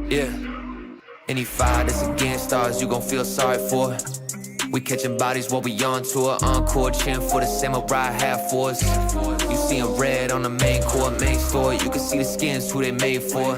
Yeah. Any fight that's against stars, you gon' feel sorry for. We catching bodies while we on tour. Encore, cheering for the samurai half force. You seeing red on the main court, main store. You can see the skins who they made for.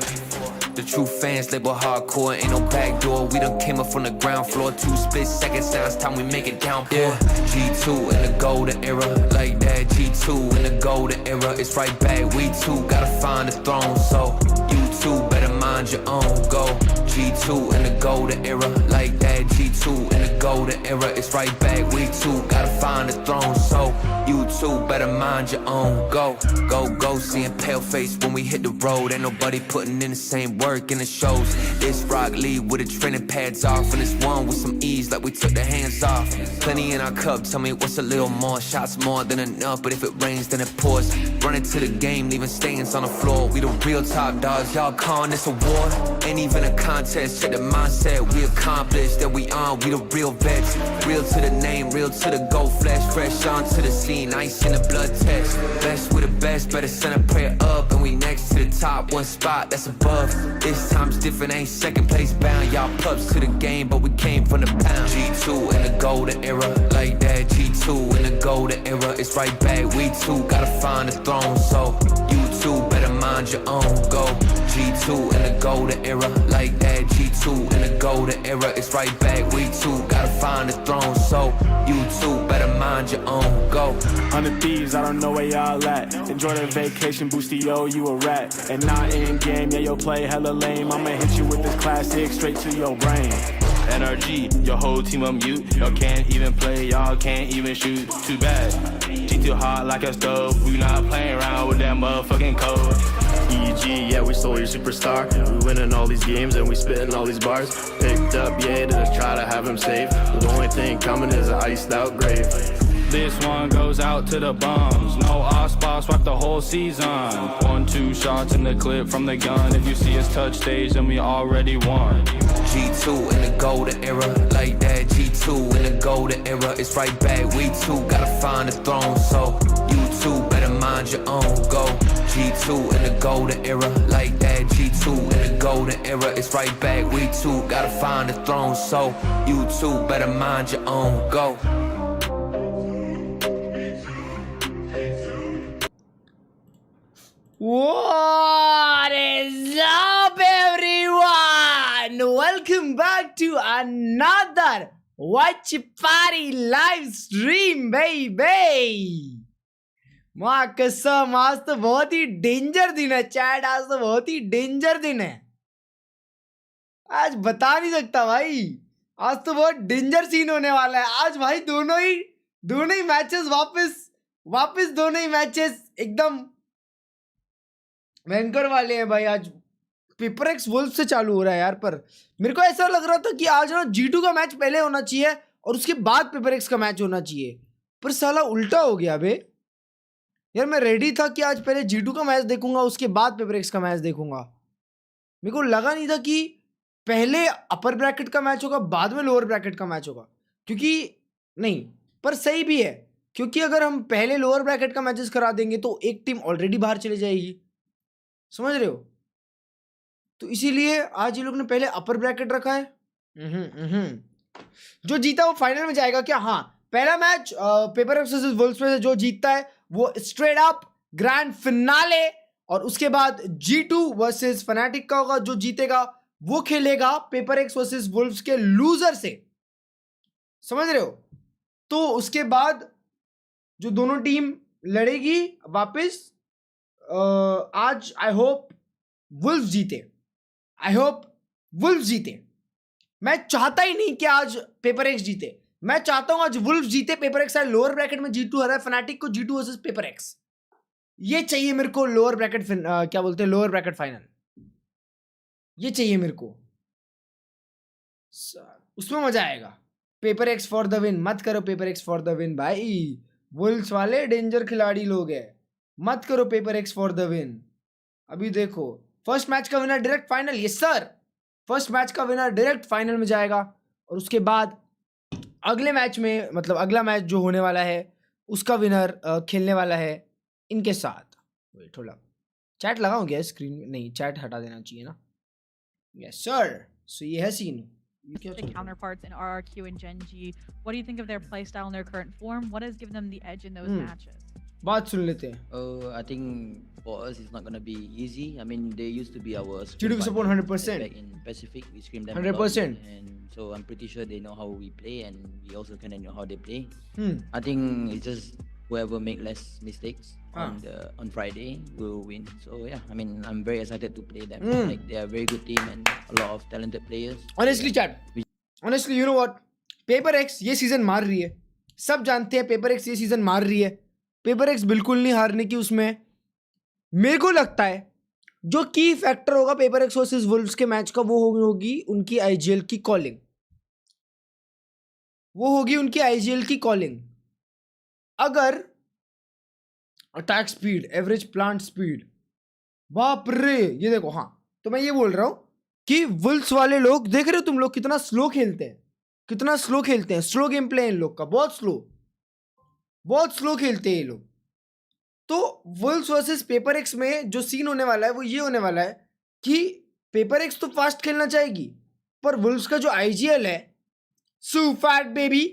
The true fans label hardcore, ain't no back door. We done came up from the ground floor. 2 split seconds, now it's time we make it downpour. Yeah. G2 in the golden era, like that. G2 in the golden era, it's right back. We too gotta find the throne, so you too better mind your own. Go G2 in the golden era, like that. G2 in the golden era, it's right back. We too gotta find the throne, so you too better mind your own. Go, go, go, seeing pale face when we hit the road. Ain't nobody putting in the same work in the shows. This Rock Lee with the training pads off, and this one with some ease like we took the hands off. Plenty in our cup, tell me what's a little more. Shots more than enough, but if it rains then it pours. Running to the game, leaving stains on the floor. We the real top dogs, y'all calling this a war. Ain't even a contest, check the mindset. We accomplished that we on, we the real vets. Real to the name, real to the gold flesh. Fresh onto the scene, ice in the blood test. Best with the best, better send a prayer up. And we next to the top, one spot that's above. This time's different, ain't second place bound. Y'all pups to the game, but we came from the pound. G2 in the golden era, like that. G2 in the golden era, it's right back. We too gotta find the throne, so you too better mind your own. Go G2 in the golden era, like that. G2 in the golden era, it's right back. We too gotta find the throne, so you too better mind your own. Go. 100 thieves, I don't know where y'all at. Enjoy the vacation, Boosty, yo, you a rat. And not in game, yeah, yo, play hella lame. I'ma hit you with this classic straight to your brain. NRG, your whole team on mute. Y'all can't even play, y'all can't even shoot. Too bad. G too hot like a stove. We not playing around with that motherfucking code. EG, yeah, we stole your superstar. We winning all these games and we spitting all these bars. Picked up, yeah, to just try to have him safe. The only thing coming is an iced out grave. This one goes out to the bums. No off spots, wipe the whole season. 1-2 shots in the clip from the gun. If you see us touch stage, then we already won. G2 in the golden era, like that. G2 in the golden era, it's right back. We too gotta find the throne, so you too better mind your own. Go G2 in the golden era, like that. G2 in the golden era, it's right back. We too gotta find the throne, so you too better mind your own. Go. What is up, everyone? Welcome back to another Watch Party live stream, baby. माँ कसम, आज तो बहुत ही danger दिन है chat. आज तो बहुत ही डेंजर दिन है। आज बता नहीं सकता भाई। आज तो बहुत डेंजर सीन होने वाला है। आज भाई दोनों ही मैचेस वापस दोनों ही मैचेस एकदम भयंकर वाले हैं भाई। आज पेपरएक्स वुल्फ से चालू हो रहा है यार। पर मेरे को ऐसा लग रहा था कि आज ना G2 का मैच पहले होना चाहिए और उसके बाद पेपरएक्स का मैच होना चाहिए, पर साला उल्टा हो गया बे यार। मैं रेडी था कि आज पहले G2 का मैच देखूंगा, उसके बाद पेपरएक्स का मैच देखूंगा। मेरे को लगा नहीं था कि पहले अपर ब्रैकेट का मैच होगा, बाद में लोअर ब्रैकेट का मैच होगा। क्योंकि नहीं, पर सही भी है, क्योंकि अगर हम पहले लोअर ब्रैकेट का मैचेस करा देंगे तो एक टीम ऑलरेडी बाहर चली जाएगी, समझ रहे हो। तो इसीलिए आज ये लोग ने पहले अपर ब्रैकेट रखा है। जो जीता वो फाइनल में जाएगा क्या? हाँ, पहला मैच पेपरएक्स वर्सेस वुल्व्स में से जो जीतता है वो स्ट्रेट अप ग्रैंड फिनाले, और उसके बाद G2 वर्सेस फनाटिक का होगा। जो जीतेगा वो खेलेगा पेपरएक्स वर्सेस वुल्व्स के लूजर से, समझ रहे हो। तो उसके बाद जो दोनों टीम लड़ेगी वापस, आज आई होप वुल्व्स जीते। मैं चाहता ही नहीं कि आज पेपरएक्स जीते, मैं चाहता हूं आज वुल्व्स जीते। पेपरएक्स है लोअर ब्रैकेट में, G2 हरा है फनाटिक को। G2 वर्सेस पेपरएक्स, ये चाहिए मेरे को। लोअर ब्रैकेट क्या बोलते हैं, लोअर ब्रैकेट फाइनल, ये चाहिए मेरे को। उसमें मजा आएगा। Paperex for the win. मत करो पेपरएक्स फॉर द विन भाई, वुल्व्स वाले डेंजर खिलाड़ी लोग हैं। मत करो पेपरएक्स फॉर द विन। अभी देखो, फर्स्ट मैच का winner direct final. Yes sir, first match का विनर डायरेक्ट फाइनल में जाएगा, और उसके बाद अगले मैच में, मतलब अगला मैच जो होने वाला है उसका विनर खेलने वाला है इनके साथ। वेट, थोड़ा चैट लगाऊं क्या स्क्रीन में? नहीं, चैट हटा देना चाहिए ना। Yes sir. So ये है scene. The counterparts in RRQ and Gen G. What do you think of their playstyle and their current form? What has given them the edge in those matches? बात सुन लेते हैं. I think for us it's not gonna be easy. I mean they used to be our G2 support 100%. back in Pacific. We scream them 100%. a lot, and so I'm pretty sure they know how we play, and we also kind of know how they play. Hmm. I think it's just whoever make less mistakes on Friday will win. So yeah, I mean I'm very excited to play them. Like they are a very good team and a lot of talented players. Honestly chat. Honestly you know what? Paper X ये season मार रही है. सब जानते हैं Paper X ये season मार रही है. Paper X बिल्कुल नहीं हारने की उसमें. मेरे को लगता है जो की फैक्टर होगा Paper X वर्सेस वुल्व्स के मैच का वो होगी उनकी IGL की कॉलिंग. वो होगी उनकी IGL की कॉलिंग. अगर attack speed, average plant speed, बाप रे, ये देखो. हाँ तो मैं ये बोल रहा हूं कि वुल्व्स वाले लोग देख रहे हो तुम लोग कितना स्लो खेलते हैं, कितना स्लो खेलते हैं. स्लो गेम प्ले इन लोग का, बहुत स्लो खेलते हैं ये लोग. तो वुल्व्स वर्सेस पेपर एक्स में जो सीन होने वाला है वो ये होने वाला है कि पेपर एक्स तो फास्ट खेलना चाहेगी पर वुल्व्स का जो आईजीएल है सू फैट बेबी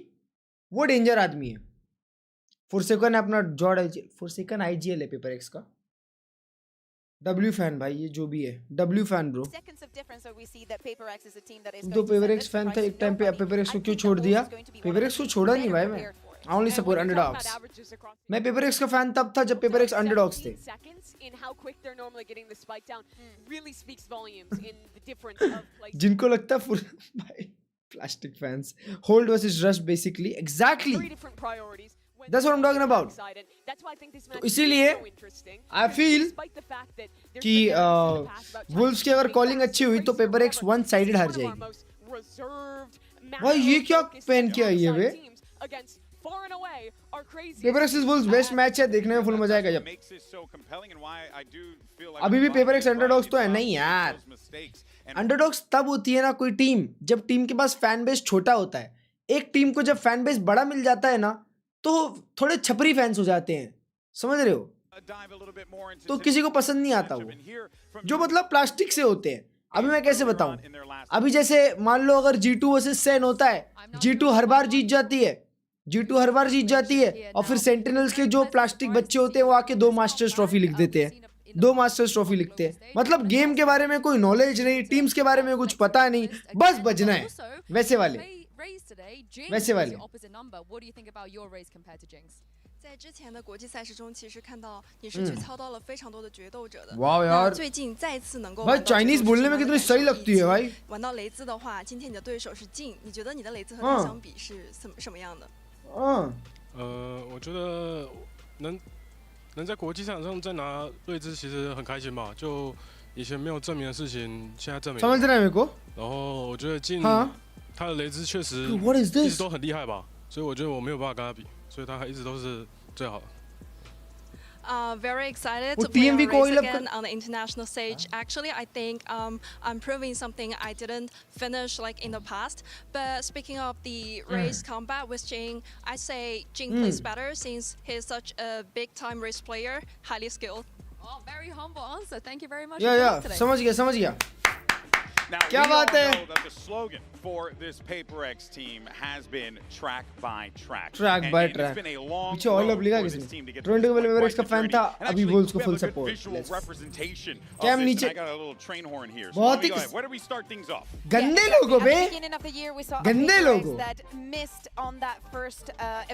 वो डेंजर आदमी है. फोर्सेकन है अपना जॉर्ड आईजीएल, फोर्सेकन आईजीएल है पेपर एक्स का. डब्ल्यू फैन भाई ये जो भी है, डब्ल्यू फैन ब्रो. तो पेपर एक्स फैन था एक टाइम पे, पेपर एक्स को क्यों छोड़ दिया? पेपर एक्स को छोड़ा नहीं भाई मैं. I only support underdogs. मैं पेपर एक्स का फैन तब था जब पेपर एक्स अंडरडॉग्स थे. जिनको लगता है भाई plastic fans. Hold versus rush basically. Exactly that's what I'm talking about. तो इसीलिए I feel कि वुल्व्स की अगर कॉलिंग अच्छी हुई तो पेपर एक्स वन साइडेड हार जाएगी. भाई ये क्या पहन के आई है बे? Paper X wolves best match है, देखने में फुल मजा आएगा. जब अभी भी पेपर एक्स अंडरडॉग्स तो है नहीं यार. अंडरडॉग्स तब होती है ना कोई टीम जब टीम के पास फैन बेस छोटा होता है. एक टीम को जब फैन बेस बड़ा मिल जाता है ना तो थोड़े छपरी फैंस हो जाते हैं, समझ रहे हो? तो किसी को पसंद नहीं आता वो जो मतलब प्लास्टिक से होते हैं. अभी मैं कैसे बताऊं? अभी जैसे मान लो अगर G2 वर्सेस सेन होता है, G2 हर बार जीत जाती है, G2 हर बार जीत जाती है और फिर सेंटिनल्स के जो प्लास्टिक बच्चे होते हैं वो आके 2 मास्टर्स ट्रॉफी लिख देते हैं. 2 मास्टर्स ट्रॉफी लिखते हैं. मतलब गेम के बारे में कोई नॉलेज नहीं, टीम्स के बारे में कुछ पता नहीं, बस बजना है. वैसे वाले 在之前的国际赛事中，其实看到你是去操到了非常多的决斗者的。वाह यार, 最近再次能够 भाई चाइनीज बोलने में कितनी सही लगती है भाई.玩到雷兹的话，今天你的对手是静，你觉得你的雷兹和他相比是什么样的？我觉得能在国际赛场上再拿瑞兹，其实很开心吧。就以前没有证明的事情，现在证明。समझ रहे हैं मेरे को? 然后我觉得静他的雷兹确实一直都很厉害吧，所以我觉得我没有办法跟他比，所以他还一直都是最好的。Very excited to play on race again on the international stage. Actually, I think I'm proving something I didn't finish like in the past. But speaking of the race combat with Jing, I say Jing plays better since he's such a big-time race player, highly skilled. Oh, very humble answer. Thank you very much. Yeah, समझ गया. Now, क्या बात है? know that the slogan for this Paper X team has been track by track. Track by track. It's been a long पीछे all up लिखा किसने? Toronto के paper x का फैन था, अभी वुल्व्स को फुल सपोर्ट. कैम नीचे. बहुत ही Where do we start things off? गंदे लोगों बे. गंदे लोगों. that missed on that first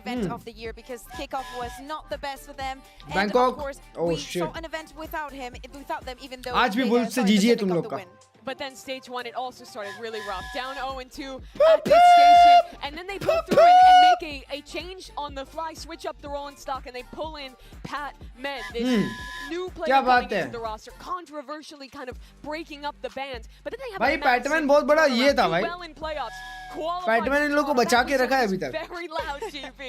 event of the year because kickoff was not the best for them. And Bangkok. of course, Oh we shit. saw an event without them, even though आज भी they Wolves से saw जीजी है the तुम got लोग the का. win. But then stage 1, it also started really rough. Down 0-2 at this station. And then they pull through and make a change on the fly, switch up the rolling stock, and they pull in Pat Men, this new player coming into the roster, controversially kind of breaking up the band. But then they have भाई PadMan बहुत बड़ा ये था भाई. well in playoffs. PadMan इन लोगों को बचा के रखा है अभी तक. Very loud GP.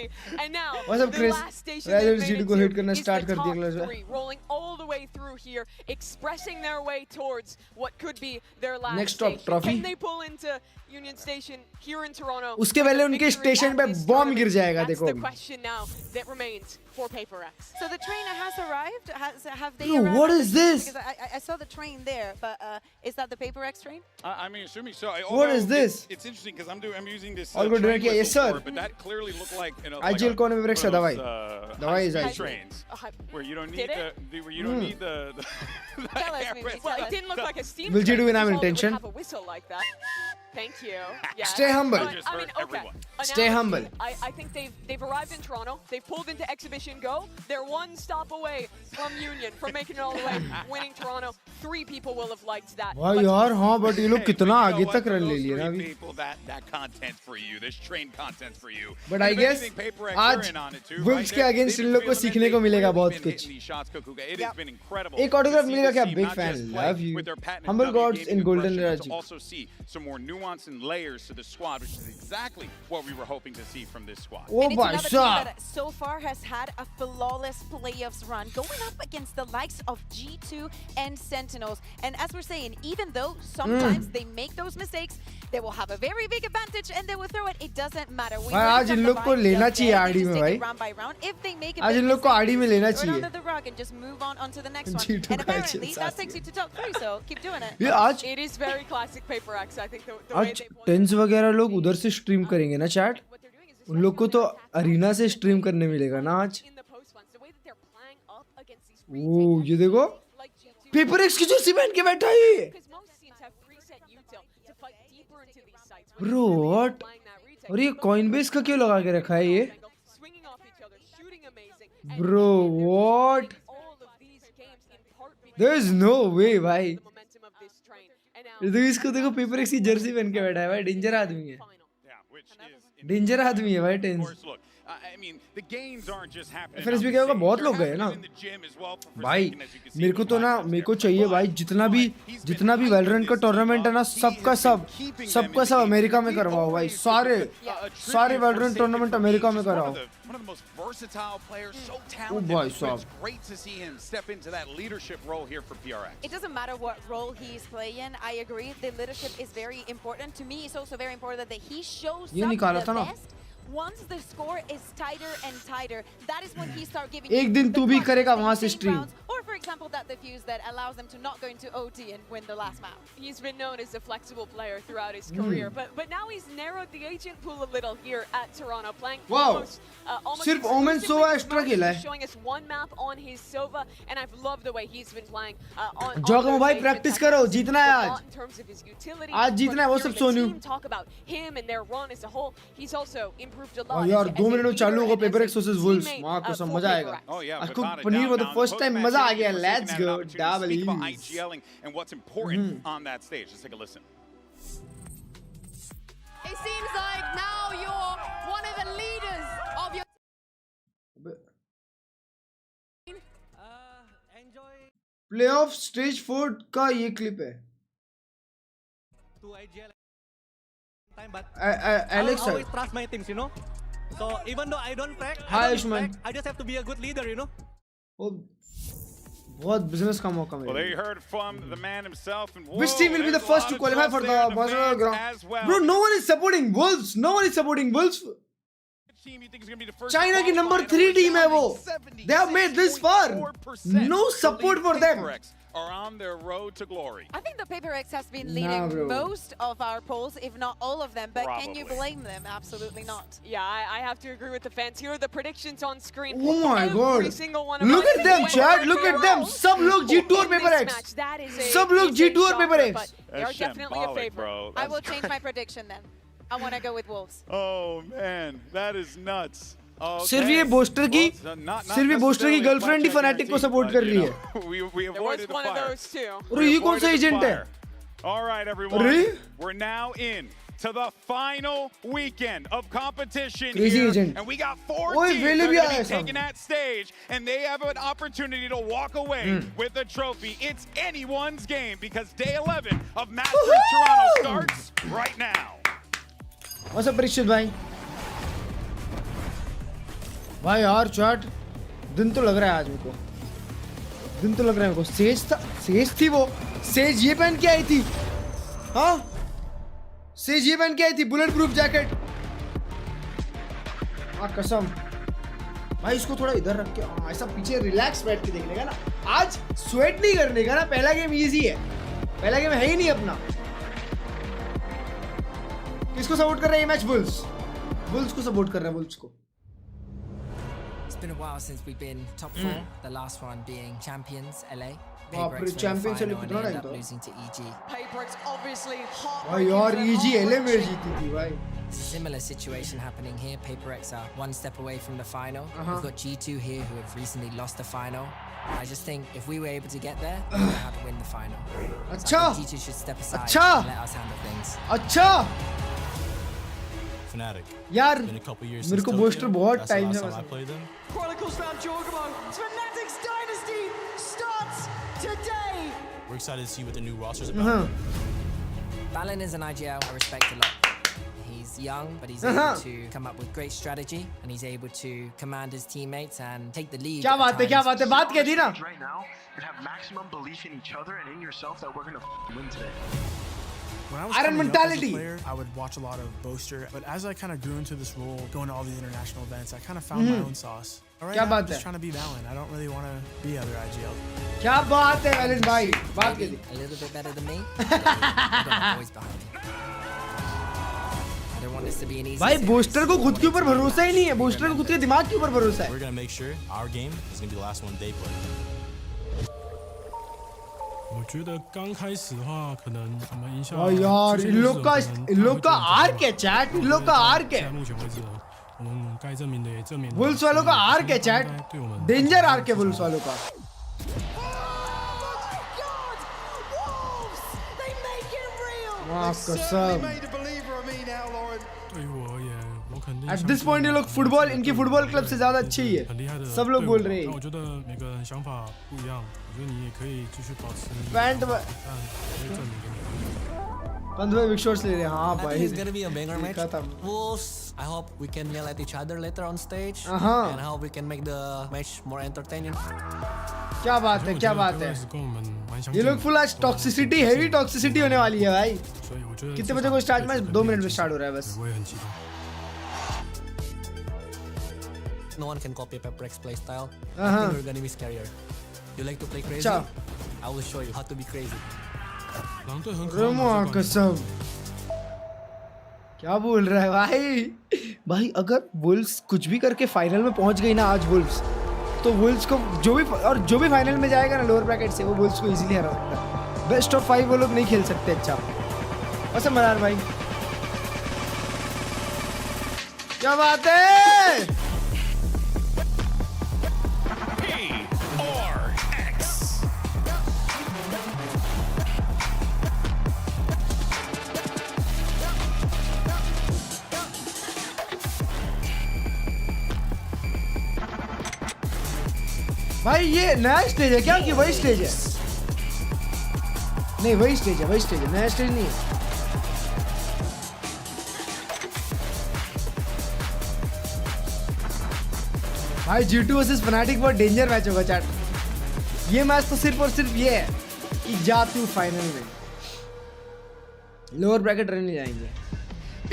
And now What's up, the Chris? last station they made G2 को hit करना start कर दिया क्लर्ज में. rolling all the way through here, expressing their way towards what could be their last Next stop, station. trophy. Can they pull into Union Station here in Toronto? उसके पहले उनके station पे bomb गिर जाएगा देखो. That's the question now that remains for Paper X. So the train has arrived. have they? Bro, what is this? Because I saw the train there, but is that the PaperX train? I mean, assuming so. What is this? It's interesting because I'm using this. All good, train yes, whistle sir. for it, but that clearly looked like IGL कौन है PaperX का दवाई? दवाई is high-speed IGL. trains where you don't need the Tell us, maybe. Well, it didn't look like a steam Will you do train, when I'm because in all that would tension? have a whistle like that. Thank you. Yeah. Stay humble. But, I mean, okay. Stay humble. I think they've arrived in Toronto. They've pulled into Exhibition Go. They're one stop away from Union, from making it all the way, winning Toronto. 3 people will have liked that. भाई यार हाँ but ये लोग कितना आगे तक run ले लिए ना अभी. That content for you, this train content for you. But I guess आज Wolves के against इन लोग को सीखने को मिलेगा बहुत कुछ. एक autograph मिलेगा क्या? Big fan, love you. Humble gods in golden era. Also see some more nuance and layers to the squad, which is exactly what we were hoping to see from this squad. Oh and it's my another team God. that so far has had a flawless playoffs run, going up against the likes of G2 and Sentinels. And as we're saying, even though sometimes they make those mistakes, they will have a very big advantage and they will throw it. It doesn't matter. We भाई आज इन लोग को लेना चाहिए आड़ी में भाई. round by round. If they make a आज इन लोग को आड़ी में लेना throw it चाहिए. under the rug and just move on to the next one. G2 And का apparently chance that takes you to top 3, so keep doing it. ये आज It is very classic PaperX. I think the way आज they point tense वगैरह लोग उधर से stream करेंगे ना चैट. उन लोग को तो अरीना से स्ट्रीम करने मिलेगा ना आज. in the post ones, the way that they're playing up against these ओ ये देखो like G2. PaperX की जर्सी पहन के बैठा है. Because most teams have preset util to fight deeper into these sites. Bro what? और ये Coinbase का क्यों लगा के रखा है ये? Swinging off each other, shooting amazing. And Bro what? all of these games in part because There is no way भाई. the momentum of this train. And now ये देखो इसको देखो PaperX की जर्सी पहन के बैठा है भाई. डेंजर आदमी है. Yeah, which is डेंजर आदमी है भाई of tense. course, look, I mean, the gains aren't just happening. FNC on the क्या होगा stage. बहुत They're लोग गए ना happening in the gym as well for भाई. Forsaken, as you can see मेरे को from तो the ना lineups मेरे को there. चाहिए भाई But जितना भी वैलोरेंट का टूर्नामेंट है ना सबका सब अमेरिका में करवाओ भाई. सारे वैलोरेंट टूर्नामेंट अमेरिका में कराओ. One of the most versatile players, so Oh talented. boy, It's Saab. great to see him step into that leadership role here for PRX. It doesn't matter what role he's playing. I agree. The leadership is very important. To me, it's also very important that he shows ये up निकाला था the ना. best. Once the score is tighter and tighter, that is when he start giving एक you दिन the तू भी clutch, करेगा the वहाँ से insane stream. rounds, or for example that defuse that allows them to not go into OT and win the last map. he's been known as a flexible player throughout his career, but now he's narrowed the agent pool a little here at Toronto, playing Wow. almost सिर्फ Omen exclusively Sova with extra Mercy, खेला है. showing us one map on his Sova, and I've loved the way he's been playing on जोगम those भाई agents. Practice I करो, think जीतना है a आज. lot in terms of his utility, आज जीतना है, वो but सब hearing the Sonu. team talk about him and their run as a whole, he's also improved a और lot. यार as 2 a मिनट में leader चालू होगा and as a PaperX versus Wolves. teammate, मां कसम for मजा आएगा. PaperX. Oh yeah, I without cook a paneer doubt. for the Now, first time. post-match मजा आ interview, गया. Forsaken Let's had an go. opportunity to speak about W's. IGLing and what's important on that stage. Let's take a listen. It seems like now you're one of the leaders of your playoff stage 4 का ये clip है. Alex sir. Trust my teams, you know. So even though I don't crack, Hi, Ashman. I just have to be a good leader, you know. वो बहुत business का मौका Well, मिला. there you heard from the man himself. And Which team will be the there's a first lot to of qualify trust for the there in Barcelona fans ground? as well. Bro, no one is supporting Wolves. No one is supporting Wolves. Which team you think is going to be the first to China की qualify? number And 3 team है वो. 76.4% They have made this far. No support for them. PRX are on their road to glory. I think the PaperX has been Nah, leading bro. most of our polls, if not all of them. But can you Probably. blame them? Absolutely not. Yeah, I have to agree with the fans. Here are the predictions on screen. Oh my Every God. single one of Look us at them, went Chad. for Look at a them. roll सब लोग G2 और in this PaperX. match. That is a सब लोग is a G2 और shocker, PaperX. but they are That's definitely a shambolic, favorite. bro. I will change my prediction then. I want to go with Wolves. Oh man, that is nuts. सिर्फ ये booster की girlfriend ही fanatic को support कर रही है. We There was avoided the one of fire. those too. और ये कौन सा एजेंट है? All right, everyone. अरे? We're now in to the final weekend of competition Crazy here, agent. and we got 4 ओए, teams वेले that are भी going आया to be सब. taking that stage, and they have an opportunity to walk away with the trophy. It's anyone's game because day 11 of Masters Toronto starts right now. What's up, Parikshit भाई? भाई यार chat दिन तो लग रहा है आज मेरे को. दिन तो लग रहा है मेरे को. सेज थी वो. सेज ये पहन के आई थी. हाँ? सेज ये पहन के आई थी. Bullet proof jacket. हाँ कसम. भाई इसको थोड़ा इधर रख के ऐसा पीछे रिलैक्स बैठ के देखने का ना. आज स्वेट नहीं करने का ना, पहला गेम इजी है, पहला गेम है ही नहीं अपना। किसको सपोर्ट कर रहा है ये मैच? बुल्स को सपोर्ट कर रहा है, बुल्स को। It's been a while since we've been top 4, the last one being champions LA. बाप रे, चैंपियंस से कितना टाइम था? losing to EG. PRX obviously hot. भाई यार EG LA में जीती थी भाई। It's a similar situation happening here. PRX are one step away from the final. We've got G2 here who have recently lost the final. I just think if we were able to get there, we would have to win the final. अच्छा, so I think G2 should step aside अच्छा, and let us handle things. अच्छा Fnatic. यार Been a couple years मेरे since को Tokyo. Booster बहुत That's the time last से time I played them. Chronicles found Jorgamo. Fnatic's dynasty starts today. We're excited to see what the new roster's about. Balin is an IGL I respect a lot. He's young, but he's able to come up with great strategy, and he's able to command his teammates and take the lead. क्या बात है, क्या बात है, बात कह दी ना। Right now, and have maximum belief in each other and in yourself that we're gonna win today. When I was Iron coming up as a mentality. player, I would watch a lot of Boaster, but as I kind of grew into this role, going to all these international events, I kind of found my own sauce. All right, क्या now बात I'm just है? trying to be Valorant. I don't really want to be other IGL. क्या बात है valent भाई, बात कह दी। A little bit better than me. but I've got my boys behind me. I don't want this to be an easy भाई series. Booster को खुद के ऊपर भरोसा ही नहीं है, बूस्टर को खुद के दिमाग के ऊपर भरोसा है। We're gonna make sure our game is gonna be the last one they play. 我觉得刚开始的话，可能我们赢下。哦यार इन लोग का आर्क है चैट, इन लोग का आर्क है।目前为止，我们该证明的也证明了。वुल्स वालों का आर्क है चैट, डेंजर आर्क है वुल्स वालों का। वाह कसम।对于我而言，我肯定。 At this point ये लोग फुटबॉल, इनकी फुटबॉल क्लब से ज्यादा अच्छी ही है, सब लोग बोल रहे हैं। 我觉得每个人想法不一样，我觉得你也可以继续保持。 पैंट पंद्रह बिग शॉट्स ले रहे हैं, हाँ I think भाई। it's gonna be a banger match. देखा था। Wolves, I hope we can yell at each other later on stage, Uh-huh. and I hope we can make the match more entertaining. क्या बात है, क्या बात है। ये लोग फुल आज टॉक्सिसिटी, हेवी टॉक्सिसिटी होने वाली है भाई। कितने बजे को स्टार्ट मैच? 2 मिनट में स्टार्ट हो रहा है बस। No one can copy PRX playstyle. I Uh-huh. think we're gonna be scarier. You like to play crazy? अच्छा। I will show you how to be crazy. Roma कसम, क्या बोल रहा है भाई? भाई अगर वुल्स कुछ भी करके फाइनल में पहुंच गई ना आज वुल्स, तो वुल्स को जो भी फाइनल में जाएगा ना लोअर ब्रैकेट से, वो वुल्स को इजीली हरा सकता है। बेस्ट ऑफ 5 वो लोग नहीं खेल सकते अच्छा। वैसे मरार भाई क्या बात है? PRX. भाई ये नया स्टेज है क्या कि वही स्टेज है? नहीं वही स्टेज है, वही स्टेज है, नया स्टेज नहीं है। भाई G2 वर्सेस फनाटिक बहुत डेंजर मैच होगा चैट। ये मैच तो सिर्फ और सिर्फ ये है कि जाती हूँ फाइनल में, लोअर ब्रैकेट रहने जाएंगे।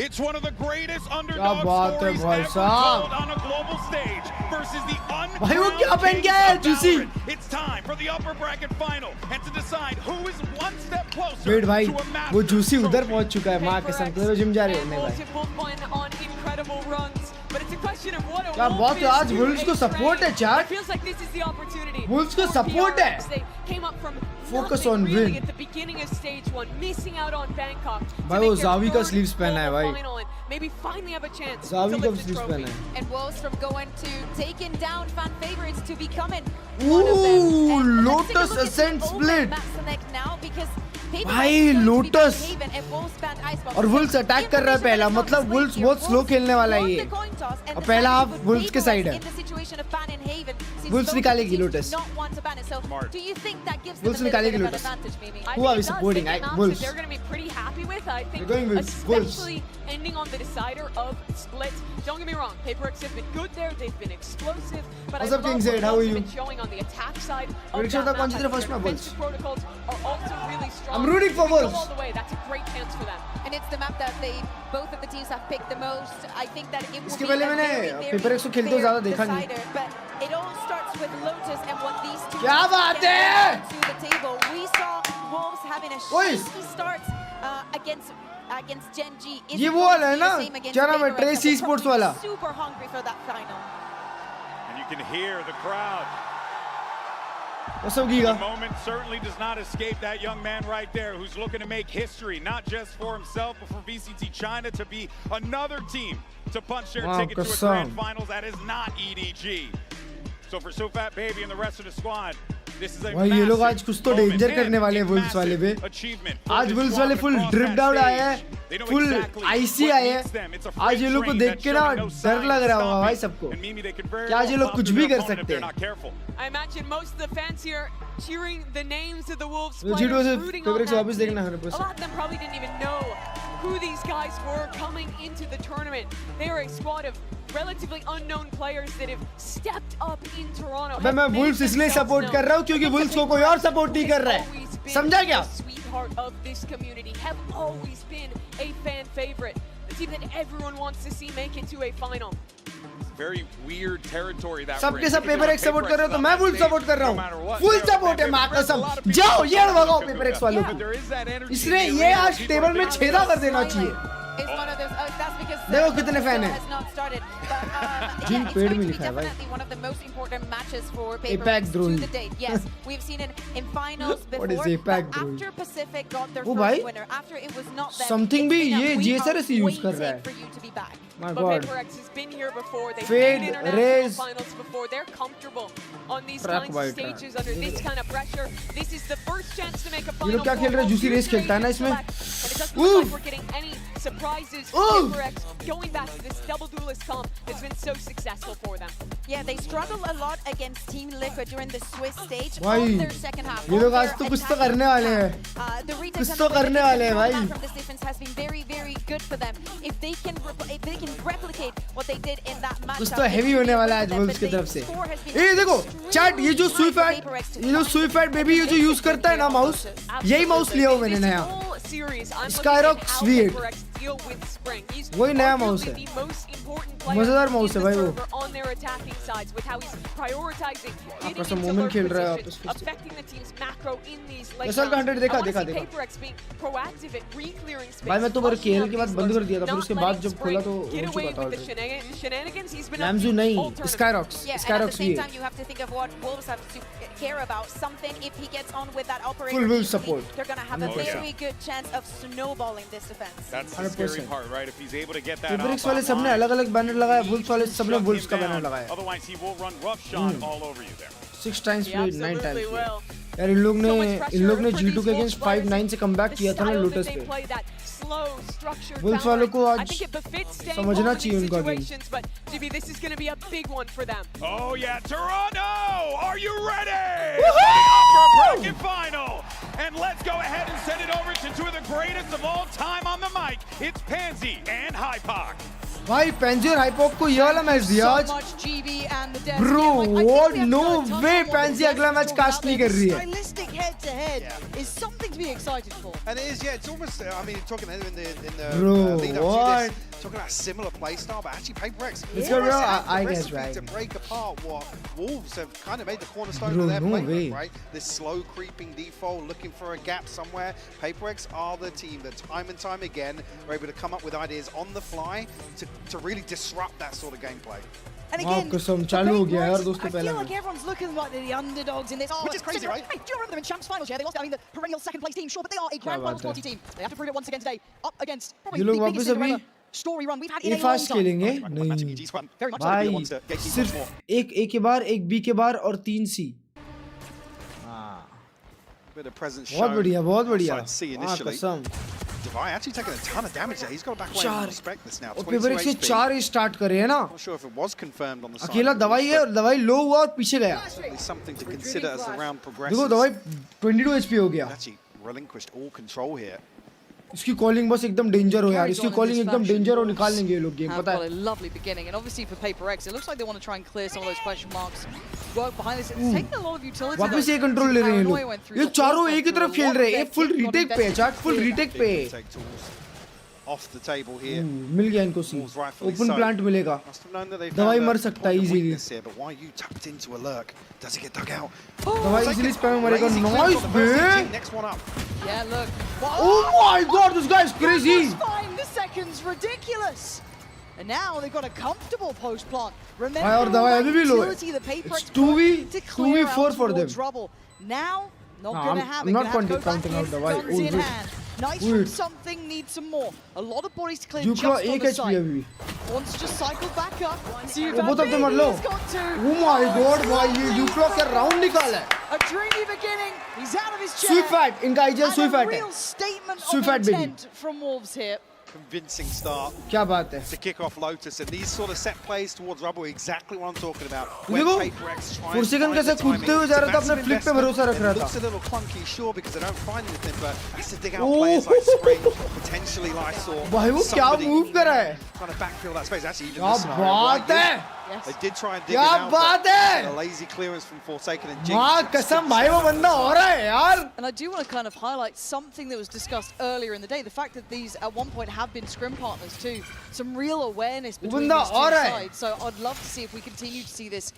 It's one of the greatest क्या underdog बात है stories भाई ever साहब। told on a global stage versus the भाई वो क्या uncrowned पहन king के आया है of juicy? Valorant. It's time for the upper bracket final and to decide who is one step closer wait भाई, to a वो master जूसी उधर trophy. पहुंच चुका है, माँ कसम। तो जिम जा रहे हो नहीं भाई? Multiple win on incredible runs, but it's a question of what a क्या Wolf बात है, is आज to वुल्स को a सपोर्ट है train. Chat. It feels like this is the opportunity. Wolves को for सपोर्ट है। PRX. They came up from Focus nothing on really win. at the beginning of stage 1, missing out on Bangkok. to भाई make वो their Xavi का third sleeves पहना है global भाई। final and maybe finally have a chance जावी to का lift the sleeves trophy. पहना है। And Wolves from going to taking down fan favorites to becoming one of them. Ooh, And let's take a Lotus look at the Ascent overall split. map select now because Haven भाई, is going to be Lotus। Haven and Wolves banned Icebox. और Wolves attack कर रहा है पहला, मतलब Wolves बहुत slow खेलने वाला है ये। और पहला हाफ वुल्स के साइड है। वुल्स निकालेगी लोटस। वुल्स निकालेगी lotus. Who are we supporting? Wolves. They're going to be pretty happy with, I think, We're going with Wolves. especially ending on the decider of split. Don't get me wrong, PRX have been good there, they've been explosive, but What's I up, love King what Zaid? How are Wolves you? have been showing on the attack side of Prediction that था कौन सी map. तरफ I first think में their Wolves? defensive protocols are also really strong. I'm rooting for If they go Wolves. all the way, that's a great chance for them. And it's the map that both of the teams have picked the most. I think that it will इसके be पहले a मैंने very, very PRX को खेलते हुए fair ज़्यादा देखा नहीं। decider, but it all starts with Lotus and what these two क्या बात है? to the table. We saw Wolves having a shaky start against Gen G. ये वो वाला है ना? क्या नाम है? Trace Esports वाला. Super hungry for that final. And you can hear the crowd. What's up, Giga? The moment certainly does not escape that young man right there who's looking to make history, not just for himself, but for VCT China to be another team to punch their ticket to a grand finals. That is not EDG. So for Sufat Baby and the rest of the squad, this is a भाई ये लोग आज कुछ तो danger करने वाले हैं wolves वाले पे. आज वुल्फ्स वाले फुल ड्रिप डाउन आए हैं, फुल आईसी आए हैं. आज ये लोग को देख के ना डर लग रहा होगा भाई सबको कि आज ये लोग कुछ भी कर सकते हैं. I imagine most of the fans here cheering the names of the Wolves ये players, से rooting on PRX वापस देखना that team. 100%. A lot of them probably didn't even know who these guys were coming into the tournament. They are a squad of relatively unknown players that have stepped up in Toronto. अबे मैं wolves इसलिए support कर रहा हूँ क्योंकि wolves को कोई और सपोर्ट नहीं कर रहा है. समझा क्या? Sweetheart of this community have always been a fan favorite. The team that everyone wants to see make it to a final. Very weird territory that सबके सब PRX सपोर्ट कर रहे हो तो मैं वुल्फ सपोर्ट कर रहा हूँ. फुल सपोर्ट है मां कसम. जाओ ये भगाओ PRX वालों को. इसने ये आज टेबल में छेदा कर देना चाहिए. देखो कितने फैन हैं. जिन पेड़ में लिखा है भाई. One of the most important matches for APAC PRX Drone. to the date. Yes, we've seen it in finals before. What is APAC but Drone? after Pacific got their वो first भाई winner, after it was not them, something भी it's been ये a we GSRS are use कर रहा waiting है. for you to be back. My But God. PRX has been here before. They've Fade, played international raise. finals before. They're comfortable on these Track kinds of white stages under this kind of pressure. This is the first chance to make a final. ये लोग क्या खेल रहे हैं? Juicy race खेलता है ना इसमें. And it doesn't look like we're getting any surprises. PRX going back to this double duelist comp has been so successful for them. Yeah, they struggled a lot against Team Liquid during the Swiss stage भाई of their second half. ये लोग आज तो कुछ तो करने वाले हैं. कुछ तो करने वाले हैं भाई. From this defense has been very, very good for them. If they can replicate what they did in that match. कुछ तो हैवी होने वाला है आज वुल्फ्स की तरफ से. ये देखो चैट ये जो स्विफ्ट बेबी ये जो यूज करता है ना माउस, यही माउस लिया हूँ मैंने नया. Skyrock Sweet. वही नया माउस है. मजेदार माउस है भाई वो. आपका मोमेंट खेल रहा है आपस में. का 100 देखा. भाई मैं तो बार खेल के बाद बंद कर दिया था, फिर उसके बाद जब खोला तो हो चुका था ऑलरेडी. Namzu नहीं, Skyrock Sweet. You have to think of what Wolves have to care about. Something if he gets on with that operator, Full Wolves support. they're gonna have a very good chance of snowballing this defense. That's the scary part, right? If he's able to get that PRX वाले सबने अलग-अलग banner लगाया, wolves वाले सबने wolves का banner लगाया. Otherwise he will run roughshod all over you there. 6 times played, 9 times played. यार इन लोग ने G2 के अगेंस्ट 5-9 से कमबैक किया था ना लोटस पे. वुल्फ्स वालों को आज समझना चाहिए उनका game. This is going to be a big one for them. Oh yeah, Toronto! Are you ready? For the upper bracket final. And let's go ahead and send it over to two of the greatest of all time on the mic. It's Pansy and Hypoc. भाई Pansy और Hypoc को ये वाला match दिया आज. Bro what no way Pansy अगला मैच cast नहीं कर रही है. Stylistic head-to-head is something to be excited for. And it is, yeah. It's almost. I mean, talking in the Bro, lead up what? to this, talking about similar play style, but actually PRX. Let's go, bro. I guess right. To break apart what Wolves have kind of made the cornerstone Bro, of their no playbook, way. right? This slow creeping default, looking for a gap somewhere. PRX are the team that time and time again are able to come up with ideas on the fly to really disrupt that sort of gameplay. And again, कसम चालू हो गया यार दोस्तों I पहला feel like everyone's looking like they're the underdogs in this. Which is crazy, right? Hey, do you remember them in Champs Finals? Yeah, they lost. I mean, the perennial second place team, sure, but they are a grand finals quality team. They have to prove it once again today, up against probably the biggest Cinderella story run we've had in a long fast time. खेलेंगे नहीं भाई, सिर्फ एक A के बार, एक B के बार और 3 C. Bit of presence बहुत बढ़िया, बहुत बढ़िया. C initially. कसम. Divine actually taking a ton of damage there. He's got to back away and respect this now. और PRX से 4 ही स्टार्ट करे है ना. Not sure if it was confirmed on the side. अकेला दवाई है और दवाई लो हुआ और पीछे गया. Something to consider as the round progresses. देखो दवाई 22 HP हो गया. Actually relinquished all control here. इसकी कॉलिंग बस एकदम डेंजर हो यार. इसकी कॉलिंग एकदम डेंजर हो, निकाल लेंगे ये लोग गेम, पता है. A lovely beginning, and obviously for PRX, it looks like they want to try and clear some of those question marks. Work behind this. It's taking a lot of utility. वापस ये control ले रहे हैं लोग. ये चारों एक ही तरफ खेल रहे हैं. ये फुल रीटेक पे है, चैट फुल रीटेक पे. off the table here. मिल गया इनको सी. Wolves rightfully Open so. plant मिलेगा. Must have known that they दवाई found मर a सकता point है of easily. weakness here, but why you tucked into a lurk? Does it get dug out? दवाई easily spam में मरेगा. Lazy Nice, clears on the first man. team. Next one up. Yeah, look. Oh my God, this guy is crazy. Fine, the second's ridiculous. And now they've got a comfortable post plant. Remember और all दवाई that अभी भी low है. utility the PRX It's 2v, to clear 2v4 out for them. towards rubble. Now, not No, gonna I'm have it. not Gonna have to go counting back out in, दवाई. guns Oh, in good. hand. Nice Good. from something, needs some more. A lot of bodies to clear Juke just का on एक the HP side. अभी. Wants to just cycle back up. See if both of them are low. Oh my God, भाई ये Juke क्या round निकाला है. A dreamy beginning. He's out of his chair. Sweet fight. इनका IGL sweet And a fight है. real statement Sweet of fight, baby. intent from Wolves here. Convincing start. क्या बात है. To kick off Lotus, and these sort of set plays towards rubble are exactly what I'm talking about. देखो, Fursigan कैसे कूदते हुए जा रहा था, अपने flick पे भरोसा रख रहा था. Looks a little clunky, sure, because they don't find anything, but has to dig out players like Spring, potentially Lysor. भाई वो क्या move कर रहा है. Trying to backfill that space. Actually, even क्या this scenario, बात है. They did try and dig क्या it out, बात but है. a lazy clearance from Forsaken and Jinx. माँ कसम भाई वो बंदा हो रहा है यार. And I do want to kind of highlight something that was discussed earlier in the day. The fact that these at one point have been scrim partners too. Some real awareness between बंदा these two हो रहा है. sides. So I'd love to see if we continue to see this,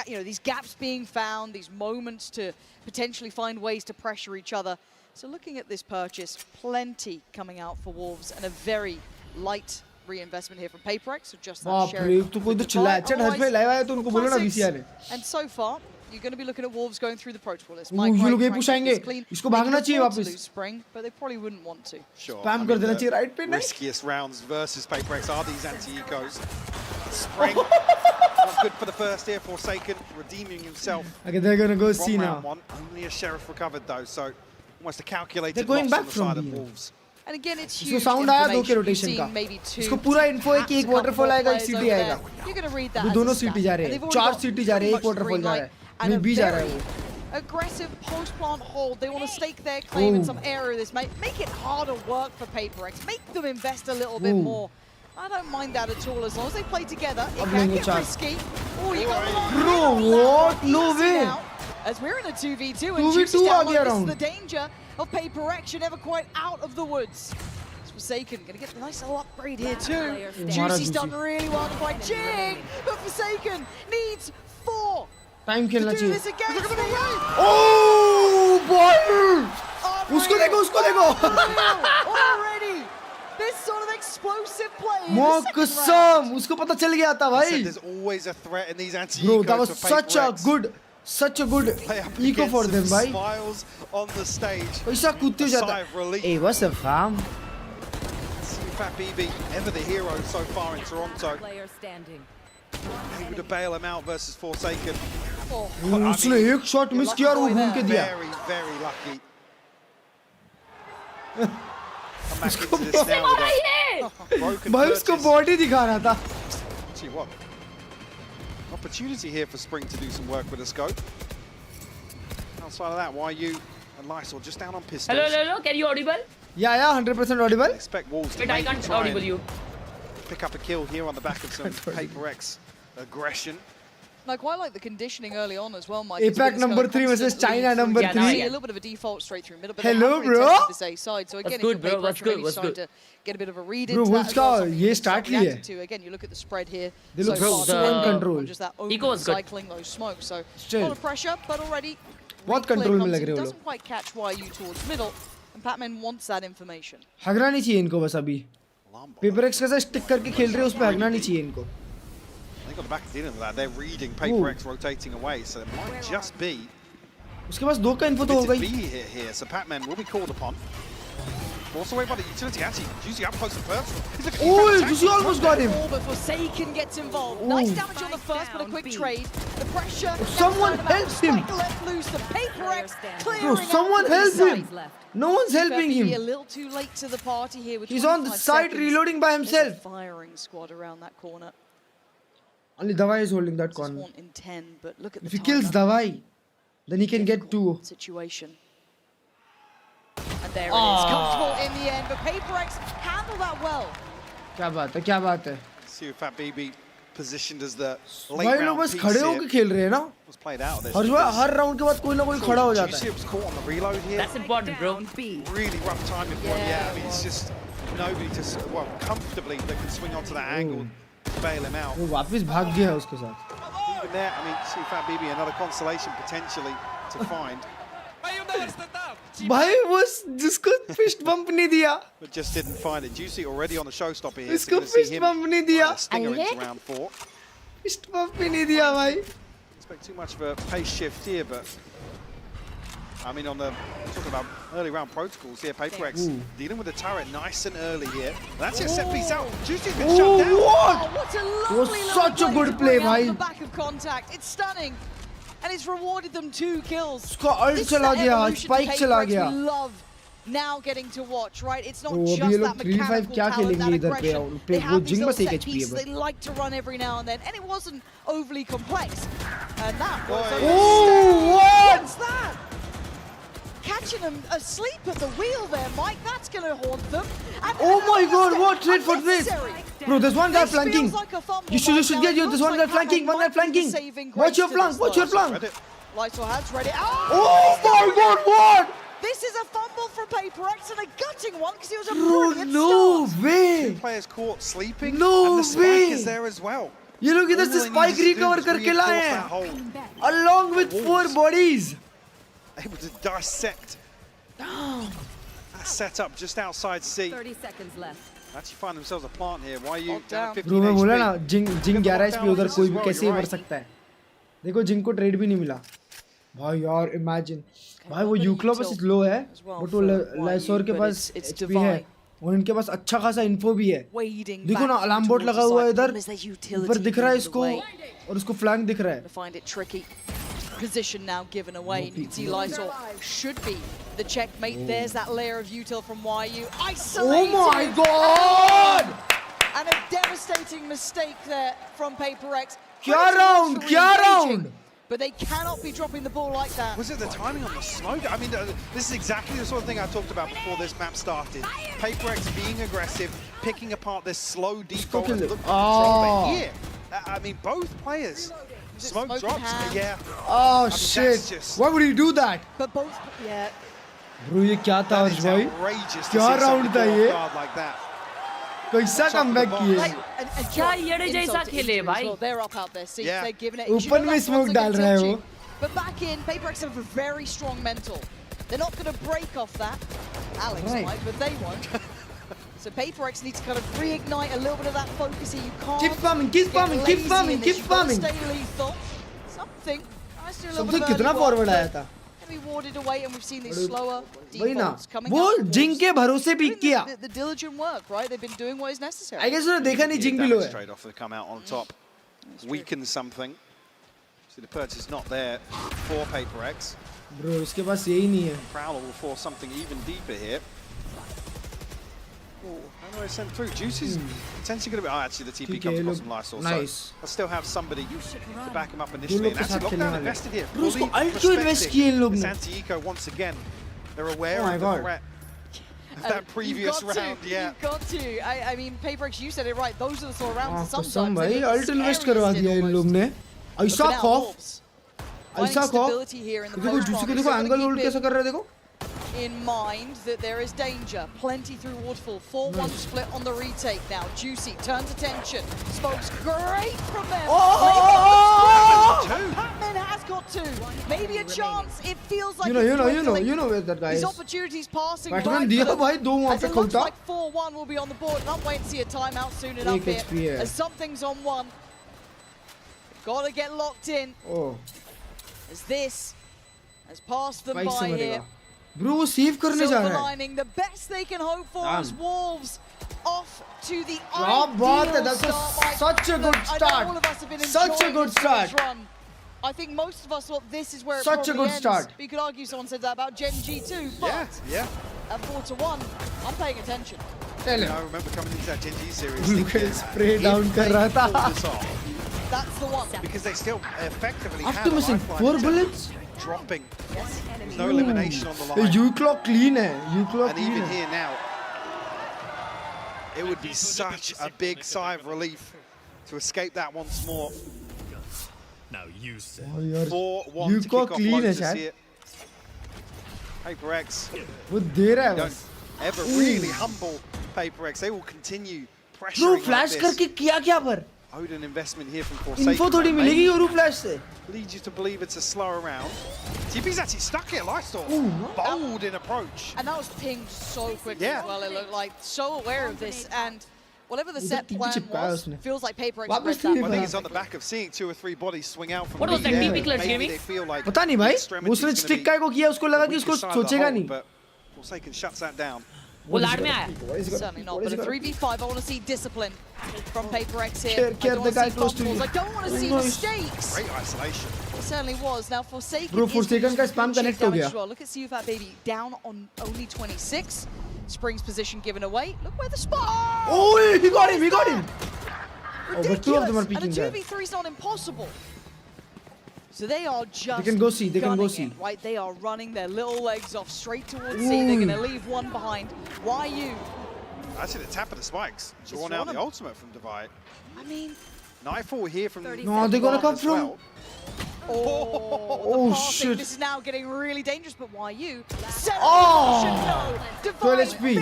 these gaps being found, these moments to potentially find ways to pressure each other. So looking at this purchase, plenty coming out for Wolves and a very light reinvestment here from PRX. So just that बाप share. रे तो कोई तो चिल्लाया. चट हंस पे लाया है तो उनको बोलो ना VCR ने. And so far, you're going to be looking at Wolves going through the protocol list. ये लोग ये push आएंगे. इसको भागना चाहिए वापस. Spring, but they probably wouldn't want to. Sure. Spam कर देना चाहिए right पे नहीं. Riskiest rounds versus PRX are these anti-ecos. Spring. Not good for the first here. Forsaken redeeming himself. Okay, they're gonna go C from now. round one. Only a sheriff recovered though, so almost a calculated They're going loss back on the from side of B. Wolves. And again, it's इसको huge sound आया दो के information. rotation You've का. seen maybe two, इसको पूरा info है कि एक perhaps a couple waterfall आएगा, एक players CT over आएगा. there. You're going to read that वो as दोनों a stat. CT जा रहे And हैं. they've already 4 got CT जा रहे हैं, एक pretty much waterfall green जा light रहा है. and नहीं a B जा रहा है very वो. aggressive post plant hold. They want to stake their claim in Ooh. some area of this. Make it harder work for PRX. Make them invest a little bit Ooh. more. I don't mind that at all as long as they play together. It अब can लेंगे get चार. risky. Oh, you got a lot. Bro, what? No way. As we're in a 2v2 2v2 and Juicy's uh down गया low, this round. is the danger of PRX. You're never quite out of the woods. It's Forsaken gonna get the nice little upgrade here too. Juicy's done really well to fight Jig, but Forsaken needs 4 Time to खेलना do चाहिए. this against me. Oh boy! उसको देखो, उसको देखो. Already, this sort of explosive play. in the माँ second कसम, round. उसको पता चल गया था I भाई. said there's always a threat in these anti-ecos. Bro, that was for such a PRX. good eco for them, Some भाई. smiles on the stage. ऐसा कूदते A जाता. sigh of relief. Hey, what's up, fam? Fat BB, ever the hero so far in Toronto. Able to bail him out versus Forsaken. उसने एक shot miss किया और वो घूम के दिया. Very, very lucky. Come back into this now with a broken भाई उसको purchase. बॉडी दिखा रहा था. See what? Opportunity here for Spring to do some work with a scope. Outside of that, YU and Lysor just down on pistols. Hello, can you audible? Yeah, 100% audible. Expect Wolves to Wait, I maybe can't try audible and you. pick up a kill here on the back of some PRX aggression. And I quite like the conditioning early on as well, Mike. APAC number 3 versus China number 3. A little bit of a default straight through middle, but Hello, they have really bro. tested this A side. So again, What's good, bro? What's good? maybe What's starting good? to get a bit of a read Bro, into Wolves that as well, का something ये to start start ली है. reacting to. Again, you look at the spread here. They look so so far, in control. Just that own Eco was good. cycling those smokes. So Still. a lot of pressure, but already बहुत clear control में comes लग in, रहे हो doesn't quite catch YU towards middle, and Patman wants that information. हगना नहीं चाहिए इनको बस अभी. PRX कैसा स्टिक करके खेल रहे हैं उसमें हगना नहीं चाहिए इनको. They got the back of dealing with that. They're reading PRX rotating away, so it might just be उसके पास 2 का info तो a होगा bit he. to be here. So Patman will be called upon. Forced away by the utility. Actually, Juicy up close and personal. He's looking Oh, Juicy almost got him. But Forsaken gets involved. Ooh. Nice damage on the first, but a quick trade. The pressure. Someone help him. Let loose the PRX. Bro, someone help him. No one's helping A him. little too late to the party here. With He's on the 25 side seconds. reloading by There's a himself. firing squad around that corner. Only Dawai is holding that Just corner. want in 10, but look at the If he kills timer. Dawai, then he can get 2. Situation. And there it is. Comfortable in the end, but PRX handled that well. क्या बात है, क्या बात है. See if Fat BB positioned as the late भाई लोग round बस piece खड़े here. होके खेल रहे हैं ना. Was played out of this. Her round के बाद कोई ना कोई खड़ा हो जाता है. Juicy was caught on the reload here. That's important, bro. Really rough timing for him. Yeah, I mean, it's just nobody to, well, comfortably that can swing onto that angle, bail him out. वो वापस भाग गया उसके साथ. Even there, I mean, see Fat BB, another consolation potentially to find. भाई वो जिसको fist bump नहीं दिया. But just didn't find it. Juicy already on the showstopper here. इसको फिस्ट बम्प नहीं दिया. Stinger into round 4. Fist bump भी नहीं दिया भाई. Expect too much of a pace shift here, but I mean, on the talking about early round protocols here, PRX dealing with the turret nice and early here. That's it, set piece out. Juicy's been shut down. What? Oh, what a lovely such a good play, bring out bhai. the back of contact. It's stunning, and it's rewarded them 2 kills. उसका ult This is चला the गया, evolution spike of चला PRX गया. we love now getting to watch, right? It's not तो just अभी ये that लोग 3v5 mechanical क्या talent, खेलेंगे that इधर पे? aggression. पे They वो have these जिंग little बस 1 set HP pieces है they like to run every now and then, and it wasn't overly complex. And that was Oh, what? What's that? Catching them asleep at the wheel there, Mike. That's going to haunt them. And Oh my God! What trade for this? Bro, there's one guy This flanking. feels like a fumble You should right get now. you. It There's looks one guy like flanking. Hammond One guy might be the flanking. saving Watch your grace to flank. this Watch your one. flank. Lysol has ready. Oh my God! What? This is a fumble for PRX and a gutting one because it was a Bro, brilliant no start. way. 2 players caught sleeping. No and the spike way. is there as well. ये लोग इधर All से they spike needed to do recover was करके reinforce लाए that हैं. hole. Along with 4 bodies. Able to dissect that setup just outside C. 30 seconds left. Actually find themselves a plant here. Why are you Locked down down. 15 Bro मैं बोला HP? ना जिंग 11 HP उधर कोई भी कैसे ही मर सकता है. देखो जिंग को ट्रेड भी नहीं मिला. भाई यार इमेजिन. भाई वो यूक्लो बस लो है. बट वो लाइसोर के पास HP है. और इनके पास अच्छा खासा इन्फो भी है. देखो ना अलार्म बोर्ड लगा हुआ है इधर. ऊपर दिख रहा है इसको और उसको फ्लैंक दिख रहा है. Find it tricky. Position now given away. You can see Lysol should be the checkmate. There's that layer of util from YU. Isolated. Oh my God! And a devastating mistake there from PRX. क्या round? क्या round? But they cannot be dropping the ball like that. Was it the timing on the smoke? I mean, this is exactly the sort of thing I talked about before this map started. PRX being aggressive, picking apart this slow default and look control. But here, I mean, both players. Smoke drops, yeah. Oh I mean, shit! Why would he do that? But both, yeah. Bro ये क्या था That is भाई? outrageous to क्या see round somebody था go ये? off guard like that. कैसा comeback किए? क्या येड़े जैसा खेले भाई? They're up out there. See, they're giving it. ऊपर में smoke डाल रहा है वो. But back in, PRX have a very strong mental. They're not going to break off that. Alex might, but they won't. So PRX needs to kind of reignite a little bit of that focus here. You can't Keep farming, keep farming, keep farming, keep farming. Stay lethal. Something. Something कितना forward आया था? Be warded away, and we've seen these slower वही ना. defaults coming वो out. जिंग के भरोसे pick किया. The diligent work, right? They've been doing what is necessary. I guess उन्होंने देखा नहीं जिंग भी लो है. Trade off to come out on top. Weaken something. See the purchase not there for PRX. Bro इसके पास यही नहीं है. Prowler will force something even deeper here. Oh, how do I send through? Juicy's potentially going to be. Oh, actually, the TP comes across from Lysol. Nice. So I'll still have somebody to back him up initially. And actually, lockdown invested here. Bro उसको Fully ult क्यों invest किए इन लोग this ने? anti-eco once again. They're aware Oh my of the God. threat of that previous You've got round. to, Yeah. You've got to. I mean, PRX, you said it right. Those are the sort of rounds that कसम sometimes भाई they're ult the invest scariest करवा in दिया इन almost. लोग ने. ऐसा Looking out, खौफ. Wolves. ऐसा Finding खौफ. stability here in the देखो post जूसी को farm. देखो So angle keep hold it कैसा कर रहा है देखो. in mind that there is danger. Plenty through Waterfall. 4-1 split on the retake now. Juicy turns attention. Smokes great from them. Patman has got two. Maybe a chance. It feels like You know where that guy These is. opportunities passing Patman by. दिया भाई दो वहाँ As पे it looks खोटा. like 4-1 will be on the board. Can't wait to see a timeout soon enough एक HP here. है. As something's on one. Got to get locked in. Oh. As this has passed them Spike से by मरेगा. here. Bro वो save करने जा Silver रहा है. lining, the best they can hope for is Wolves off to the क्या बात है? ideal That's start. such a good I know start. all of us have been Such a enjoying good this first start. run. I think most of us thought this is where it Such a probably good ends. start. But you could argue someone said that about Gen G too. But Yeah. at 4-1, I'm paying attention. Tell him. I remember coming into that Gen G series. उनके spray down कर रहा था. That's the one. Because they still effectively have After missing 4 bullets. dropping. There's no elimination on the ये line. U-clock clean है. U-clock And clean even है. here now, it would be such a big sigh of relief to escape that once more. Now you say. 4-1 to kick U-clock off clean है Lotus शायद. here. PRX वो दे रहा है don't बस. ever really humble PaperX. They will continue Bro, pressuring flash like करके किया क्या पर? Odin investment here from Forsaken. Info थोड़ी मिलेगी Yoru flash से. Leads you to believe it's a slower round. TP's actually stuck here, Lifestyle. Bold in approach. And that was pinged so quickly as well, it looked like. So aware of this, and whatever the set plan was, feels like PaperX read that. I think it's on the back of seeing 2 or 3 bodies swing out from What was that TP Klurge maybe gaming? they feel like पता नहीं भाई, उसने stick काय को किया, उसको लगा कि उसको सोचेगा नहीं. But Forsaken shuts that down. वो लाड में आया. Certainly not, but a 3v5, I want to see discipline from PaperX here. I don't want to see fumbles, I don't want to see mistakes. Great isolation. It certainly was. Now Forsaken Bro, Forsaken का spam connect हो गया. well. Look at CUFAT Baby down on only 26. Spring's position given away. Look where the spot. Oh, he got him, he got him. Ridiculous. Oh, but 2 of them are peeking and a there. 2v3 is not impossible. So they are just They can go see, they can go see. it, right? They are running their little legs off straight towards C. They're going to leave one behind. YU. Actually, the tap of the spikes. Drawn out the ultimate from Divide. I mean... Nightfall here from... No, they're going to come from... Oh, shit. This is now getting really dangerous, but YU... 12 HP.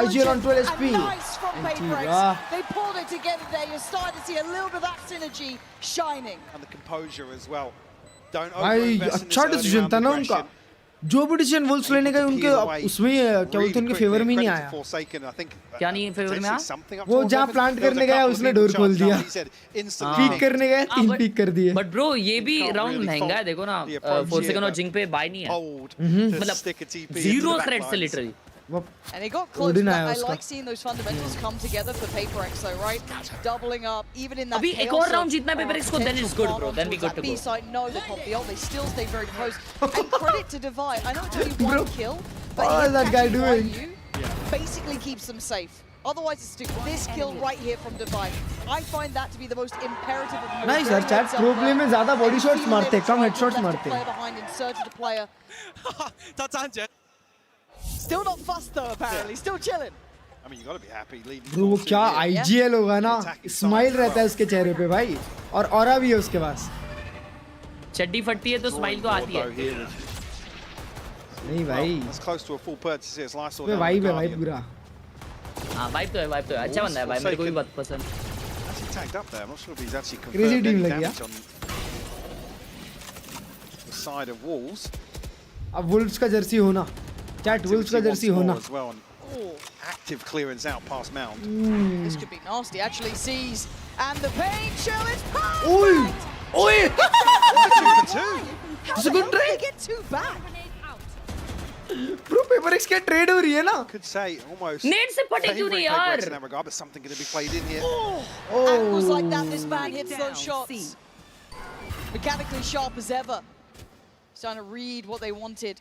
IGL on 12 HP. And nice from PaperX. They pulled it together there. You're starting to see a little bit of that synergy shining. And the composure as well. Don't भाई overinvest in this अच्छा early decision round था ना aggression. उनका. जो भी decision Wolves लेने का उनके उसमें क्या बोलते हैं उनके फेवर में नहीं आया. क्या नहीं फेवर में आया? वो जहाँ प्लांट करने गया उसने डोर खोल दिया. पीक करने गया 3 पीक कर दिए. बट ब्रो ये भी राउंड महंगा है देखो ना. Forsaken और Jing पे बाय नहीं है. मतलब 0 थ्रेट से literally. And it got close, but I like seeing those fundamentals come together for PaperX though, right? Doubling up, even in that अभी एक और राउंड जीतना PaperX को, then it's good bro, then we good to go. B-side, no, they pop the ult, they still stay very close. And credit to Divide, I know it's only 1 kill, but what is that guy doing? Basically keeps them safe. Otherwise it's stupid. This kill right here from Divide, I find that to be the most imperative of the Nice यार, chat pro play में ज़्यादा body shots मारते हैं, कम headshots मारते हैं. Behind in search of the player. Still not fussed though, apparently. Still chilling. I mean, you got to be happy leading. Bro, वो क्या IGL होगा ना? Smile रहता है उसके चेहरे पे भाई, और ऑरा भी है उसके पास. चड्डी फटती है तो स्माइल तो आती है. नहीं भाई. That's close to a full purchase. It's Lysol. पे वाइब है भाई पूरा. हाँ वाइब तो है अच्छा बंदा है भाई मेरे को भी बहुत पसंद. Actually tagged up there. I'm not sure if he's actually Crazy confirmed team any लग गया. damage on the side of Wolves. अब Wolves का जर्सी होना. Chat Wolves का जर्सी होना. As well. Active clearance out past Mound. This could be nasty. Actually sees, and the pain chill is perfect. Oi! Oi! 2 for 2. It's a good trade. Get 2 back. Bro, PaperX क्या trade हो रही है ना? Could say almost. Net से फटे क्यों नहीं यार? In that regard, but something going to be played in here. Angles like that, this man hits those shots. Mechanically sharp as ever. He's trying to read what they wanted.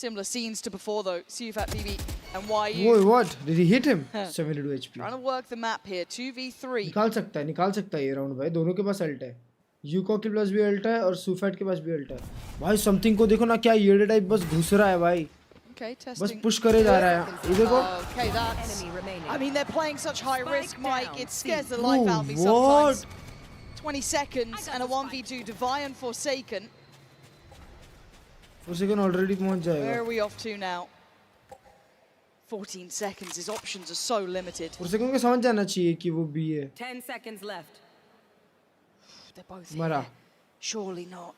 Similar scenes to before though. CUFAT BB and YU. Whoa, what? Did he hit him? 72 HP. Trying to work the map here. 2v3. निकाल सकता है ये round भाई. दोनों के पास alt है. UCO के पास भी अल्ट है और सुफैट के पास भी अल्ट है. भाई समथिंग को देखो ना क्या ये टाइप बस घुस रहा है भाई. Okay, testing. बस पुश करे जा रहा है. ये देखो. Okay, that's. I mean, they're playing such high risk, Mike. It scares the life out of me sometimes. 20 seconds and a 1v2 Divide and Forsaken. Forsaken already पहुंच जाएगा. Where are we off to now? 14 seconds. His options are so limited. Forsaken को समझ जाना चाहिए कि वो B है. 10 seconds left. They're both मरा. Surely not.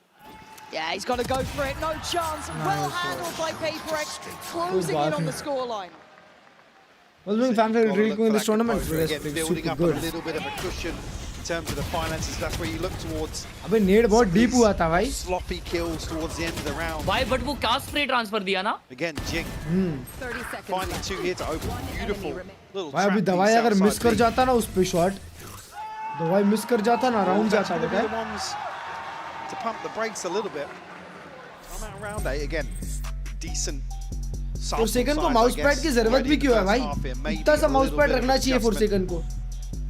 Yeah, he's got to go for it. No chance. Well handled by PaperX, closing in on the scoreline. Well, doing fanfare really good in this tournament. Building up a little bit of a cushion in terms of the finances. That's where you look towards. अबे नेड बहुत deep हुआ था भाई. Sloppy kills towards the end of the round. भाई but वो क्या spray transfer दिया ना? Again, Jing. 30 seconds. Finding 2 here to open. Beautiful little भाई अभी दवाई अगर मिस कर जाता ना उस पे शॉट. दवाई मिस कर जाता ना राउंड जाता बेटा. To pump the brakes a little bit. I'm out round 8 again. Decent. Forsaken को माउस पैड की जरूरत भी क्यों है भाई? इतना सा माउस पैड रखना चाहिए Forsaken को.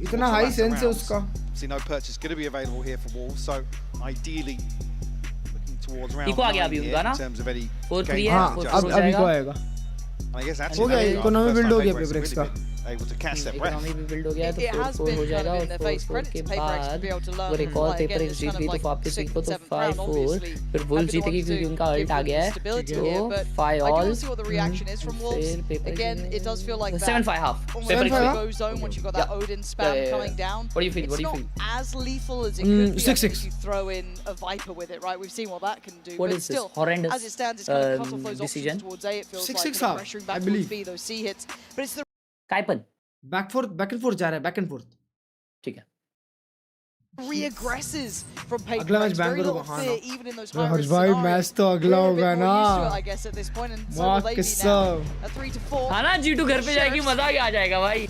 इतना हाई सेंस है उसका. See no purchase going to be available here for Wolves, so ideally looking towards round 9 आ गया अभी उनका ना? in terms of any 4-3 है. हाँ, अभी को आएगा. I guess that's okay, economy build हो गया PRX का. Able to catch their breath. Economy भी build हो गया है, तो It has 4-4 been हो kind जाएगा of और in their face. 4-4 Credit के to PRX to be able to बाद learn और एक और again, PRX this Jeet kind गई of तो like वापस 6th इनको and तो 7th round, 5-4 obviously. फिर वोल Have been जीतेगी wanting क्योंकि to उनका give अल्ट आ Wolves गया some है, stability तो here, but 5 I do all want to see what the reaction is from Wolves. Again, it does feel like that 7-5 half. almost like a go zone once you've got that Odin spam coming down. What do you feel? What do you It's feel? not as lethal as it could be. 6-6. If you throw in a Viper with it, right? We've seen what that can do. What but is this still, horrendous as it stands, it's going to cut off those decision? options towards A. It feels 6-6 like half, pressuring I back towards believe. B, those C hits. But it's the काइपन back and forth जा रहा है, back and forth. ठीक है. re-aggresses from अगला PaperX. Match Very banker little होगा, हाँ fear, ना. even in those अरे high-risk भाई scenarios. मैच तो अगला We're a होगा bit ना. more used to it, I guess, at this point, and so will they be now. A 3-4. हाँ ना, G2 घर पे जाएगी, मजा आ जाएगा भाई.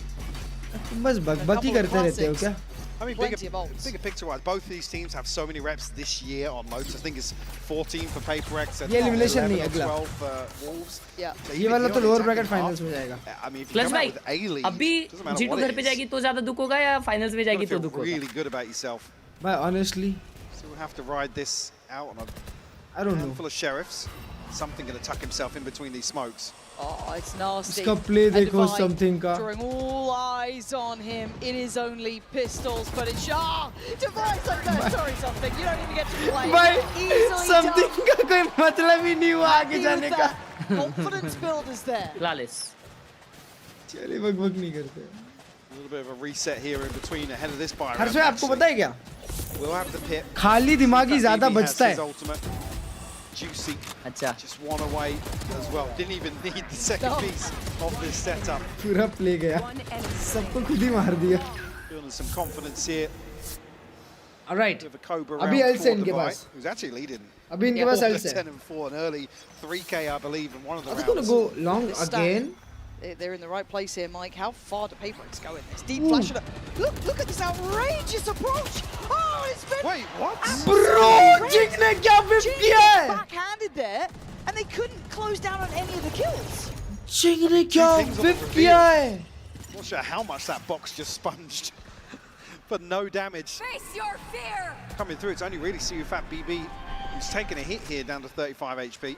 तुम बस बकबकी करते रहते हो क्या? I mean, bigger picture-wise, both of these teams have so many reps this year on Lotus. I think it's 14 for PaperX and ये elimination नहीं 11 or अगला. 12 for Wolves. Yeah. So ये even वाला तो beyond lower attacking bracket half, finals में जाएगा. I mean, if you plus come out भाई with A lead, अभी doesn't matter G2 what घर it पे is. जाएगी तो ज्यादा दुख होगा या फाइनल्स में जाएगी You तो gotta दुख feel होगा? really good about yourself. But honestly, So we'll have to ride this out on I don't know. handful of sheriffs. Something gonna tuck himself in between these smokes. Oh, it's nasty. इसका play And देखो Divine something का. drawing all eyes on him. It is only pistols, but it's Divine's like that. Sorry, something. You don't even get to play. भाई Easily something done. का कोई मतलब ही नहीं हुआ आगे Happy जाने with का. that. Confidence build is there. Flawless. चलिए बकबक नहीं करते. A little bit of a reset here in between ahead of this buy. हर्ष भाई आपको पता है क्या? We'll have the pit. खाली दिमागी ज्यादा BB has बचता his है. ultimate. Juicy. अच्छा. Just one away as well. Didn't even need the second piece of this setup. पूरा प्ले गया. सबको खुद ही मार दिया. Building some confidence here. All right. With a Cobra अभी round एल्स है for इनके Divine, पास. who's actually leading. अभी इनके पास एल्स है. 10 and 4 and early 3K I believe in one of the Are they rounds. gonna go long This stack, again? They're in the right place here, Mike. How far do PaperX go in this? Deep Ooh. flash it up. Look at this outrageous approach. Oh, it's been Wait, what? Bro, Jing ने क्या whip किया है? backhanded there, and they couldn't close down on any of the kills. Jing ने क्या whip किया है? Not sure how much that box just sponged, but no damage. Face your fear. Coming through, it's only really Fat BB who's taken a hit here down to 35 HP.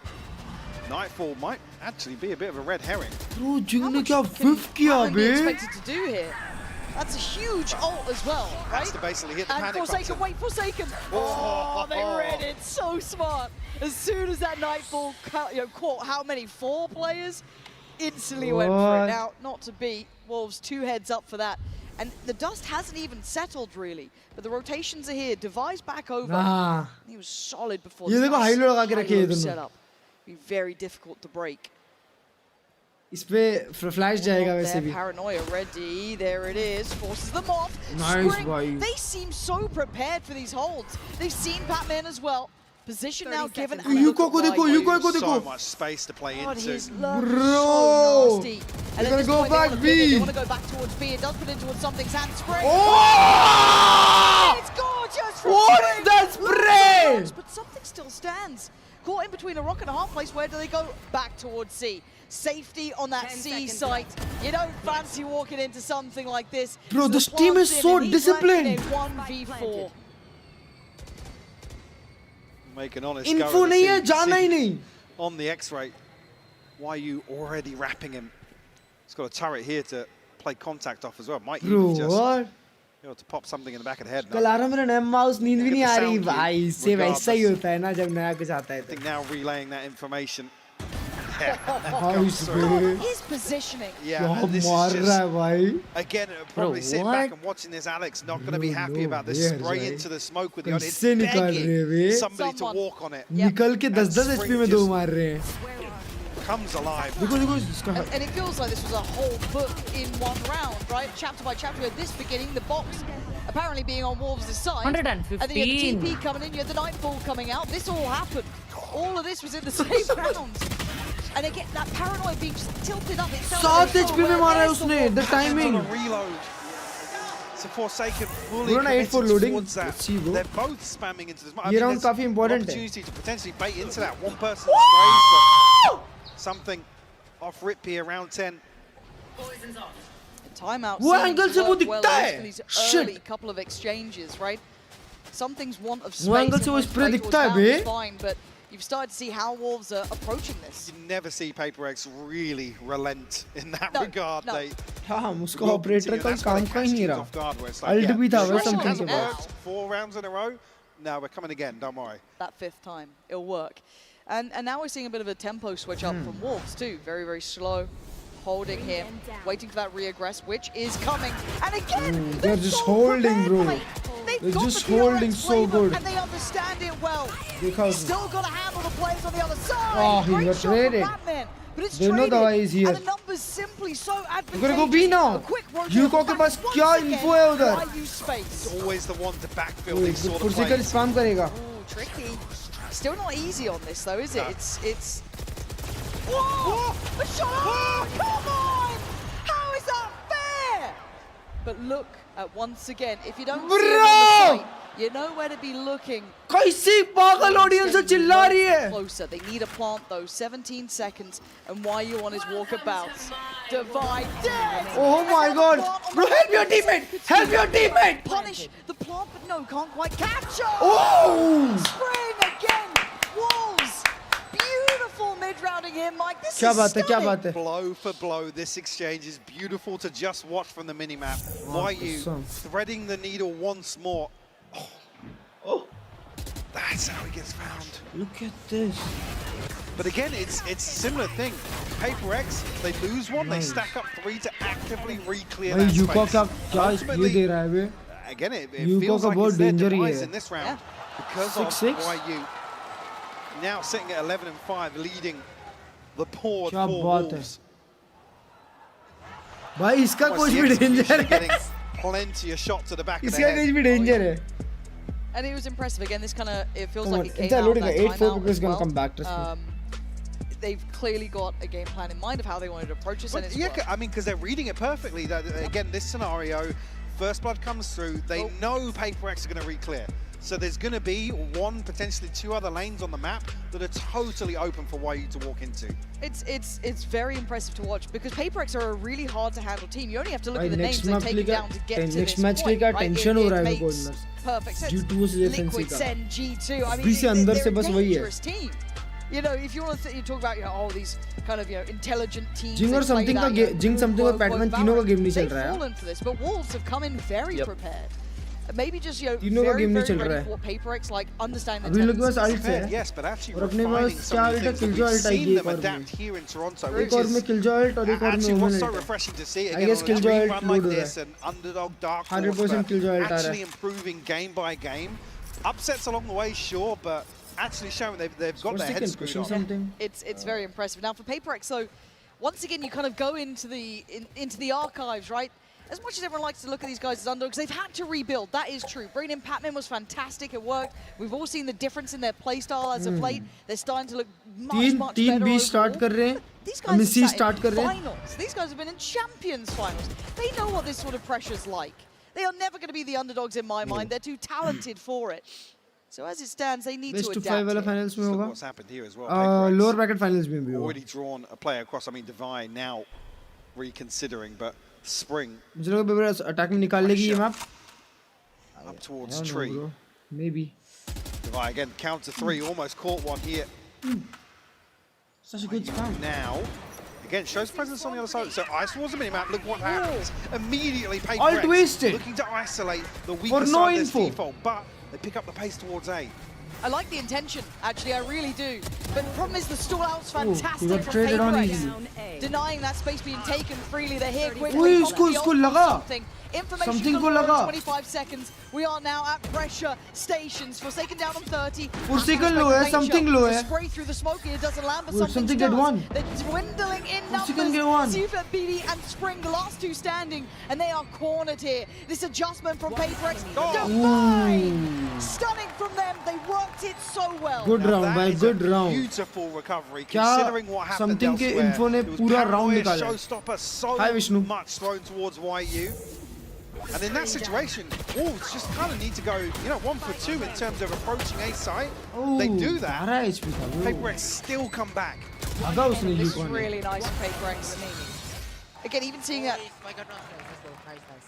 Nightfall might actually be a bit of a red herring. Bro, Jing ने क्या whip किया What are we bay? expected to do here? That's a huge ult as well, right? Has to basically hit the And panic Forsaken, button. wait, Forsaken! Oh, they read it so smart. As soon as that Nightfall caught how many? 4 players? Instantly went for What? it. Now, not to beat, Wolves 2 heads up for that. And the dust hasn't even settled really, but the rotations are here. Device back over. Nah. He was solid before. ये this. देखो high low लगा के High रखे हैं low दोनों. setup. Be very difficult to break. इस पे flash जाएगा Not वैसे there, भी. Paranoia ready. There it is. Forces them off. Nice, Spring, boy. they seem so prepared for these holds. They've seen Batman as well. Position now given. and You look go, at go, Mike. go, you go, go, So go. much space to play God, into. his luck is Bro. so nasty. They're And at gonna this go point, back they B. want to go back towards B. It does put in towards something's hand spray. Oh! It's gorgeous from What Spring. is that spray? But something still stands. Caught in between a rock and a hard place. Where do they go? Back towards C. Safety on that C site. You don't fancy walking into something like this. Bro, So this the team is plant's in so and he's ranking disciplined. a 1v4. Make an honest Info go of नहीं the है, जाना ही CBC नहीं. on the X-ray. Why are you already wrapping him? He's got a turret here to play contact off as well. Might Bro, even just what? be able to pop something in the back of the head. कल आ रहा मेरा नया mouse नींद भी नहीं आ रही Sound भाई. cue, इससे वैसा ही regardless. होता है ना जब नया कुछ आता है I तो. think now relaying that information. Nice, bro. His positioning. Yeah, क्या and this मार is रहा है just, भाई. again, probably sitting back what? and watching this, Alex, not going to be happy no about this way, spray Arjay. into the smoke with the audience, कैसे निकाल रहे हैं begging way? somebody to walk on it. निकल के 10-10 And HP Spring में दो just मार रहे हैं. comes alive. देखो देखो इसका. And it feels like this was a whole book in one round, right? Chapter by chapter. At this beginning, the box apparently being on Wolves' side. 115. And then you had the TP coming in, you had the Nightfall coming out. This all happened. All of this was in the same round. And again, that Paranoia being just tilted up. 7 HP में मारा है उसने. The timing. On a reload. So Forsaken fully Bro, na 8 for committed loading. towards that. Let's see, bro. They're both spamming into this. I ये mean, round there's काफी important an है. opportunity to potentially bait into that. One person sprays, but something off rip here, round 10. Timeout. वो seems angle to से वो work दिखता well, at है. least for these Shit. early couple of exchanges, right? Something's want of space. वो angle and से वो wanting to spray play दिखता है towards bound is bay. fine, but you've started to see how Wolves are approaching this. You never see PaperX really relent in that regard. No. They हाँ उसका operator का काम का ही नहीं रहा alt भी था वह समथिंग के बाद 4 rounds in a row. No, we're coming again, don't worry. That 5th time, it'll work. And now we're seeing a bit of a tempo switch up from Wolves too. Very, very slow. Holding here, waiting for that reaggress, which is coming. And again, they're just holding, bro. They're just holding so good. And they understand it well. Because still got to handle the players on the other side. Oh, he got traded. But it's they know the guy is here. And the numbers simply so advantageous. We're gonna go B now. Yuko के पास क्या info है उधर? It's always the one to backfill these sort of plays. Physical spam करेगा. Oh, tricky. Still not easy on this though, is it? It's. Whoa! A shot! Oh, come on! How is that fair? But look at once again, if you don't see him in the fight, you know where to be looking. कैसी पागल audience से चिल्ला रही है? Closer. They need a plant though. 17 seconds, and YU on his walkabout. Divide dead. Oh my God! Bro, help your teammate! Help your teammate! Punish the plant, but no, can't quite catch him. Oh! Spring again. Wolves. Beautiful mid-rounding here, Mike. This क्या is बात है? क्या stunning. बात है? Blow for blow, this exchange is beautiful to just watch from the minimap. YU threading the needle once more. Oh. That's how he gets found. Look at this. But again, it's a similar thing. PaperX, they lose one, they stack up 3 to actively re-clear that Yuko space. क्या ये दे रहा है बे? Again, it Yuko feels का like बहुत it's their danger he demise है. in this round because of 6-6? YU. Now sitting at 11 and 5, leading the board क्या for बात है? Wolves. भाई इसका कुछ भी danger है. Getting plenty of shots to the back of the इसका head. कुछ भी danger है. And it was impressive. Again, this kind of, it feels Come like on, it came it's out loading that 8-4 timeout because as gonna well. come back, trust me. They've clearly got a game plan in mind of how they wanted to approach this, and it's Yeah, worked. I mean, because they're reading it perfectly. Again, this scenario, First Blood comes through, they know PaperX are going to re-clear. So there's going to be 1, potentially 2 other lanes on the map that are totally open for YU to walk into. It's very impressive to watch because PaperX are a really hard to handle team. You only have to look at the names they're taking down to get to this next match point, का right? tension हो रहा है It मेरे को makes अंदर. perfect sense. G2 से FNC Liquid का. Sen, G2. I भी से अंदर mean, से they're बस a वही है. dangerous team. You know, if you want to you talk about oh these kind of intelligent teams. Jing और something का Jing something और Padman तीनों का game नहीं चल रहा है. They've fallen for this, but Wolves have come in very prepared. Maybe just तीनों का very game नहीं चल ready रहा for है. what PaperX like understand the अभी लोग के पास tendencies. ult है. Yes, but actually और अपने पास refining क्या some of ult the है? things that Killjoy we've ult आएगी seen एक them और adapt में. here in Toronto, एक which और में is Killjoy ult और एक और में actually Omen what's so ult है. refreshing to see I again guess on a Killjoy dream ult run like load हो रहा this, है. an underdog dark 100% horse, Killjoy ult आ रहा actually है. improving game by game. Upsets along the way, sure, but actually showing they've got their heads screwed on. Something. It's very impressive. Now for PaperX, so once again you kind of go into the archives, right? As much as everyone likes to look at these guys as underdogs, they've had to rebuild. That is true. Bringing in Patman was fantastic. It worked. We've all seen the difference in their playstyle as of late. They're starting to look much तीन better B start कर रहे हैं. These I mean guys C have start कर sat in रहे हैं. finals. These guys have been in Champions finals. They know what this sort of pressure's like. They are never going to be the underdogs in my mind. They're too talented for it. So as it stands, they need Best to to 5 वाला adapt. finals में Look होगा. what's happened here as well. Lower bracket finals में भी होगा. Already drawn a player across. I mean, Divine now reconsidering, but Spring मुझे लगा paper attack में निकाल लेगी ये map. up towards Tree. Maybe. Divine again, counter 3, almost caught one here. Such a good spam. Now, again, shows presence on the other side. So ice towards the minimap, look what happens. Immediately, Alt wasted. looking to isolate the weaker For no side of this info. default, but they pick up the pace towards A. I like the intention, actually, I really do. But the problem is the stall out's fantastic got from traded on PaperX. easy. Denying that space being taken freely. They're here quickly. Ui, Pop इसको the इसको ult, लगा. Information Something को galore in लगा. 25 seconds. We are now at pressure stations. Forsaken down on 30. Forsaken low है, something low है. Spray through the smoke here doesn't land, but Wait, something does. get one. They're dwindling in Forsaken get numbers. one. Zufa, BD, and Spring, the last two standing, and they are cornered here. This adjustment from PaperX. Divine! Stunning from them. They worked it so well. Good round, That भाई, is good a round. Beautiful recovery, क्या considering what happened something के elsewhere. info ने It was पूरा round paranoia, निकाला. showstopper, so Hi, Vishnu. much thrown towards YU. And in that situation, Wolves just kind of need to go, 1 for 2 in terms of approaching A site. They do that. 12 HP था वो. PaperX still come back. भागा उसने This is Yuko ने. really nice for PaperX. Again, even seeing that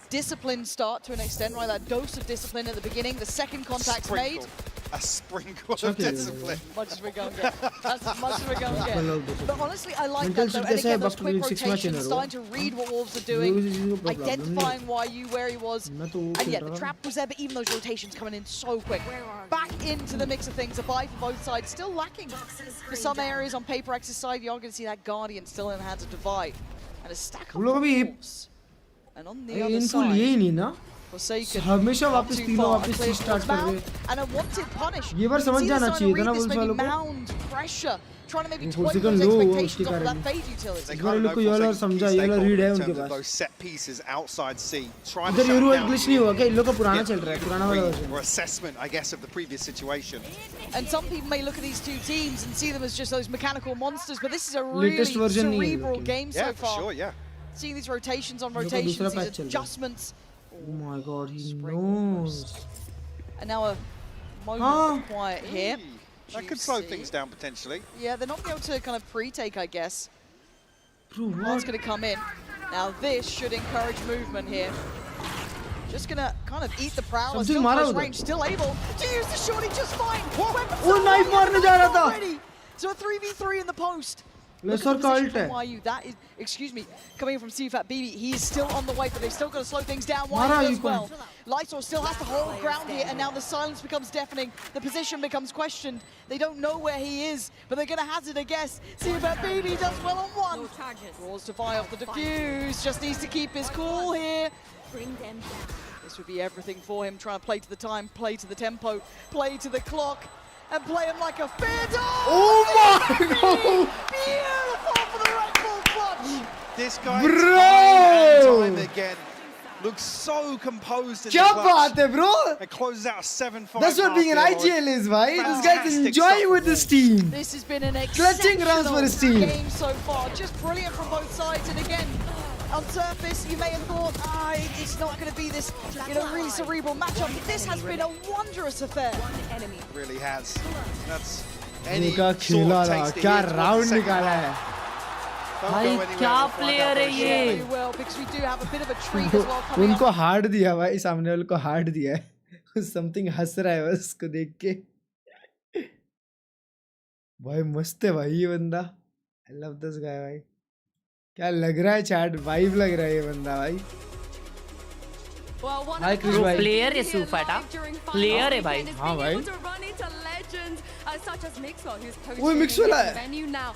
discipline start to an extent, right? That dose of discipline at the beginning, the second contact's made. a sprinkle of discipline. Much as we're going to get. That's as much as we're going to get. But honestly, I like that though. And again, those quick rotations, starting to read what Wolves are doing, identifying why you where he was. And yeah, the trap was there, but even those rotations coming in so quick. Back into the mix of things. A buy for both sides. Still lacking for some areas on PaperX's side. You're going to see that Guardian still in the hands of Divide. And a stack of Wolves. And on the other side, Forsaken, हमेशा वापस तीनों वापस से start कर रहे हैं ये बार समझ जाना चाहिए था ना वो वालों को Forsaken low हुआ उसके कारण इस बार लोग को ये वाला समझा ये वाला रीड है उनके पास इधर यूरो इंग्लिश नहीं हुआ क्या इन लोग का पुराना चल रहा है पुराना वाला or assessment I guess of the previous situation. And some people may look at these two teams and see them as just those mechanical monsters, but this is a really cerebral game so far. Sure, yeah. Seeing these rotations on rotations, these adjustments. Oh my god, he knows. And now a moment of quiet here. That could slow things down potentially. Yeah, they're not able to kind of pre-take, I guess. What's going to come in? Now this should encourage movement here. Just going to kind of eat the prowler. Still close range, still able to use the shorty just fine. Oh, knife marne ja raha tha. So a 3v3 in the post. Lesser cult hai. YU, that is, excuse me, coming from CFAT BB, he's still on the way, but they've still got to slow things down. YU as well. Lysor still has to hold ground here, and now the silence becomes deafening. The position becomes questioned. They don't know where he is, but they're going to hazard a guess. CFAT BB does well on one. Draws to fire off the defuse, just needs to keep his cool here. Bring them down. This would be everything for him, trying to play to the time, play to the tempo, play to the clock. And play him like a fair dog. Oh my god! Beautiful for the Red Bull clutch. This guy time and time again looks so composed in the clutch. What baat hai, bro? It closes out 7-5. That's what being an IGL is, right? This guy's enjoying with his team. This has been an clutching rounds for his team. Game so far. Just brilliant from both sides. And again, on surface, you may have thought, it's not going to be this, really cerebral matchup. But this has been a wondrous affair. It really has. That's any sort of tasty round nikala hai. भाई क्या player है ये? Well, because we do have a bit of a treat as well coming उनको hard दिया भाई सामने वाले को हार्ड दिया है समथिंग हंस रहा है बस उसको देख के भाई मस्त है भाई ये बंदा आई लव दिस गाय भाई क्या लग रहा है चैट वाइब लग रहा है ये बंदा भाई भाई प्लेयर है सुफाटा प्लेयर है भाई हाँ भाई such as Mixwell, who's hosting the venue now.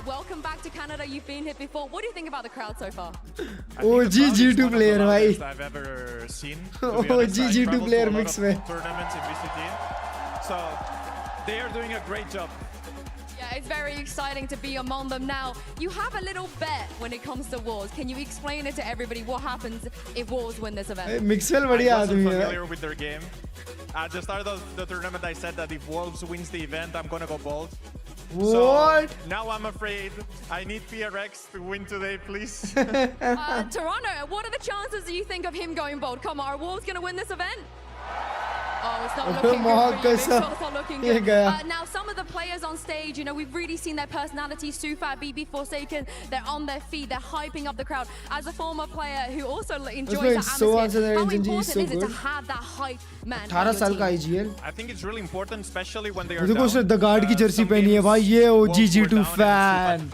Welcome back to Canada. You've been here before. What do you think about the crowd so far? OG G2 player, bhai. I've ever seen. OG G2 player Mixwell. Tournaments in VCT. So they are doing a great job. Yeah, it's very exciting to be among them now. You have a little bet when it comes to Wars. Can you explain it to everybody what happens if Wars win this event? Mixwell बढ़िया आदमी है. Familiar with their game. At the start of the tournament, I said that if Wolves wins the event, I'm gonna go bold. What? So now I'm afraid. I need PRX to win today, please. Toronto, what are the chances do you think of him going bold? Come on, are Wolves gonna win this event? Oh, it's not looking good. It's not looking good. Now, some of the players on stage, we've really seen their personalities. Sufat, BB, Forsaken, they're on their feet. They're hyping up the crowd. As a former player who also enjoys the atmosphere, how important is it to have that hype, man? 18 साल का IGL. I think it's really important, especially when they are देखो उसने The Guard की Jersey पहनी है भाई ये OG G2 fan.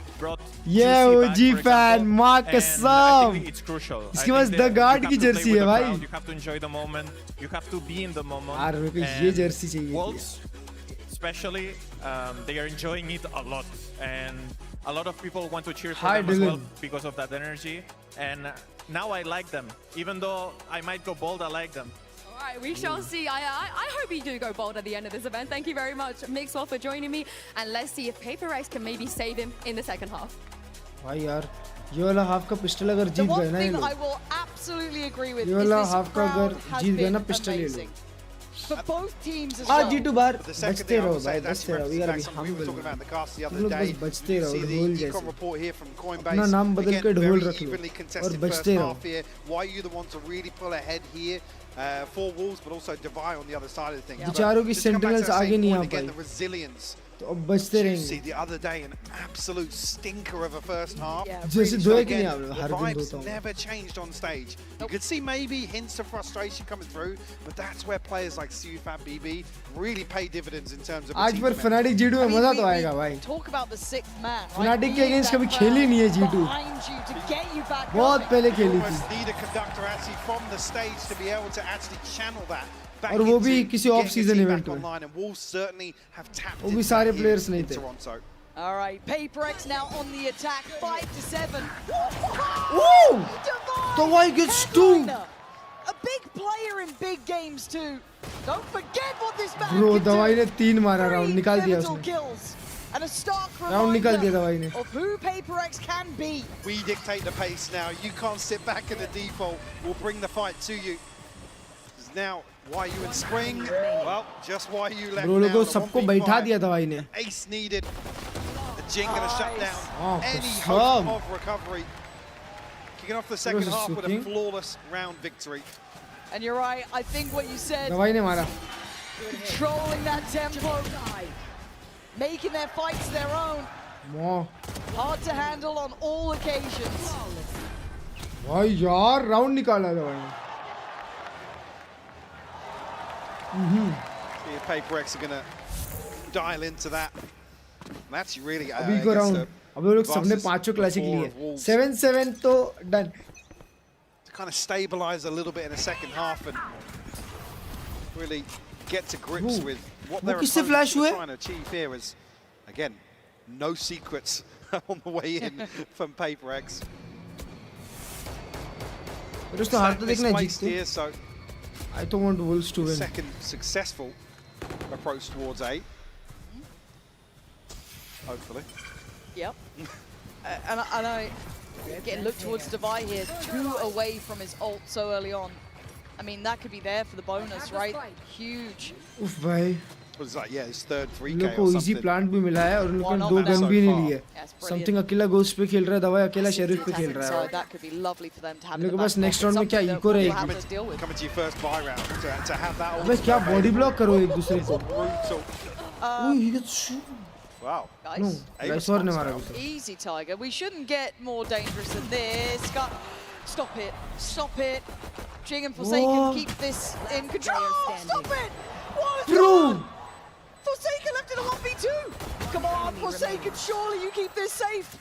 ये OG fan माँ कसम. इसके पास The Guard की जर्सी है भाई. You have to enjoy the moment. You have to be in the moment. यार मेरे को ये जर्सी चाहिए. Wolves, especially, they are enjoying it a lot, and a lot of people want to cheer for them as well because of that energy. And now I like them, even though I might go bold. I like them. All right, we shall see. I hope you do go bold at the end of this event. Thank you very much, Mixwell, for joining me, and let's see if PaperX can maybe save him in the second half. भाई यार ये वाला half का pistol अगर जीत गए ना ये लोग. I will absolutely agree with ये वाला हाफ का अगर जीत गए ना पिस्टल ले लो. For both teams as well. G2 बार बचते रहो भाई बचते रहो. We gotta be humble. तुम लोग बस बचते रहो ढोल जैसे. अपना नाम बदल के ढोल रख लो और बचते रहो. Why you the ones to really pull ahead here? For Wolves, but also Divide on the other side of the thing. बेचारों की Sentinels आगे नहीं आ पाई. The resilience तो अब बचते रहेंगे. See the other day an absolute stinker of a first half. जैसे दो एक नहीं Again, हर the दिन vibes होता हूँ. never changed on stage. You could see maybe hints of frustration coming through, but that's where players like Sufat BB really pay dividends in terms of. आज पर Fnatic G2 में मजा तो आएगा भाई. Talk about the sixth man. Fnatic के against कभी खेली नहीं है G2. बहुत पहले खेली थी. Need a conductor actually from the stage to be able to actually channel that. और वो भी किसी ऑफ सीजन इवेंट में. वो भी सारे प्लेयर्स नहीं थे. All right, PRX now on the attack, 5-7. Woo! The white gets 2. A big player in big games too. Don't forget what this man Bro, can do. दवाई ने 3 मारा राउंड निकाल दिया उसने. Kills. And a stark round निकाल दिया दवाई ने. of who PRX can be. We dictate the pace now. You can't sit back in the default. We'll bring the fight to you. Now, why you in spring? Well, just why you left. Bro, लोगों सबको बैठा दिया दवाई ने. Ace needed. The Jing gonna shut down any कसम. hope of recovery. Kicking off the second half with a flawless round victory. And you're right. I think what you said. दवाई ने मारा. Controlling that tempo, making their fights their own. Hard to handle on all occasions. भाई यार round निकाला दवाई ने. PRX are gonna dial into that. That's really. अभी को राउंड. अभी लोग सबने पांचों क्लासिक लिए. 7-7 तो done. To kind of stabilize a little bit in the second half and really get to grips with what they're trying to achieve here. Is again, no secrets on the way in from PRX. दोस्तों हार तो देखना जीतते. So I don't want Wolves to win. Second successful approach towards A. Hopefully. Yep. And I getting looked towards Divide here. 2 away from his ult so early on. I mean, that could be there for the bonus, right? Huge. Oof, भाई. Was like, yeah, his third 3K लोग को easy plant भी मिला है और उन लोगों ने 2 गन भी नहीं लिए. Something अकेला Ghost पे खेल रहा है, दवाई अकेला Sheriff पे खेल रहा है. That could be lovely for them to have. लोगों के पास next round में क्या eco रहेगी? Coming to your first buy round to have that. अबे क्या body block करो एक दूसरे को. Oh, he gets shoot. Wow. No, Rysor ने मारा उसे. Easy, Tiger. We shouldn't get more dangerous than this. Stop it. Stop it. Jing and Forsaken keep this in control. Stop it. Bro. Forsaken left in a 1v2. Come on, Forsaken. Surely you keep this safe.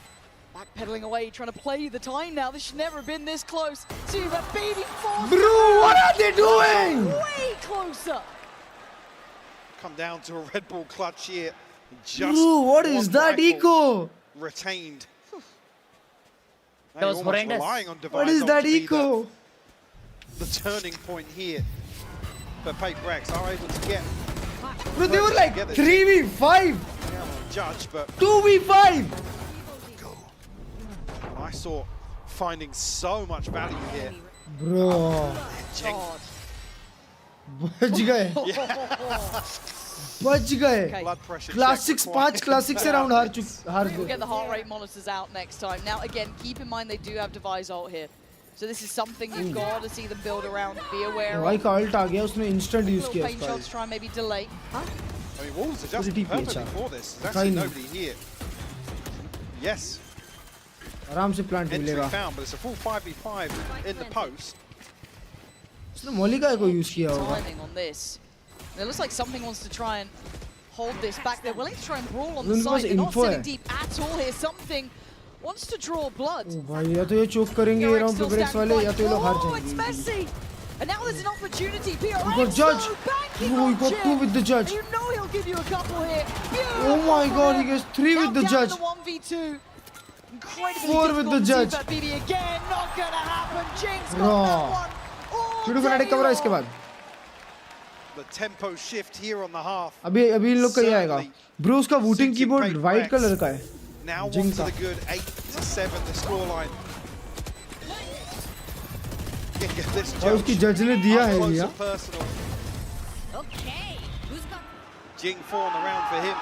Backpedaling away, trying to play the time now. This should never have been this close. See that baby force. Bro, what are they doing? Way closer. Come down to a Red Bull clutch here. Just bro, what is that eco? Retained. That was horrendous. What is that eco? The turning point here. But PRX are able to get. Bro, they were like 3v5. Judge, but 2v5. I saw finding so much value here. Bro. बच गए. बच गए. Classics 5 classics से round हार We'll get the heart rate monitors out next time. Now again, keep in mind they do have Device ult here. So this is something you've got to see them build around, be aware of. भाई का ult आ गया, उसने instant use किया. Paint shots try and maybe delay. I mean, Wolves are just perfectly for this. There's actually nobody here. Yes. आराम से plant मिलेगा. Found, but it's a full 5v5 in the post. उसने मोलिका को use किया होगा. Timing on this. It looks like something wants to try and hold this back. They're willing to try and brawl on the side. They're not sitting deep at all here. Something wants to draw blood. Oh, भाई या तो ये choke करेंगे ये round PRX वाले या तो ये लोग हार जाएंगे. It's messy. And now there's an opportunity. PRX. You got judge. Oh, you got 2 with the judge. You know he'll give you a couple here. Oh my God, he gets 3 with the judge. 1v2. Incredibly 4 with the judge. BB again, not gonna happen. Jinx got that one. G2 Fnatic कब रहा इसके बाद? The tempo shift here on the half. अभी इन लोग का ये आएगा. Bro, उसका voting keyboard white color का है. Now one to the good, 8-7 the scoreline. और उसकी जज ने दिया है भैया. Jing 4 on the round for him.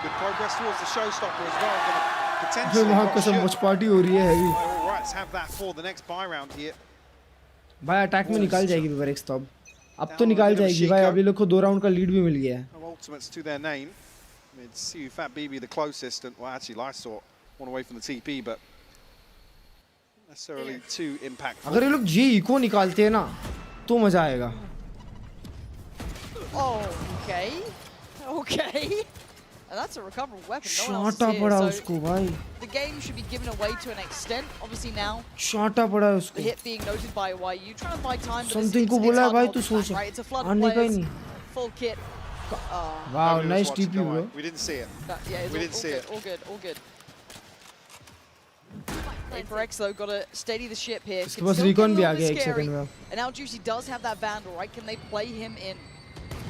Good progress towards the showstopper as well. जो वहाँ कसम watch party हो रही है heavy. All right, let's have that for the next buy round here. भाई अटैक में निकाल जाएगी PRX तो अब तो निकाल जाएगी भाई. अभी लोग को 2 राउंड का लीड भी मिल गया है. Ultimates to their name. I mean, see Fat BB the closest, and well, actually, Lysor one away from the TP, but not necessarily too impactful. अगर ये लोग जी इको निकालते हैं ना, तो मजा आएगा. Okay. And that's a recoverable weapon. No one else Shota is पड़ा here, उसको भाई. the game should be given away to an extent. Obviously now, Shota पड़ा the उसको. hit being noted by YU, trying to buy time. But Something it's को बोला है hard भाई to तू hold सोच. back, right? It's a flood of आने का ही players, नहीं. full kit. Wow, Nobody was nice watching, TP, don't bro. worry. We didn't see it. Yeah, We didn't see it. All good. PRX though got to steady the ship here. इसके Can pass still get a recon भी little आ गया bit एक scary. second में. And now Juicy does have that Vandal, right? Can they play him in?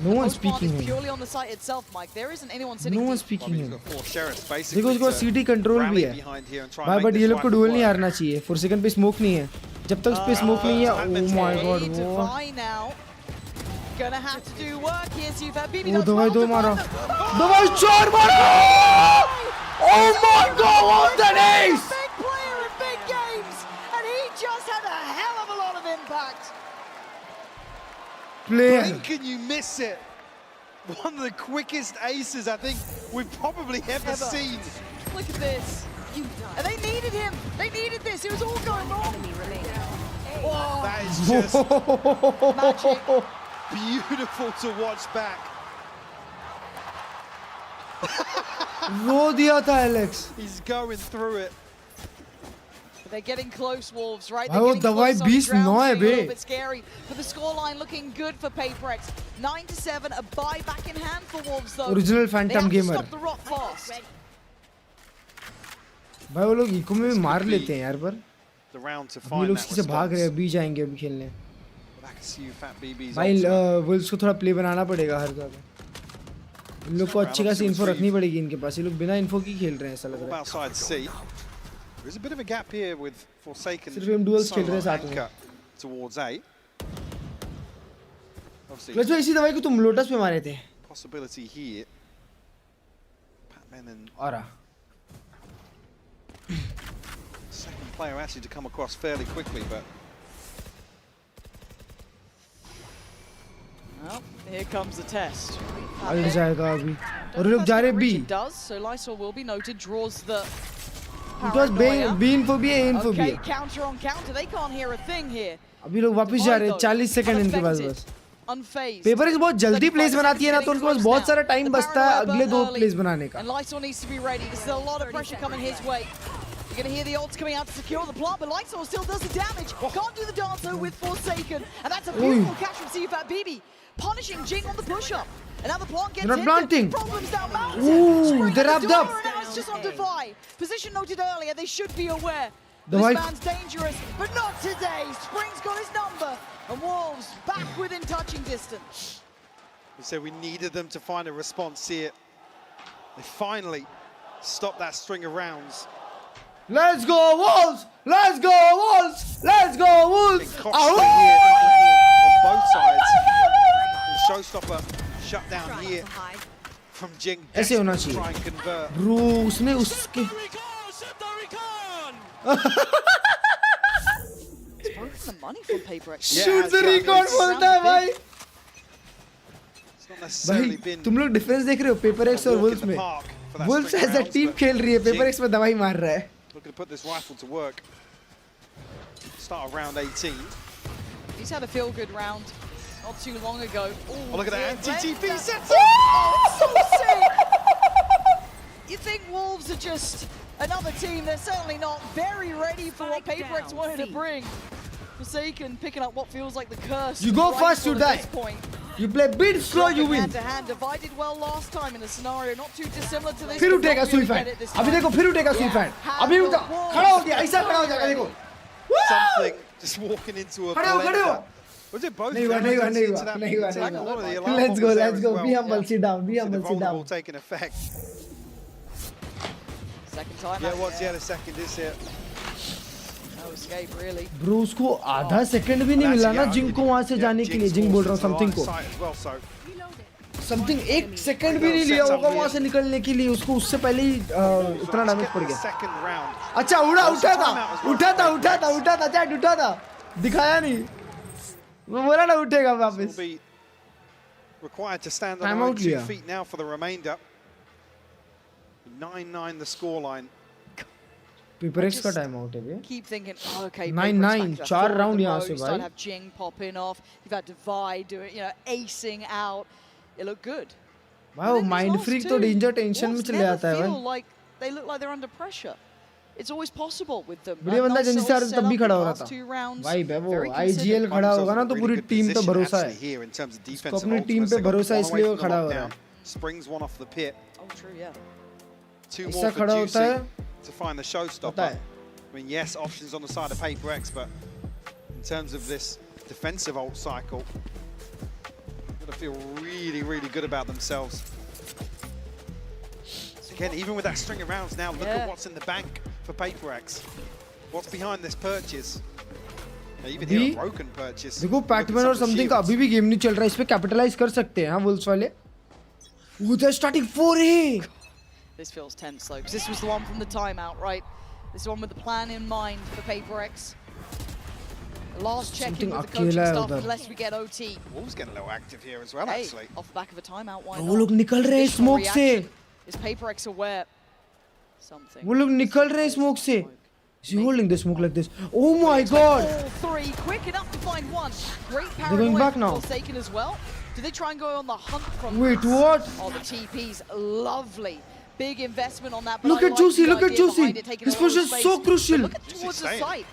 No one's Postmon speaking is him. purely on the site itself, Mike. There isn't anyone sitting No one's deep. speaking him. Four sheriffs देखो basically. उसको CT control भी है. भाई but ये लोग को dual नहीं हारना चाहिए. 4 सेकंड पे स्मोक नहीं है. जब तक उस पे स्मोक नहीं है, oh my god, वो. Gonna have to do work here. See if that BB वो does दवाई well दो to मारा. find them. दवाई 4 मारा. Oh my god, what an ace! Big player in big games, and he just had a hell of a lot of impact. Player. Blink and you miss it. One of the quickest aces I think we've probably ever seen. Look at this. And they needed him. They needed this. It was all going wrong. Whoa. That is just magic. Beautiful to watch back. रो दिया था Alex. He's going through it. But they're getting close, Wolves, right? भाई They're वो getting दवाई close on the 20-9 ground, है a little bay. bit scary. But the scoreline looking good for PRX. 9-7, a bye back in hand for Wolves though. Original They Phantom have to gamer. stop the rock fast. भाई वो लोग eco में भी मार लेते हैं यार पर. The round to अभी find लोग that इससे भाग रहे हैं. response. अभी जाएंगे अभी खेलने. I can see you Fat BB's भाई ultimate. वुल्व्स को थोड़ा प्ले बनाना पड़ेगा हर जगह. इन लोग को अच्छी खासी इन्फो रखनी पड़ेगी इनके पास. ये लोग बिना इन्फो की खेल रहे हैं ऐसा लग All रहा about side C. There's a bit of a gap here with Forsaken. सिर्फ हम duels खेल रहे हैं साथ में. anchor towards A. Obviously, clutch में इसी दवाई को तुम लोटस पे मारे थे. possibility here. Pac-Man and और second player actually to come across fairly quickly, but Well, here comes the test. आगे जाएगा अभी. और ये लोग जा रहे हैं B. It does, so Lysol will be noted, draws the It was B info भी है, A info भी Okay, है. counter on counter, they can't hear a thing here. अभी लोग वापस जा रहे हैं. 40 सेकंड इनके पास बस. Unfazed. PRX बहुत जल्दी प्लेस बनाती है ना, तो उनके पास बहुत सारा टाइम बचता है अगले 2 प्लेस बनाने का. And Lysol needs to be ready. There's a lot of pressure coming his way. You're going to hear the ults coming out to secure the plant, but Lysol still does the damage. Can't do the dance though with Forsaken. And that's a beautiful catch from CFAT BB. Punishing Jing on the push-up. And now the plant gets They're not hit. planting. Problems down mountain. Ooh, Spraying they're the wrapped door, up. and now it's just on Defy. Position noted earlier, they should be aware. The This wife- man's dangerous, but not today. Spring's got his number. And Wolves back within touching distance. we said we needed them to find a response here. They finally stopped that string of rounds. Let's go Wolves! Let's go Wolves! Let's go Wolves! Costly here on both sides. The showstopper shut down here from Jing. ऐसे होना चाहिए. Try and convert. Bro, उसने उसके It's broken the money from PRX. shoot the recon बोलता है भाई. It's not necessarily भाई been तुम लोग डिफरेंस देख रहे हो PRX और Wolves में. Wolves as a team खेल रही है. PRX में दवाई मार रहा है. Looking to put this rifle to work. Start of round 18. He's had a feel-good round not too long ago. Ooh, Oh, look at that anti-TP set. Oh, it's so sick! You think Wolves are just another team? They're certainly not very ready for what PRX wanted to bring. Forsaken picking up what feels like the curse. You go fast, you at die. this point. You play bit slow, you win. Hand to hand, divided well last time in a scenario not too dissimilar to this. फिर but उठेगा not really सुई fan. get it this अभी time. देखो फिर उठेगा सुई fan. अभी उठा खड़ा हो गया. ऐसा खड़ा हो जाएगा देखो. Something just walking into a खड़े हो खड़े हो. Was it both? नहीं हुआ नहीं हुआ नहीं हुआ नहीं हुआ नहीं हुआ. Let's go let's go. Be humble, sit down. Be humble, sit down. Taking effect. Second time. Yeah, it was. Yeah, the second is it. No escape really. Bro उसको आधा सेकंड भी नहीं मिला ना जिंग को वहाँ से जाने के लिए. जिंग बोल रहा हूँ समथिंग को. समथिंग 1 सेकंड भी नहीं लिया होगा वहाँ से निकलने के लिए. उसको उससे पहले ही इतना डैमेज पड़ गया. अच्छा उठा था चैट उठा था. दिखाया नहीं. मैं बोला ना उठेगा वापस. Required to stand on their own 2 feet now for the remainder. 9-9 the scoreline. PRX का time out है बे. Keep thinking, oh, okay. 9-9, 4 round यहाँ से Start भाई. have Jing popping off. You've had Divide do it, you know, acing out. It looked good. भाई वो mind freak तो danger tension में चले आता है भाई. Like they look like they're under pressure. It's always possible with them. बढ़िया बंदा जिनसे यार तब भी खड़ा हो रहा था. भाई वो IGL खड़ा होगा ना तो पूरी टीम पे भरोसा है. उसको अपनी टीम पे भरोसा इसलिए वो खड़ा हो रहा है. Springs one off the pit. Oh true, yeah. Two more for Juicy to find the showstopper. I mean, yes, options on the side of PRX, but in terms of this defensive ult cycle, they're gonna feel really, really good about themselves. So again, even with that string of rounds now, look at what's in the bank for PRX. What's behind this purchase? Even here, a broken purchase. देखो PadMan और something का अभी भी game नहीं चल रहा है. इस पे कैपिटलाइज कर सकते हैं हाँ वुल्व्स वाले. Oh, they're starting 4A. This feels tense though, because this was the one from the timeout, right? This is one with the plan in mind for PRX. The last check-in with the coaching staff unless we get OT. Wolves getting a little active here as well, actually. Off the back of a timeout, why वो लोग निकल रहे हैं smoke से. Is PRX aware? Something. वो लोग निकल रहे हैं स्मोक से. Is he holding the smoke like this? Oh my god! All three, quick enough to find one. Great They're going back now. Forsaken as well. Do they try and go on the hunt from? Wait, what? Oh, the TP's lovely. Big investment on that. Look at Juicy, look at Juicy. His position is so crucial. Look at towards the site.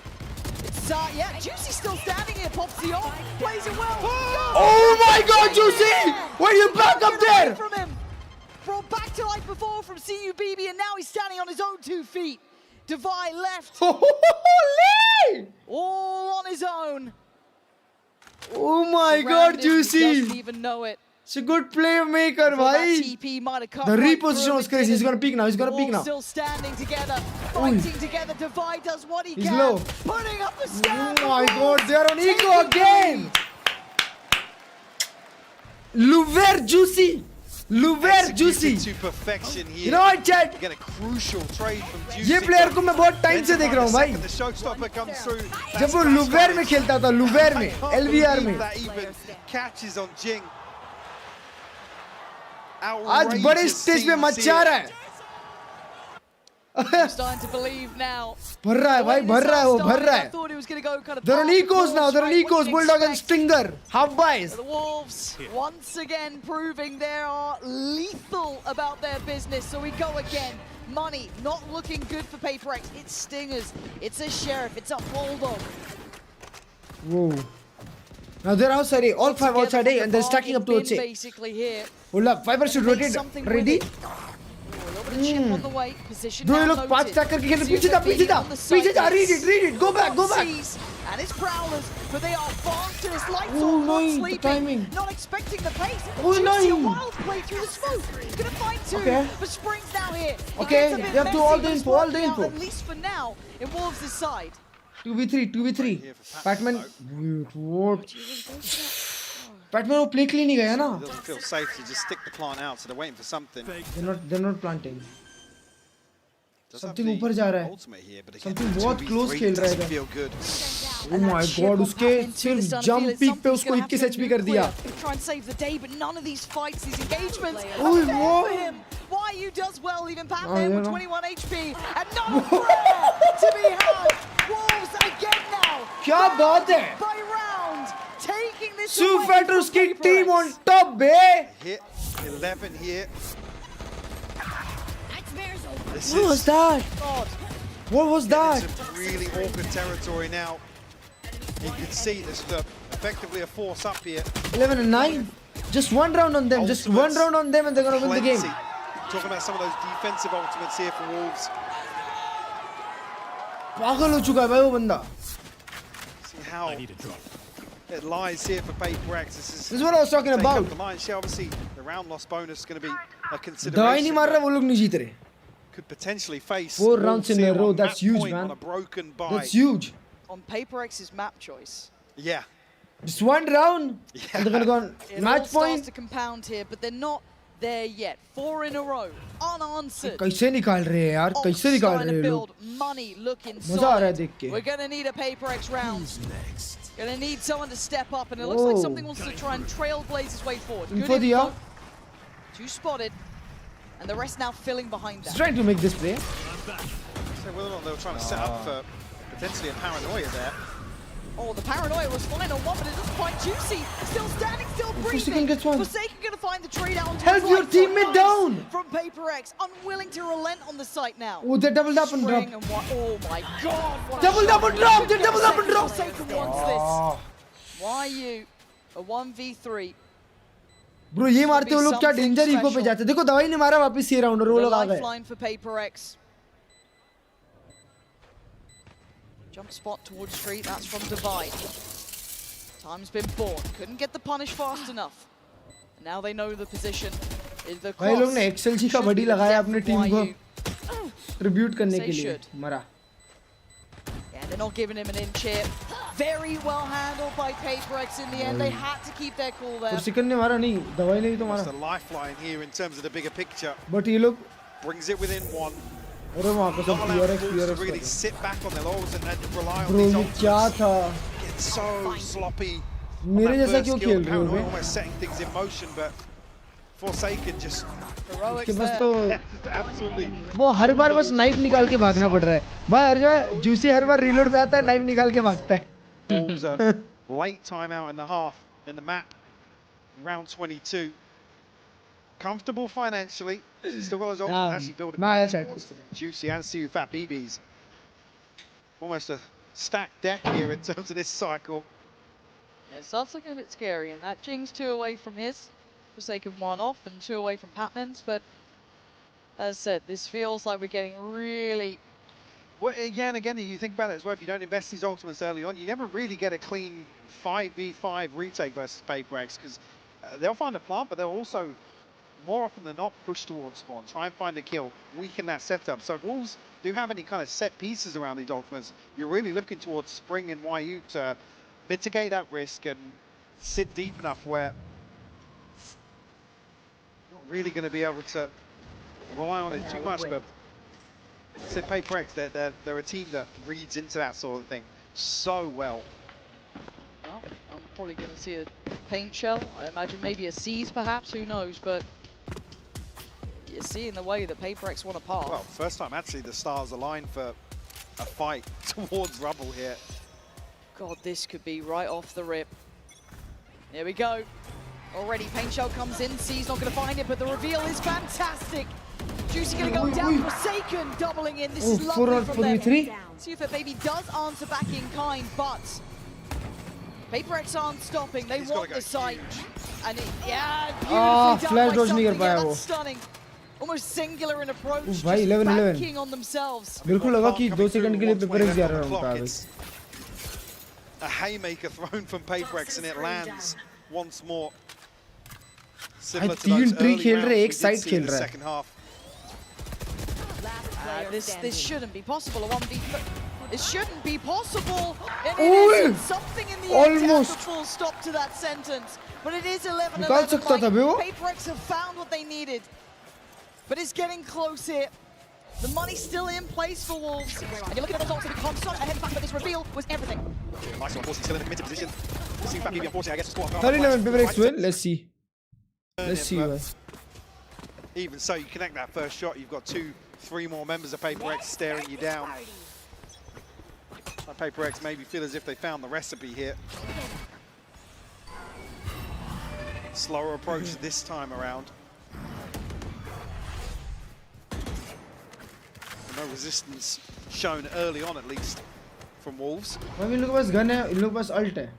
It's yeah, Juicy's still standing here. Pops the ult, plays it well. Oh my god, Juicy! Why are you back up there? From him. Brought back to life before from CUBB, and now he's standing on his own 2 feet. Divide left. Holy! All on his own. Oh my god, Juicy! Doesn't even know it. It's a good playmaker, bhai. The reposition was crazy. He's gonna peek now. He's gonna peek now. Still standing together, fighting together. Divide does what he can. He's low. Putting up a stand. Oh my god, they are on eco again. Luver Juicy. Luver Juicy. To perfection here. You know what, chat? Get a crucial trade from Juicy. ये player को मैं बहुत time से देख रहा हूँ भाई. The showstopper comes through. जब वो लुवेर में खेलता था, लुवेर में, LVR में. That even catches on Jing. आज बड़े स्टेज पे मचा रहा है. Starting to believe now. भर रहा है भाई, भर रहा है वो, भर रहा है. They're on ecos now. They're on ecos. Bulldog and Stinger. Half buys. The Wolves once again proving they are lethal about their business. So we go again. Money not looking good for PRX. It's Stingers. It's a Sheriff. It's a Bulldog. Whoa. Now they're outside A. All 5 outside A and they're stacking up towards A. Basically here. Hold up. Viper should rotate. Ready? Chip on the way, position Bro, now look, noted. 5 stack करके खेल रहे. पीछे जा, पीछे जा, पीछे जा. Read it, go back. And it's Prowlers, but they are fast to his lights Oh, on, not no, the sleeping, timing. not expecting the pace. Oh, Juicy, no. a wild play through the smoke. He's gonna find 2, Okay. but Spring's now here. It Okay, gets a bit they have to messy, all the but it's info, all the working out, info. At least for now, in Wolves' side. 2v3. Batman. Wait, what? Batman वो play के लिए नहीं गया ना. It doesn't feel safe to just stick the plant out, so they're waiting for something. They're not planting. Something ऊपर जा रहा है. Something बहुत close खेल रहा है इधर. Oh my god, उसके सिर्फ jump peak पे उसको 21 HP कर दिया. Try and save the day, but none of these fights, these engagements, Oh, are fair what? for him. YU does well, even Pat Oh, there yeah, with no. 21 HP, and no prayer to be had. Wolves again now. क्या बात है? By round, taking this Super away उसकी from team PRX. on top bay. Hit 11 here. This What was that? God. What was that? It's a really awkward territory now. You can see there's effectively a force up here. 11 and 9. Just one round on them. Just one round on them, and they're gonna win the game. Talking about some of those defensive ultimates here for Wolves. पागल हो चुका है भाई वो बंदा. See how it lies here for PRX. This is what I was talking about. The lion's share, obviously, the round loss bonus is going to be a दवाई नहीं consideration. मार रहा वो लोग नहीं जीत रहे. Could potentially face 4 rounds in a row. That's huge, on man. a broken buy. That's huge. On PRX's map choice. Yeah. Just one round, and they're gonna go on It all match starts point. to compound here, but they're not there yet. 4 in a row, unanswered. कैसे निकाल रहे हैं यार? कैसे निकाल Starting रहे to हैं लोग? build money looking मजा आ रहा है solid. देख के. We're gonna need a PRX round. Gonna need someone to step up, and it looks like Whoa. something wants to try and trailblaze his way forward. Good Info दिया. Two spotted. And the rest now filling behind that. He's trying to make this play. So whether or not they were trying to set up for potentially a paranoia there. Oh, the paranoia was fine on one, but it doesn't quite juicy. Still standing, still breathing. Forsaken gets one. Forsaken gonna find the trade out. Help your teammate down! From PRX, unwilling to relent on the site now. Oh, they doubled up and dropped. Oh my god! Doubled up and dropped! They doubled up and dropped! Forsaken wants this. YU, a 1v3. Bro, ये मारते वो लोग क्या danger eco पे जाते हैं. देखो दवाई ने मारा वापस ये राउंड और वो लोग आ गए. Lifeline for PRX. Jump spot towards street, that's from Divide. Time's been born. Couldn't get the punish fast enough. And now they know the position. भाई लोग ने XLG का बडी लगाया अपने टीम को ट्रिब्यूट करने के लिए. मरा. Yeah, they're not giving him an inch here. Very well handled by PRX in the end. They had to keep their cool there. Forsaken ने मारा नहीं, दवाई ने ही तो मारा. That's the lifeline here in terms of the bigger picture. But ये लोग brings it within one. अरे वहाँ पे सब PRX really sit back on their laurels and rely on Bro, these ये ultimates. क्या था? It's so sloppy. मेरे जैसा क्यों खेल रहे हो? Almost setting things in motion, but Forsaken just. के बस तो absolutely. वो हर बार बस नाइफ निकाल के भागना पड़ रहा है. भाई हर जो जूसी हर बार रीलोड पे आता है नाइफ निकाल के भागता है. Wolves a late timeout in the half in the map. Round 22. Comfortable financially. Still got his ult actually building. Juicy and Siu Fat BBs. Almost a stacked deck here in terms of this cycle. Yeah, it starts looking a bit scary, and that Jing's 2 away from his. Forsaken 1 off and 2 away from Patman's, but as I said, this feels like we're getting really. Well, again, you think about it as well, if you don't invest these ultimates early on, you never really get a clean 5v5 retake versus PRX, because they'll find a plant, but they'll also, more often than not, push towards spawn, try and find a kill, weaken that setup. So if Wolves do have any kind of set pieces around these ultimates, you're really looking towards Spring and YU to mitigate that risk and sit deep enough where you're not really going to be able to rely on it too much, but so PRX, they're a team that reads into that sort of thing so well. Well, I'm probably going to see a paint shell. I imagine maybe a Seize perhaps, who knows, but you're seeing the way that PRX want to pass. Well, first time actually the stars align for a fight towards Rubble here. God, this could be right off the rip. Here we go. Already paint shell comes in, Seize not going to find it, but the reveal is fantastic. Juicy gonna go down, Forsaken doubling in. This is lovely from them. See if Baby does answer back in kind, but PRX aren't stopping. They want the site. And yeah, beautifully done by something. That's stunning. Almost singular in approach, just banking on themselves. बिल्कुल लगा कि 2 second के लिए PRX जा रहा हूँ. A haymaker thrown from PRX and it lands once more. Similar to those early rounds we did see in the second half. This shouldn't be possible. A 1v3. It shouldn't be possible. And it is something in the end to have the full stop to that sentence. But it is 11-11. PRX have found what they needed. But it's getting close here. The money's still in place for Wolves. And you're looking at the results of the console ahead of the fact that this reveal was everything. Nice, unfortunately, still in a committed position. See Fat BB, unfortunately, I guess the squad. 39 PRX win. Let's see. Let's see. Even so, you connect that first shot, you've got 2-3 more members of PRX staring you down. PRX maybe feel as if they found the recipe here. Slower approach this time around. No resistance shown early on, at least, from Wolves. इन लोगों के पास gun है, इन लोगों के पास alt है.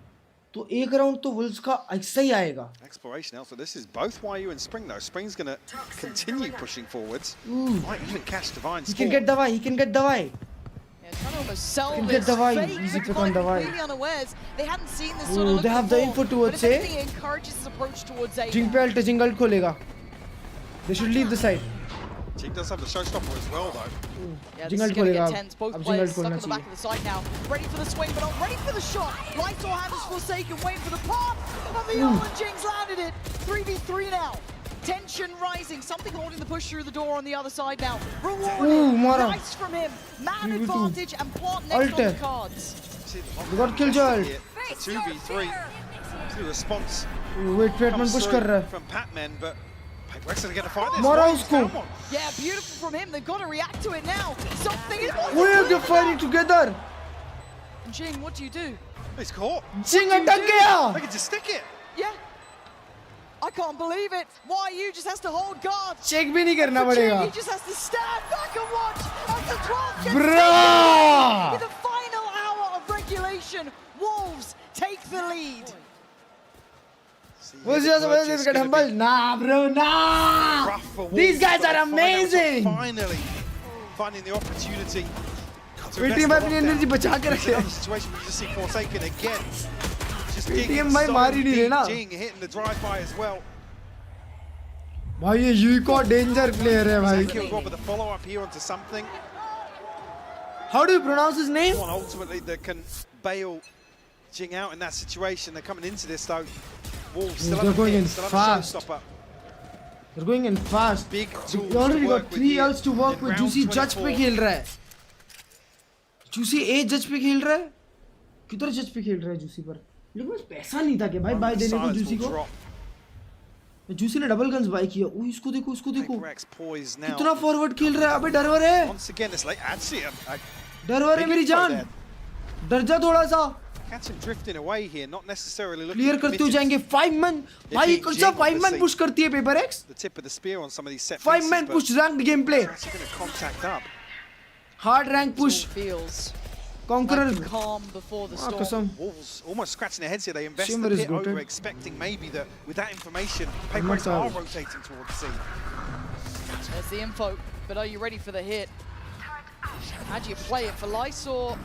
तो एक round तो Wolves का ऐसा ही आएगा. Exploration also. This is both YU and Spring though. Spring's going to continue pushing forwards. Might even catch Divine. He can get Davai. He can get Davai. Yeah, trying to almost sell can this get Davai. fake, Easy pick but on Davai. completely unawares. They hadn't seen this sort of look they have the info towards A. But if encourages his approach towards A. Jing पे ult, Jing ult खोलेगा. They should leave the side. Jing does have the showstopper as well though. Yeah, this is going to get tense. Both players stuck on the back of the side now. Ready for the swing, but not ready for the shot. Lights or hand is Forsaken, waiting for the pop. And the Owen Jing's landed it. 3v3 now. Tension rising. Something holding the push through the door on the other side now. Rewarded. Nice from him. Man advantage and plot next on the cards. You got killjoy. 2v3. The response wait, man push कर रहा है. From Patman, but PRX gonna get a fight this. Mara usko. Yeah, beautiful from him. They've got to react to it now. Something is. They're fighting together. Jing, what do you do? He's caught. Jing attack gaya. They can just stick it. Yeah. I can't believe it. YU just has to hold guard. Check bhi nahi karna padega. He just has to stand back and watch as the 12 gets Bruh. in the final hour of regulation. Wolves take the lead. Was just about to get humble. Nah, bro, nah. These guys are amazing. Finally finding the opportunity. PTM अपनी energy बचा के रखे. Situation we just see Forsaken again. PTM भाई मार ही नहीं रहे ना. Jing hitting the drive-by as well. भाई ये यूको डेंजर प्लेयर है भाई. Killed Rob with a follow-up here onto something. How do you pronounce his name? One ultimately that can bail Jing out in that situation. They're coming into this though. Wolves still They're going in still fast. They're going in fast. Big He already got 3 L's to work with. Juicy judge पे खेल रहा है. Juicy A judge पे खेल रहा है. किधर judge पे खेल रहा है Juicy पर? लेकिन बस पैसा नहीं था कि भाई बाय देने को Juicy को. Juicy ने डबल गन्स बाय किया. ओ इसको देखो इसको देखो. कितना फॉरवर्ड खेल रहा है. अबे डरवर है. Once again it's like actually डरवर है मेरी जान. डर जा थोड़ा सा. Catch him drifting away here, not necessarily looking. Clear करते हो जाएंगे 5 man. भाई कौन सा 5 man push करती है PRX? The tip of the spear on some of these set 5 man push ranked gameplay. Actually going to contact up. Hard rank push. Feels Conqueror. like the calm before the storm. Wolves almost scratching their heads here. They invest Shimmer the is pit goated. over, expecting maybe that with that information, PRX are rotating towards C. There's the info, but are you ready for the hit? How do you play it for Lice or?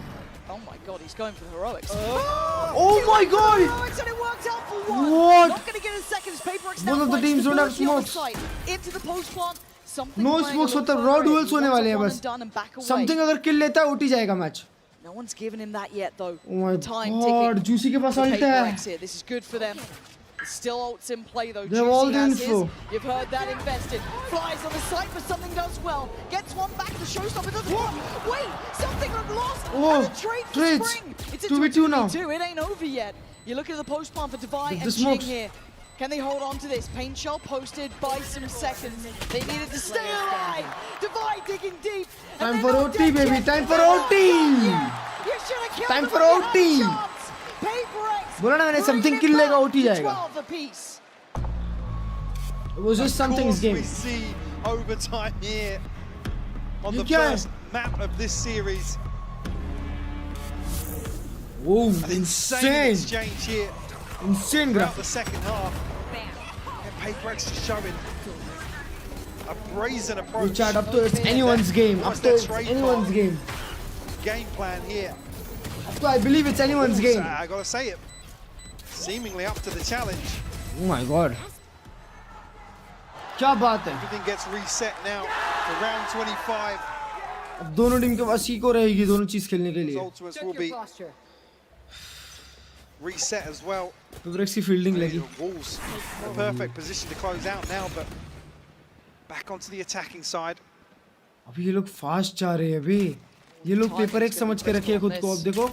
Oh my god, he's going for heroics. Oh my god! Heroics and it worked out for one. What? Not going to get a second. PRX Both of the teams don't have smokes. Into the post plant. No smokes मतलब raw duels होने वाले हैं बस. Something अगर kill लेता है उठी जाएगा match. No one's given him that yet though. Oh my Time god, Juicy के पास ult है. This is good for them. Still ults in play though. They have all the info. You've heard that invested. Flies on the site, but something does well. Gets one back. The showstopper doesn't work. Wait, something got lost. Oh, and a trade for trades. Spring. It's 2v2 now. It ain't over yet. You look at the post plan for Divine and Jing smokes. here. Can they hold on to this? Pain shell posted by some seconds. They needed to stay alive. Divine digging deep. Time for OT, baby. Time for OT. You should have killed Time them for when you OT. had a chance. PRX बोला ना मैंने something kill लेगा OT जाएगा. 12 apiece. It was just something's game. We see overtime here on the क्या है? first map of this series. Whoa, An insane exchange here. Insane throughout graphic. the second half. And PRX just showing a brazen approach. We chat up to it's anyone's game. Up to it's anyone's game. Game plan here. Up to I believe it's anyone's game. I gotta say it. Seemingly up to the challenge. Oh my god. क्या बात है? Everything gets reset now for round 25. अब दोनों team के पास eco रहेगी दोनों चीज खेलने के लिए. Ultimates will be reset as well. PRX की फील्डिंग लगी. Wolves, the perfect position to close out now, but back onto the attacking side. अभी ये लोग फास्ट जा रहे हैं अभी. ये लोग PRX समझ के रखे हैं खुद को. अब देखो.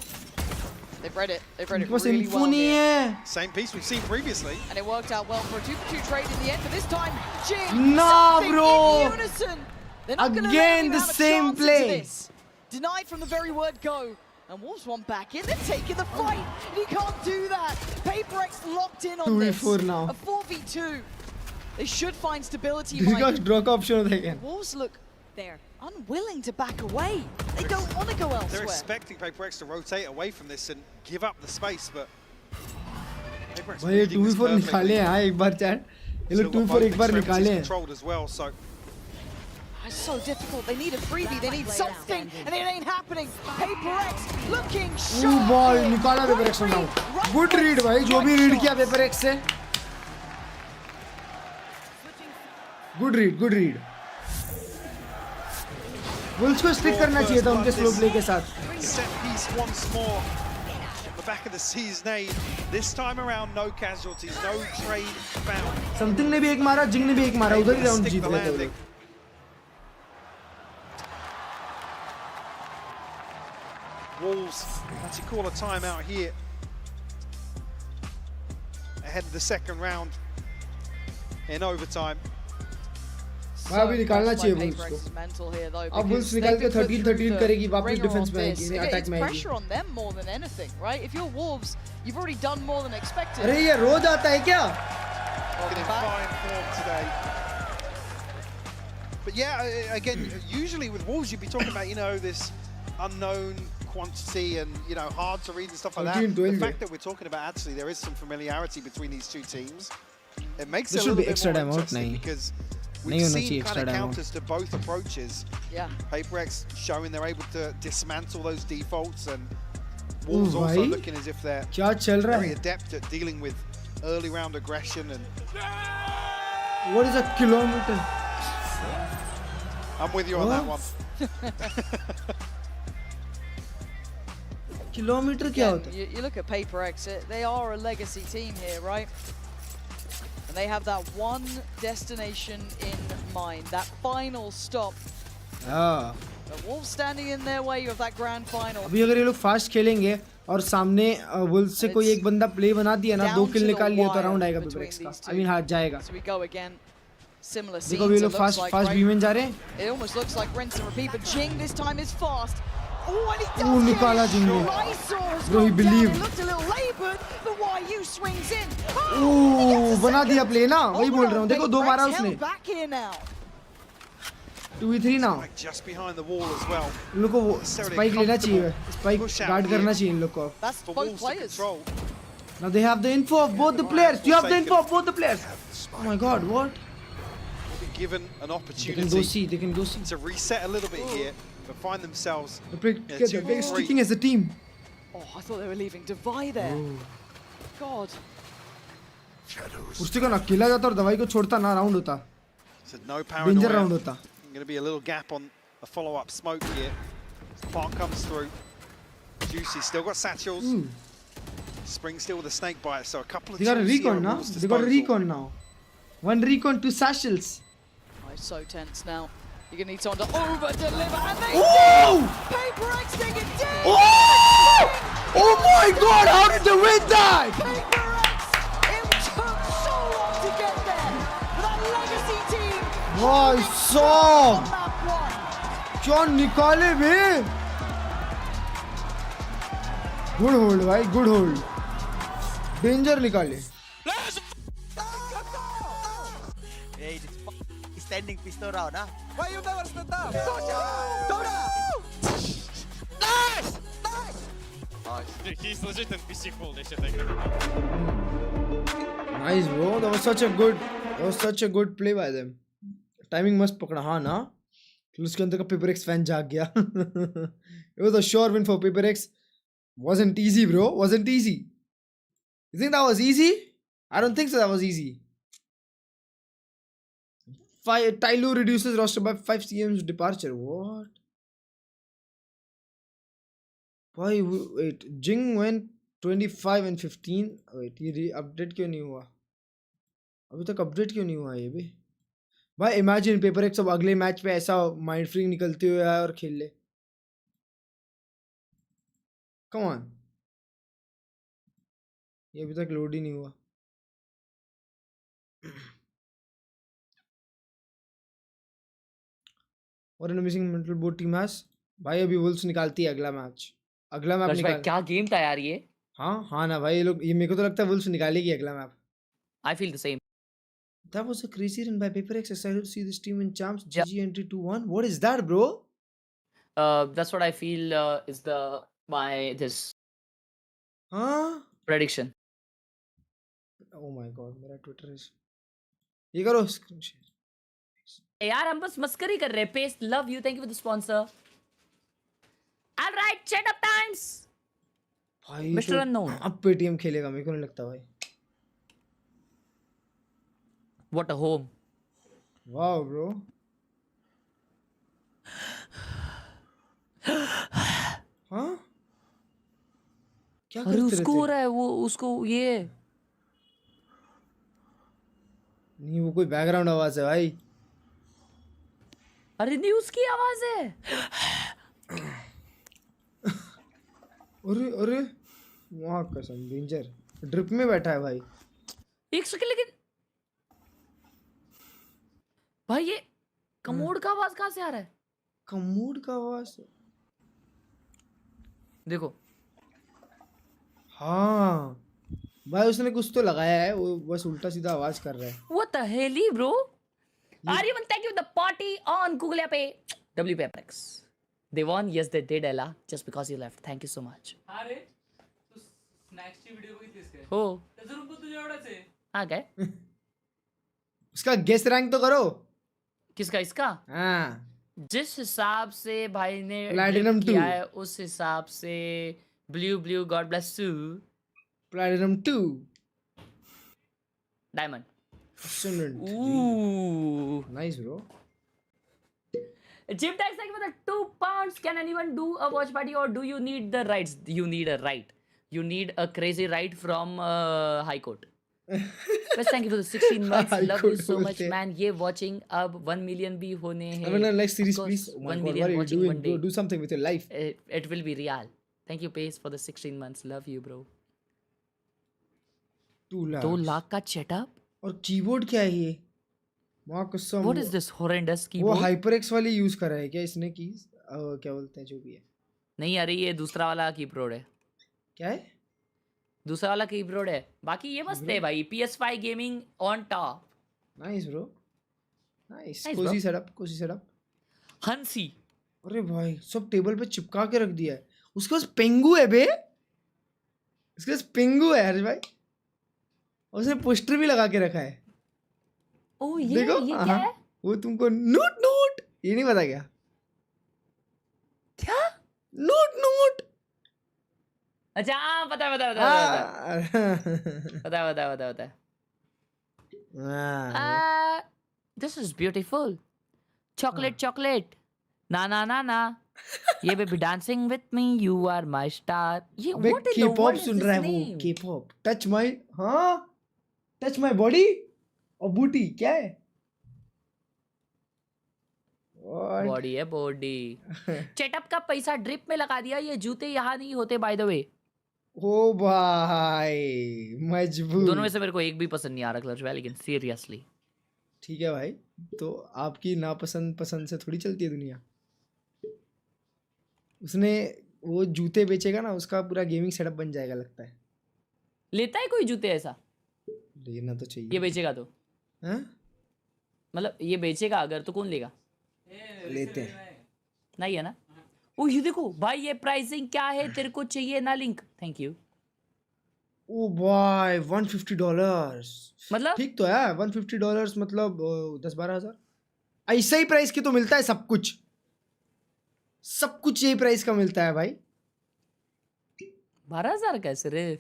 They've read it. They've read it इनके पास really info well. नहीं है. Same piece we've seen previously. And it worked out well for a 2-for-2 trade in the end, but this time, Jing, Nah, something bro. in unison. They're not gonna let Again him the have a same chance play. into this. Denied from the very word go. And Wolves want back in. They're taking the fight. And he can't do that. PRX locked in on this. 2v4 now. A 4v2. They should find stability. This Mike. guy's draw का option होता है क्या? Wolves look there, unwilling to back away. They don't want to go They're elsewhere. expecting PRX to rotate away from this and give up the space, but PRX भाई ये reading this 2v4 perfectly. निकाले हैं हाँ एक बार chat. ये Still लोग got 2v4 both एक बार extremities निकाले हैं. controlled as well, so It's so difficult. They need a freebie. They need something, and it ain't happening. PRX looking sharp. ball निकाला PRX ने now. Good read भाई जो भी read किया PRX से. Good read, good read. Wolves को stick करना चाहिए था उनके slow play के साथ. set piece once more on the back of the C's nade. This time around, no casualties, no trade found. Something ने भी एक मारा, Jing ने भी एक मारा, उधर ही round जीत गए थे वो लोग. Wolves had to call a timeout here ahead of the second round in overtime. भाई अभी निकालना चाहिए Wolves को. अब Wolves निकाल के 13-13 करेगी, वापस डिफेंस में आएगी, अटैक में आएगी. Pressure on them more than anything, right? If you're Wolves, you've already done more than expected. अरे ये रोज आता है क्या? In fine form today. But yeah, again, usually with Wolves, you'd be talking about, you know, this unknown quantity and, you know, hard to read and stuff like that. The fact that we're talking about actually there is some familiarity between these two teams, it makes it a little bit more interesting because we've seen kind of counters to both approaches. Yeah. PRX showing they're able to dismantle those defaults, and Wolves also looking as if they're very adept at dealing with early round aggression. And what is a kilometer? I'm with you on that one. Kilometer क्या होता है? You look at PRX, they are a legacy team here, right? And they have that one destination in mind, that final stop. हाँ. The Wolves standing in their way of that grand final. अभी अगर ये लोग fast खेलेंगे और सामने Wolves से कोई एक बंदा प्ले बना दिया ना, 2 किल निकाल लिया तो राउंड आएगा PRX का. I mean हाथ जाएगा. So we go again. Similar scenes. देखो ये लोग फास्ट बीम में जा रहे हैं. It almost looks like rinse and repeat, but Jing this time is fast. Oh, and he does. निकाला Jing ने. Bro, he believed. It looked a little labored, but YU swings in. Oh, बना दिया play ना, वही बोल रहा हूँ. देखो 2 मारा उसने. Back here now. 2v3 now. Just behind the wall as well. इन लोग को स्पाइक लेना चाहिए. स्पाइक गार्ड करना चाहिए इन लोग को. That's both players. Now they have the info of both the players. You have the info of both the players. Oh my God, what? Given an opportunity. They can go see. To reset a little bit here, but find themselves. They're sticking as a team. Oh, I thought they were leaving Divide there. God. उससे को ना किला जाता और दवाई को छोड़ता ना round होता. No paranoia. Danger round होता. Going to be a little gap on a follow-up smoke here. Spark comes through. Juicy still got satchels. Spring still with a snake bite, so a couple of. They got a recon now. They got a recon now. 1 recon, 2 satchels. Oh, it's so tense now. You're gonna need someone to over-deliver, and they do! PRX take it deep! Oh! Oh my God! How did they win that? PRX! It took so long to get there, but that legacy team. Wow, so. क्या निकाले बे? Good hold, भाई. Good hold. Danger निकाले. Hey, this standing pistol round, huh? Why you never stand up? Nice! Dude, he's legit NPC full. They should take it. Nice, bro. That was such a good play by them. Timing must पकड़ा हाँ ना. फिर उसके अंदर का PRX fan जाग गया. It was a sure win for PRX. Wasn't easy, bro. Wasn't easy. You think that was easy? I don't think so. That was easy. Tyloo reduces roster by 5 CM's departure. What? Why? Wait. Jing went 25 and 15. Wait, ये update क्यों नहीं हुआ? अभी तक update क्यों नहीं हुआ ये भी? भाई imagine PRX अब अगले मैच पे ऐसा माइंड फ्री निकलते हुए आए और खेल ले. Come on. ये अभी तक लोड ही नहीं हुआ. और missing mental boat team has. भाई अभी वुल्स निकालती है अगला मैच. अगला मैप निकाल. क्या गेम था यार ये. हाँ ना भाई ये लोग ये मेरे को तो लगता है वुल्स निकालेगी अगला map. I feel the same. That was a crazy run by PRX. Excited to see this team in champs. GG entry 2-1. What is that, bro? That's what I feel is this prediction. Oh my God, मेरा Twitter is. ये करो screen share. यार हम बस मस्करी कर रहे हैं. Paste love you. Thank you for the sponsor. All right, chat up times. भाई Mr. Unknown. अब पेटीएम खेलेगा मेरे को नहीं लगता भाई. What a home. Wow, bro. हाँ? क्या करते रहते? उसको हो रहा है वो उसको ये. नहीं वो कोई बैकग्राउंड आवाज है भाई. अरे नहीं उसकी आवाज है. अरे वहाँ कसम डेंजर. ड्रिप में बैठा है भाई. 1 सेकंड लेकिन भाई ये कमोड का आवाज कहाँ से आ रहा है? कमोड का आवाज देखो। हाँ भाई उसने कुछ तो लगाया है, वो बस उल्टा सीधा आवाज कर रहा है। What the hell, bro? Aryaman, thank you for the party on Google Pay. W PRX. They won, yes they did, Ella, just because you left. Thank you so much. अरे तू स्नॅक्सची व्हिडिओ बघितलीस काय? हो. त्याचं रूप तुझ्या एवढाच आहे. हाँ काय? उसका गेस रैंक तो करो। किसका? इसका? हाँ। जिस हिसाब से भाई ने प्लैटिनम किया 2 है उस हिसाब से blue God bless you. Platinum 2 diamond. Ooh. Nice, bro. Jim tags like with the £2. Can anyone do a watch party or do you need the rights? You need a right. You need a crazy right from High Court. Best thank you for the 16 months. Love you so much, man. ये watching अब 1 million भी होने हैं. I mean, next series, please. Oh my 1 God, million what are you watching doing? one day. Do something with your life. It will be real. Thank you, Pace, for the 16 months. Love you, bro. 2 lakh. 2 lakh का setup. और keyboard क्या है ये? माँ कसम। What is this horrendous keyboard? वो HyperX वाली use कर रहा है क्या इसने कीज? क्या बोलते हैं जो भी है? नहीं अरे ये दूसरा वाला कीबोर्ड है। क्या है? दूसरा वाला कीबोर्ड है। बाकी ये मस्त है भाई। PS5 gaming on top. Nice bro. Nice. Nice, cozy bro. Setup. हंसी। अरे भाई सब टेबल पे चिपका के रख दिया है। उसके पास पेंगू है बे। उसके पास पेंगू है हर्ष भाई। उसने पोस्टर भी लगा के रखा है। ओह ये देखो, ये क्या है? वो तुमको नोट ये नहीं पता क्या? क्या? नोट अच्छा हाँ पता है दिस इज ब्यूटीफुल चॉकलेट ना ये baby dancing with me you are my star. ये what in the K-pop world सुन रहा है वो K-pop। टच माय बॉडी और बूटी क्या है? बॉडी है बॉडी। चेटअप का पैसा ड्रिप में लगा दिया। ये जूते यहाँ नहीं होते बाय द वे। ओ भाई मजबूर। दोनों में से मेरे को एक भी पसंद नहीं आ रहा क्लर्ज भाई, लेकिन सीरियसली ठीक है भाई, तो आपकी नापसंद पसंद से थोड़ी चलती है दुनिया। उसने वो जूते बेचेगा ना, उसका पूरा गेमिंग सेटअप बन जाएगा लगता है। लेता है कोई जूते ऐसा? लेना तो चाहिए। ये बेचेगा तो मतलब ये बेचेगा अगर तो कौन लेगा? लेते हैं नहीं है ना। ओ ये देखो भाई ये प्राइसिंग क्या है, तेरे को चाहिए ना लिंक? Thank you. ओ भाई $150 मतलब ठीक तो है। $150 मतलब 10-12 हज़ार ऐसा ही प्राइस की तो मिलता है सब कुछ यही प्राइस का मिलता है भाई। 12,000 का सिर्फ।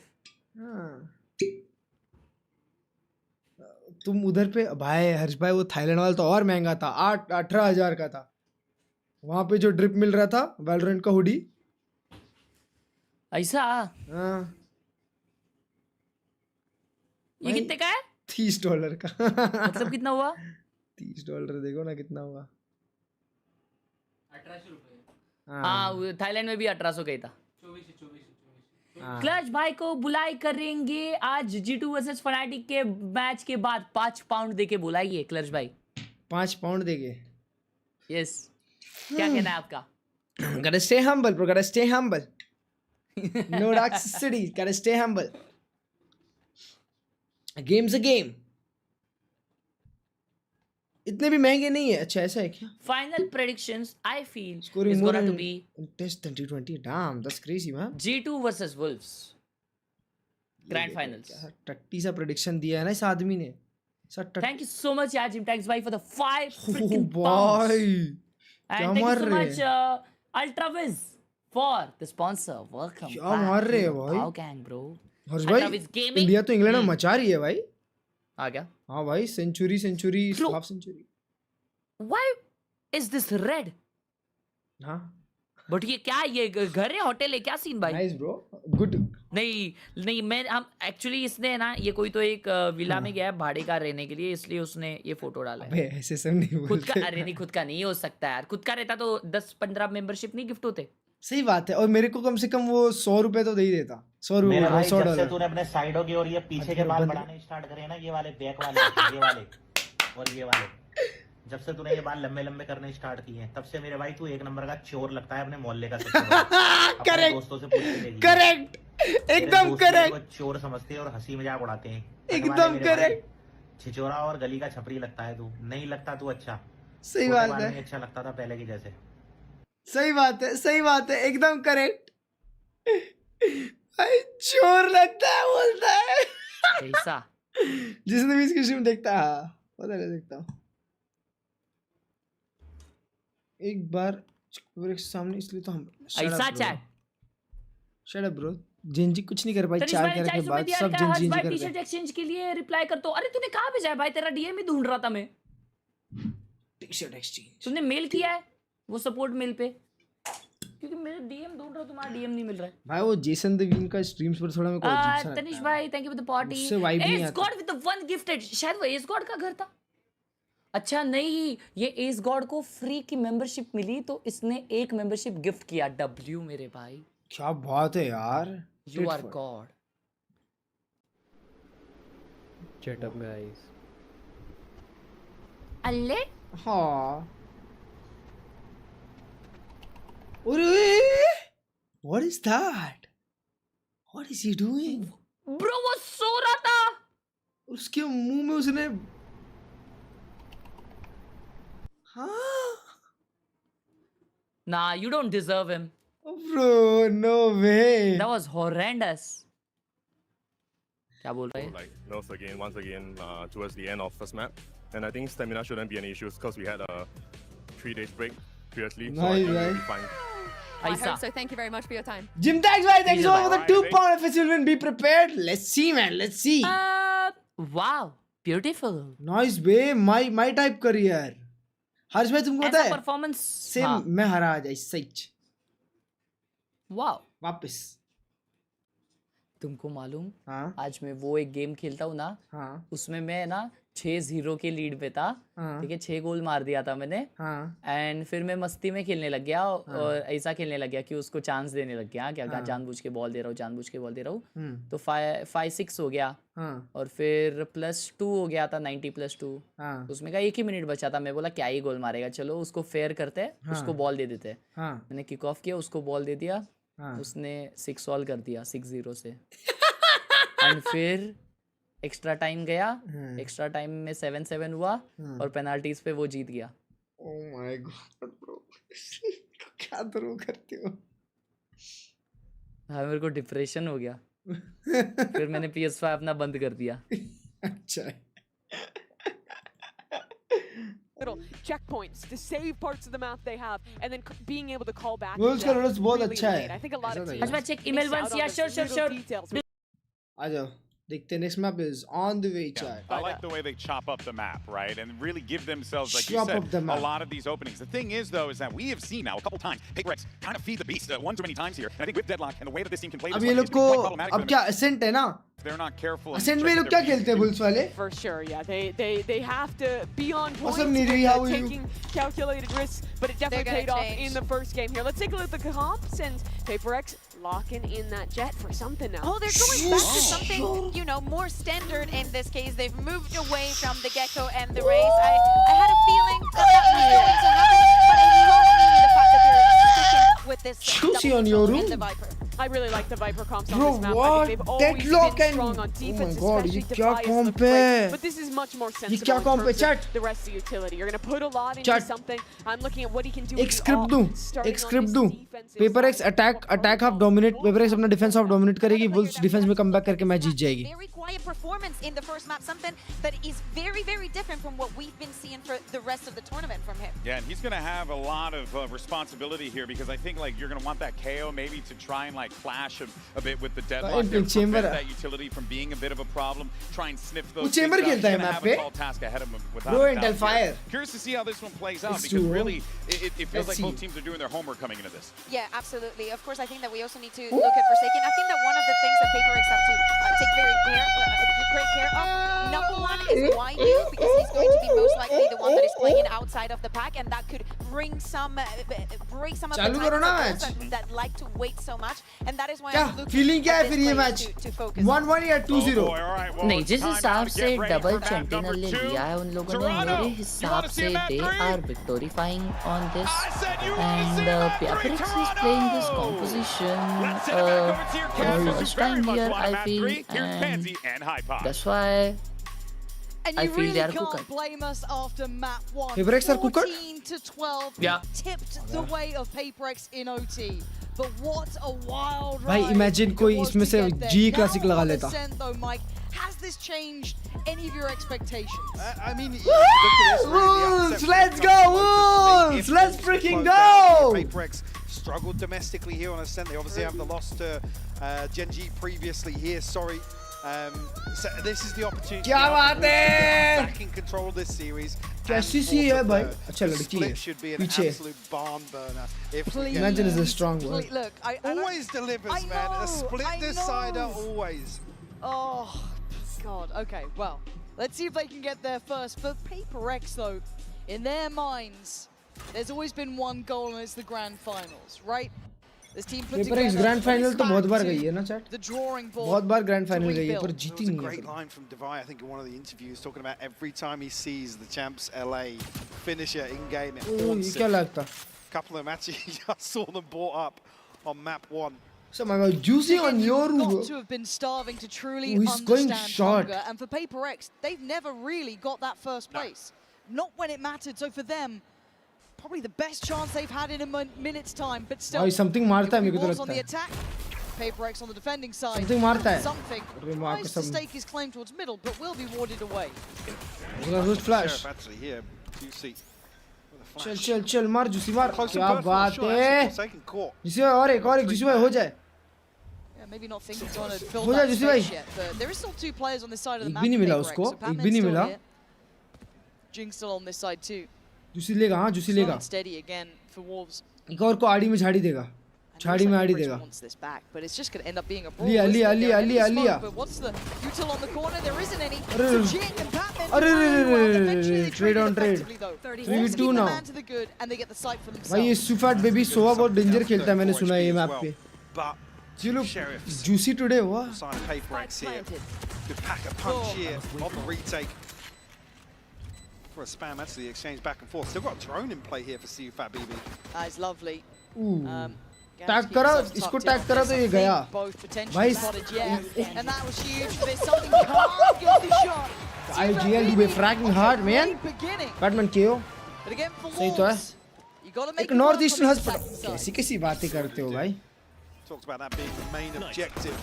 तुम उधर पे भाई हर्ष भाई वो थाईलैंड वाला तो और महंगा था, 18,000 का था। वहां पे जो ड्रिप मिल रहा था वैलोरेंट का हुडी ऐसा। हाँ ये कितने का है? $30 का। मतलब कितना हुआ? $30 देखो ना कितना हुआ। 1800 रुपये। हाँ थाईलैंड में भी 1800 का ही था। 24 क्लच भाई को बुलाई करेंगे आज G2 वर्सेस फनाटिक के मैच के बाद। 5 पाउंड देके बुलाइए क्लच भाई। 5 पाउंड देके? यस। क्या कहना है आपका? Gotta stay humble bro, gotta stay humble. No toxicity, gotta stay humble. A game's a game. इतने भी महंगे नहीं है। अच्छा ऐसा है क्या? Final predictions I feel Scoring is more gonna to in be Test 2020. Damn, that's crazy man. G2 versus Wolves Grand Finals. टट्टी सा prediction दिया है ना इस आदमी ने। Thank you so much यार Jim Tags भाई for the 5 freaking भाई and thank you so much Ultraviz for the sponsor. Welcome. क्या मार रहे हैं भाई? How gang bro? हर्ष भाई इंडिया तो इंग्लैंड में मचा रही है भाई। आ गया? हाँ भाई century half century. Why is this red? हाँ बट ये क्या ये घर है होटल है क्या सीन भाई? Nice bro good. नहीं मैं हम एक्चुअली इसने ना ये कोई तो एक विला में गया है भाड़े का रहने के लिए, इसलिए उसने ये फोटो डाला है। अबे ऐसे सब नहीं बोलते। खुद का अरे नहीं खुद का नहीं हो सकता यार। खुद का रहता तो 10-15 मेंबरशिप नहीं गिफ्ट होते। सही बात है। और मेरे को कम से कम वो 100 रुपए तो दे ही देता। 100 रुपए $100। तूने अपने साइडों की और ये पीछे के बाल बढ़ाने स्टार्ट करे ना, ये वाले बैक वाले ये वाले और ये वाले जब से तूने ये बाल लंबे लंबे करने स्टार्ट किए हैं तब से मेरे भाई तू एक नंबर का चोर लगता है अपने मोहल्ले का सबसे बड़ा। करेक्ट दोस्तों से पूछ के देखिए। करेक्ट एकदम करेक्ट। चोर समझते हैं और हंसी मजाक उड़ाते हैं। एकदम करेक्ट। छिचोरा और गली का छपरी लगता है तू, नहीं लगता तू अच्छा। सही बात है। अच्छा लगता था पहले की जैसे। सही बात है, सही बात है, एकदम करेक्ट। भाई चोर लगता है बोलता है। ऐसा जिसने भी इसकी स्ट्रीम देखता है पता नहीं देखता हूँ एक बार के सामने, इसलिए तो हम ऐसा chat shut up bro. Gen Z कुछ नहीं कर पाई 4 के बाद, सब जेंजी कर टी शर्ट एक्सचेंज के लिए रिप्लाई कर। तो अरे तूने कहां भेजा है भाई? तेरा डीएम ही ढूंढ रहा था मैं। टी शर्ट एक्सचेंज तूने मेल किया है वो सपोर्ट मेल पे? क्योंकि मेरे डीएम ढूंढ रहा हूं, तुम्हारा डीएम नहीं मिल रहा है भाई। वो जेसन देवीन का स्ट्रीम्स पर थोड़ा मेरे को अजीब सा लगता है। तनिष भाई thank you for the party. S God with the one gifted, शायद वो एस गॉड का घर था। अच्छा नहीं, ये एस गॉड को फ्री की मेंबरशिप मिली तो इसने एक मेंबरशिप गिफ्ट किया। डब्ल्यू मेरे भाई क्या बात है यार। You are God. Chat up guys. अल्ले हाँ अरे what is that? What is he doing? Bro वो सो रहा था, उसके मुंह में उसने Nah, you don't deserve him. Oh, bro, no way. That was horrendous. क्या बोल रहे हैं? Like nerfs again, once again, towards the end of first map, and I think stamina shouldn't be an issue because we had a 3 days break previously. Nice, so I think right? we'll be fine. I hope so. Thank you very much for your time. Jim, thanks, bhai. Thanks so much for the 2 pound FNC win. Be prepared. Let's see, man. Let's see. Wow, beautiful. Nice, babe. My type career. हर्ष भाई तुमको पता है? Performance same मैं हरा आ जाए सच। Wow वापस। तुमको मालूम? हाँ? आज मैं वो एक गेम खेलता हूँ ना, हाँ? उसमें मैं ना 6-0 के लीड पे था। हाँ? ठीक है, 6 गोल मार दिया था मैंने। हाँ? एंड फिर मैं मस्ती में खेलने लग गया और ऐसा खेलने लग गया कि उसको चांस देने लग गया। क्या जानबूझ के बॉल दे रहा हूँ, जानबूझ के बॉल दे रहा हूँ। तो 5-6 हो गया। और फिर +2 हो गया था, 90+2। उसमें का 1 ही मिनट बचा था। मैं बोला क्या ही गोल मारेगा, चलो उसको फेयर करते हैं, उसको बॉल दे देते हैं। मैंने किक ऑफ किया, उसको बॉल दे दिया, उसने 6 ऑल कर दिया 6-0 से। एंड फिर एक्स्ट्रा टाइम गया, एक्स्ट्रा टाइम में 7-7 हुआ और पेनाल्टीज पे वो जीत गया। ओह माय गॉड ब्रो, क्या थ्रो करते हो? हाँ मेरे को डिप्रेशन हो गया। फिर मैंने PS5 अपना बंद कर दिया। अच्छा checkpoints to save parts of the map they have and then being able to call back. Wolves का Lotus बहुत अच्छा है। I think a lot of teams. आज मैं check email once, yeah sure. आ जाओ देखते हैं। next map is on the way, chat. I like the way they chop up the map, right? And really give themselves, like Chop you up the said, map. a lot of these openings. The thing is, though, is that we have seen now a couple times PRX kind of feed the beast one too many times here. And I think with Deadlock and the way that this team can play अब this ये one, लोग it's को quite problematic for अब them. क्या Ascent है ना? They're not careful. Ascent में ये लोग क्या खेलते हैं Bulls वाले? For sure, yeah. They have to be on point. Awesome, Nidhi, how are you? Taking calculated risks, but it definitely paid off in the first game here. Let's take a look at the comps and PRX locking in that jet for something now. Oh, they're going back to something, you know, more standard in this case. They've moved away from the Gecko and the Raze. I had a feeling that was going to happen, but I love the fact that they're sticking with this Choosy on your room. The Viper. I really like the Viper comps Bro, on this map. what? I think they've always Deadlock been and strong on defense, oh my god, especially ये क्या Defiance comp the break. है? But this is much more ये sensible क्या in comp है terms chat? of the rest of the utility. You're going to put a lot into Chat. something. I'm looking at what he can do. एक script दूं, एक script दूं। PRX attack half dominate, PRX अपना defence half dominate करेगी, Wolves defence में comeback करके match जीत जाएगी। Very quiet performance in the first map, something that is very, very different from what we've been seeing for the rest of the tournament from him. Yeah, and he's going to have a lot of responsibility here because I think like you're going to want that KO maybe to try and like clash a bit with the Deadlock there, prevent that utility from being a bit of a problem, try and sniff those things out. He's going to have a tall task ahead of him without a doubt here. Curious to see how this one plays out because really it feels like both teams are doing their homework coming into this. Yeah, absolutely. Of course, I think that we also need to look at Forsaken. I think that one of the things that PRX have to take very great care of, number one is YU, because he's going to be most likely the one that is playing outside of the pack, and that could bring some break some of the चालू करो ना time match. that like to wait so much, and that is why क्या I'm looking feeling क्या at है this फिर ये player match? to focus 1-1 या 2-0? नहीं, जिस हिसाब से डबल सेंटिनल ने लिया है उन लोगों ने, मेरे हिसाब से they are victorifying on this, and PRX is playing this composition for the first time here, I feel, and that's why And I you feel really they are can't cooked. blame us after map 1. PRX are cooked? 14 to 12 Yeah. tipped the way of PRX in OT. But what a wild भाई ride imagine it कोई was इसमें to से get there. G Now classic लगा on लेता. Ascent though, Mike, has this changed any of your expectations? I mean, look at this, really, the Wolves, upset let's comes go, from Lotus. Wolves, If let's Wolves freaking close down go. here, PRX struggled domestically here on Ascent. They obviously have the loss to Genji previously here. Sorry. So this is the opportunity. क्या now for बात Wolves to get है? back in control of this series. कैसी And सी है fourth भाई? of the अच्छा लड़की है. split should be an पीछे. absolute barn burner. If we get Imagine is there. a strong word. Look, I Always delivers, man. A split decider always. Oh, God. Okay, well, let's see if they can get there first. For PRX, though, in their minds, there's always been one goal, and it's the grand finals, right? This team put PRX together grand final तो बहुत बार back गई to है ना chat? the drawing board बहुत बार grand to final गई है rebuild. पर जीती There was a नहीं great है. line from Divai, I think, in one of the interviews, talking about every time he sees the champs LA finisher in game, it oh, haunts ये क्या him. लगता? A couple of matches, I saw them brought up on map 1. So my God, juicy on your Got to have been starving to truly Oh, he's going understand short. hunger, and for PRX, they've never really got that first place. Not when it mattered. So for them, probably the best chance they've had in a minute's time. But still, भाई something मारता है मेरे को तो Wolves on लगता the है. attack. PRX on the defending side. Something मारता है. Something अरे माँ tries to कसम. stake his claim towards middle, but will be warded away. उसका रोज flash. Sheriff actually here, Juicy. with a चल flash. चल चल मार जुसी मार. Close क्या and personal बात shot, है? actually forsaken court. जुसी भाई और एक जुसी भाई हो जाए. Yeah, maybe not thinking on to build हो जाए that जुसी space भाई. yet, but there is still two players on this side of the एक map. भी नहीं for मिला PRX, उसको. so एक Batman's भी नहीं still मिला. here. Jing's still on this side too. Jussi लेगा हाँ जुसी Slow लेगा. and steady again for Wolves. एक और को आड़ी में झाड़ी देगा. झाड़ी में आड़ी देगा. Wants this back, but it's just going to end up being a brawl. लिया isn't लिया it? लिया They're in लिया the लिया. smoke, but what's the util on the corner? There isn't any. अरे So Jing and Batman अरे do रे रे really well. रे Eventually रे they trade trade on trade. effectively though. 3v2 Wolves keep the now. man to the good and they get the sight for themselves. भाई ये सुफाट baby सोवा बहुत danger खेलता है मैंने सुना है ये मैप पे. But ये लोग Sheriffs juicy today हुआ. sign of PRX here. Could pack a punch here on the retake. For a spam, actually, the exchange back and forth. Still got a drone in play here for Sufat BB. That is lovely. Tag करा इसको tag करा तो ये गया. भाई And that was huge. There's something can't get the shot. IGL do be fragging hard man. Batman KO. But again for सही तो है. Wolves, you got to make एक it north work eastern on हज this attacking side. कैसी कैसी बातें करते हो भाई. Talked about that being the main objective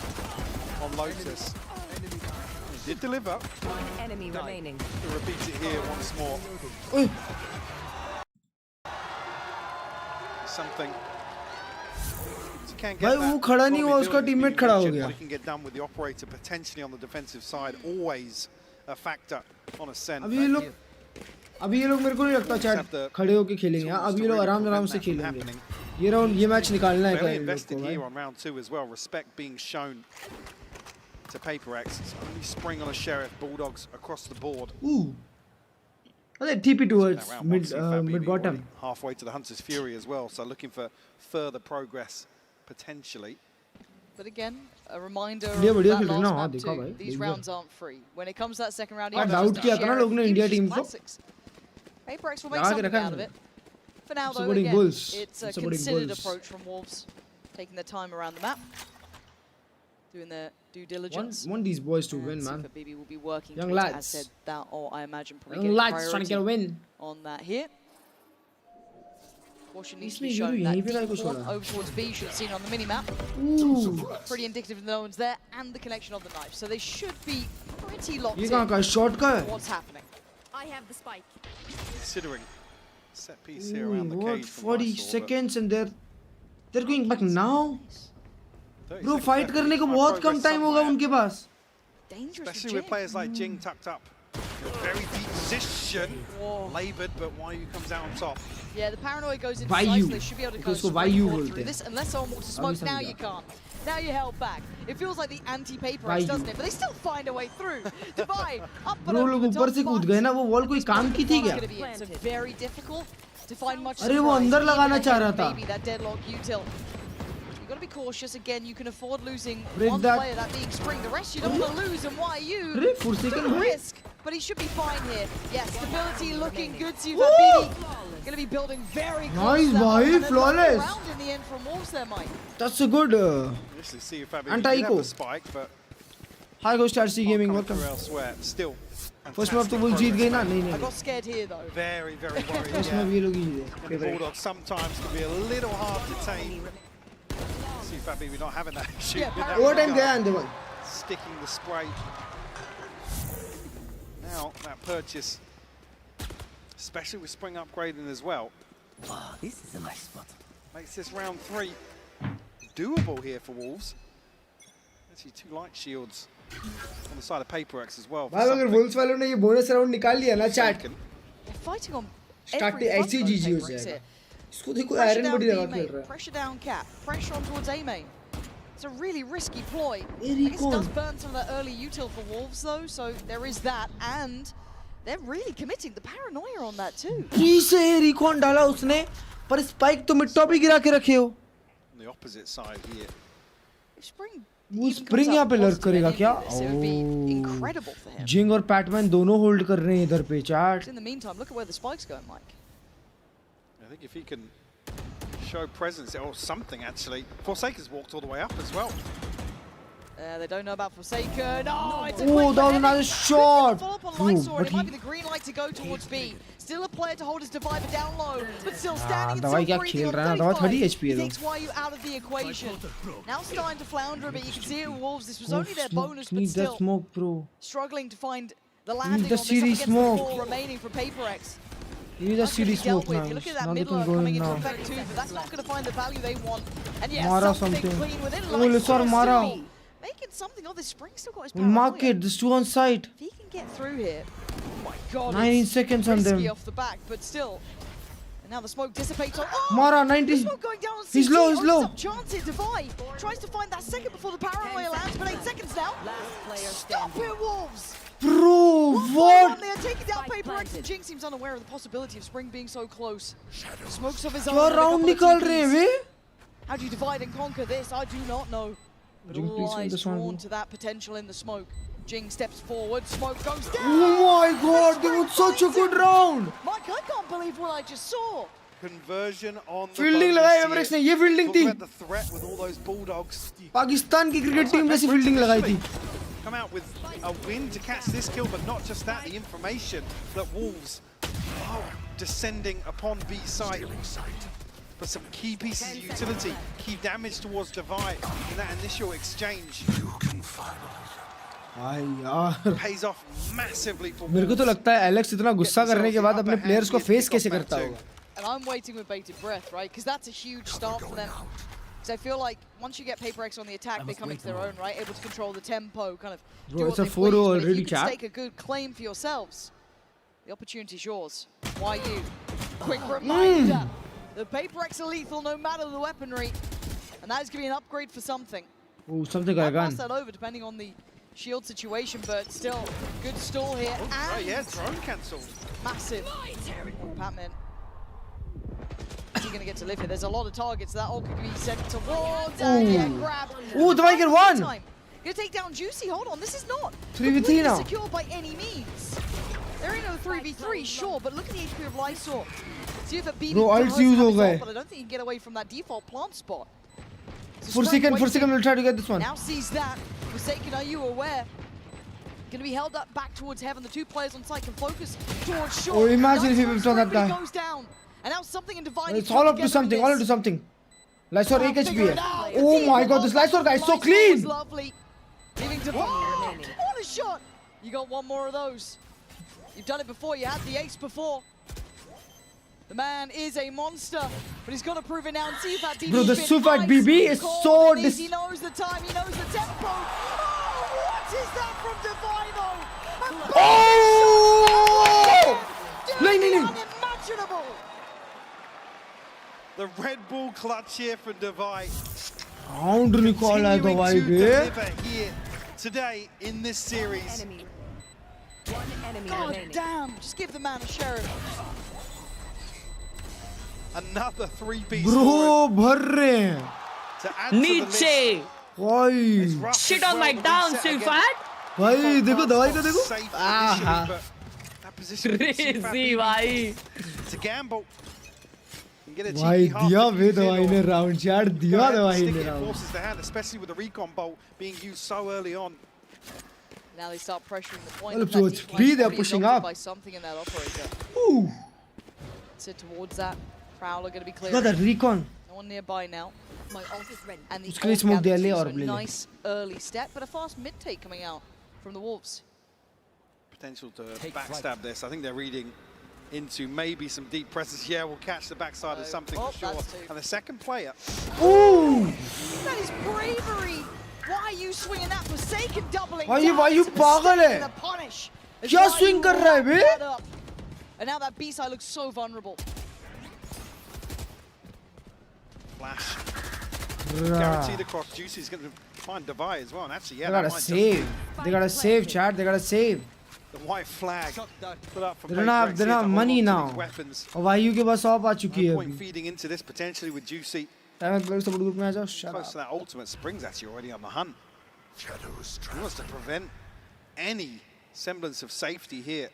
on Lotus. He did deliver. Enemy remaining. He repeats it here once more. Something. भाई वो खड़ा नहीं हुआ उसका टीममेट खड़ा हो गया. What he can get done with the operator potentially on the defensive side, always a factor on Ascent. अभी ये लोग मेरे को नहीं लगता चैट खड़े होके खेलेंगे. अभी ये लोग आराम से खेलेंगे. ये राउंड ये मैच निकालना है Very इन लोग invested को here भाई. on round 2 as well. Respect being shown to PRX. It's only spring on a Sheriff. Bulldogs across the board. Ooh. Well, they TP towards mid bottom. Halfway to the Hunter's Fury as well. So looking for further progress potentially. But again, a reminder India of बढ़िया that खेल रही है ना. last हाँ map देखा too. भाई. These rounds aren't free. When it comes to that second round, हाँ doubt किया था ना लोग ने इंडिया टीम को. PRX will make लगा के something रखा out of है. it. For now, though, Supporting again, goals. it's a Supporting considered goals. approach from Wolves, taking their time around the map, doing their due diligence. Want these boys to win, man. BB will be working Young towards, lads. as said, that, or I imagine probably Young getting lads trying to get a priority win. on that here. Caution needs to इसमें be euro shown. यहीं That पे like deep छोड़ा. one over towards B, you should have seen it on the mini-map. Ooh. Pretty indicative of no one's there, and the connection of the knife. So they should be pretty locked ये in कहाँ का shot का है? what's happening. I have the spike. Considering set piece here around the What? cage. from 40 Mysore, but seconds and they're going back now. 30 Bro, seconds fight left. करने को Try बहुत कम progress time होगा somewhere. उनके पास. Dangerous Especially with players like Jing tucked up. In a very deep position. Laboured, but Wyu comes out on top. Yeah, the paranoia goes into Vayu. sight. They should be able to kind of उसको Vayu springboard बोलते through हैं. this. Unless someone wants to smoke, अभी now समझा. you can't. Now you're held back. It feels like the anti-PRX, Vayu. doesn't it? But they still find a way through. Divide up and Bro over लोग the ऊपर top से कूद गए ना. वो wall कोई काम की थी क्या? It's very difficult. to find much अरे वो अंदर लगाना चाह रहा था. maybe that deadlock util. You got to be cautious again. You can afford losing Break one that. player, that being Spring. The rest you don't want to lose, and why you? अरे Forsaken भाई. Risk, but he should be fine here. Yes, stability looking good. CFAB going to be building very close. Nice boy, flawless. Round in the end from Wolves there, Mike. That's a good anti-eco. Spike, but Hi, Ghost RC Gaming. Welcome. elsewhere. Still. First में अब तो Wolves जीत गई ना? नहीं I नहीं. got scared here though. Very, very worried. First में अब ये लोग ही जीते. And the Bulldogs sometimes can be a little hard to tame. See if we're not having that issue. Overtime गया अंदर भाई. Sticking the spray. Now that purchase, especially with Spring upgrading as well. Wow, this is a nice spot. Makes this round 3 doable here for Wolves. Actually, 2 light shields on the side of PRX as well. भाई अगर Wolves वालों ने ये bonus round निकाल लिया ना chat. They're fighting on Start every ऐसे ही front GG हो though, PRX जाएगा. here. इसको देखो Pressure iron down body B लगा खेल main, रहा है. pressure down cap, pressure on towards A main. It's a really risky ploy. I Recon. guess it does burn some of that early util for Wolves though, so there is that, and they're really committing the paranoia on that too. की से recon डाला उसने, पर spike तो mid top ही गिरा के रखे हो. On the opposite side here. If Spring वो Spring यहाँ पे lurk करेगा क्या? it would be incredible for him. Jing और Patman दोनों hold कर रहे हैं इधर पे chat. In the meantime, look at where the spike's going, Mike. I think if he can show presence or something actually. Forsaken's walked all the way up as well. They don't know about Forsaken. Oh, it's a Oh, quick that was heading. another shot. Follow up on Ooh, Lightsword. but It might he- be the green light to go towards B. Still a player to hold his divider down low, but still standing and दवाई still क्या breathing खेल on रहा है ना? दवा 30 HP He है takes YU out of the equation. Now starting to flounder a bit. You can see it with Wolves. This was only their Smoke, bonus, but need that still smoke, bro. struggling to find the landing the on this up CD against smoke. the 4 remaining for PRX. You need a CD Dealt smoke with. now. You look at Now that they middle can go coming in into now. effect too, but that's not going to find the value they want. And yes, Mara something something. clean within Oh, Lightsword Lissar still Mara. making something of this. Spring still got his We'll paranoia. mark it. There's 2 on site. If he can get through here, oh my god, 19 it's seconds on risky them. off the back, but still. And now the smoke dissipates on. Oh! Mara, The 90. smoke going down on He's CT. low, he's Opens low. up chance here. Divide tries to find that second before the paranoia lands, but 8 seconds now. Stop it, Wolves! Bro, One what? they are taking down PRX, and Jinx seems unaware of the possibility of Spring being so close. Smokes of his own. क्या and a round couple of निकाल रहे हैं TPs. Way? How do you divide and conquer this? I do not know. But Jing, all please win eyes this one, drawn bro. to that potential in the smoke. Jing steps forward, smoke goes down. Oh my god, that was such a good round. Mike, I can't believe what I just saw. Conversion on the Fielding bonus लगाई here. एवरेक्स ने, ये fielding Talk थी. about the threat with all those Bulldogs. Pakistan की cricket team जैसी fielding लगाई थी. Come out with a win to catch this kill, but not just that, the information that Wolves are descending upon B site. But some key pieces of utility, key damage towards Divide in that initial exchange. भाई यार. Pays off massively for मेरे को तो लगता है Alex इतना गुस्सा करने के बाद अपने प्लेयर्स को फेस कैसे करता होगा. And I'm waiting with bated breath, right? Because that's a huge start for them. Because I feel like once you get PRX on the attack, they come into their own, right? Able to control the tempo, kind of Bro, do it's what a they 4-0 please. But if already, you can chat. stake a good claim for yourselves, the opportunity's yours. Why you? Quick reminder, the PRX are lethal no matter the weaponry. And that is going to be an upgrade for something. Oh, something Might got pass that over depending on the shield situation, but still, good stall here. Oh And yeah, drone cancelled. massive. Oh, Patman. Is he going to get to live here? There's a lot of targets that all could be sent towards. And yeah, grab. Ooh, do I get one? Going to take down Juicy. Hold on, this is not 3v3 completely now. secure by any means. They're in a 3v3, sure, but look at the HP of Lysor. See if a BB Bro, ults does use have ho his gaye. ult, but I don't think he can get away from that default plant spot. So Forsaken Spring will try to get this one. now sees that. Forsaken, are you aware? Going to be held up back towards heaven. The 2 players on site can focus towards shore. Oh, imagine if he Nice whips on that Spring guy. goes down. And now something in Divine. It's all up to something, all into something. Lysor 8 HP hai. Oh my god, this Lysor guy is so clean. Lovely. Leaving Divine. What a shot. You got one more of those. You've done it before. You had the ace before. The man is a monster, but he's got to prove it now and see if that BB. Bro, the Sufat BB is so He knows the time, he knows the tempo. Oh, what is that from Divino? Oh! Unimaginable. The Red Bull clutch here for Divide. Round निकाला है दवाई बे. Deliver here today in this series. God damn, just give the man a sheriff. Another 3-piece. Bro, भर रहे हैं. नीचे. भाई. Shit on my down, Sufat. भाई देखो दवाई को देखो. आहा. Crazy भाई. It's a gamble. भाई दिया वे दवाई ने राउंड चार दिया दवाई ने round. Forces the hand, especially with the recon bolt being used so early on. Now they start pressuring the point. Well, so it's B, they're pushing up. By something in that operator. Ooh. So towards that, Prowler going to be clear. Look at that recon. No one nearby now. My ult is ready. And the उसके लिए smoke दे ले और ले ले. Nice early step, but a fast mid take coming out from the Wolves. Potential to backstab this. I think they're reading into maybe some deep presses. Yeah, we'll catch the backside of something for sure. And the second player. Ooh. That is bravery. Why are you swinging that Forsaken doubling? Why you पागल है? क्या swing कर रहा है बे? And now that B-side looks so vulnerable. Flash. Guaranteed across. Juicy's going to find Devi as well. And actually, yeah, they gotta save. They gotta save, chat. They gotta save. The white flag put up from they don't have money now. और वायु के पास of आ चुकी है अभी. Feeding into this potentially with Juicy. Close to that ultimate. Spring's actually already on the hunt. He wants to prevent any semblance of safety here.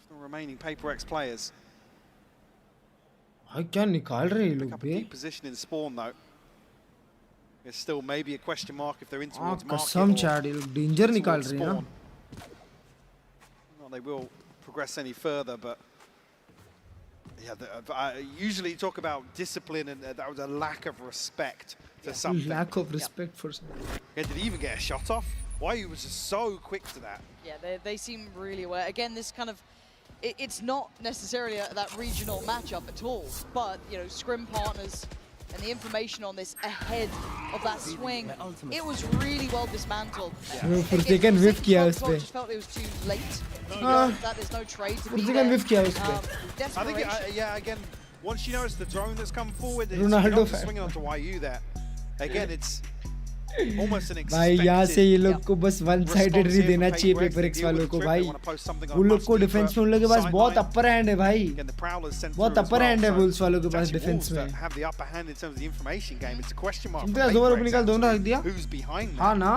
For the remaining PRX players. क्या निकाल रहे हैं लोग बे? Position in spawn though. There's still maybe a question mark if they're in towards market. कसम चाट ये लोग danger निकाल रहे हैं ना. Well, they will progress any further, but yeah, I usually talk about discipline, and that was a lack of respect to something. Lack of respect for something. Yeah, did he even get a shot off? Why he was just so quick to that? Yeah, they seem really aware. Again, this kind of, it's not necessarily that regional matchup at all, but you know, scrim partners and the information on this ahead of that swing, it was really well dismantled. Forsaken whiff किया उस पे. Just felt it was too late. That there's no trade to be there. whiff किया उस पे. I think, yeah, again, once you notice the drone that's come forward, it's Ronaldo swinging onto YU there. Again, it's almost an expected. भाई यहाँ से ये लोग को बस one-sided ही देना चाहिए PRX वालों को भाई. वो लोग को डिफेंस में उन लोगों के पास बहुत अपर हैंड है भाई. बहुत अपर हैंड है वुल्स वालों के पास डिफेंस में. Have the upper hand in terms of the information game. It's a question mark. इनका दो बार ऊपर निकाल दोनों रख दिया. Who's behind? हाँ ना.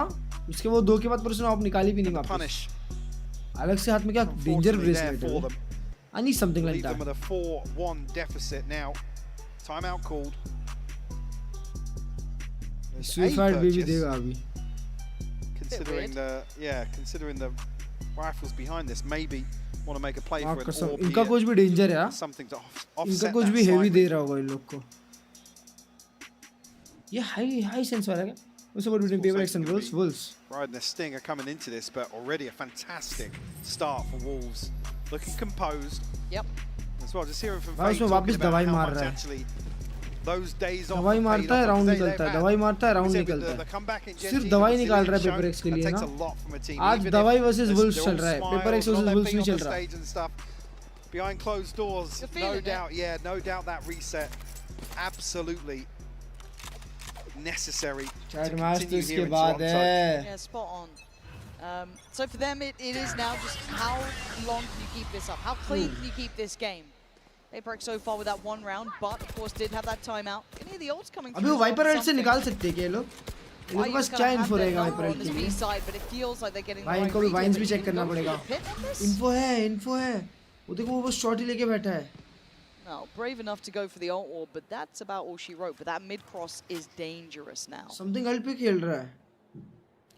उसके वो दो के बाद पर उसने आप निकाली भी नहीं वापस. अलग से हाथ में क्या डेंजर ब्रेसलेट है. I need something like that. With a 4-1 deficit now. Timeout called. Suicide भी देगा अभी. Considering the rifles behind this, maybe want to make a play for it. इनका कुछ भी डेंजर है. Something to offset. इनका कुछ भी हेवी दे रहा होगा इन लोग को. ये high sense वाला क्या? What's about between PRX and Wolves? Right, and the Sting are coming into this, but already a fantastic start for Wolves. Looking composed. Yep. As well, just hearing from Faye talking about how much actually those days off. दवाई मारता है round निकलता है. दवाई मारता है round निकलता है. सिर्फ दवाई निकाल रहा है PRX के लिए ना. आज दवाई वर्सेस Wolves चल रहा है. PRX वर्सेस Wolves नहीं चल रहा. Behind closed doors, no doubt. Yeah, no doubt that reset. Absolutely. Necessary to continue here in Toronto. Yeah, spot on. So for them, it is now just how long can you keep this up? How clean can you keep this game? PRX so far with that one round, but of course did have that timeout. Can hear the ults coming through. अभी वो Viper Ult से निकाल सकते हैं क्या लोग? इनके पास क्या info रहेगा Viper Ult के लिए? But it feels like they're getting. भाई इनको भी vines भी check करना पड़ेगा. Info है. वो देखो वो बस shot ही लेके बैठा है. No, brave enough to go for the ult wall, but that's about all she wrote. But that mid cross is dangerous now. Something else पे खेल रहा है.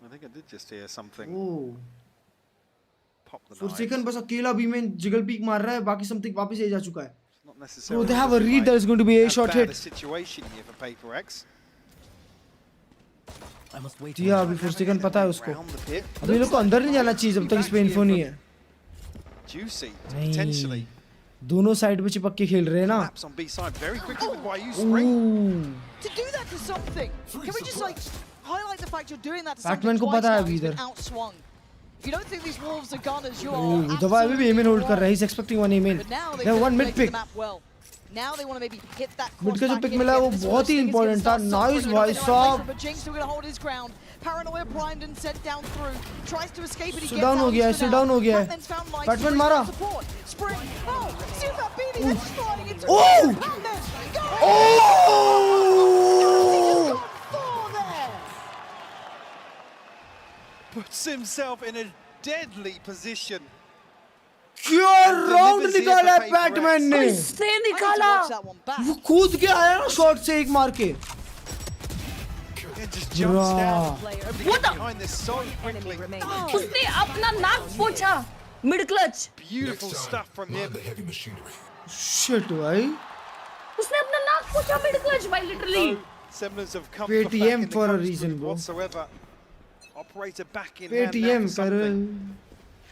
I think I did just hear something. Oh. Pop the Forsaken बस अकेला भी में jiggle peek मार रहा है. बाकी something वापस आ जा चुका है. Not necessarily. So they have a read that is going to be a shot hit. Situation here for PRX. जी हाँ अभी Forsaken पता है उसको. अभी लोग को अंदर नहीं जाना चाहिए जब तक इस पे info नहीं है. Juicy potentially. दोनों साइड पे चिपक के खेल रहे हैं ना. On B side very quickly with YU Spring. To do that to something. Can we just like highlight the fact you're doing that to Batman something को twice पता है now? अभी He's been इधर. outswung. If you don't think these Wolves are gunners, you are. दवा अभी भी aim hold कर रहा है. He's expecting one aim in. But now they have one mid pick. Well. Now they want to maybe hit that mid का जो crossback pick again मिला है वो again. This is बहुत ही where Sting is इंपॉर्टेंट था. gonna start nice suffering भाई in the right साहब. place, but Jinx still gonna hold his ground. Paranoia primed and sent down through. Tries to escape it. He Sit gets down out हो गया है, for sit now. down हो गया है. Batman's found light. Batman Spring मारा. on support. Spring. Oh, see that BD that's sliding into Oh! Batman. Oh! Puts himself in a deadly position. क्या round निकाला है बैटमैन ने. से निकाला. वो कूद के आया ना शॉट से एक मार के. Just jumps down. What the? Behind this so quickly. उसने अपना नाक पोंछा. Mid clutch. Beautiful stuff from him. Shit भाई. उसने अपना नाक पोंछा मिड क्लच भाई literally. Semblance of comfort PTM back in the for a coach reason, group bro. whatsoever. Operator back in hand PTM now for पर something.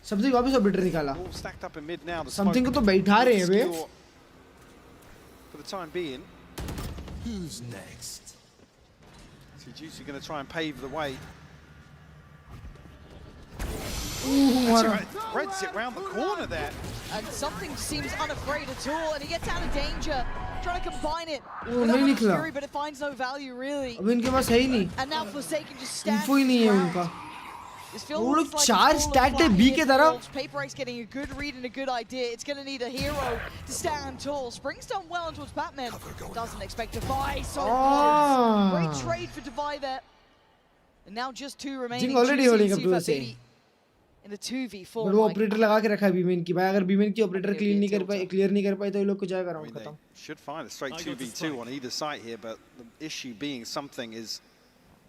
Something वापस operator निकाला. All stacked up in mid now. The something को smoke तो बैठा रहे हैं बे. obscure for the time being. Who's next? So Juicy going to try and pave the way. Threads it round the corner there. And something seems unafraid at all, and he gets out of danger. Trying to combine it Oh, with नहीं Owen's निकला. Fury, but it finds no value really. अब इनके पास है ही नहीं. And now Forsaken just stands info ही नहीं है उनका. वो लोग चार स्टैक थे बी के तरफ. PRX getting a good read and a good idea. It's going to need a hero to stand tall. Spring's done well towards Batman. Doesn't expect Divide. Great trade for Divide there. And now just two remaining. Jing already holding up to us. In a 2v4. But वो operator लगा के रखा है बीमेन की. भाई अगर बीमेन की operator clean नहीं कर पाए, क्लियर नहीं कर पाए तो ये लोग को जाएगा राउंड खत्म. Should find a straight 2v2 on either side here, but the issue being something is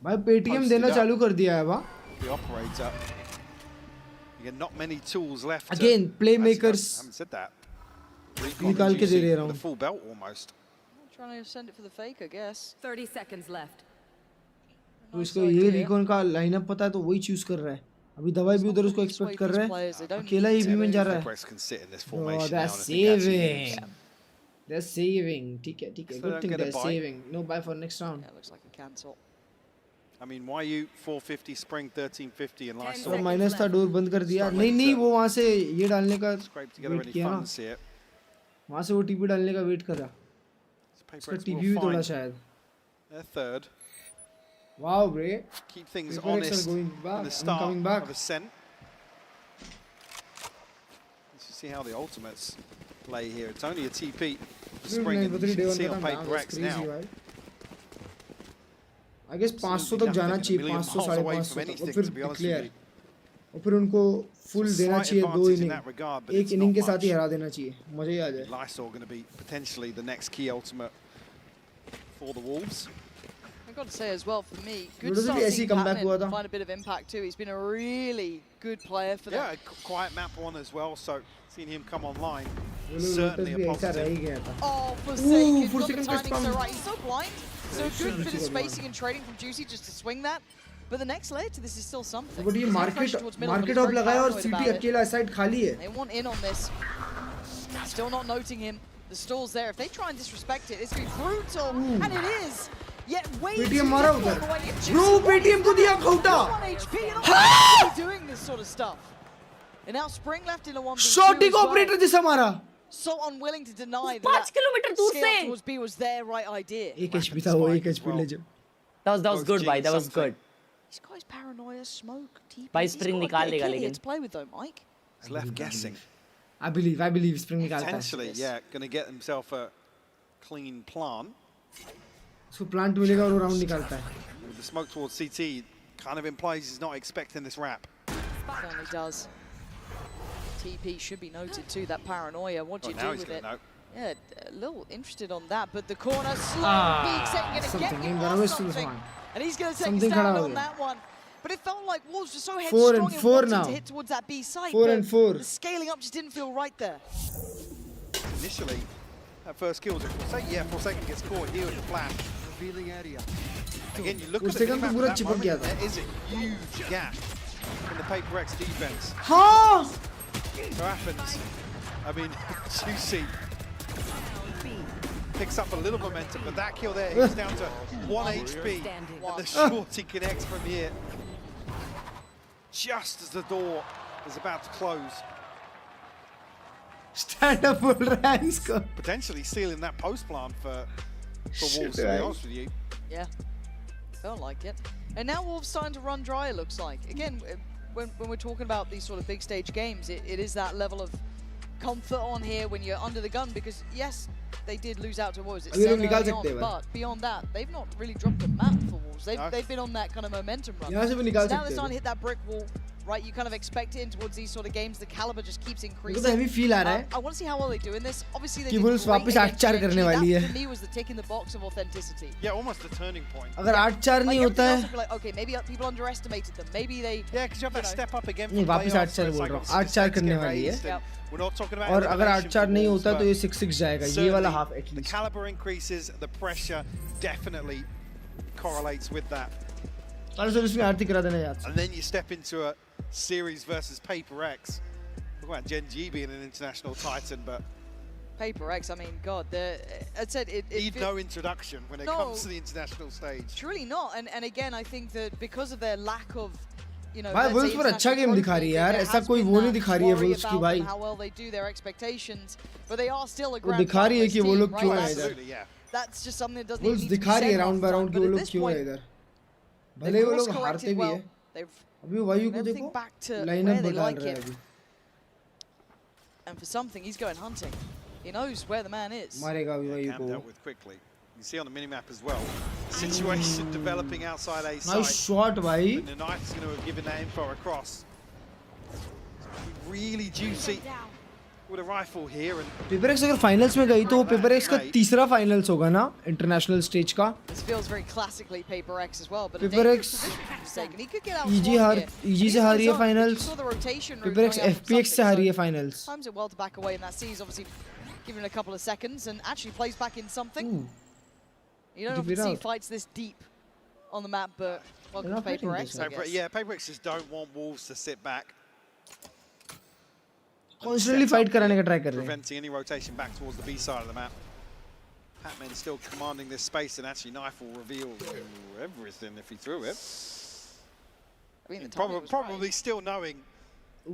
भाई पेटीएम देना चालू कर दिया है बा. the operator. You get not many tools left. Again, playmakers. I haven't said that. निकाल के दे रहे The हूँ. full belt almost. Trying to send it for the fake, I guess. 30 seconds left. तो इसको ये रिकॉन का लाइनअप पता है तो वही चूज कर रहा है. अभी दवाई भी उधर उसको एक्सपेक्ट कर रहा है. अकेला ही बीमेन जा रहा है. Can sit in this Oh, formation now. that's saving. That's saving. ठीक है ठीक है. Good thing they're saving. No buy for next round. Yeah, looks like a cancel. I mean, why you 450 Spring 1350 and Lysol? तो minus था door बंद कर दिया. नहीं नहीं वो वहाँ से ये डालने का वेट किया ना. वहाँ से वो टीपी डालने का वेट कर रहा. उसका टीपी भी तोड़ा शायद. They're third. Wow, bro. Keep things PRX honest are going back. from the start coming back. of ascent. Let's see how the ultimates play here. It's only a TP for Spring, and you can see on PRX now. I guess 500 तक जाना चाहिए. 500 550 तक. और फिर clear. और फिर उनको full देना चाहिए 2 इनिंग. एक इनिंग के साथ ही हरा देना चाहिए. मजा ही आ जाए. Lysol going to be potentially the next key ultimate for the Wolves. I've got to say as well, for me, good Lotus start भी ऐसे ही seeing comeback हुआ Batman था. find a bit of impact too. He's been a really good player for them. Yeah, a quiet map one as well, so seeing him come online, Lotus certainly a भी ऐसा रह ही positive. गया था. Oh, Forsaken, got the Forsaken timing press so pump. right. He's so blind. So good bit of spacing and trading from Juicy just to swing that. But the next layer to this is still something. But ये He's market pressure towards middle, but market he's of very लगाया और paranoid सीटी about it. अकेला side खाली है. They want in on this. Still not noting him. The stall's there. If they try and disrespect it, it's going to be brutal. And it is. Yet way Paytm too मारा difficult उधर. for when it's Bro Juicy. Paytm को दिया खौटा. 1 HP. You're not doing this sort of stuff. And now Spring left in a 1v2 शॉटी as को well. Operator जैसा मारा. So unwilling to deny that 5 kilometre दूर scale से. towards B was their right idea. एक HP था वो. एक HP ले जाओ. That was good, bhai. That was good. This guy's paranoia, smoke, TP. भाई He's Spring got a निकाल bit of लेगा kit here लेकिन. to play with though, Mike. He's left guessing. I believe Spring निकालता है. Potentially, yeah, going to get himself a clean plan. उसको plant मिलेगा और वो राउंड निकालता है. With the smoke towards CT kind of implies he's not expecting this wrap. Certainly does. TP should be noted too, that paranoia. What do you now do he's with going it? to know. Yeah, a little interested on that, but the corner slow peek second gonna something. get you Ain't or gonna waste too something. much. And he's gonna take a Something stand खड़ा हो on गया. that one. But it felt like Wolves were so 4 headstrong and and 4 wanting now. to hit towards that B side. 4 but and 4. The scaling up just didn't feel right there. Initially, that first kill was a Forsaken. Yeah, Forsaken gets caught here with the flash. Revealing area. Again, you look at the Forsaken तो map पूरा at that चिपक गया moment, था. there is a huge gap in the PRX defense. हाँ. So happens. I mean, Juicy picks up a little momentum, but that kill there, he's down to 1 HP. And the shorty connects from here. Just as the door is about to close. Stand up बोल रहा है इसको. Potentially stealing that post plant for Shit, Wolves, to be right. honest with you. Yeah, felt like it. And now Wolves starting to run dry, it looks like. Again, when we're talking about these sort of big stage games, it is that level of comfort on here when you're under the gun, because yes, they did lose out to, what was it, Sen early on, but beyond that, they've not really dropped a map for Wolves. They've been on that kind of momentum run. So now they're starting to hit that brick wall. Right, you kind of expect it in towards these sort of games. The caliber just keeps increasing. मुझे heavy feel आ रहा है. I want to see how well they do in this. Obviously, they कि did Wolves great वापस against 8-4 करने वाली है. That, for me, was the tick in the box of authenticity. Yeah, almost a turning point. अगर 8-4 नहीं होता है. Like, okay, maybe people underestimated them. Maybe they. Yeah, because you have that step up again. नहीं वापस 8-4 बोल रहा हूँ. 8-4 करने वाली है. We're not talking about. और अगर 8-4 नहीं होता तो ये 6-6 जाएगा. ये वाला half at The least. caliber increases, the pressure definitely correlates with that. और सर इसमें आरती करा देना याद. And then you step into a series versus Paper X. Talk about Gen G being an international titan, but Paper X, I mean, God, I said it need no introduction when it comes to the international stage. Truly not, and again, I think that because of their lack of, you know, भाई Wolves पर अच्छा game दिखा रही है यार. ऐसा कोई वो नहीं दिखा रही है Wolves की भाई. How well they do their expectations, but they are still a वो दिखा रही है कि वो लोग क्यों है इधर. That's just something that doesn't Wolves need to be दिखा रही है said round by round कि वो लोग क्यों है इधर. भले वो लोग हारते भी है. अभी वायु को देखो. लाइनअप बदल रहा है अभी. And for something, he's going hunting. He knows where the man is. मारेगा अभी वायु को. Dealt with quickly. You see on the minimap as well. Situation developing outside A side. Nice shot, भाई. And the knife is going to have given that info across. Really juicy with a rifle here. And PRX अगर finals में गई तो वो PRX का तीसरा finals होगा ना international stage का. This feels very classically Paper X as well, but PRX he could get out EG से हारी है finals. PRX FPX से हारी है finals. Times it well to back away, and that sees obviously giving a couple of seconds and actually plays back in something. You don't often see fights this deep on the map, but welcome to Paper X, I guess. Yeah, Paper X just don't want Wolves to sit back. Constantly fight कराने का try कर रहे हैं. Preventing any rotation back towards the B side of the map. Pac-Man still commanding this space, and actually Knife will reveal everything if he threw it. I mean, probably still knowing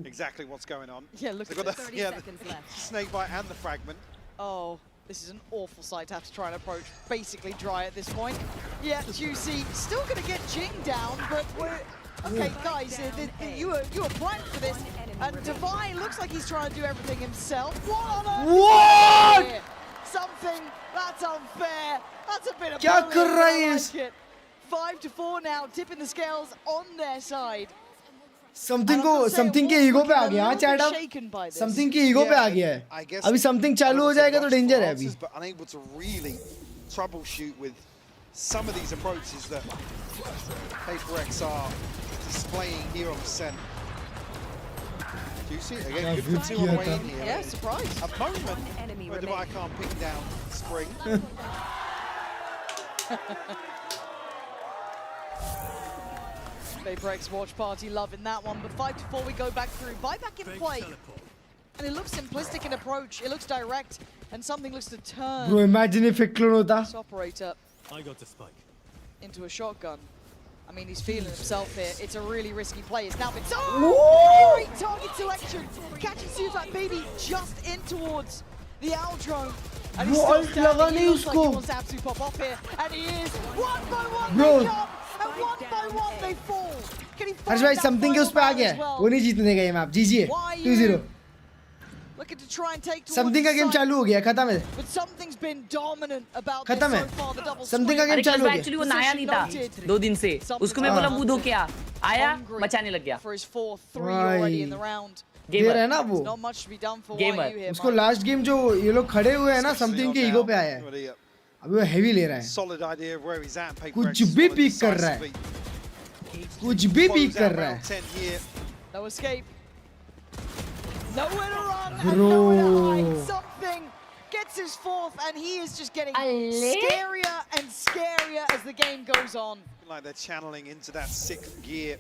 exactly what's going on. Yeah, look at this. 30 seconds left. Snake bite and the fragment. Oh, this is an awful sight to have to try and approach. Basically dry at this point. Yeah, Juicy still going to get Jing down, but we're... Okay, guys, you were primed for this. And Divine looks like he's trying to do everything himself. What on earth? What? Something that's unfair. That's a bit of क्या कर रहा है like it. 5-4 now, tipping the scales on their side. Something के ego पे आ गया हाँ chat. Something के ego पे आ गया है. अभी something चालू हो जाएगा तो danger है अभी. But unable to really troubleshoot with some of these approaches that Paper X are displaying here on the Sen. Do you see it again? Good for two on the way in here. Yeah, surprise. A moment where Divine can't ping down Spring. Paper X Watch Party loving that one, but 5-4 we go back through. Buyback in play. And it looks simplistic in approach, it looks direct, and something looks to turn. Bro, imagine if it clone होता. This operator I got the spike. Into a shotgun. I mean, he's feeling himself here. It's a really risky play. It's now been so great target selection. Catching Sufat Baby just in towards the Owl drone. And he's still standing. He looks like he wants to absolutely pop off here. And he is. One by one they jump. And one by one they fall. Can he find that something के उस पे आ गया. वो नहीं जीतने का ये map. GG 2-0. Looking to try and take something का गेम चालू हो गया. खत्म है. But something's been dominant about खत्म है. Something का गेम चालू हो गया. Actually वो नया नहीं था 2 दिन से. उसको मैं बोला मुंह धो के आ. आया मचाने लग गया. For his 4-3 already in the round. Gamer है ना वो. Not much to be done for gamer. उसको लास्ट गेम जो ये लोग खड़े हुए हैं ना समथिंग के ईगो पे आया है. अभी वो हेवी ले रहा है. Solid idea of where he's at. कुछ भी पीक कर रहा है. कुछ भी पीक कर रहा है. No escape. Nowhere to run. Bro. And nowhere to hide. Something gets his 4th, and he is just getting scarier and scarier as the game goes on. Like they're channeling into that 6th gear.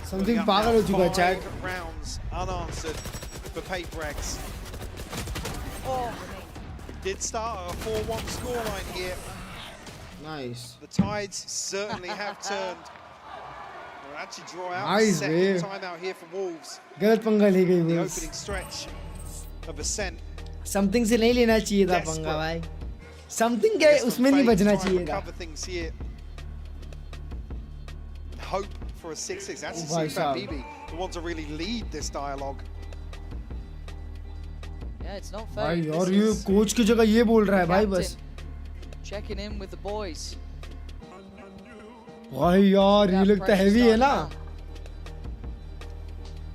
Something पागल हो चुका है chat. 5 rounds unanswered for Paper X. Oh. It did start at a 4-1 scoreline here. Nice. The tides certainly have turned. We'll actually draw out nice, the second time out here for Wolves. गलत पंगा ले गई The Wolves. opening stretch of Ascent. Something से नहीं लेना चाहिए था पंगा भाई. समथिंग क्या है उसमें नहीं बचना चाहिए था. Things here. Hope for a 6-6. That's भाई साहब. BB who wants to really lead this dialogue. Yeah, it's not fair. भाई और ये कोच की जगह ये बोल रहा है भाई बस. Checking in with the boys. भाई यार ये लगता हैवी है ना.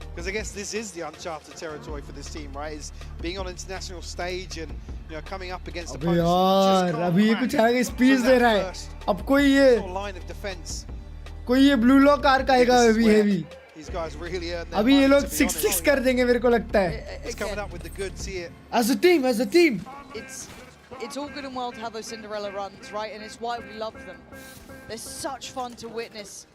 Because I guess this is the uncharted territory for this team, right? Is being on international stage and coming up against अबे यार अभी ये कुछ आगे स्पीच दे रहा है. अब कोई ये ब्लू लॉक आर्क आएगा अभी हेवी. अभी ये लोग 6-6 कर देंगे मेरे को लगता है. As a team. It's all good and well to have those Cinderella runs, right? And it's why we love them. They're such fun to witness.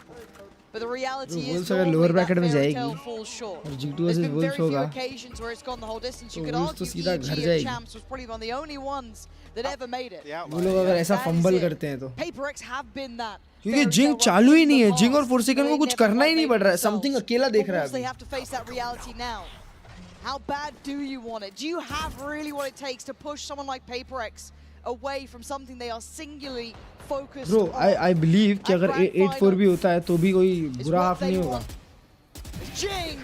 But the reality is lower bracket में fairy जाएगी tale falls short. और G2 There's versus been Wolves very few होगा. occasions where it's gone the whole distance. You तो could Wolves argue तो सीधा घर PG जाएगी. champs was probably one of the only ones that ever made it. वो लोग अगर ऐसा फंबल करते हैं तो. PaperX have been that. क्योंकि जिंग चालू ही नहीं है. जिंग और फोर्सेकन को कुछ करना ही नहीं पड़ रहा है. समथिंग अकेला देख रहा है They अभी. have to face that reality now. How bad do you want it? Do you have really what it takes to push someone like PaperX away from something they are singularly focused Bro, on? I believe कि अगर 8-4 भी होता है तो भी कोई बुरा half नहीं होगा. Jing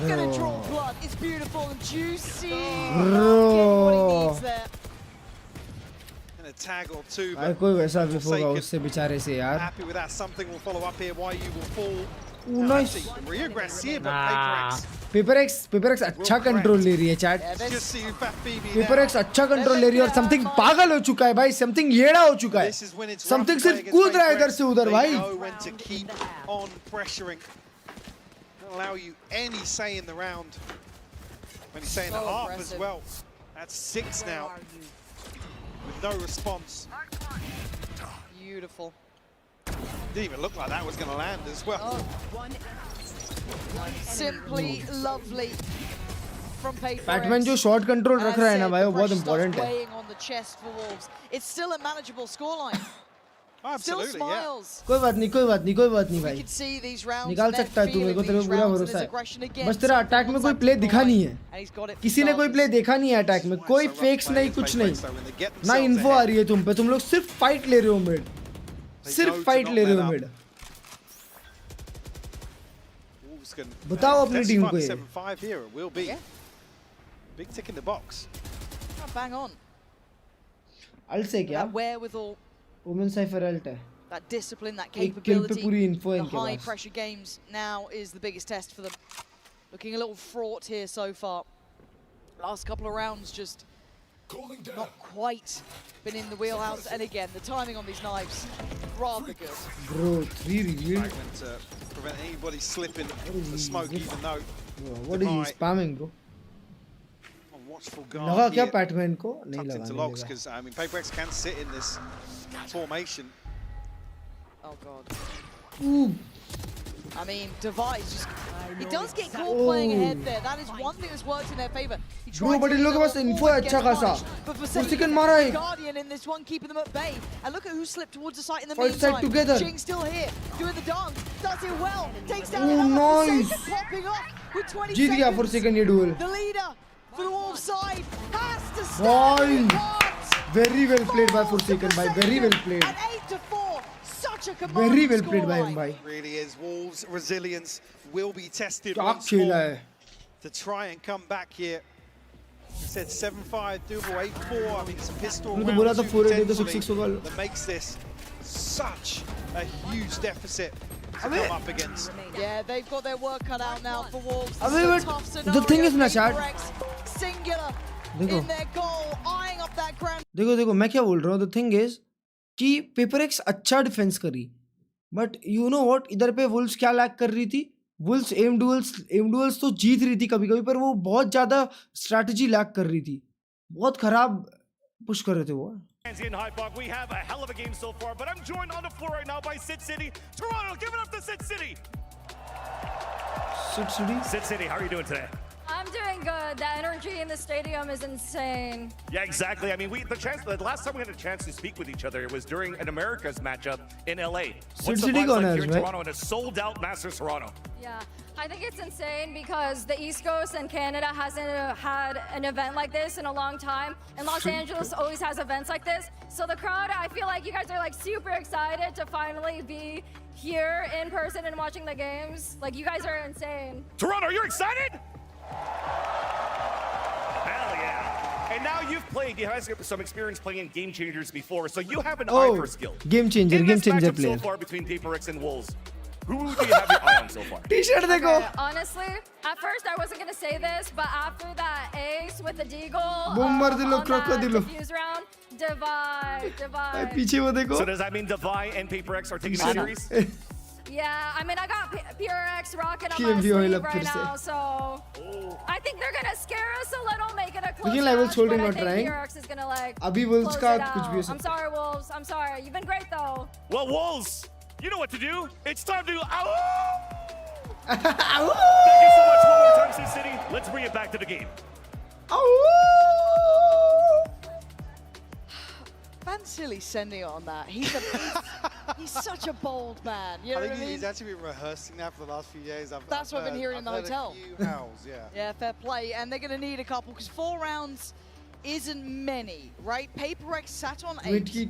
gonna draw blood. It's beautiful and juicy. Bro. And a tag or two. भाई कोई वैसा भी होगा उससे बेचारे से यार. Happy with that. Something will follow up here. Why you will fall. Nice. Reaggressive, but PaperX अच्छा कंट्रोल ले रही है चैट. PaperX अच्छा कंट्रोल ले रही है और समथिंग पागल हो चुका है भाई. समथिंग येड़ा हो चुका है. समथिंग सिर्फ कूद रहा है इधर से उधर भाई. Allow you any say in the round. When he's saying the half as well. That's 6 now. With no response. Beautiful. Didn't even look like that was going to land as well. Simply lovely from PaperX. Batman जो shot control रख रहा है ना भाई वो बहुत important है. On the chest for Wolves. It's still a manageable scoreline. Absolutely, still smiles. कोई बात नहीं भाई. निकाल सकता है तू. मेरे को तेरे पे पूरा भरोसा है. बस तेरा अटैक में कोई प्ले दिखा नहीं है. किसी ने कोई प्ले देखा नहीं है अटैक में. कोई फेक्स नहीं कुछ नहीं. ना इन्फो आ रही है तुम पे. तुम लोग सिर्फ फाइट ले रहे हो मिड. सिर्फ फाइट ले रहे हो मिड. बताओ अपनी टीम को ये. 7-5 here will be. Big tick in the box. Bang on. Ult से क्या? Wherewithal. वुमेन साइफर अल्ट है. That discipline, that एक किल पे capability. पूरी इन्फो The इनके high पास. pressure games now is the biggest test for them. Looking a little fraught here so far. Last couple of rounds just not quite been in the wheelhouse. And again, the timing on these knives, rather good. Bro, 3 reveal. Prevent anybody slipping the smoke, even though. Bro, what is he spamming, bro? Watchful guard. लगा क्या Batman को? नहीं लगा. Into logs because I mean PaperX can sit in this formation. Oh god. Ooh. I mean, Device just he does get caught playing ahead there. That is one thing that's worked in their favor. Bro, but इन लोगों के पास info है अच्छा खासा. फोर्सेकन मारा है. Guardian in this one, keeping them at bay. And look at who slipped towards the site in the Fight meantime. side together. Jing still here, doing the dunk, does it well, takes down nice. popping up with 20 जीत गया फोर्सेकन ये duel. The leader for the Wolves side has to stand. Boy, very well played by Forsaken, by very well played. At 8-4, such a Very well played by him, bhai. Really is. Wolves' resilience will be tested क्या once खेला more है. to try and come back here. I said 7-5, doable 8-4. I mean, it's a pistol तो round बोला था 4-8 तो 6-6 होगा. that makes this such a huge deficit to come up against. Yeah, they've got their work cut out now for Wolves. अबे but the thing is ना chat. Singular देखो. in their goal, eyeing up that grand. देखो मैं क्या बोल रहा हूँ. The thing is कि PaperX अच्छा डिफेंस करी. But you know what? इधर पे Wolves क्या लैक कर रही थी? Wolves aim duels तो जीत रही थी कभी-कभी पर वो बहुत ज़्यादा स्ट्रैटेजी लैक कर रही थी. बहुत खराब पुश कर रहे थे वो. We have a hell of a game so far, but I'm joined on the floor right now by Sit City. Toronto, give it up to Sit City. Sit City? Sit City, how are you doing today? I'm doing good. the energy in the stadium is insane. Yeah, exactly. I mean, the last time we had a chance to speak with each other, it was during an Americas matchup in LA. What's the vibes like here in Toronto in a sold-out Masters Toronto? Yeah, I think it's insane because the East Coast and Canada hasn't had an event like this in a long time, and Los Angeles always has events like this. So the crowd, I feel like you guys are like super excited to finally be here in person and watching the games. Like, you guys are insane. Toronto, you're excited? Hell yeah. And now you have some experience playing in Game Changers before, so you have an eye for skill. Game changer So player. far between PRX and Wolves, who do you have your eye on so far? T-shirt देखो. Honestly, at first I wasn't gonna say this, but after that ace with the deagle, Bomber dilo, crocodilo. defuse round, Divide. पीछे वो देखो. So does that mean Divide and PRX are taking a series? Yeah, I mean, I got PRX rocking on my KMV oil sleeve up right फिर से. now, so I think they're gonna scare us a little, make it a close लेकिन Levels match, holding but I not think trying. PRX is gonna like अभी Wolves close का it कुछ भी हो out. I'm सकता. sorry, Wolves. I'm sorry. You've been great though. Well, Wolves, you know what to do. It's time to Thank you so much one more time, Sin City. Let's bring it back to the game. Silly sending it on that. He's such a bold man. You know I what I think mean? he's actually been rehearsing that for the last few days. That's what I've been hearing in the hotel. A few howls, yeah. Yeah, fair play. And they're going to need a couple because 4 rounds isn't many, right? PRX sat on 8. You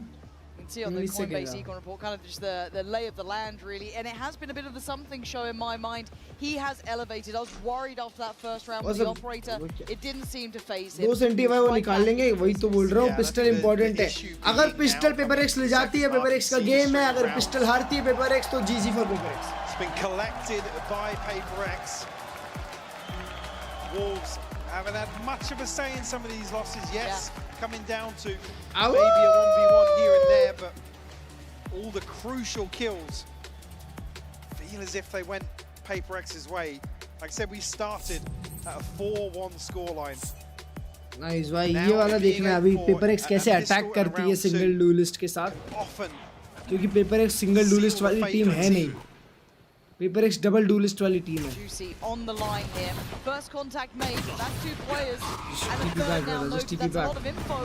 can see on the Coinbase Econ report kind of just the lay of the land, really. And it has been a bit of the something show in my mind. He has elevated. I was worried after that first round with the operator. It didn't seem to phase him. 2 सेंटीवाई वो निकाल लेंगे. वही तो बोल रहा हूँ. Pistol important है. अगर पिस्टल PRX ले जाती है, PRX का गेम है. अगर पिस्टल हारती है PRX तो GG for PRX. It's been collected by PRX. Wolves haven't had much of a say in some of these losses. Yes, coming down to maybe a 1v1 here and there, but all the crucial kills feel as if they went PRX's way. Like I said, we started at a 4-1 scoreline. Nice भाई. ये वाला देखना है अभी PRX कैसे attack करती है single duellist के साथ. क्योंकि PRX सिंगल डुएलिस्ट वाली टीम है नहीं. PRX double duelist वाली टीम है. Juicy on the line here. First contact made. That's 2 players. And a third now. Lotus. That's a lot of info.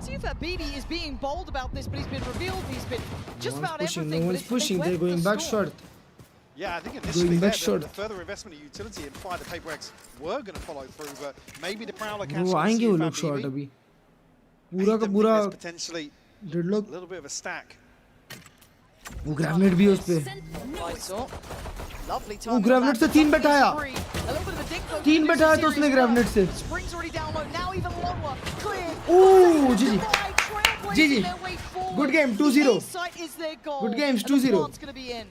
See if BB is being bold about this, but he's been revealed. He's been just about everything. No one's pushing. They're going back short. Yeah, I think initially the further investment in utility and fire the PRX were going to follow through, but maybe the Prowler can. वो आएंगे वो लोग short अभी. पूरा का पूरा. Potentially. Deadlock. A little bit of a stack. वो grenade भी है उस पे. वो ग्रेनेड से 3 बैठाया. 3 बैठाया तो उसने ग्रेनेड से. ओह जीजी. जीजी. Good game 2-0. Good games 2-0.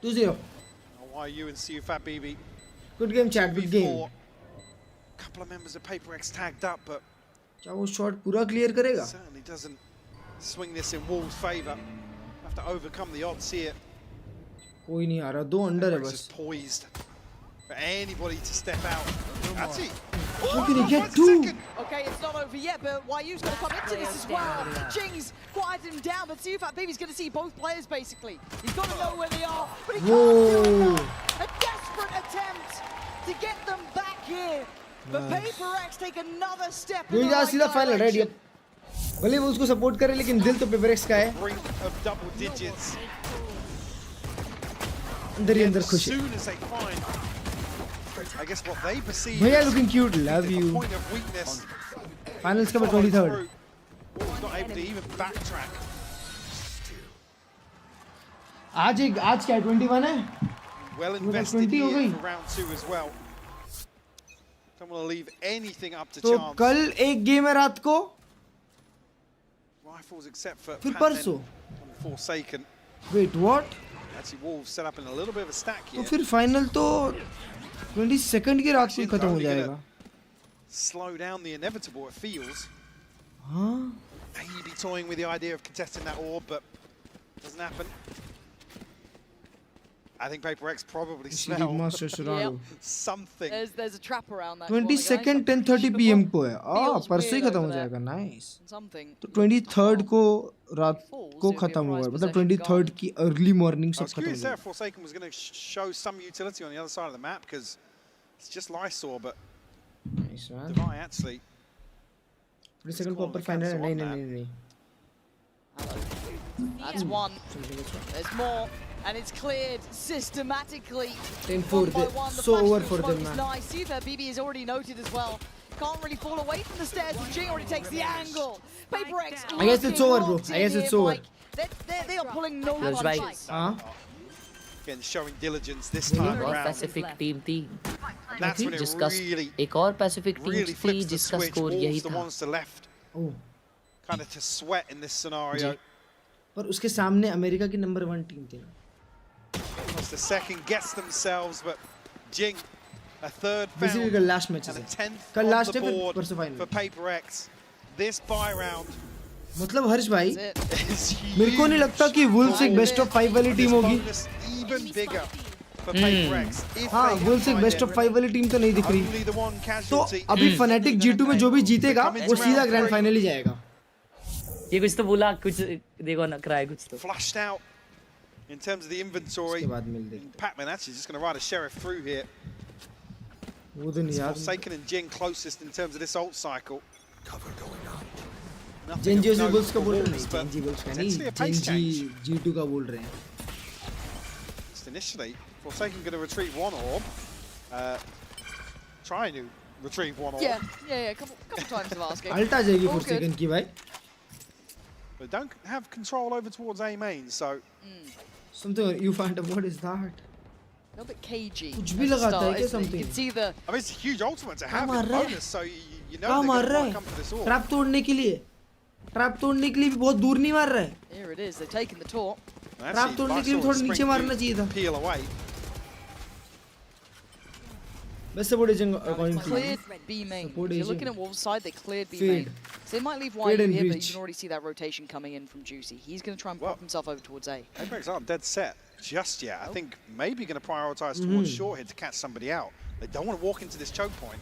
2-0. Why you and CUFAT BB? Good game chat. Good game. Couple of members of PRX tagged up, but क्या वो शॉट पूरा क्लियर करेगा? Certainly doesn't swing this in Wolves' favour. Have to overcome the odds here. कोई नहीं आ रहा. 2 under है बस. Poised for anybody to step out. That's it. How can he get 2? Okay, it's not over yet, but YU's going to come into this as well. Jing's quieted him down, but CUFAT BB's going to see both players basically. He's got to know where they are, but he can't do enough. A desperate attempt to get them back here. But PRX take another step. कोई जा सीधा final ready है. भले वो उसको support करे लेकिन दिल तो PRX का है. Double digits. अंदर ही अंदर खुश है. I guess what they perceive. भैया looking cute. Love you. Point of weakness. Finals का 23rd. Not able to even backtrack. आज क्या 21 है? Well invested here for round 2 as well. Don't want to leave anything up to तो chance. कल एक game है रात को. Rifles except for फिर परसों. Forsaken. Wait, what? Actually, Wolves set up in a little bit of a stack here. तो फिर फाइनल तो 22nd की रात को ही खत्म हो जाएगा. Slow down the inevitable, it feels. हाँ. Maybe toying with the idea of contesting that orb, but doesn't happen. I think PRX probably smell something. There's a trap around that. 22nd 10:30 PM को है. परसों ही खत्म हो जाएगा. Nice. तो 23rd को रात को खत्म होगा. मतलब 23rd की early morning सब खत्म हो जाएगा. Forsaken was going to show some utility on the other side of the map because it's just Lysor, but Nice man. Divine actually. Second proper final. No. That's one. There's more. And it's cleared systematically. 10-4. So over for them, man. Nice. See that BB is already noted as well. Can't really fall away from the stairs. Jing already takes the angle. PRX. I guess it's over, bro. I guess it's over. They are pulling no punches. Again, showing diligence this time around. Pacific team थी. That's when it really, एक और Pacific team really थी flips the जिसका switch. score यही Wolves the था. ones to left. Kind of to sweat in this scenario. पर उसके सामने अमेरिका की नंबर 1 टीम थी. Almost a second gets themselves, but Jing, a third foul, Basically कल last match and a है. 10th कल on last the है board परसों final. for PRX. This buy round. मतलब हर्ष भाई मेरे को नहीं लगता कि वुल्स एक बेस्ट ऑफ 5 वाली टीम होगी. Even bigger for PRX. हाँ, वुल्स एक बेस्ट ऑफ 5 वाली टीम तो नहीं दिख रही. तो अभी फनेटिक G2 में जो भी जीतेगा वो सीधा ग्रैंड फाइनल ही जाएगा. ये कुछ तो बोला कुछ देखो ना कराए कुछ तो. Flushed out in terms of the inventory. Pac-Man actually just going to ride a sheriff through here. Forsaken and Jing closest in terms of this ult cycle. Cover going up. Genji Bulls का बोल रहे हैं. Genji Bulls का नहीं. Genji G2 का बोल रहे हैं. Just initially, Forsaken going to retrieve one orb. Trying to retrieve one orb. Yeah. Couple times of asking. Alta जाएगी Forsaken की भाई. But don't have control over towards A main, so. Something you find out, what is that? A little bit cagey. कुछ भी लगाता है क्या something? You can see the. I mean, it's a huge ultimate to have in bonus, so you know they're going to come for this orb. Trap तोड़ने के लिए. Trap तोड़ने के लिए भी बहुत दूर नहीं मार रहा है. Here it is. They're taking the top. Trap तोड़ने के लिए थोड़ा नीचे मारना चाहिए था. Peel away. Best support is according to cleared B main. If you're looking at Wolves' side, they cleared B main. So they might leave Fade YU and here, but reach. you can already see that rotation coming in from Juicy. He's going to try and pop himself over towards A. PRX aren't dead set just yet. I think maybe going to prioritize towards short here to catch somebody out. They don't want to walk into this choke point.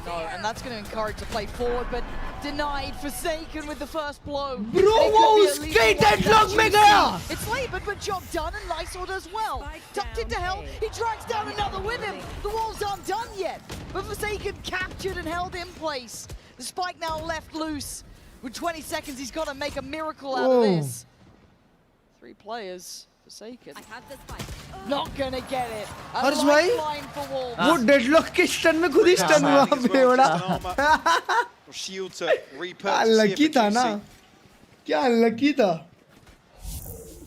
No, and that's going to encourage the play forward, but denied. Forsaken with the first blow. Bro, वो उसके deadlock में गया. It's late, but job done, and Lysol does well. Tucked into hell, he drags down another with him. The walls aren't done yet, but Forsaken captured and held in place. The spike now left loose. With 20 seconds, he's got to make a miracle out of this. 3 players. Forsaken. I have the spike. Not gonna get it. हर्ष भाई वो deadlock के stun में खुद ही stun हुआ बेवड़ा. Shield to repurchase. Lucky था ना. क्या lucky था.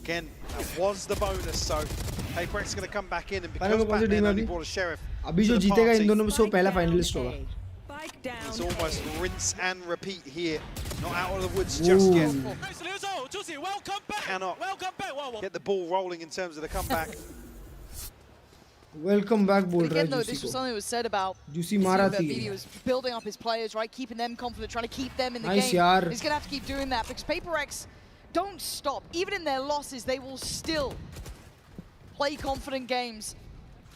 Again, that was the bonus, so PRX is going to come back in, and because Batman only brought a sheriff. अभी जो जीतेगा इन दोनों में से वो पहला फाइनलिस्ट होगा. It's almost rinse and repeat here. Not out of the woods just yet. Cannot get the ball rolling in terms of the comeback. Welcome back, बोल रहा है Again, though, Juicy this was को. something that was said about Juicy मारा थी. BB was building up his players, right, keeping them confident, trying to keep them in the Nice game. यार. He's gonna have to keep doing that because PRX don't stop. Even in their losses, they will still play confident games.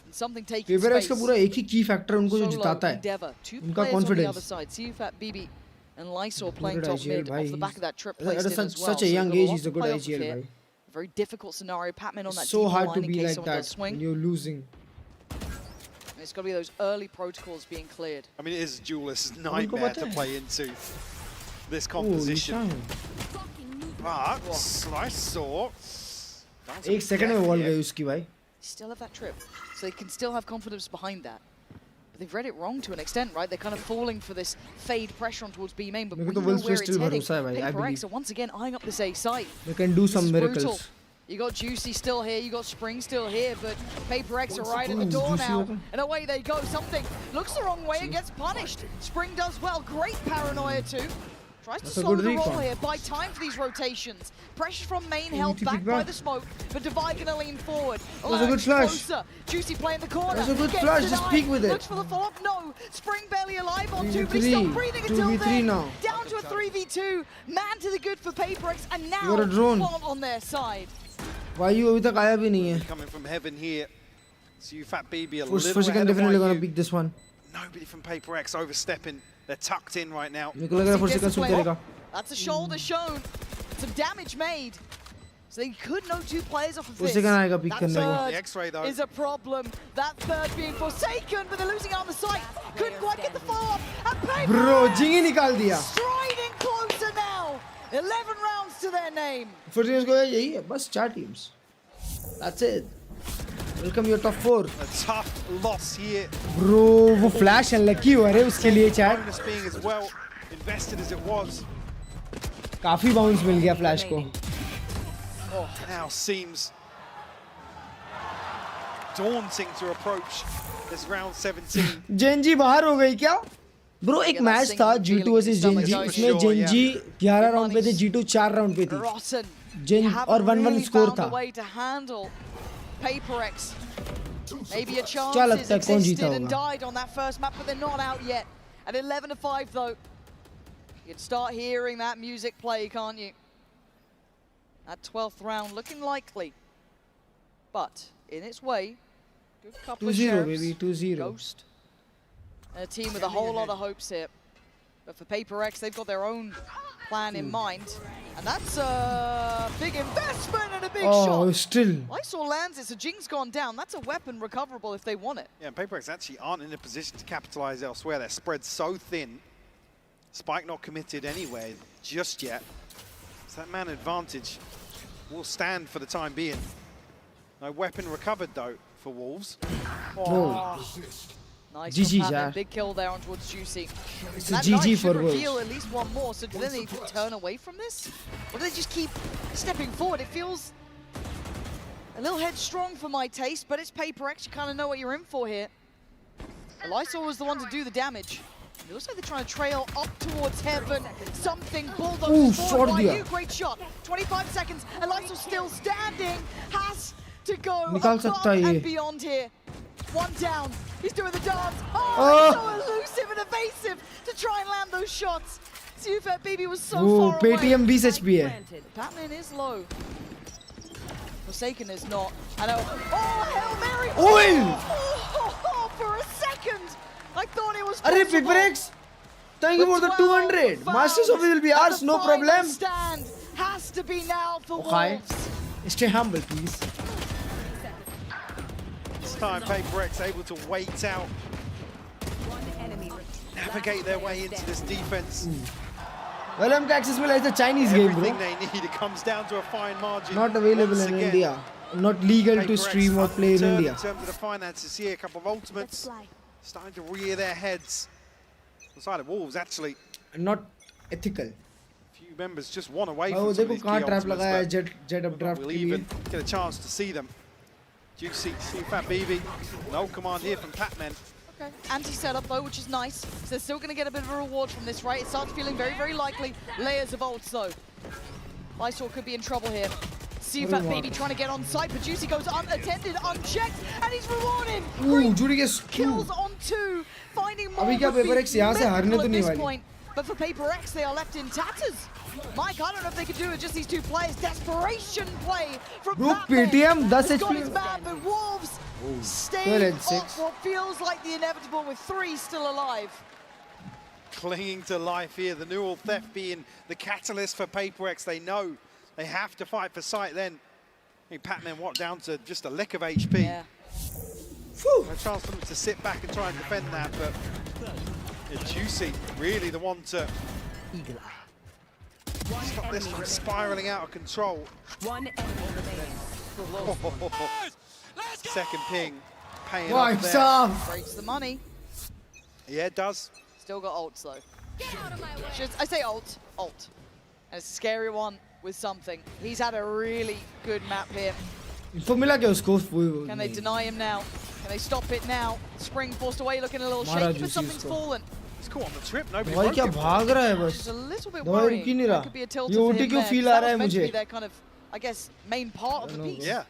And something taking PRX space. का पूरा एक ही key factor उनको जो जिताता है. Endeavor. 2 उनका players on the confidence. other side. CUFAT, BB, and Lysol playing Good top IGL, mid भाई. off the back of that trip placed in as well. Such a young So age, got he's a good playoff IGL, here. भाई. Very difficult scenario. Patman on that So deep hard line to in be case like someone does that swing. when you're losing. And it's got to be those early protocols being cleared. I mean, it is Julius' nightmare to play into this composition. But Slice saw. एक second में wall गई उसकी भाई. Still have that trip, so they can still have confidence behind that. But they've read it wrong to an extent, right? They're kind of falling for this fade pressure on towards B main, but we know where it's heading. PRX are once again eyeing up this A site. They can do some miracles. You got Juicy still here, you got Spring still here, but PRX are right at the door now. And away they go. Something looks the wrong way and gets punished. Spring does well. Great paranoia too. Tries to slow the roll here, buy time for these rotations. Pressure from main held back by the smoke, but Divide gonna lean forward. That's a good flash. Closer. Juicy play in the corner. That's a good flash, just peek with it. Looks for the follow-up, no. Spring barely alive on 2, but 3v3. he's still breathing until 2v3 then. now. Down to a 3v2. Man to the good for PRX, and now You're a drone. Bomb on their side. वायु अभी तक आया भी नहीं है. Coming from heaven here. So you fat BB a First little second ahead of definitely gonna YU. pick this one. Nobody from PRX overstepping. They're tucked in right now. मेरे को लग रहा है first second सुन करेगा. That's a shoulder shown. Some damage made. So they could know 2 players off of this. उसी का आएगा pick That करने को. third The X-ray though is a problem. That third being forsaken, but they're losing out on the site. Couldn't quite get the follow-up. And Paper Bro, जिंग ही निकाल दिया. striding closer now. 11 rounds to their name. For teams को यही है, बस 4 teams. That's it. Welcome your top 4. A tough loss here. Bro, वो flash unlucky हुआ रे उसके लिए chat. Bonus being as well invested as it was. काफी bounce मिल गया flash को. Oh, now seems daunting to approach this round 17. Genji बाहर हो गई क्या? Bro एक मैच था G2 versus Genji. उसमें Genji 11 राउंड पे थे, G2 4 राउंड पे थी. Genji और 1-1 स्कोर था. PaperX. Maybe a chance क्या लगता है कौन जीता and होगा? died on that first map, but they're not out yet. At 11-5 though, you can start hearing that music play, can't you? That 12th round looking likely, but in its way, good couple 2-0 of sheriffs. baby, 2-0. Ghost. And a team with a whole lot of hopes here. But for PaperX, they've got their own plan in mind. And that's a big investment and a big shot. Oh, still. Lysol lands it, so Jing's gone down. That's a weapon recoverable if they want it. Yeah, and PaperX actually aren't in a position to capitalize elsewhere. They're spread so thin. Spike not committed anywhere just yet. So that man advantage will stand for the time being. No weapon recovered though for Wolves. Oh. Nice GG, from yeah. big kill there on towards Juicy. It's a That GG knife for should Wolves. reveal at least one more, so do they need to turn away from this? Or do they just keep stepping forward? It feels a little headstrong for my taste, but it's PaperX, you kind of know what you're in for here. Lysol was the one to do the damage. It looks like they're trying to trail up towards heaven. Something bulldozes forward. Why you? Great shot. 25 seconds, and Lysol still standing. Has to go निकाल above सकता है ये. and beyond here. One down. He's doing the dance. Oh, so elusive and evasive to try and land those shots. Sufet BB was so far Paytm away. 20 HP है. Batman is low. Forsaken is not. I know. Oh, Hail Mary! Oil! Oh, for a second, I thought it was अरे possible. PaperX, thank you for the 200. Masters of it will be ours, no problem. Stand has to be now for Okay. Wolves. Stay humble, please. This time PaperX able to wait out, navigate their way into this defense. Well, I'm access मिला is a Chinese game, bro. Everything they need, it comes down to a fine margin. Not available once in again. India. Not legal to PaperX stream or play in undeterred India. In terms of the finances here, a couple of ultimates starting to rear their heads. The side of Wolves actually. Not ethical. Few members just one away Oh, from some of देखो these key कहाँ trap ultimates, लगाया है but jet updraft we'll के लिए. even get a chance to see them. Juicy, Fat BB, no command here from Patman. Okay. Anti-setup though, which is nice. So they're still going to get a bit of a reward from this, right? It starts feeling very, very likely. Layers of ults though. Lysol could be in trouble here. Sufat BB trying to get on site, but Juicy goes unattended, unchecked, and he's rewarded. Judy gets Kills on 2, finding more अभी क्या would be PaperX यहाँ से हारने mythical तो at नहीं this वाली. point. But for PaperX, they are left in tatters. Mike, I don't know if they could do it just these 2 players. Desperation play from Bro, Batman. PTM 10 He's got HP. his man, but Wolves stay 12 and up 6. what feels like the inevitable with 3 still alive. Clinging to life here, the Newell theft being the catalyst for PaperX. They know they have to fight for sight then. I think Patman what down to just a lick of HP. Yeah. No chance for them to sit back and try and defend that, but Juicy really the one to stop this from spiraling out of control. One enemy remaining. Second ping, paying Wipes off there. off. Breaks the money. Yeah, it does. Still got ults though. I say ult. And it's a scary one with something. He's had a really good map here. Info मिला क्या उसको? Can they deny him now? Can they stop it now? Spring forced away, looking a little shaky, but something's fallen. It's caught on the trip, nobody भाई broke क्या him. भाग रहा है बस. It's a little bit दवाई worrying. रुक ही नहीं That रहा. could be a tilt ये for OT him क्यों there, feel 'cause uh that रहा है was meant to be मुझे? their kind of, I guess, main part of the piece. Yeah.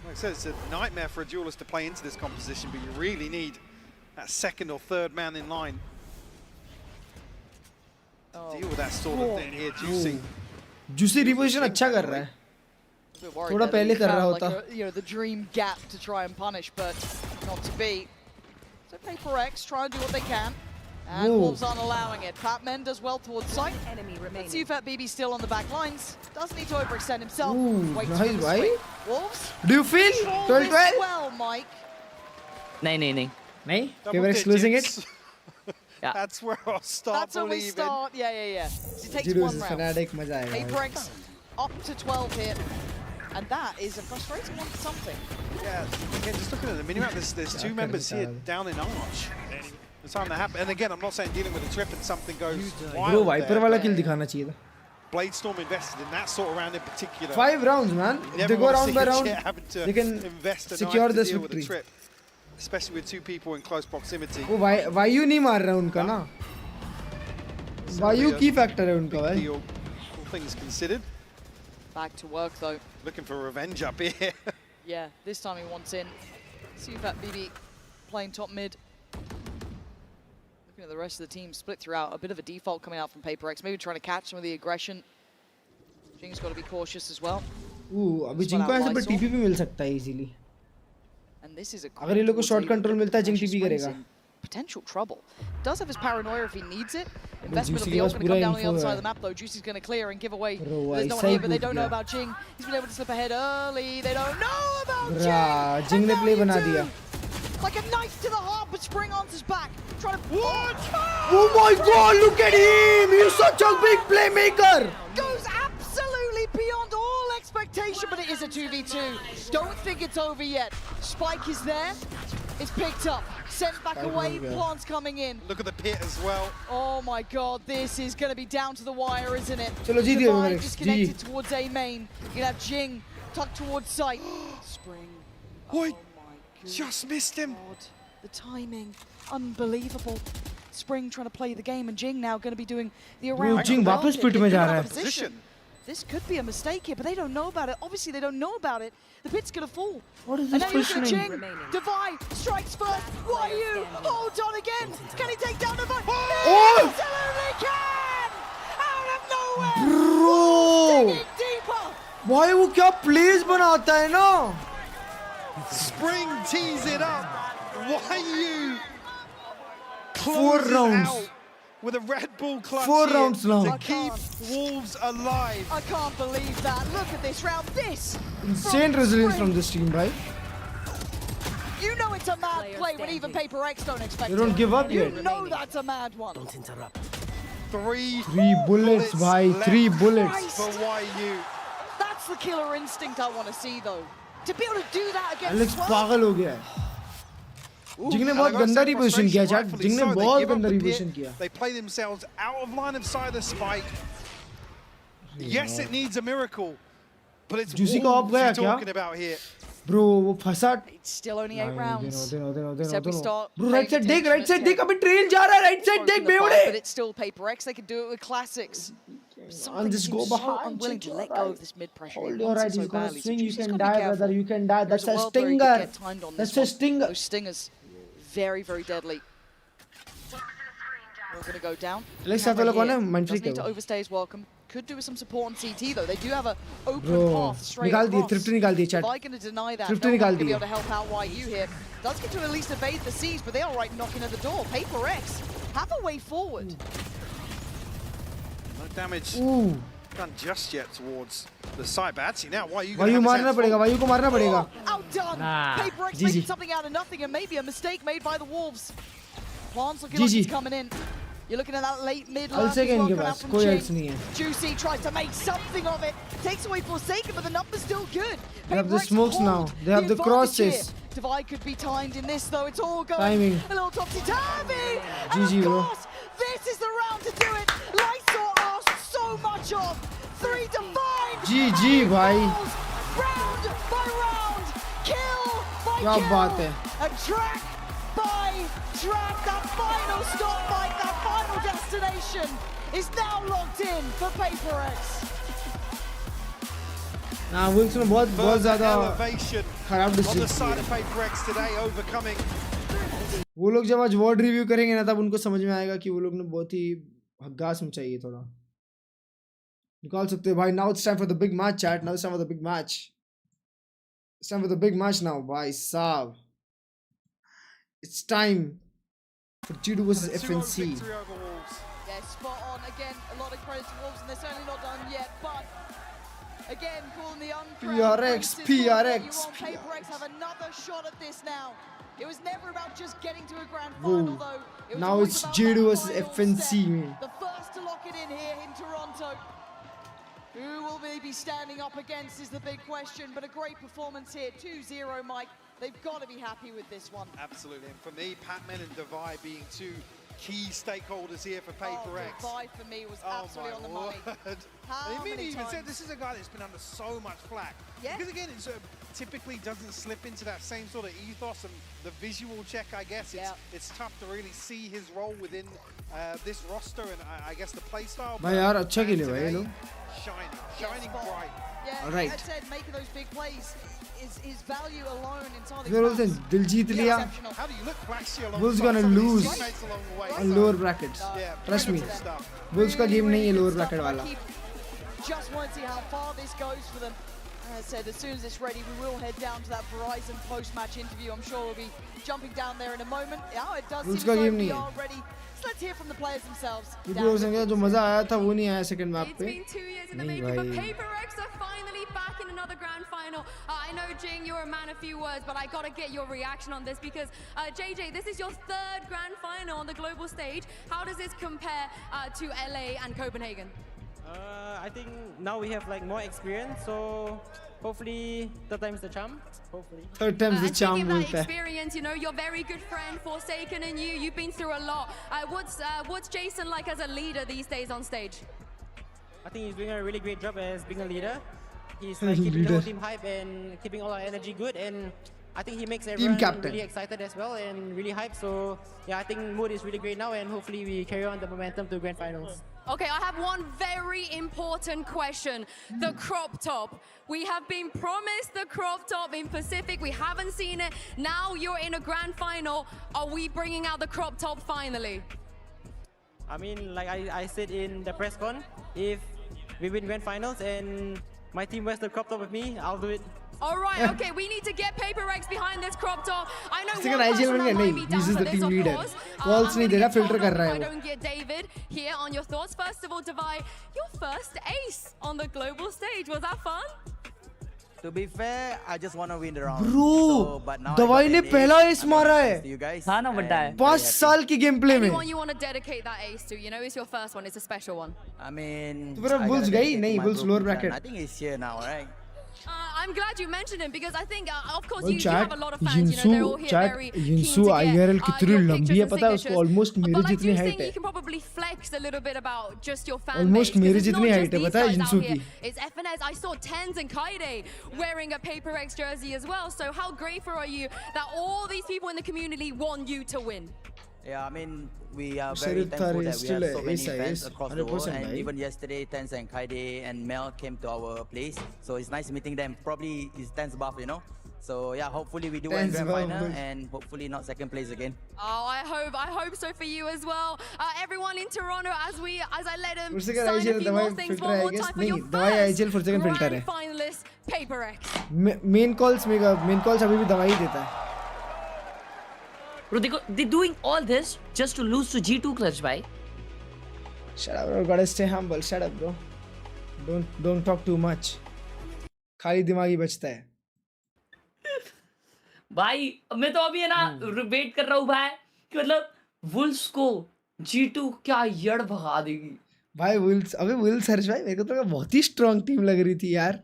Like I said, it's a nightmare for a duelist to play into this composition, but you really need that second or third man in line. Deal with that sort of thing here, Juicy. Juicy reposition अच्छा कर रहा है. थोड़ा पहले कर रहा होता. You know, the dream gap to try and punish, but not to be. So PaperX try and do what they can. And Wolves aren't allowing it. Patman does well towards sight. Enemy remaining. Let's see if BB still on the back lines. Doesn't need to overextend himself. Ooh, Waits nice, for the bhai. swing. Wolves. Do you feel control 12-12? this well, Mike. नहीं नहीं Double PRX losing it. digits. Yeah. That's where I'll start That's when we believing. start. Yeah. So it takes Zero one is round. fanatic मजा आएगा भाई. PRX up to 12 here. And that is a frustrating one for something. Yeah, again, just looking at the minimap, there's two members here down in Arch. The time that happened, and again, I'm not saying dealing with a trip and something goes Bro, wild Viper there, वाला but kill दिखाना चाहिए था. Bladestorm invested in that sort of round in particular. 5 rounds, man. You If never they go wanna round see by a round, Jet having to they can invest a secure knife to this deal with victory. a trip, especially with two people in close proximity. वो वायु नहीं मार रहा उनका ना. वायु की factor है उनका भाई. Deal, all things considered. Back to work though. Looking for revenge up here. Yeah, this time he wants in. See if that BB playing top mid. Looking at the rest of the team split throughout. A bit of a default coming out from PRX. Maybe trying to catch some of the aggression. Jing's got to be cautious as well. अभी जिंग को ऐसे पर TP भी मिल सकता है easily. And this is a अगर ये लोग को short control मिलता है जिंग TP करेगा. Potential trouble. Does have his paranoia if he needs it. Investment of Juicy the ult was going to come pura down on the other info side hai. of the map though. Juicy's going to clear and give away. Bro, There's no one ऐसा ही here, but they कूद don't know गया. about Jing. He's been able to slip ahead early. They don't know about Bra, Jing. जिंग ने And play now बना you दिया. do. Like a knife to the heart, but Spring answers back. Trying to... What? Oh my God! Look at him! He's such a big playmaker. Goes absolutely beyond all expectation, but it is a 2v2. Don't think it's over yet. Spike is there. It's picked up. Sent back away. Plants coming in. Look at the pit as well. Oh my God, this is going to be down to the wire, isn't it? Chalo, GG है Divine PRX, disconnected GG. towards A main. You have Jing tucked towards sight. Spring. Wait, just missed him. God, the timing, unbelievable. Spring trying to play the game, and Jing now going to be doing the Bro, around. Jing वापस pit में जा रहा है. Position. This could be a mistake here, but they don't know about it. Obviously, they don't know about it. The pit's going to fall. What is And this now you look at positioning? Jing. Divine strikes first. YU holds on again. Can he take down Divine? Oh! He absolutely can! Out of nowhere! Bro! Digging deeper! भाई वो क्या plays बनाता है ना? Spring tees it up. YU 4 rounds. out with a Red Bull clutch 4 here rounds now. to keep Wolves alive. I can't believe that. Look at this round. This! Insane resilience from this team, right? You know it's a mad play when even PRX don't expect They don't it. give up You yet. know that's a mad one. Don't interrupt. 3 bullets, bhai. 3 bullets. for YU. That's the killer instinct I want to see, though. To be able to do that against Alex 12. पागल हो गया है. जिंग ने And बहुत I gotta गंदा say, reposition किया frustration, chat. rightfully जिंग ने so. They बहुत give up गंदा the pit. reposition किया. They play themselves out of line of sight of the spike. Yes, it needs a miracle, but it's Juicy का Wolves off गया you're क्या? talking about here. Bro, वो फंसा. It's still only 8 rounds. Said we start Bro, right side paying देख, right side attention, देख. अबे train जा रहा है. Right side देख, Broken the fight, बेवड़े. but it's still PRX. They can do it with classics. Something just seems go so behind, unwilling check to let your go right. of this mid pressure. Hold He your wants right. it so He's gonna badly. swing. So You Juicy's can gotta be die, brother. careful. You can die. There's That's a world where he could stinger. get timed on That's this a one. stinger. Those stingers, very, very deadly. We're going to go down. Alex Camera साथ वाला कौन है? here. Mindfreak Doesn't need है to वो. overstay his welcome. Could do with some support on CT though. They do have a open Bro, path straight निकाल दिए. across. Thrifty निकाल दिए chat. If I going to deny that, Thrifty no निकाल one's going to be दिए. able to help out YU here. Does get to at least evade the C's, but they are right knocking at the door. PRX have a way forward. No damage Ooh. done just yet towards the side. But actually now, YU वायु मारना पड़ेगा. वायु को मारना पड़ेगा. Outdone. Nah. PRX GG. making something out of nothing, and maybe a mistake made by the Wolves. Plants looking GG. like he's coming in. You're looking at that late mid I'll lurk take as well इनके coming out pass. from कोई Jing. else नहीं है. Juicy tries to make something of it. Takes away Forsaken, but the number's still good. They have the PRX smokes hold now. They have the advantage crosses. here. Divide could be timed in this though. It's all going Timing. a little topsy-turvy. And GG, of bro. course, this is the round to do it. Lysor asked so much of. 3 Divine. GG भाई. Round by round. Kill by क्या kill. बात है. And track by track. That final stop fight, that final destination is now locked in for PRX. ना Wolves में बहुत ज़्यादा elevation खराब on the decision side किए. of PRX today, overcoming. वो लोग जब आज वर्ड रिव्यू करेंगे ना तब उनको समझ में आएगा कि वो लोग ने बहुत ही हग्गास में चाहिए थोड़ा. निकाल सकते हो भाई. Now it's time for the big match, chat. Now it's time for the big match. It's time for the big match now, भाई साहब. It's time. for G2 versus And a 2-0 FNC. victory over Wolves. Yeah, spot on. Again, a lot of credit to Wolves, and they're certainly not done yet, but again, calling the uncrowned PRX, princes, PRX, you want PaperX have another shot at this now. It was never about just getting to a grand final, Whoa. though. It was Now always it's about G2 that versus final FNC, step. man. The first to lock it in here in Toronto. Who will they be standing up against is the big question, but a great performance here. 2-0, Mike. They've got to be happy with this one. Absolutely. And for me, Patman and Devi being two key stakeholders here for PaperX. Devi for me was absolutely on the money. How I mean, many he even said times? this is a guy that's been under so much flack. Yeah. Because again, it typically doesn't slip into that same sort of ethos and the visual check, I guess. It's tough to really see his role within this roster and I guess the playstyle. भाई यार अच्छा खेले भाई ये लोग. Shining bright. Yeah, All right. I said making those big plays is his value alone entirely. They're also दिल जीत लिया. How do you look flashy alongside Wolves gonna some of his lose teammates along the way? on lower brackets. Yeah, Trust me. beautiful stuff. Wolves का game नहीं है lower bracket वाला. Just want to see how far this goes for them. As I said, as soon as it's ready, we will head down to that Verizon post-match interview. I'm sure we'll be jumping down there in a moment. Yeah, it does seem Wolves as का though game we नहीं है. are ready. So let's hear from the players themselves. क्योंकि हो सके जो मजा आया था वो नहीं आया second map It's पे. been 2 years in the नहीं making, but भाई. PaperX are finally back in another grand final. I know, Jing, you're a man of few words, but I gotta get your reaction on this because, JJ, this is your third grand final on the global stage. How does this compare to LA and Copenhagen? I think now we have like more experience, so hopefully third time's the charm. Hopefully. Third time's the And charm speaking of बोलता that है. experience, you know, your very good friend Forsaken and you've been through a lot. What's Jason like as a leader these days on stage? I think he's doing a really great job as being a leader. He's like keeping the whole team hype and keeping all our energy good, and I think he makes everyone captain. really excited as well and really hyped. So yeah, I think mood is really great now, and hopefully we carry on the momentum to grand finals. Okay, I have one very important question. The crop top. We have been promised the crop top in Pacific. We haven't seen it. Now you're in a grand final. Are we bringing out the crop top finally? I mean, like I said in the press con, if we win grand finals and my team wears the crop top with me, I'll do it. All right, okay, we need to get PaperX behind this crop top. I know Second one IGL person बन गया that might नहीं. be down This is for the this, team of leader. course. Calls नहीं दे रहा, filter कर रहा I है वो. don't get David here on your thoughts. First of all, Devi, your first ace on the global stage. Was that fun? To be fair, I just want to win the round. Bro, but now दवाई ने पहला ace मारा है. you guys. हाँ ना बड्डा है. 5 साल की gameplay में. Anyone you want to dedicate that ace to? You know, it's your first one. It's a special one. I mean, तो फिर Wolves गई नहीं, Wolves lower bracket. I think he's here now, right? I'm glad you mentioned him because I think, of course, Well, you have chat, a lot of fans. You know, they're all here chat, very Yinsu keen to IRL get कितनी your लंबी pictures है and पता है उसको signatures. almost मेरे But I जितनी do height think है. you can probably flex a little bit about just your fan Almost base. 'cause मेरे it's जितनी not height just है these पता है guys Yinsu out here. की. It's FNS. I saw Tens and Kaide wearing a PaperX jersey as well. So how grateful are you that all these people in the community want you to win? Yeah, I mean, we are very Sharif thankful Thari that is we have still so a many ace, fans across the world. 100% And right? even yesterday, Tens and Kaide and Mel came to our place. So it's nice meeting them. Probably it's Tens buff, you know. So yeah, hopefully we do win Tens grand buff, final good. and hopefully not second place again. Oh, I hope so for you as well. Everyone in Toronto, as I let them उससे क्या sign a IGL few दवाई more things. filter One है more guess time for your नहीं दवाई IGL for second filter grand है. finalist, PaperX. Main calls अभी भी दवाई देता है. Bro, they're doing all this just to lose to G2 Klurge, bhai. Shut up, bro. Gotta stay humble. Shut up, bro. Don't talk too much. खाली दिमाग ही बचता है. भाई मैं तो अभी है ना वेट कर रहा हूँ भाई कि मतलब वुल्स को G2 क्या यड़ भगा देगी. भाई वुल्स अबे वुल्स हर्ष भाई मेरे को तो बहुत ही स्ट्रांग टीम लग रही थी यार.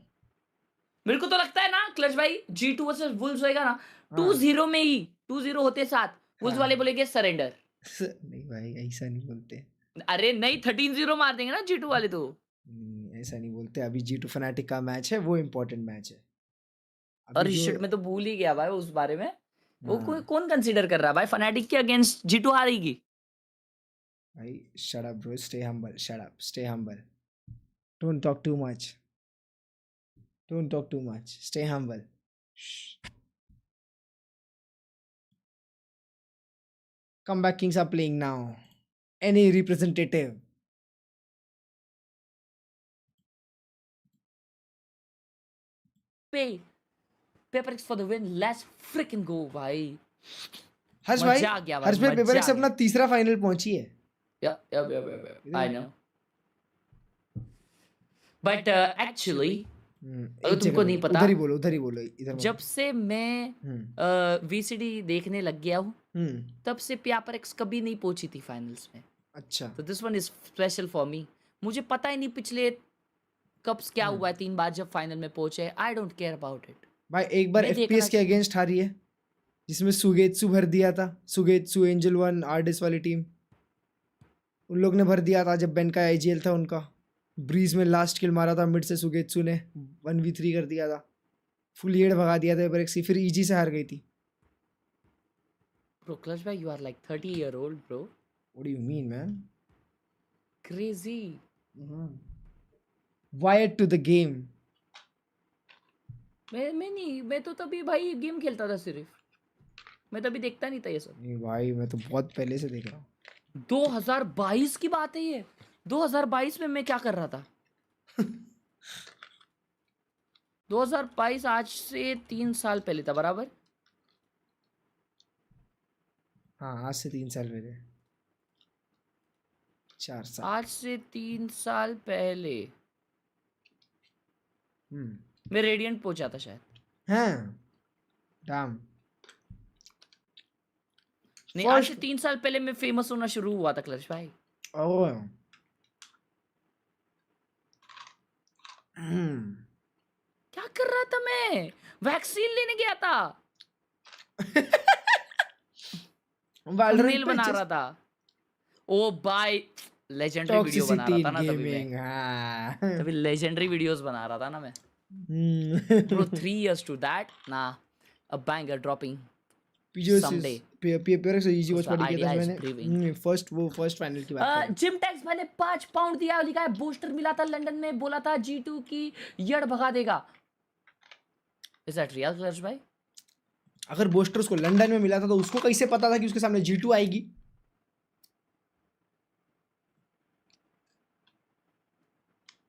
मेरे को तो लगता है ना क्लच भाई G2 वर्सेस वुल्स होएगा ना 2-0 में ही 2-0 होते साथ वुल्स वाले बोलेंगे सरेंडर. नहीं भाई ऐसा नहीं बोलते. अरे नहीं 13-0 मार देंगे ना G2 वाले तो. ऐसा नहीं बोलते. अभी G2 फनाटिक का मैच है वो इम्पोर्टेंट मैच है. और शिट में तो भूल ही गया भाई उस बारे में. वो कौन कंसीडर कर रहा है भाई फनाटिक के अगेंस्ट G2 हारेगी. भाई shut up bro, stay humble. Shut up, stay humble. Don't talk too much. Don't talk too much. Stay humble. Shh. Comeback Kings are playing now. Any representative? PaperX for the win. Let's freaking go, भाई. हर्ष भाई, मजा आ गया भाई, हर्ष भाई मजा paper आ x अपना तीसरा final पहुंची है। I know. But actually, अगर तुमको नहीं पता, उधर ही बोलो इधर मत। जब से मैं VCT देखने लग गया हूँ, तब से PRX कभी नहीं पहुंची थी फाइनल्स में। अच्छा। तो this one is special for me. मुझे पता ही नहीं पिछले कप्स क्या हुआ है, 3 बार जब फाइनल में पहुंचे। I don't care about it भाई। एक बार FPS के अगेंस्ट हारी है, जिसमें सुगेत्सु भर दिया था। सुगेत्सु, एंजल वन, आर्डिस वाली टीम, उन लोग ने भर दिया था जब बेन का IGL था उनका। ब्रीज में लास्ट किल मारा था मिड से सुगेत्सु ने, 1v3 कर दिया था, फुल हेड भगा दिया था पेपर एक्स, फिर EG से हार गई थी। Bro, Klurge bhai, you are like 30-year-old, bro. What do you mean, man? Crazy. Wired to the game. मैं तो तभी भाई गेम खेलता था सिर्फ, मैं तभी देखता नहीं था ये सब। नहीं भाई, मैं तो बहुत पहले से देख रहा हूँ। 2022 की बात है ये। 2022 में मैं क्या कर रहा था? 2022 आज से 3 साल पहले था बराबर। हाँ, आज से 3 साल पहले, 4 साल। आज से 3 साल पहले मैं रेडियंट पहुंचा था शायद। हाँ, डैम। नहीं, आज से 3 साल पहले मैं फेमस होना शुरू हुआ था क्लर्ज भाई। ओह। क्या कर रहा था मैं? वैक्सीन लेने गया था। थंबनेल बना रहा था। ओ भाई, लेजेंडरी वीडियो बना रहा था ना तभी। तभी लेजेंडरी वीडियोस बना रहा था ना मैं। Bro, 3 years to that. Nah, a banger dropping someday. PRX easy watch party किया था मैंने। फर्स्ट फाइनल की बात कर। जिम टैक्स मैंने 5 पाउंड दिया, लिखा है बूस्टर मिला था लंदन में, बोला था G2 की यड़ भगा देगा। Is that real, Klurge भाई? अगर बूस्टर उसको लंदन में मिला था तो उसको कैसे पता था कि उसके सामने G2 आएगी?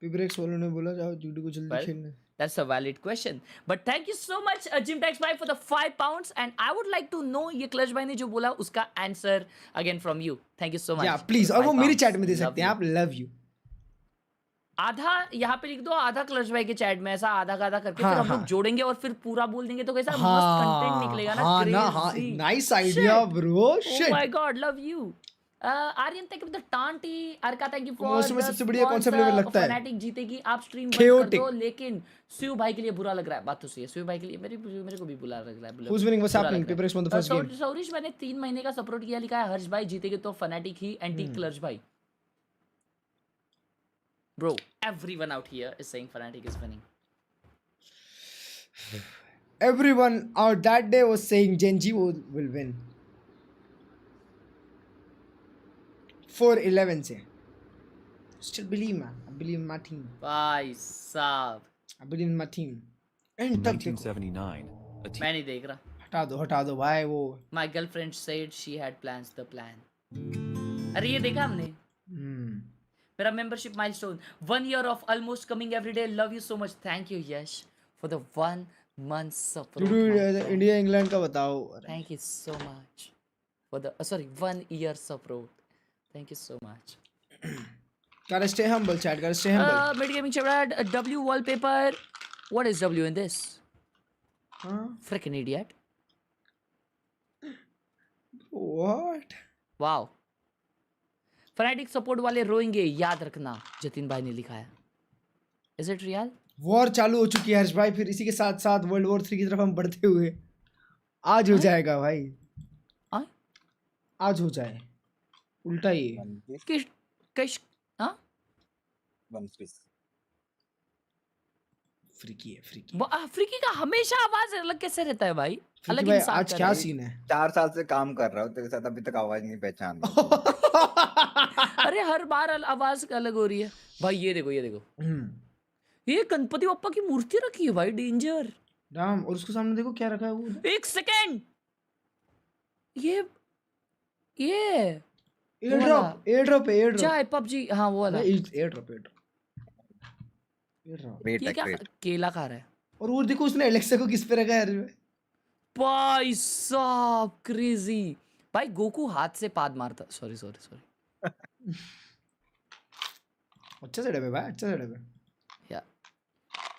PRX वालों ने बोला जाओ G2 को जल्दी खेलने। That's a valid question. But thank you so much, Jim Tax Bhai, for the 5 pounds. And I would like to know ये Klurge भाई ने जो बोला उसका answer again from you. Thank you so much. Yeah, please. और वो मेरी chat में दे सकते हैं आप। Love you. आधा यहाँ पे लिख दो, आधा Klurge भाई के चैट में, ऐसा आधा आधा करके फिर हम लोग जोड़ेंगे और फिर पूरा बोल देंगे तो कैसा मस्त कंटेंट निकलेगा ना। हाँ ना, हाँ, nice idea, bro. Shit. Oh my God, love you. Aryan thank you for the tanti. Arka thank you for में सबसे बढ़िया कौन सा फ्लेवर लगता है? फनाटिक जीतेगी, आप स्ट्रीम बंद कर दो। लेकिन शिव भाई के लिए बुरा लग रहा है, बात तो सही है। शिव भाई के लिए मेरे को भी बुरा लग रहा है। Who's winning? What's happening? PRX won the first game. सौरिश मैंने 3 महीने का सपोर्ट किया, लिखा है हर्ष भाई जीतेगे तो फनाटिक ही, एंटी Klurge भाई। Bro, everyone out here is saying Fnatic is winning. Everyone out that day was saying Genji will win. 4-11 से. Still believe, man. I believe in my team. भाई साहब. I believe in my team. In 1979. मैं नहीं देख रहा. हटा दो भाई वो. My girlfriend said she had plans the plan. अरे ये देखा हमने? मेरा membership milestone. 1 year of almost coming every day. Love you so much. Thank you Yash for the 1 month support. India England का बताओ. Thank you so much for the 1 year support. Thank you so much. Gotta stay humble, chat. Gotta stay humble. Mid gaming chat. W wallpaper. What is W in this? Huh? Freaking idiot. What? Wow. Fnatic support वाले रोएंगे, याद रखना, जतिन भाई ने लिखा है. Is it real? War चालू हो चुकी है हर्ष भाई, फिर इसी के साथ साथ वर्ल्ड वॉर 3 की तरफ हम बढ़ते हुए आज हो जाएगा भाई. आज हो जाए उल्टा ही फ्रीकी है. फ्रीकी का हमेशा आवाज अलग कैसे रहता है भाई? अलग इंसान. आज क्या सीन है? 4 साल से काम कर रहा हूँ तेरे साथ, अभी तक आवाज नहीं पहचान. अरे हर बार आवाज अलग हो रही है भाई. ये देखो ये गणपति बप्पा की मूर्ति रखी है भाई. डेंजर राम. और उसके सामने देखो क्या रखा है वो. 1 सेकेंड. ये एयर ड्रॉप चाहे पबजी. हाँ वो वाला एयर ड्रॉप. ये क्या केला खा रहा है? और वो देखो उसने एलेक्सा को किस पे रखा है भाई साहब. क्रेजी. भाई गोकू हाथ से पाद मारता, सॉरी अच्छा सेटअप है भाई, अच्छा सेटअप है। या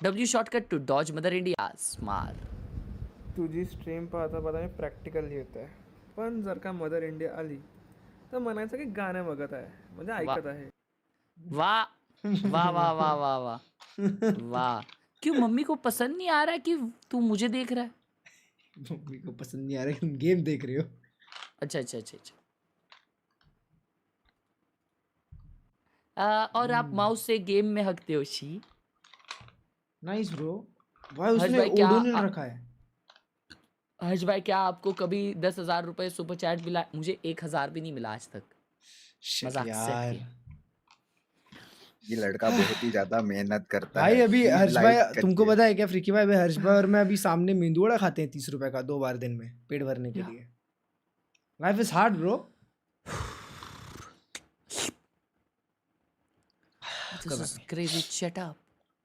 W shortcut to dodge mother India smart. तुझी स्ट्रीम पाहता पाहता मी प्रॅक्टिकल लिहित आहे, पण जर का मदर इंडिया आली तर म्हणायचं की गाणं बघत आहे, म्हणजे ऐकत आहे। वाह वाह वाह वाह वाह वाह वाह। क्यों मम्मी को पसंद नहीं आ रहा है कि तू मुझे देख रहा है? मम्मी को पसंद नहीं आ रहा है कि तुम गेम देख रहे हो। अच्छा। और आप माउस से गेम में हकते हो शी। Nice bro. भाई उसने ओडोनिल रखा है। हर्ष भाई क्या आपको कभी 10,000 रुपए सुपर चैट मिला? मुझे 1,000 भी नहीं मिला आज तक। मजाक से। ये लड़का बहुत ही ज्यादा मेहनत करता भाई है। अभी हर्ष भाई तुमको पता है क्या फ्रीकी भाई, हर्ष भाई और मैं अभी सामने मेंदुवड़ा खाते हैं 30 रुपए का 2 बार दिन में पेट भरने के लिए। Life is hard bro. This is crazy. Shut up.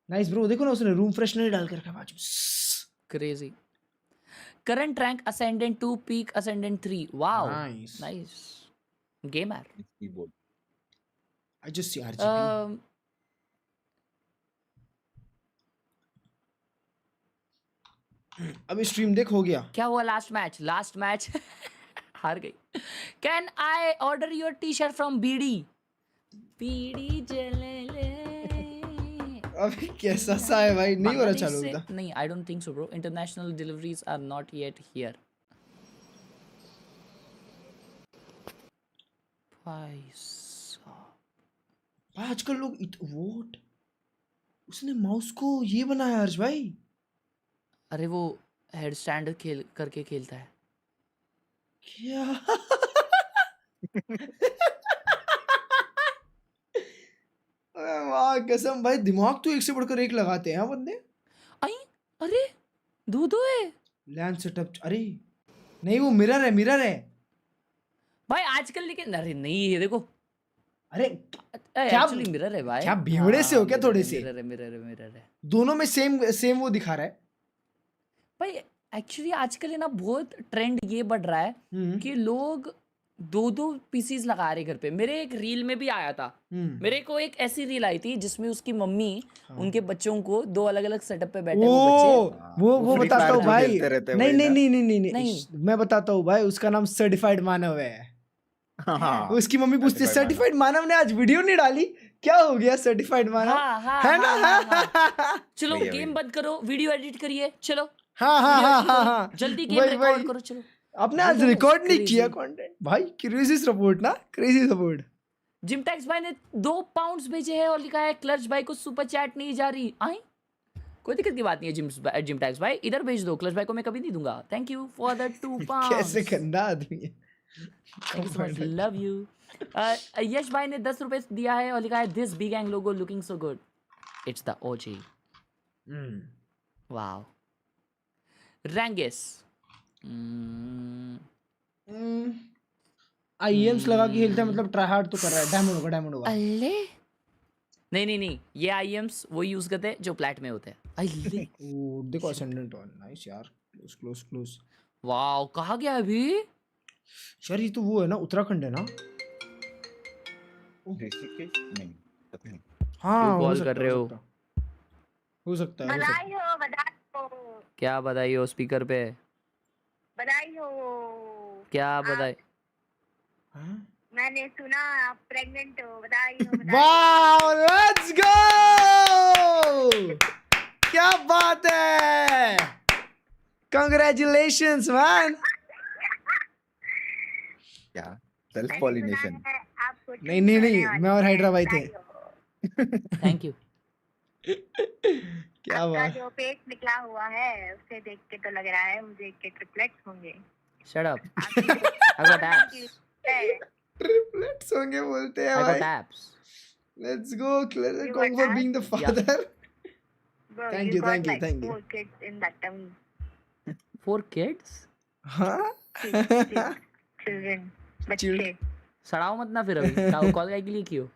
Nice bro. देखो ना उसने रूम फ्रेशनर डाल के रखा है बाजू। Crazy. Current rank ascendant 2, peak ascendant 3. Wow. Nice. Gamer. Keyboard. I just see RGB. अभी स्ट्रीम देख हो गया। क्या हुआ लास्ट मैच? हार गई। Can I order your t-shirt from BD? बीड़ी जले ले। अभी कैसा सा है भाई, नहीं हो रहा चालू होता। नहीं, I don't think so bro. International deliveries are not yet here. भाई आजकल लोग वोट उसने माउस को ये बनाया हर्ष भाई। अरे वो हेड स्टैंड करके खेलता है क्या? वाह कसम भाई, दिमाग तो एक से बढ़कर एक लगाते हैं बंदे। अरे दो है लैंड सेटअप। अरे नहीं वो मिरर है भाई आजकल। लेकिन अरे नहीं है देखो। अरे क्या एक्चुअली मिरर है भाई। क्या भेवड़े से हो क्या थोड़े से? मिरर है दोनों में सेम वो दिखा रहा है भाई। एक्चुअली आजकल है ना बहुत ट्रेंड ये बढ़ रहा है कि लोग 2 पीसीज लगा रहे घर पे। मेरे एक रील में भी आया था। मेरे को एक ऐसी रील आई थी जिसमें उसकी मम्मी उनके बच्चों को 2 अलग-अलग सेटअप पे बैठे वो बताता हूँ भाई। नहीं मैं बताता हूँ भाई, उसका नाम सर्टिफाइड मानव है। उसकी मम्मी पूछती है सर्टिफाइड मानव ने आज वीडियो नहीं डाली, क्या हो गया सर्टिफाइड मानव? है ना? चलो गेम बंद करो, वीडियो एडिट करिए, चलो। हाँ जल्दी गेम रिकॉर्ड करो, चलो। आपने आज रिकॉर्ड नहीं किया कंटेंट भाई। क्रेजी सपोर्ट ना, क्रेजी सपोर्ट। जिम टैक्स भाई ने 2 पाउंड्स भेजे हैं और लिखा है क्लर्ज भाई को सुपर चैट नहीं जा रही। आई कोई दिक्कत की बात नहीं है जिम टैक्स भाई, इधर भेज दो। क्लर्ज भाई को मैं कभी नहीं दूंगा। Thank you for the 2 pounds. कैसे गंदा आदमी है। Thank you so much, love you. Yash भाई ने 10 रुपए दिया है और लिखा है दिस बिग एंग logo looking so good, it's the OG. Wow. रैंगिस आईएम्स लगा के खेलता है, मतलब ट्राई हार्ड तो कर रहा है। डायमंड होगा। अल्ले नहीं, ये आईएम्स वो यूज करते हैं जो प्लैट में होते हैं। अल्ले ओ देखो असेंडेंट ऑन। नाइस यार, क्लोज। वाओ कहाँ गया अभी यार? ये तो वो है ना, उत्तराखंड है ना? नहीं। हाँ कॉल कर रहे हो सकता है। बधाई हो। क्या बधाई हो? स्पीकर पे बधाई हो। क्या बधाई? मैंने सुना आप प्रेग्नेंट हो। बधाई हो। वाओ लेट्स गो, क्या बात है, कांग्रेचुलेशंस मैन। क्या सेल्फ पॉलिनेशन? नहीं मैं और हैदराबाद थे। Thank you. क्या बात। जो पेट निकला हुआ है उसे देख के तो लग रहा है मुझे कि ट्रिपलेट्स होंगे। Shut up. I got apps. Triplets होंगे बोलते हैं भाई। I got apps. Let's go, Klurge, for being the father. Bro, thank you. 4 kids in that tummy. 4 kids? हाँ? Children. बच्चे। सड़ाओ मत ना फिर अभी। कॉल के लिए क्यों?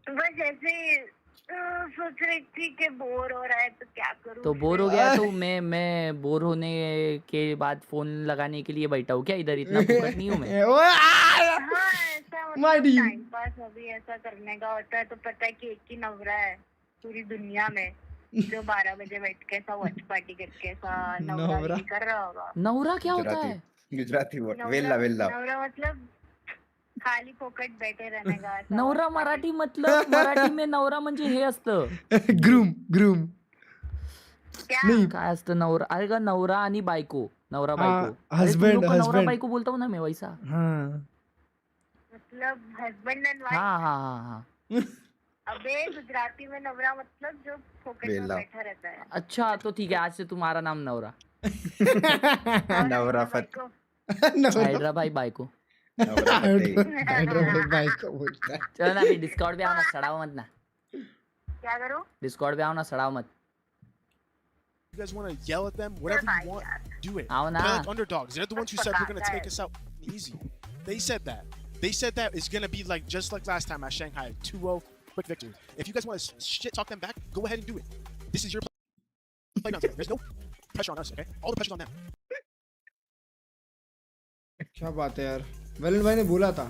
बस ऐसे सोच रही थी कि बोर हो रहा है तो क्या करूं। तो बोर हो गया तो मैं बोर होने के बाद फोन लगाने के लिए बैठा हूँ क्या इधर? इतना फुकट नहीं हूँ मैं। हाँ ऐसा मतलब टाइम पास अभी ऐसा करने का होता है तो पता है कि एक ही नवरा है पूरी दुनिया में जो 12 बजे बैठ के ऐसा वॉच पार्टी करके ऐसा नवरा कर रहा होगा। नवरा क्या होता है? गुजराती वर्ड वेल्ला वेल्ला नवरा मतलब खाली फोकट बैठे रहने का ऐसा नवरा मराठी मतलब मराठी में नवरा म्हणजे हे असतं. ग्रूम नहीं काय असतं नवरा? अरे का नवरा आणि बायको, नवरा बायको. हस्बैंड नवरा बायको बोलता हूँ ना मैं वैसा. मतलब हस्बैंड एंड वाइफ। हाँ. अबे गुजराती में नवरा मतलब जो फोकट में बैठा रहता है। अच्छा तो ठीक है, आज से तुम्हारा नाम नवरा. नवरा फत हैदराबाद बायको. बायको बोलता है. चलो ना अभी डिस्कॉर्ड पे आओ ना, सड़ाओ मत ना. क्या करूं? डिस्कॉर्ड पे आओ ना, सड़ाओ मत. You guys want to yell at them, whatever you want, do it. आओ ना. They're like underdogs. They're the ones who said we're going to take us out easy. They said that. They said that it's going to be like just like last time at Shanghai, 2-0, quick victory. If you guys want to shit talk them back, go ahead and do it. This is your playground today. There's no pressure on us, okay? All the pressure's on them. क्या बात है यार, वेलन भाई ने बोला था.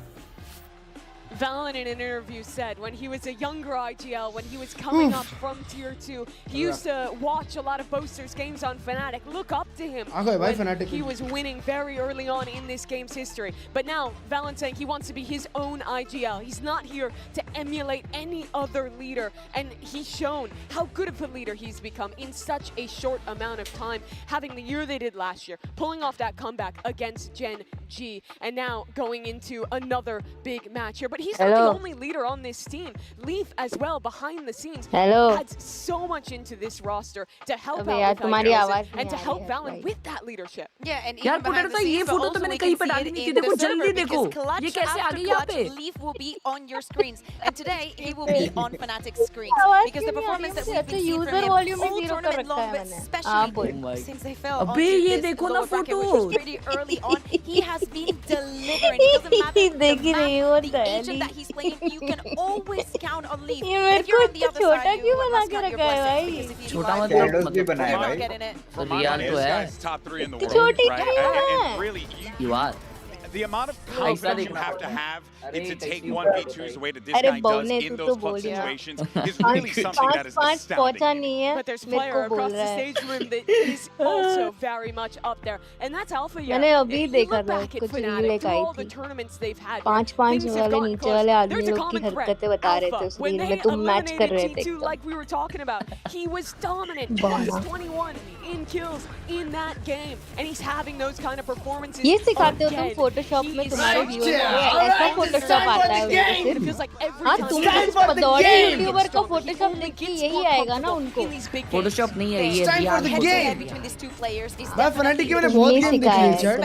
Valen in an interview said when he was a younger IGL, when he was coming up from Tier 2, he used to watch a lot of Boaster's games on Fnatic, look up to him when he was winning very early on in this game's history. But now, Valen's saying he wants to be his own IGL. He's not here to emulate any other leader, and he's shown how good of a leader he's become in such a short amount of time, having the year they did last year, pulling off that comeback against Gen G, and now going into another big match here. But he's not the only leader on this team. Leaf as well, behind the scenes, adds so much into this roster to help out with ideas and to help Valen with that leadership. Yeah, and यार even behind the ये scenes, but photo तो also मैंने we कहीं can पे see डाली it नहीं थी. in the देखो server जल्दी देखो, because clutch ये कैसे आ after गई यहाँ clutch, पे? Leaf will be on your screens, and today he will be on Fnatic's screens because the performance that we've been seeing from him all tournament long, but especially since they fell onto this lower bracket, which was pretty early on, he has been delivering. It doesn't matter the agent that he's playing, you can always count on Leaf. If you're on the other side, you must count your blessings because if you छोटा divide मतलब them, you're not getting it. Real तो है. Top 3 in the world, right? And really, You are. the amount of confidence you have to have to take 1v2s the way that this guy does in those clutch situations is really something that is astounding. But there's a player across the stage room that is also very much up there, and that's Alpha. मैंने अभी देखा था कुछ reel एक आई थी. 5 वाले नीचे वाले आदमी लोग की हरकतें बता रहे थे उस रील में. तुम मैच कर रहे थे एकदम. Like we were talking about, he was dominant. He was 21 in kills in that game, and he's having those kind of performances. ये सिखाते हो तुम फोटोशॉप में तुम्हारे व्यूअर्स को ऐसा फोटोशॉप आता है उनको सिर्फ. हाँ तुम बतौर यूट्यूबर का फोटोशॉप देखिए यही आएगा ना उनको. फोटोशॉप नहीं है ये भाई फनाटिक के मैंने बहुत गेम देख लिए चैट.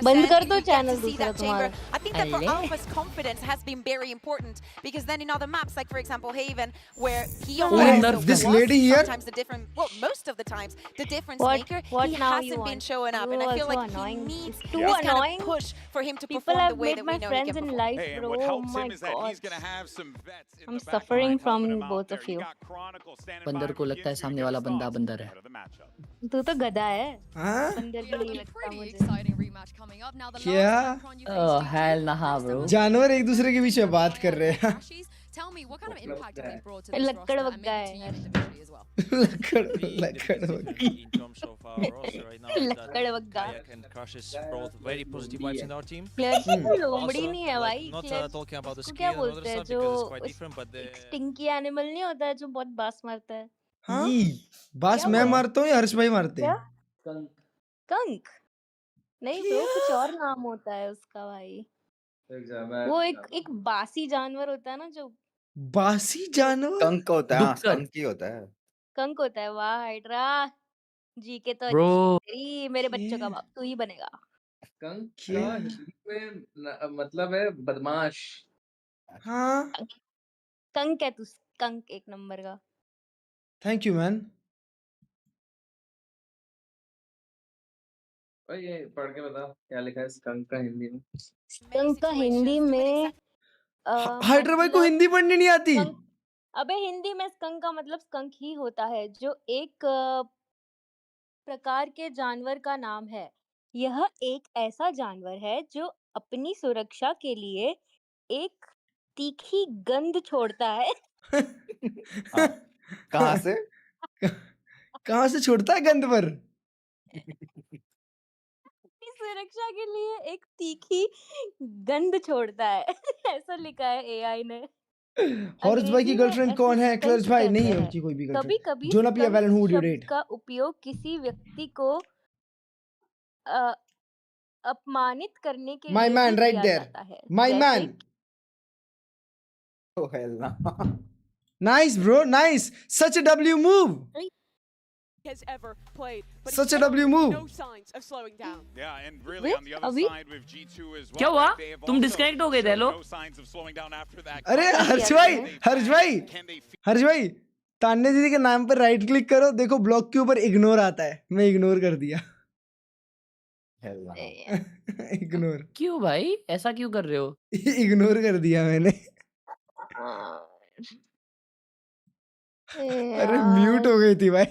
बंद कर दो चैनल दूसरा तुम्हारा. I think that for Alpha's confidence has been very important because then in other maps, like for example Haven, where he always this lady here, sometimes the different, well, most of the times the difference maker, he hasn't been showing up, and I feel like he needs this kind of push for him to perform the way that we know he can perform. Life, Hey, and bro. what helps Oh my him is that God. he's going to have some vets in I'm the back suffering line helping from him out both there. of He's you. got Chronicle standing बंदर by को him. लगता है He सामने gives वाला his बंदा thoughts बंदर है. ahead of the matchup. तू तो गधा है. हाँ? बंदर भी नहीं लगता Pretty मुझे. exciting rematch coming up. Now the क्या? last Macron you faced hell nah bro. जानवर एक दूसरे के बीच में बात कर रहे हैं. Tell me, what kind of impact have they brought to this Lakkar roster and Bagga maybe to है. you individually as well? लकड़ in terms of our roster right now is Lakkar that Bagga. Kayak and Crush has brought very positive vibes in our team. क्लर्ज की Also, लोमड़ी नहीं है भाई. not क्लर्ज talking about the उसको skill क्या and other बोलते हैं stuff जो because it's quite different, but the stinky animal नहीं होता है जो बहुत बास मारता है. हाँ? बास मैं मारता हूँ या हर्ष भाई मारते हैं? कंक नहीं ब्रो, कुछ और नाम होता है उसका भाई. वो एक बासी जानवर होता है ना जो बासी जानवर? कंक होता है. हाँ, कंक ही होता है. कंक होता है. वाह हाइड्रा जी के तो Bro. तेरी मेरे बच्चों का बाप तू ही बनेगा. कंक का हिंदी में मतलब है बदमाश. हाँ. कंक है तू. कंक एक नंबर का. Thank you man. भाई ये पढ़ के बता क्या लिखा है कंक का हिंदी में. कंक का हिंदी में हाइड्रा भाई को हिंदी पढ़नी नहीं आती. अबे हिंदी में स्कंक का मतलब स्कंक ही होता है, जो एक प्रकार के जानवर का नाम है। यह एक ऐसा जानवर है जो अपनी सुरक्षा के लिए एक तीखी गंध छोड़ता है। कहाँ से? कहाँ से छोड़ता है गंध पर? अपनी सुरक्षा के लिए एक तीखी गंध छोड़ता है। ऐसा लिखा है एआई ने। हॉर्स भाई की अंग्रेजी में गर्लफ्रेंड कौन ऐसे है? स्कंक क्लर्ज भाई कहते नहीं है हैं। उसकी कोई भी कभी गर्लफ्रेंड। कभी जो ना पिया वैलेंट, हु वुड यू शब्द डेट? का उपयोग किसी व्यक्ति को अपमानित करने के माय लिए मैन भी राइट किया देयर, जाता है, माय जैसे man. Oh hell no. Nice bro, nice. Such a W move. Has ever played, but Such a he's W move. no signs of slowing down. Yeah, and really on the other अभी side with G2 as well. क्या हुआ? they have तुम also disconnect हो गए थे? shown hello? no signs of slowing down after that. अरे हर्ष भाई, हर्ष भाई, हर्ष भाई, तान्या दीदी के नाम पर राइट क्लिक करो, देखो ब्लॉक के ऊपर इग्नोर आता है। मैं इग्नोर कर दिया। Hell no. इग्नोर। क्यों भाई? ऐसा क्यों कर रहे हो? इग्नोर कर दिया मैंने। अरे म्यूट हो गई थी भाई।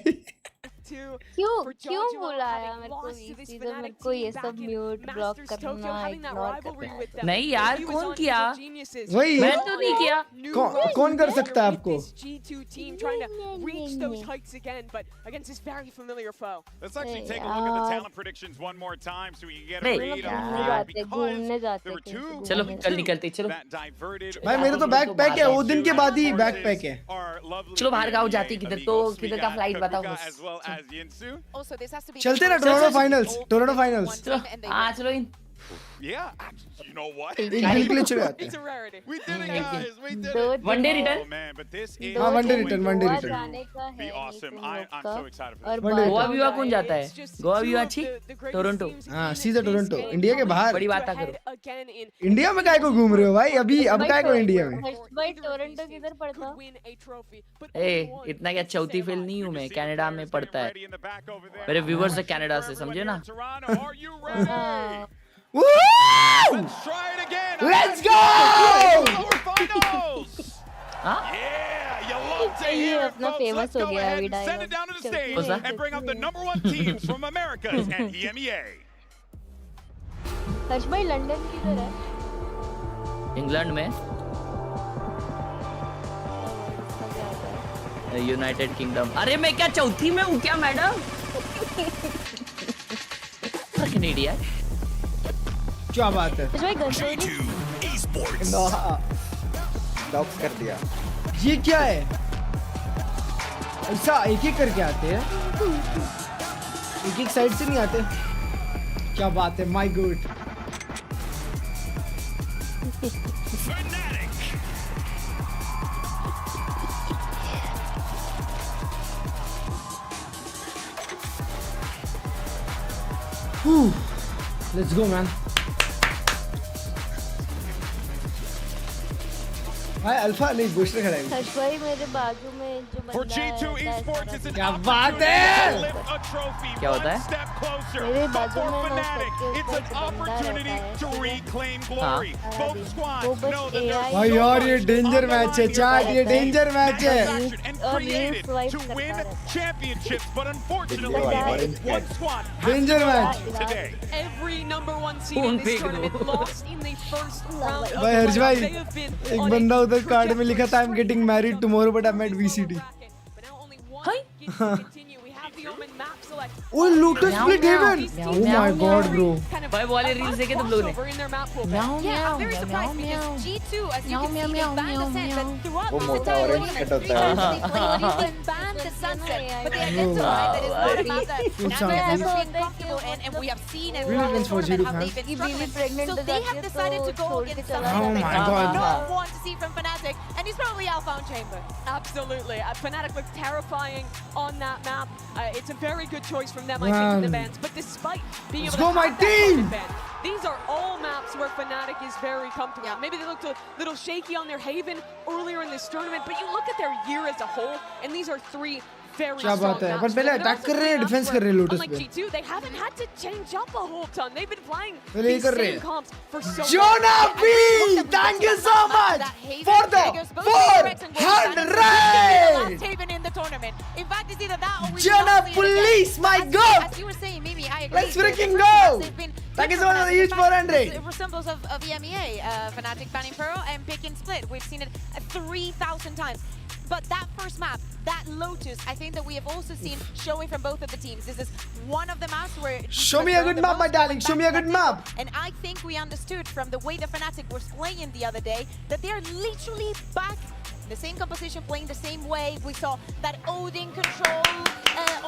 क्यों बुलाया मेरे को VC जब मेरे को ये सब म्यूट ब्लॉक करना इग्नोर करना है। नहीं यार, कौन किया? वही मैं तो नहीं किया। कौन कर सकता है आपको? G2 team trying to reach those heights again, but against this very familiar foe. Let's actually take a look at the talent predictions one more time so we can get a read on that because there were two चलो कल निकलते, चलो that diverted. भाई मेरे तो backpack है, वो दिन के बाद ही बैकपैक है। चलो बाहर गाँव जाती, किधर का फ्लाइट बताओ as well as Yinsu. Also, this has to be चलते ना टोरंटो फाइनल्स, टोरंटो फाइनल्स। हाँ चलो इन। Yeah, you know what? एक दिन के लिए चले जाते It's a हैं। rarity. We did it, guys. We did it. One day Oh return? man, but this is हाँ one day return, one day going return। to जाने का be है awesome. तुम लोग I'm का। so excited for और this. Goa विवा कौन जाता है? गोवा विवा अच्छी? टोरंटो। हाँ सीधा टोरंटो, इंडिया के बाहर। बड़ी बात करो। Again in इंडिया में काय को घूम रहे हो भाई? अभी अब काय को इंडिया में? हर्ष भाई टोरंटो किधर पड़ता? could win a trophy, but ए इतना क्या चौथी फेल नहीं हूँ मैं, कनाडा में पढ़ता है। मेरे व्यूअर्स है कनाडा से, समझे ना? Toronto, are you ready? Woo! Let's try it again. Let's go! Finals. हाँ? Yeah, you love to ये hear it, अपना folks. famous Let's हो go गया ahead अभी and send it dialogue। down to the चलते stage हैं, and bring out the #1 teams from Americas and EMEA. हर्ष भाई London किधर है? इंग्लैंड में, यूनाइटेड किंगडम। अरे मैं क्या चौथी में हूँ क्या मैडम? इडियट। क्या बात है? हर्ष भाई गंजोरी डॉक्स कर दिया। ये क्या है? ऐसा एक एक करके आते हैं, एक एक साइड से नहीं आते। क्या बात है, my God. Let's go man. भाई अल्फा नहीं बूस्टर खड़ा है। हर्ष भाई मेरे बाजू में जो For बंदा G2 है Esports, it's an क्या बात है? opportunity to lift a trophy क्या होता one है? step closer. मेरे But बाजू for में ना Fnatic, सबके it's an ऊपर बंदा opportunity रहता है, to ठीक है? reclaim glory. Both वो squads बस know that there's AI भाई so यार ये much danger on the match है line चाट, here. ये डेंजर मैच है। Action and और created reels swipe to करता win रहता है। championships, but unfortunately, Orange one squad has Danger to go match. home today. every #1 seed in this tournament lost in the first round of भाई the हर्ष भाई, playoffs. They have been एक on a बंदा उधर card में लिखा था I am trajectory getting married tomorrow but I am at VCT। but now only one gets to continue. We have the Omen map select. ओए Lotus Split Haven. Oh my god bro. Kind of भाई वो वाले reels देखे तुम लोग ने? crossover in their map pool. Yeah, I'm very surprised because G2, as you can see, they banned the Ascent, but throughout वो this मोटा entire orange tournament, cut होता है। they banned the Sunset, but they identified that it's not a map that National has been comfortable in, and we have seen as Really well in against the tournament how Fajr, they've been Really struggling. pregnant So हो they जाती have है decided to तो go छोड़ against के something चला Oh that my they God. do not want to see from Fnatic, and he's probably Alpha Chamber. Absolutely. Fnatic looked terrifying on that map. It's a very good choice from them, I think, in the Man. bans. But despite being Let's able go, to my have that team! ban, these are all maps where Fnatic is very comfortable. Maybe they looked a little shaky on their Haven earlier in this tournament, but you look at their year as a whole, and these are three very क्या strong बात है maps. पर पहले They're attack also कर रहे हैं playing defence maps कर रहे हैं where, लोटस unlike पे G2, they haven't had to change up a whole ton. They've been playing पहले ये these कर रहे same हैं comps for so Jonah long. B thank you so much for the 400 Haven in the tournament. In fact, it's either that or we Jonah please my god as you were saying, Mimi, I agree. let's freaking go thank you so much for the huge 400 It resembles of EMEA, Fnatic banning Pearl and pick and split. We've seen it 3,000 times. But that first map, that Lotus, I think that we have also seen showing from both of the teams. This is one of the maps where... show me a good map my darling, show me a good map. And I think we understood from the way the Fnatic was playing the other day that they're literally back in the same composition, playing the same way. We saw that Odin control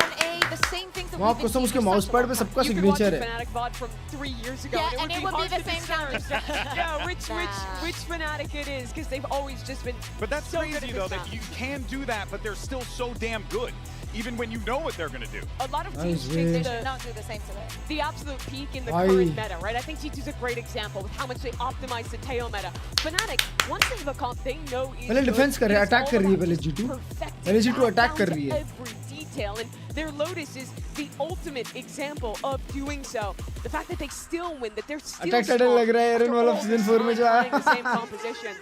on A, the same things that we've been seeing उसके Mousepad पे सबका signature है. Fnatic VOD from 3 years ago. Yeah, and it would be the same time. Yeah, which Fnatic it is, because they've always just been But that's so crazy, good at though, this that map. you can do that, but they're still so damn good, even when you know what they're going to do. A lot of Nice, teams man. think They that should not do the same today. the absolute peak in the Aye. current meta, right? I think G2 is a great example with how much they optimize the tail meta. Fnatic, once they have a comp they know is पहले defence कर रहे हैं attack कर रही है पहले G2 पहले G2 attack कर रही है every detail, and their Lotus is the ultimate example of doing so. The fact that they still win, that they're still attack करने strong लग रहा है एरन वाला सीजन 4 में जो आया playing the same composition.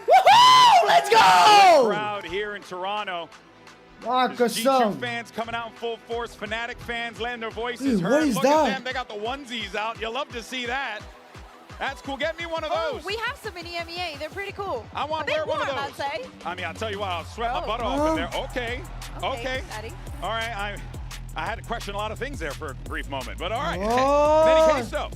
Woohoo! Let's go! Crowd here in Toronto. वाह There's G2 कसम fans coming out in full force. Fnatic fans letting their voices Hey, what heard. is Look that? at them. They got the onesies out. You love to see that. That's cool. Get me one of those. Oh, we have some in EMEA. They're pretty cool. I want They're to wear one of warm, those. I'd say. I mean, I'll tell you what. I'll sweat my butt off in there. Okay. Okay. Daddy. All right. I had to question a lot of things there for a brief moment, but all right. Oh. In any case, though,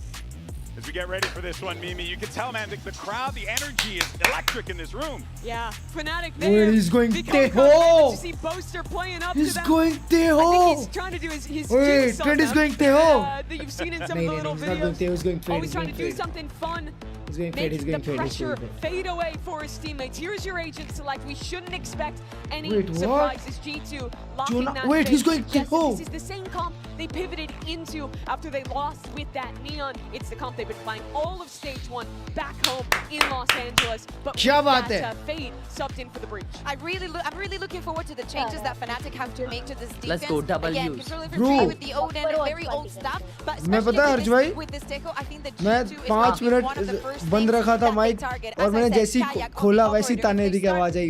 as we get ready for this one, Mimi, you can tell, man, the crowd, the energy is electric in this room. Yeah, Fnatic Wait, there. he's going become Teho. confident. You see Boaster playing up He's to them. going Teho. I think he's trying to do his Wait, jinx on Trent is them, going Teho. that you've seen in some नहीं of the नहीं little he's not going videos. Teho, he's going fade, Always he's trying going to do fade. something fun. He's going fade, Make he's the going fade, he's pressure going fade away for his teammates. Here's your agent select. We shouldn't expect any Wait, what? surprises. G2 locking Jonah- that wait, phase. he's going Yes, Teho. this is the same comp they pivoted into after they lost with that Neon. It's the comp they've been playing all of stage 1 back home in Los Angeles. But क्या with बात that, है? Fade subbed in for the breach. I'm really looking forward to the changes that Fnatic have to make to this defense. Let's go, double Again, use. control Bro. infantry with the Odin, very old stuff. But मैं especially पता है with Harsh this, भाई with this Techo, I think that मैं G2 is 5 probably one of the minute first बंद things रखा था that they mic target. और As मैंने I said, जैसे ही Kayak on खोला the वैसे ही operator, ताने they दी की start आवाज आई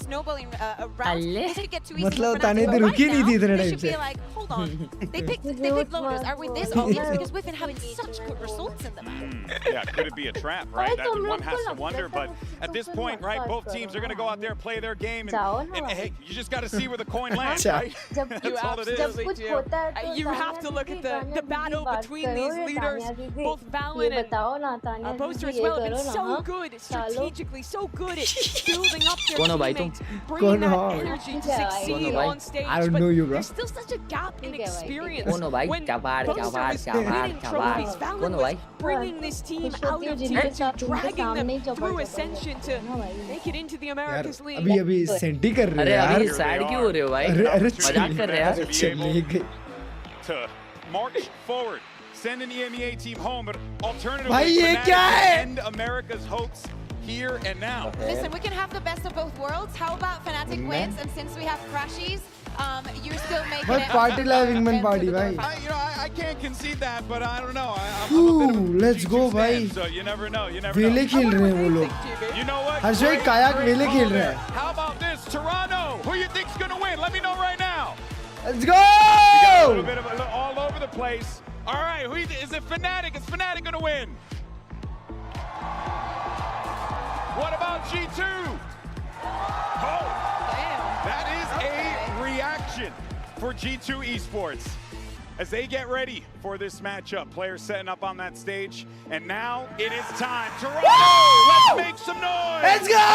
snowballing around. This could get too easy मतलब for Fnatic. ताने दी But रुकी right नहीं थी now, इतने they टाइम should be से like, hold on. They picked Lotus. Are we this obvious? Because we've been having such good results in the map. Yeah, could it be a trap, right? That one has to wonder. But at this point, right, both teams are going to go out there, play their game, and hey, you just got to see where the coin lands, right? That's all it is. Absolutely do. You have to look at the battle between these leaders, both Valen and Boaster as well, have been so good strategically, so good at building up their teammates, bringing that energy to succeed on stage. I don't but know you, bro. There's still such a gap in experience. Kono bhai, When kabar, Boaster kabar, was kabar, winning kabar. trophies, Valen Kono was bhai. bringing this team out of tier 2, dragging them through Ascension to make it into the यार Americas League. अभी अभी senti कर रहे अरे हैं अभी यार sad क्यों हो रहे हो भाई अरे अरे मजाक कर रहे हैं चले गए To march forward, send an EMEA team home, but alternatively, भाई ये Fnatic क्या can है? end America's hopes here and now. Listen, we can have the best of both worlds. How about Fnatic wins? And since we have crashies, you're still making भाई it. Party live wingman party भाई I can't concede that, but I don't know. I'm a bit of a let's go G2 भाई fan, so you never know. You never वेले know. खेल रहे हैं वो लोग You know what? हर्ष भाई Great, कायाक great वेले call खेल रहे there. हैं How about this? Toronto, who you think's gonna win? Let me know right now. Let's We got a little go bit of all over the place. All right, is it Fnatic? Is Fnatic gonna win? What about G2? Oh, that is a reaction for G2 Esports as they get ready for this matchup. Players setting up on that stage, and now it is time. Toronto, let's make some noise. Let's go!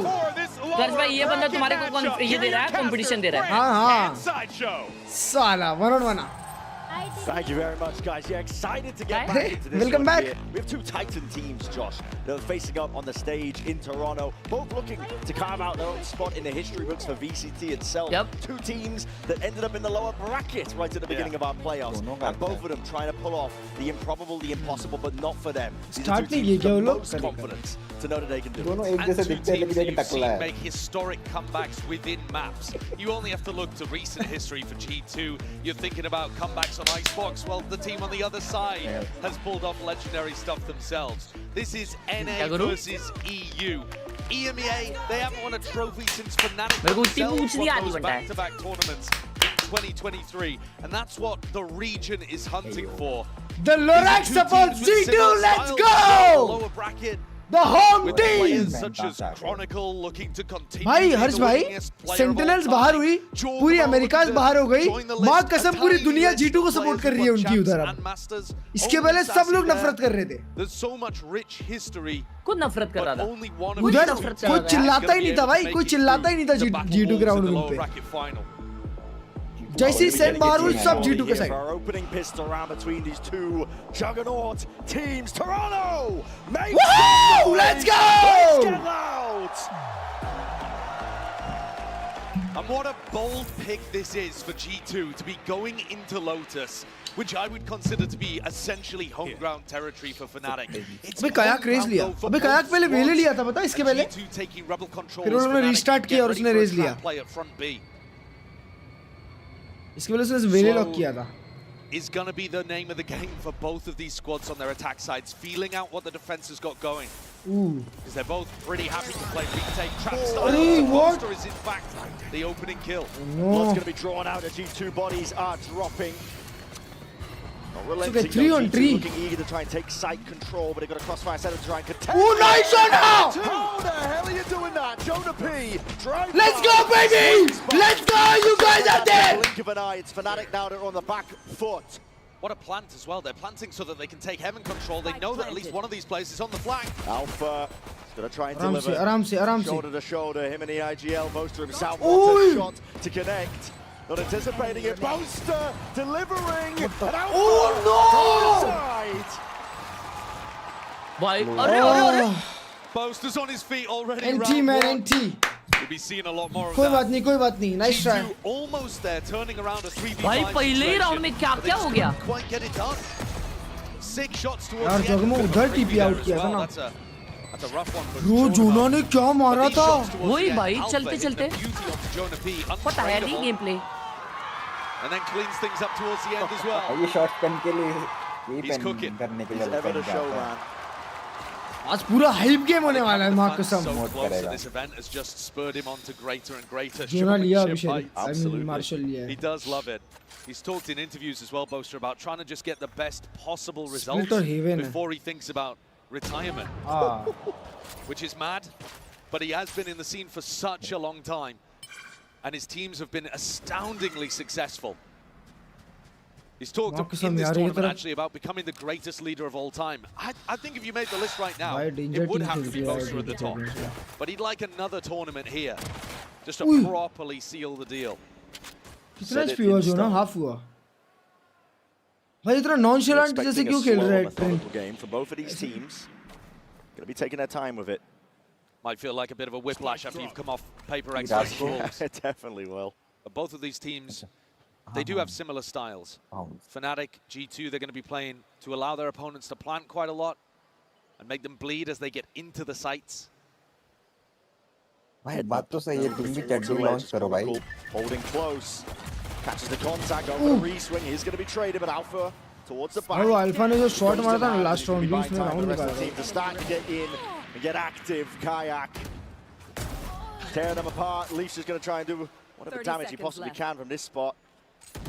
For this हर्ष भाई ये बंदा तुम्हारे को ये दे रहा है competition दे रहा है हाँ हाँ Sideshow. साला 1-on-1 Thank you very much, guys. Yeah, excited to get back into this. Welcome back. Here. We have two Titan teams, Josh, that are facing up on the stage in Toronto, both looking to carve out their own spot in the history books for VCT itself. Yep. Two teams that ended up in the lower bracket right at the beginning of our playoffs, and both of them trying to pull off the improbable, the impossible, but not for them. These are two teams with the most confidence to know that they can do it. And two teams you've seen make historic comebacks within maps. You only have to look to recent history for G2. You're thinking about comebacks on Icebox. Well, the team on the other side has pulled off legendary stuff themselves. This is NA versus EU. EMEA, they haven't won a trophy since Fnatic themselves won those back-to-back tournaments in 2023, and that's what the region is hunting for. The Lorax supports G2, let's go! Lower bracket. The home with team! players such as Chronicle looking to continue भाई हर्ष भाई sentinels बाहर हुई पूरी America's बाहर हो गई माँ कसम पूरी दुनिया G2 को सपोर्ट कर रही है उनकी उधर अब इसके पहले सब लोग नफरत कर रहे थे खुद नफरत कर रहा था उधर कोई चिल्लाता ही नहीं था भाई कोई चिल्लाता ही नहीं था G2 ग्राउंड में पे जैसी सेट बाहर हुई सब G2 के side opening pistol round between these two juggernaut teams. Toronto, woohoo! Let's go! Let's get loud! And what a bold pick this is for G2 to be going into Lotus, which I would consider to be essentially home ground territory for Fnatic. अबे kayak raise लिया अबे kayak पहले वेले लिया था पता इसके पहले फिर उन्होंने रीस्टार्ट किया और उसने रेज लिया इसके वजह से वेले लॉक किया था is going to be the name of the game for both of these squads on their attack sides, feeling out what the defense has got going. Because they're both pretty happy to play retake trap style. The poster is in fact the opening kill. What's going to be drawn out as G2 bodies are dropping. So get 3 on 3. Looking eager to try and take site control, but they've got a crossfire set to try and contest. Oh, nice shot now! How the hell are you doing that? Jonah P. Let's go, baby! Let's go! You guys are there! Blink of an eye. It's Fnatic now that are on the back foot. What a plant as well. They're planting so that they can take heaven control. They know that at least one of these players is on the flank. Alpha is going to try and deliver. Aram se. Shoulder to shoulder. Him and the IGL. Boaster himself wants a shot to connect. Not anticipating it. Boaster delivering. And Alpha Why? Boaster's on his feet already. NT man, NT. We'll be seeing a lot more of कोई that. बात नहीं. Nice try. Almost there, turning around a 3v5. भाई पहले round में क्या हो गया? Quite get it done. 6 shots towards यार the end. जगमो उधर टीपी आउट किया था ना. That's a rough one for रो जोना ने क्या मारा था? वही भाई चलते. What the hell is gameplay? And then cleans things up towards the end as well. ये शॉट पेन के लिए यही पेन करने के लिए ever the show, man. आज पूरा हाइप गेम होने वाला है मां कसम. So close to this event has just spurred him on to greater and greater जोना लिया showmanship अभिषेक. heights. Absolutely. मार्शल लिया. He does love it. He's talked in interviews as well, Boaster, about trying to just get the best possible results before he thinks about retirement. Which is mad, but he has been in the scene for such a long time, and his teams have been astoundingly successful. He's talked in this tournament actually about becoming the greatest leader of all time. I think if you made the list right now, it would have to be Boaster at the top. But he'd like another tournament here, just to properly seal the deal. कितना HP हुआ जो ना half हुआ. भाई इतना नॉनशैलेंट जैसे क्यों खेल रहा है trend? Game for both of these teams. Going to be taking their time with it. Might feel like a bit of a whiplash after you've come off PRX. It definitely will. But both of these teams, they do have similar styles. Fnatic, G2, they're going to be playing to allow their opponents to plant quite a lot and make them bleed as they get into the sights. भाई बात तो सही है तुम भी chatting launch करो भाई. Holding close. Catches the contact over the re-swing. He's going to be traded, but Alpha towards the back. और Alpha ने जो शॉट मारा था ना लास्ट राउंड में उसने राउंड निकाला. To start to get in and get active. Kayak tearing them apart. Leash is going to try and do whatever damage he possibly can from this spot.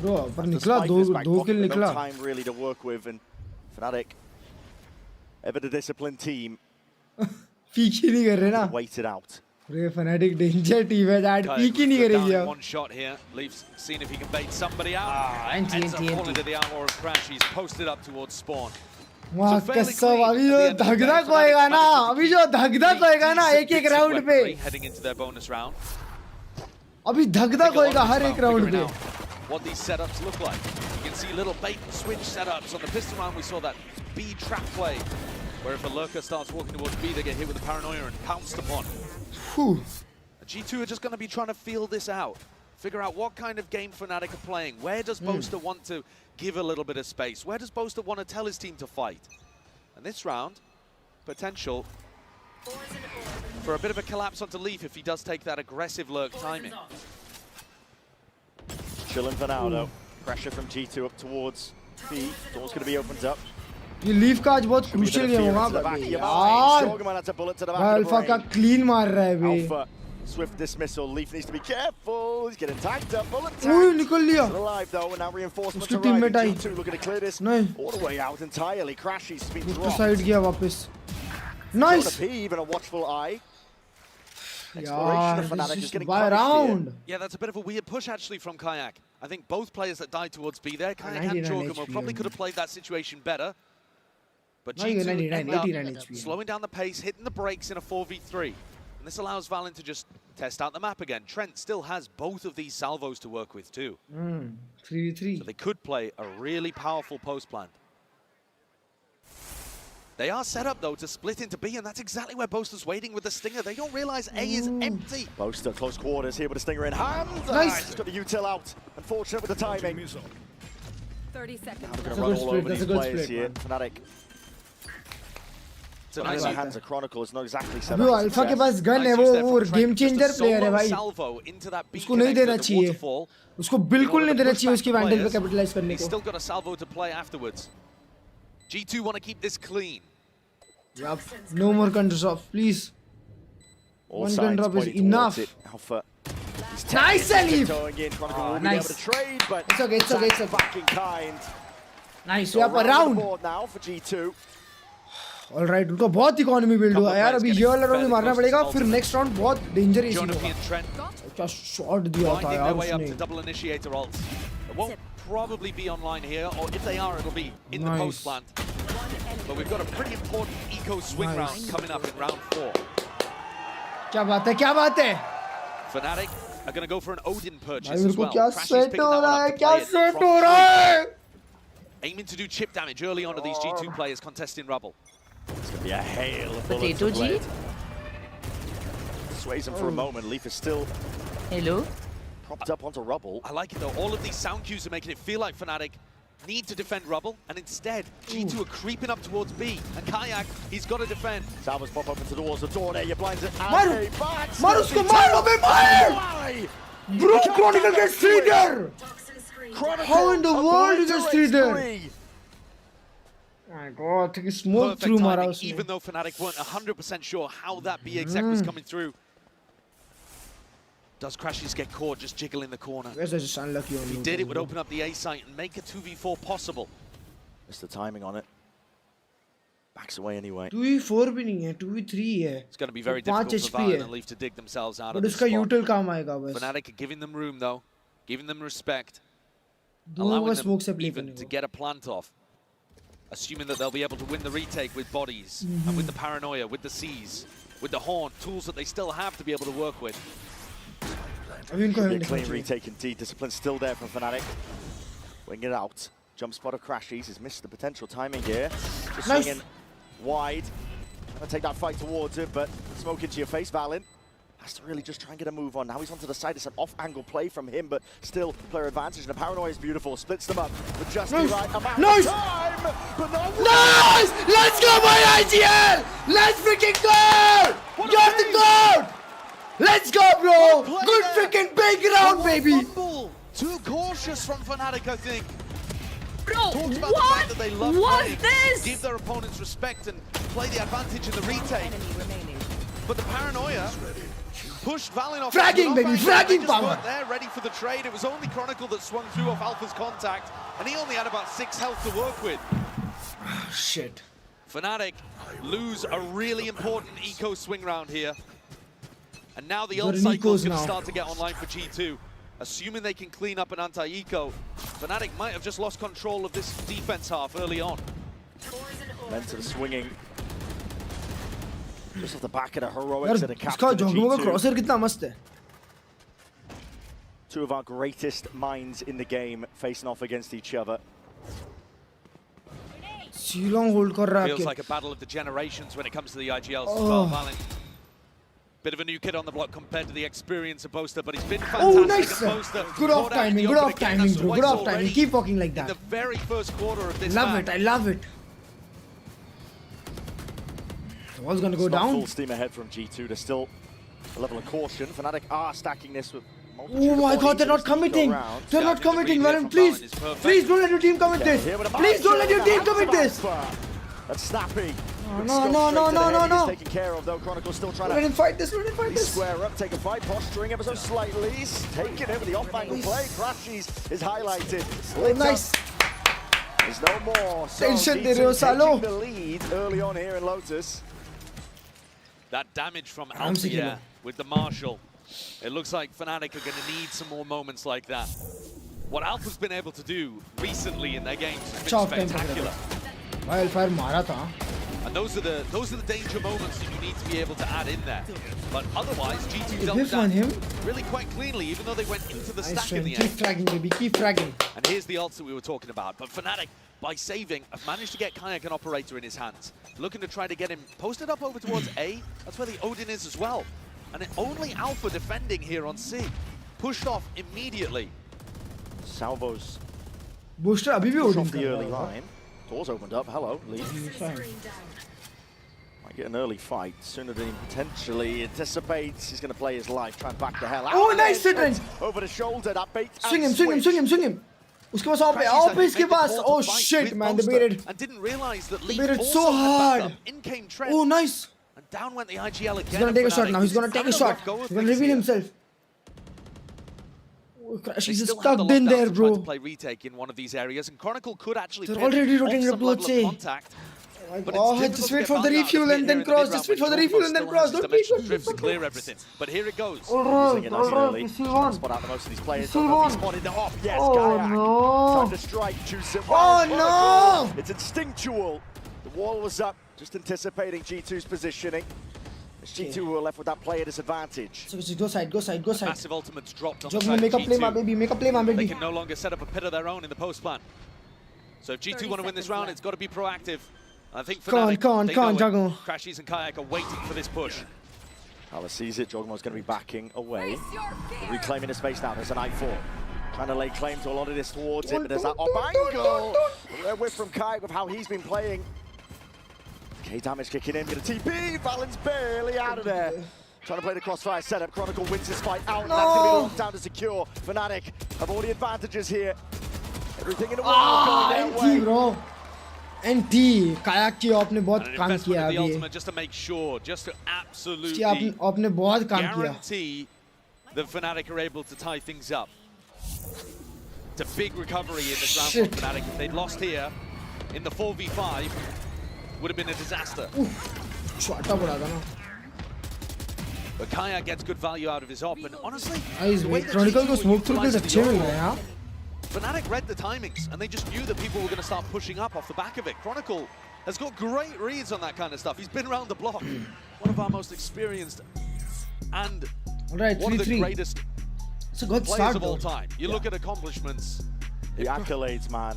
Bro, पर निकला दो किल निकला. No time really to work with, and Fnatic, ever the disciplined team, peek ही नहीं कर रहे ना. wait it out. अरे Fnatic डेंजर टीम है यार पीक ही नहीं करेगी अब. One shot here, leaves seeing if he can bait somebody out. Ends up falling to the armor of Crash. He's posted up towards spawn. वाह कसम अभी जो धगधक होएगा ना अभी जो धगधक होएगा ना एक राउंड पे. Heading into their bonus round. अभी धगधक होएगा हर एक राउंड पे. What these setups look like. You can see little bait and switch setups. On the pistol round, we saw that B trap play, where if a lurker starts walking towards B, they get hit with the paranoia and pounced upon. Whew. G2 are just going to be trying to feel this out. Figure out what kind of game Fnatic are playing. Where does Boaster want to give a little bit of space? Where does Boaster want to tell his team to fight? And this round, potential for a bit of a collapse onto Leaf if he does take that aggressive lurk timing. Chilling for now, though. Pressure from G2 up towards B. Door's going to be opened up. ये leaf का आज बहुत crucial game होगा भाई यार alpha का clean मार रहा है बे Swift dismissal. Leaf needs to be careful. He's getting tagged up. Bullet ओए निकल लिया alive though, and now reinforcements उसकी teammate I G2 looking to clear this नहीं all the way out entirely. Crashy's been उसको dropped. Side किया वापस nice Even a watchful eye. यार this is by round. Yeah, that's a bit of a weird push actually from Kayak. I think both players that died towards B there, Kayak and Jorgamo, probably could have played that situation better. But G2 ended up slowing down the pace, hitting the brakes in a 4v3. And this allows Valen to just test out the map again. Trent still has both of these salvos to work with too. 3v3. So they could play a really powerful post plan. They are set up though to split into B, and that's exactly where Boaster's waiting with the Stinger. They don't realize A is empty. Boaster close quarters here with a Stinger in hand. Nice. He's got the util out. Unfortunate with the timing. 30 seconds. We're going to run all over these players here. Fnatic. It's a nice hands of Chronicle is not exactly set Bro, up. Alpha के पास gun है वो game changer player है भाई उसको नहीं देना चाहिए उसको बिल्कुल नहीं देना चाहिए उसकी वैंडल पे कैपिटलाइज करने को He's still got a salvo to play afterwards. G2 want to keep this clean. Yup. No more gun drop, please. One gun drop is enough. Alpha. Nice, Elif! Nice. It's okay, it's okay, it's okay. Fucking kind. Nice, we have a round. Now for G2. Alright, उनको बहुत economy build हुआ यार अभी ये वाला round भी मारना पड़ेगा फिर नेक्स्ट राउंड बहुत डेंजरस होगा क्या शॉट दिया था यार उसने Probably be online here, or if they are, it'll be in the post plant. But we've got a pretty important eco swing round coming up in round 4. क्या बात है क्या बात है Fnatic are going to go for an Odin purchase as well. क्या set हो रहा है क्या सेट हो रहा है Aiming to do chip damage early on to these G2 players contesting rubble. It's going to be a hail of bullets. Potato G? Sways him for a moment. Leaf is still propped up onto rubble. I like it though. All of these sound cues are making it feel like Fnatic need to defend rubble, and instead G2 are creeping up towards B. And Kayak, he's got to defend. Salvas pop up into the walls. The door there, you blinds it. मार उसको मारो बे मार Bro, Chronicle gets 3 there. How in the world is this 3 there? My God, he smoked through Mara. Even though Fnatic weren't 100% sure how that B exec was coming through. Does Crashes get caught just jiggling the corner? Just unlucky if he did, it would open up the A site and make a 2v4 possible. Missed the timing on it. Backs away anyway. 2v4 भी नहीं है, 2v3 है. It's going to be very difficult for Valen and Leaf to dig themselves out of this spot. But उसका util काम आएगा बस. Fnatic are giving them room though, giving them respect, allowing them even to get a plant off. Assuming that they'll be able to win the retake with bodies, and with the paranoia, with the C's, with the horn, tools that they still have to be able to work with. Should be a clean retake indeed. Discipline still there from Fnatic. Wing it out. Jump spot of Crashies has missed the potential timing here. Just swinging wide. Trying to take that fight towards it, but smoke into your face, Valen. Has to really just try and get a move on. Now he's onto the side. It's an off-angle play from him, but still player advantage. And the paranoia is beautiful. Splits them up with just the right amount of time. But Nice! Let's go, my IGL! Let's freaking go! You're the goat! Let's go, bro! Good freaking big round, baby! Too cautious from Fnatic, I think. Bro, Talks about the fact that they love playing, this? give their opponents respect and play the advantage in the retake. But the paranoia pushed Valen off. Fragging, baby, fragging power. They're ready for the trade. It was only Chronicle that swung through off Alpha's contact, and he only had about 6 health to work with. Shit. Fnatic lose a really important eco swing round here. And now the ult cycle is going to start to get online for G2. Assuming they can clean up an anti-eco, Fnatic might have just lost control of this defense half early on. Mentor swinging. Just off the back of the heroics of the captain of G2. crosshair कितना मस्त है. Two of our greatest minds in the game facing off against each other. Long hold कर रहा है. Feels like a battle of the generations when it comes to the IGLs as well. Valen, bit of a new kid on the block compared to the experience of Boaster, but he's been fantastic. Oh, nice. Good off timing, good off timing, bro. Good off timing. Keep walking like that. In the very first quarter of this Love match. it, I love it. The wall's gonna go down. Full steam ahead from G2. There's still a level of caution. Fnatic are stacking this with. Oh my god, they're not committing. They're not committing, Valorant. Please, please don't let your team commit this. Please don't let your team commit this. That's snappy. No, no, no, no, no, no. Taken care of though. Chronicle still trying to. Let him fight this. Let him fight this. Square up, take a fight, posturing ever so slightly. Taking it with the off-angle play. Crashies is highlighted. Oh, nice. There's no more. So Tension G2 taking the lead early on here in Lotus. That damage from Althea with the Marshall. It looks like Fnatic are going to need some more moments like that. What Alpha's been able to do recently in their games has been spectacular. Wildfire मारा था. And those are the danger moments that you need to be able to add in there. But otherwise, G2 dealt with that really quite cleanly, even though they went into the stack in the end. Keep fragging, baby. Keep fragging. And here's the ults that we were talking about. But Fnatic, by saving, have managed to get Kayak an operator in his hands. Looking to try to get him posted up over towards A. That's where the Odin is as well. And only Alpha defending here on C. Pushed off immediately. Salvos. Booster अभी भी Odin off the early line. Doors opened up. Hello, Lee. Might get an early fight sooner than he potentially anticipates. He's going to play his life, try and back the hell out. Oh, nice hit! Over the shoulder, that bait. Swing him, swing him, swing him, swing him. उसके पास op है इसके पास. Oh shit, man, they baited. And didn't realize that Lee baited so hard. In came Trent. Oh, nice. And down went the IGL again. He's gonna take a shot now. He's gonna take a shot. He's gonna reveal himself. She's stuck in there, bro. To play retake in one of these areas, and Chronicle could actually. They're already rotating up towards A. Oh, just wait for the refuel and then cross. Just wait for the refuel and then cross. Don't wait. To clear everything. But here it goes. Using it nice and early. Spot out the most of these players. Don't know if he spotted the off. Yes, Kayak. Trying to strike, choose it. Oh no! It's instinctual. The wall was up, just anticipating G2's positioning. G2 were left with that player disadvantage. So go side, go side, go side. Massive ultimates dropped on the side make a play, my baby. Make a play, my baby. They can no longer set up a pit of their own in the post plan. So if G2 want to win this round, it's got to be proactive. I think Fnatic, come on, Jago. Crashies and Kayak are waiting for this push. Alice sees it. Jogmo's going to be backing away. Reclaiming his space now. There's an I4. Trying to lay claim to a lot of this towards him, but there's that up angle. A whiff from Kayak with how he's been playing. K damage kicking in, gonna TP, Valen's barely out of there. Trying to play the crossfire setup, Chronicle wins his fight out, and that's gonna be locked down to secure. Fnatic have all the advantages here. Everything in the world going their way. Bro. NT, Kayak की आपने बहुत काम किया अभी. Ultimate just to make sure, just to absolutely आपने बहुत काम किया. Guarantee that Fnatic are able to tie things up. It's a big recovery in this round for Fnatic. If they'd lost here in the 4v5, would have been a disaster. But Kayak gets good value out of his op, and honestly, Chronicle को smoke through के अच्छे मिल रहे हैं. Fnatic read the timings, and they just knew that people were going to start pushing up off the back of it. Chronicle has got great reads on that kind of stuff. He's been around the block. One of our most experienced and one of the greatest players of all time. You look at accomplishments. The accolades, man.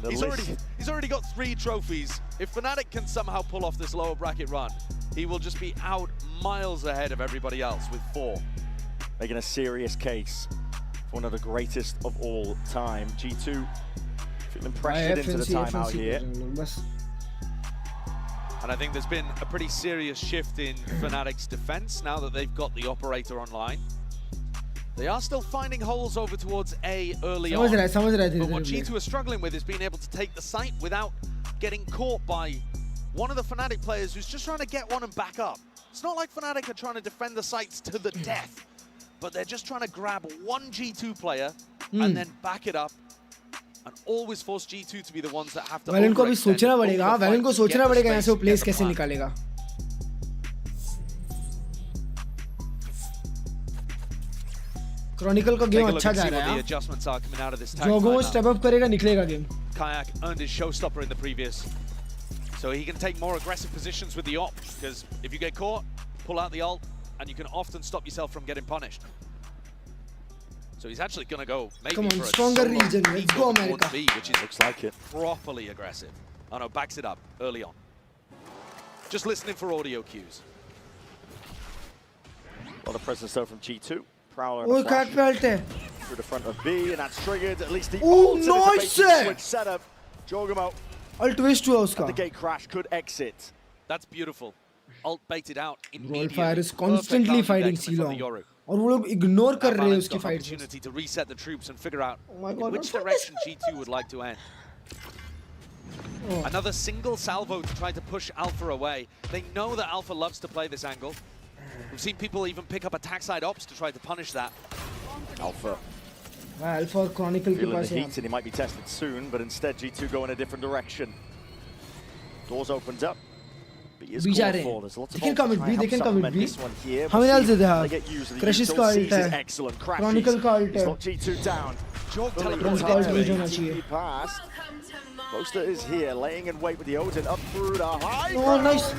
He's already got 3 trophies. If Fnatic can somehow pull off this lower bracket run, he will just be out miles ahead of everybody else with 4. Making a serious case for one of the greatest of all time. G2 feeling pressured into the timeout here. And I think there's been a pretty serious shift in Fnatic's defense now that they've got the operator online. They are still finding holes over towards A early on. But what G2 are struggling with is being able to take the site without getting caught by one of the Fnatic players who's just trying to get one and back up. It's not like Fnatic are trying to defend the sites to the death, but they're just trying to grab one G2 player and then back it up and always force G2 to be the ones that have to Valen को अभी सोचना पड़ेगा. Valen को सोचना पड़ेगा यहाँ से वो प्लेस कैसे निकालेगा. Chronicle का गेम अच्छा जा रहा है. Jogo step up करेगा निकलेगा game. Kayak earned his showstopper in the previous, so he can take more aggressive positions with the op. Because if you get caught, pull out the ult, and you can often stop yourself from getting punished. So he's actually going to go maybe Come on, for a stronger solo region. Let's peek go, on America. 1B, which is, looks like it, properly aggressive. Oh no, backs it up early on. Just listening for audio cues. A lot of presence though from G2. Prowler Oh, and a flash cat through the front of B, and that's triggered at least the Oh, ult nice! anticipated switch setup. Jogamo Ult twist हुआ at उसका. the gate crash could exit. That's beautiful. Ult baited out immediately. Wildfire is Perfect constantly value fighting there coming from the C-Long. Yoru. और वो लोग ignore कर रहे हैं Valent's उसकी got an fights. opportunity to reset the troops and figure out my in God, which what direction G2 would like to end. Oh. Another single salvo to try to push Alpha away. They know that Alpha loves to play this angle. We've seen people even pick up attack side ops to try to punish that. Alpha Alpha और Chronicle के feeling pass the है. heat, and he might be tested soon, but instead G2 go in a different direction. Doors opened up. B is B जा called रहे for. हैं. There's lots They of can ults come to with try B. and They help can come with supplement B. this one here. How many We'll ults see did they if have? they get used. The Crash's ult का ult sees is है. excellent. Crashies. Chronicle का ult He's है. got G2 down. Jorg Chronicle teleports का ult into होना it. चाहिए. Past. Boaster is here, laying in wait with the Odin up through the high Oh, ground. nice.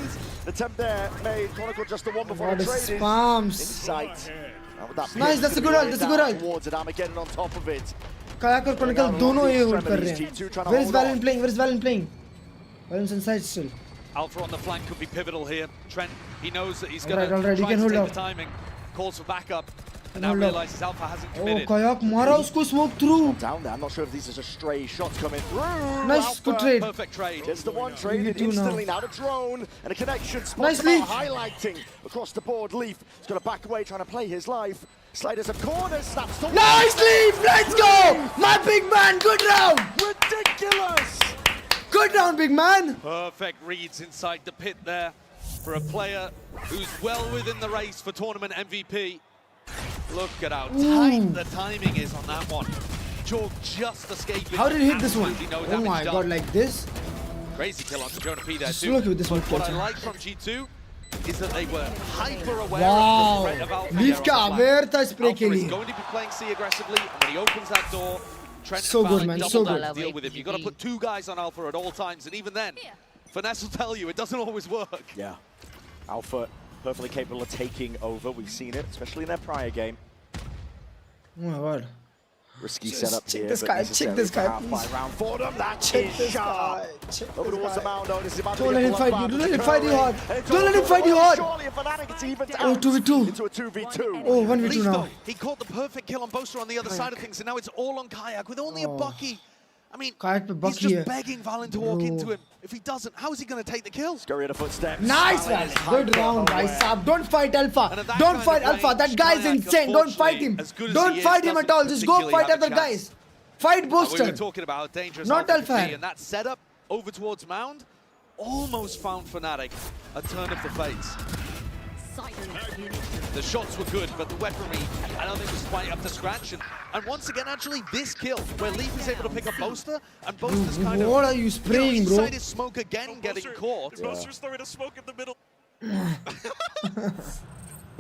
Attempt there made. Chronicle just the one before What the a trade in spams. sight. And with that Nice, pin that's a to good be ult, laid that's a good down ult. towards it, Armageddon on top of it. Kayak और Chronicle दोनों ये hold कर रहे हैं. G2 trying to Where is hold on. Valen playing? Where is Valen playing? Valen's inside still. Alpha on the flank could be pivotal here. Trent, he knows that he's All going right, to he try can to hold take out. the timing. Calls for backup. And Can now hold out. realizes Alpha hasn't Oh, committed. Kayak मारा उसको smoke through. Down there. I'm not sure if these are just stray shots coming through. Nice, Alpha. good trade. Perfect trade. Just the one traded two now. instantly. Now the drone and a connection. Nice Spots Leaf. highlighting across the board. Leaf is going to back away, trying to play his life. Sliders a corner, snaps to Nice Leaf. Let's go. My big man. Good round. Ridiculous. Good round, big man. Perfect reads inside the pit there for a player who's well within the race for tournament MVP. Look at how tight the timing is on that one. Jorg just escaping. How did he hit this one? Absolutely no Oh damage my done. God, like this. Crazy kill onto Jonah P there Just too. look at this one. What I like from G2 is that they were hyper aware Wow. of the threat of Alpha. Leaf there का on the aware flank. था spray के Alpha is लिए. going to be playing C aggressively, and when he opens that door, Trent So and good, Valen man, double so down good. to deal with him. You've got to put two guys on Alpha at all times, and even then, Finesse will tell you it doesn't always work. Yeah. Alpha perfectly capable of taking over. We've seen it, especially in their prior game. Oh my God. Risky Just setup check here, this but guy, necessary check this for guy, half-by please. round for them. That Check is this sharp. guy. Check Over this towards the guy. mound, though. This is about to Don't be let a him fight bloodbath. you. Don't let him It's fight you hard. occurring. Don't let him fight you hard. Surely a Fnatic, it's evened Oh, out 2v2. into a 2v2. Oh, 1v2 Leaf, now. though, he caught the perfect kill on Boaster on the other side of things, and now it's all on Kayak with only a Bucky. I mean, Kayak पे he's Bucky just है. begging Valen to walk into him. If he doesn't, how is he going to take the kill? Scurry at a footstep. Nice, Valen man. is Good round, hyper-aware. guys. Sab. Don't fight Alpha. And at that Don't kind fight of Alpha. range, That guy's Kayak, insane. Don't fight him. as good as Don't he is, fight him at all. doesn't Just go particularly fight have a other chance. guys. Fight We were Booster. talking about how dangerous Not Alpha could Alpha. be, and that setup over towards Mound almost found Fnatic a turn of the fates. The shots were good, but the weaponry, I don't think was quite up to scratch. And once again, actually, this kill, where Leaf is able to pick up Boaster, and Boaster's kind of... What are you spraying, bro? Inside his smoke again, getting caught. Boaster's throwing a smoke in the middle.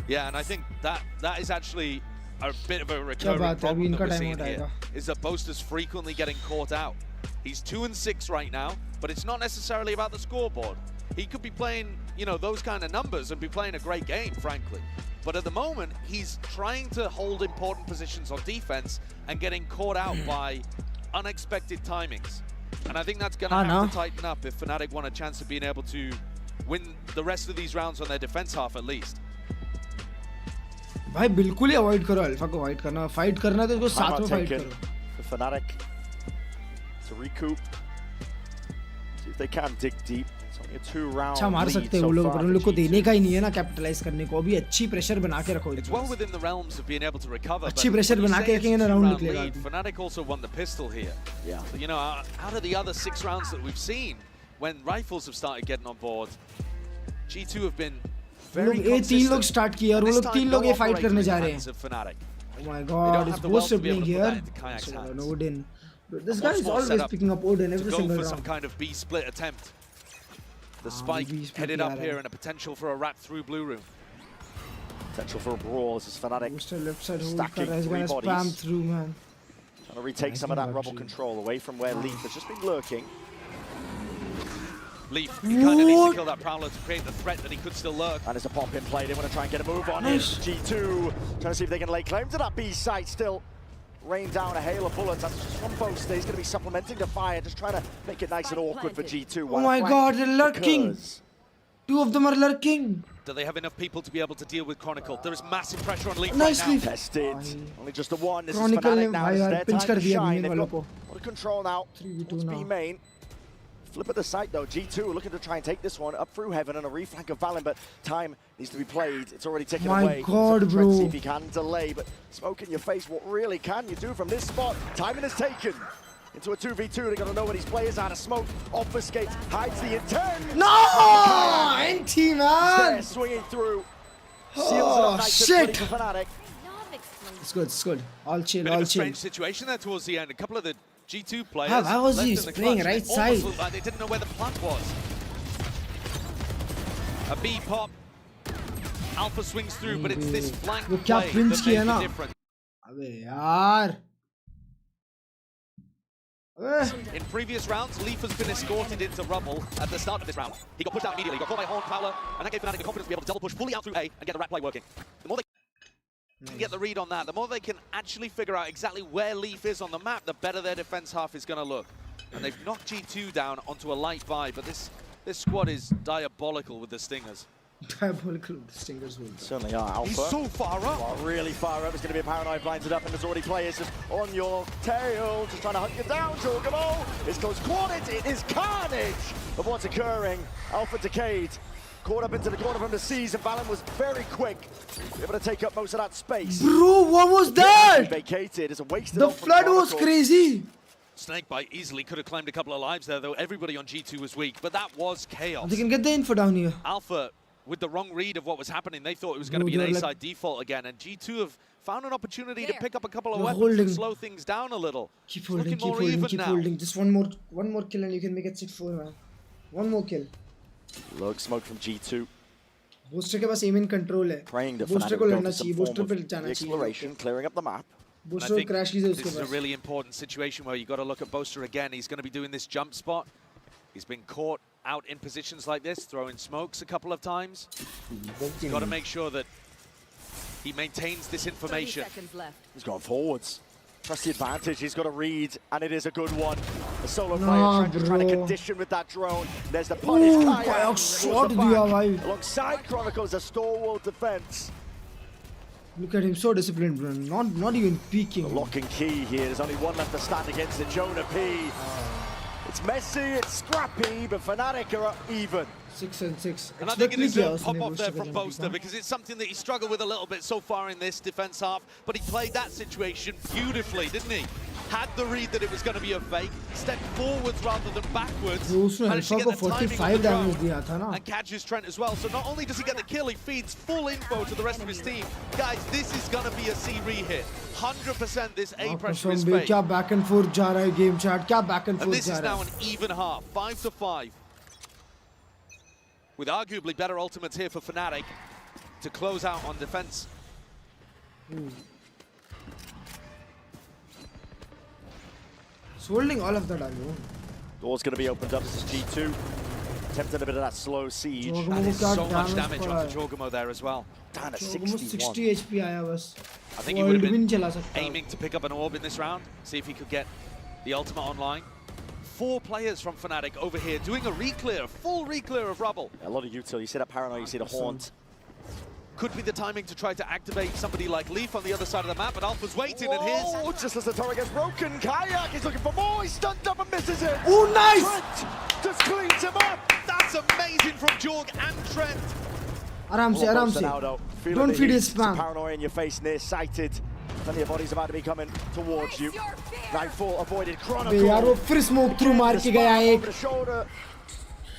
Yeah, and I think that is actually a bit of a recurring बात है, अभी problem that इनका we're time seeing out here, आएगा. is that Boaster's frequently getting caught out. He's 2-6 right now, but it's not necessarily about the scoreboard. He could be playing, you know, those kind of numbers and be playing a great game, frankly. But at the moment, he's trying to hold important positions on defense and getting caught out by unexpected timings. And I think that's going to have to tighten up if Fnatic want a chance of being able to win the rest of these rounds on their defense half at least. भाई बिल्कुल ही avoid करो alpha को avoid करना fight करना तो इसको साथ में फाइट taken करो for Fnatic to recoup. See if they can dig deep. It's only a 2-round अच्छा मार lead सकते हैं so वो लोग far पर उन for लोग को G2. देने का ही नहीं है ना कैपिटलाइज करने को अभी अच्छी प्रेशर बना के रखो It's well within the realms of being able to recover. अच्छी but प्रेशर when you बना say के it's रखेंगे a ना राउंड two-round निकलेगा lead, Fnatic also won the pistol here. Yeah. So, you know, out of the other 6 rounds that we've seen, when rifles have started getting on board, G2 have been वो very लोग ये 3 लोग consistent. Start किए और वो This लोग time, 3 no लोग ये फाइट operator करने in जा the रहे hands हैं of Fnatic. Oh my They God, don't is have the wealth Booster to be able playing to put that here? into Kayak's So, hands. Odin. This A guy much is more always setup picking up Odin to every go single for some round. kind of B split attempt. The B spike split headed भी up आ रहा here है. and a potential for a wrap through blue room. Potential for a brawl. This is Fnatic Booster left side hold stacking कर रहा है. He's 3 gonna spam bodies. through, man. Trying to retake some of that rubble control away from where Leaf has just been lurking. Leaf, he kind of needs to kill that Prowler to create the threat that he could still lurk. And there's a pop in play. They want to try and get a move on Nice. it. G2 trying to see if they can lay claim to that B site still. rain down a hail of bullets. That's just from Boaster. He's going to be supplementing the fire, just trying to make it nice and awkward for G2. Oh my god, they're lurking. Two of them are lurking. Do they have enough people to be able to deal with Chronicle? There is massive pressure on Leaf Nicely right now. Tested. Only just the one. This Chronicle is Fnatic now. This is their time to shine. They've got को. a lot of control now. 3v2 B main. Flip at the site though. G2 looking to try and take this one up through heaven and a reflank of Valen, but time needs to be played. It's already taken away. My god, so bro. See if he can delay, but smoke in your face. What really can you do from this spot? Timing is taken. Into a 2v2, they gotta know where these players are. To smoke, obfuscates, hides the intent. No! NT, man! They're swinging through. Oh, shit! Fnatic. It's good, it's good. All chill, Bit all of a chill. strange situation there towards the end. A couple of the G2 players. Why was left he in the playing clutch. right They almost side? looked like they didn't know where the plant was. A B pop. Alpha swings through, but it's this flank वो play क्या that Prince makes किया ना? the difference. अबे यार. In previous rounds, Leaf has been escorted into rubble at the start of this round. He got pushed out immediately, got caught by Horn Prowler, and that gave Fnatic the confidence to be able to double push fully out through A and get the rat play working. The more they can get the read on that, the more they can actually figure out exactly where Leaf is on the map, the better their defense half is going to look. And they've knocked G2 down onto a light buy, but this squad is diabolical with the Stingers. Diabolical Stingers will. Certainly are. Alpha. He's so far up. Well, really far up. It's going to be a paranoid blinded up, and there's already players just on your tail, just trying to hunt you down, Jorgamo. It's close quarters. It is carnage of what's occurring. Alpha decayed. Caught up into the corner from the seas, and Valen was very quick, able to take up most of that space. Bro, what was that? Vacated. It's a wasted. The flood was crazy. Snakebite easily could have claimed a couple of lives there, though everybody on G2 was weak, but that was chaos. They can get the info down here. Alpha, with the wrong read of what was happening, they thought it was going to be an A-side default again, and G2 have found an opportunity to pick up a couple of weapons and slow things down a little. Keep holding, keep holding, keep holding. Just one more kill and you can make it 6-4, man. One more kill. Look, smoke from G2. Booster के पास aim in control है. Praying the Booster को लड़ना चाहिए. Booster पे जाना चाहिए. Exploration, clearing up the map. Booster को crash कीजिए उसके This is a pass. really important situation where you got to look at Boaster again. He's going to be doing this jump spot. He's been caught out in positions like this, throwing smokes a couple of times. He's got to make sure that he maintains this information. He's gone forwards. Trust the advantage. He's got a read, and it is a good one. A solo player just trying to condition with that drone. There's the punish. Kayak shot दिया भाई. Alongside Chronicles, a stalwart defense. Look at him, so disciplined, bro. Not even peeking. The lock and key here. There's only one left to stand against the Jonah P. It's messy, it's scrappy, but Fnatic are up even. 6 and 6. And I think it is a pop-off there from Boaster because it's something that he struggled with a little bit so far in this defense half, but he played that situation beautifully, didn't he? Had the read that it was going to be a fake, stepped forwards rather than backwards, managed to get the timing on the drone, and catches Trent as well. So not only does he get the kill, he feeds full info to the rest of his team. Guys, this is going to be a C re-hit. 100% this A pressure is fake. क्या back and forth जा रहा है game chat? क्या back and And forth this जा is रहा now है? an even half, 5-5. With arguably better ultimates here for Fnatic to close out on defense. He's holding all of that alone. Door's going to be opened up. This is G2. Attempting a bit of that slow siege. And there's so much damage onto Jorgamo there as well. Down to 60 61. HP आया बस. I think he would have been aiming to pick up an orb in this round, see if he could get the ultimate online. 4 players from Fnatic over here doing a re-clear, full re-clear of rubble. A lot of util. You see that paranoid, you see the haunt. Could be the timing to try to activate somebody like Leaf on the other side of the map, but Alpha's waiting and his. Oh, just as the turret gets broken, Kayak is looking for more. He's stunned up and misses it. Oh, nice! Trent just cleans him up. That's amazing from Jorg and Trent. आराम से. Don't feed his spam. Paranoia in your face, near-sighted. Plenty of bodies about to be coming towards you. Nightfall avoided. Chronicle. यार वो फिर smoke through मार के गया एक. Over the shoulder.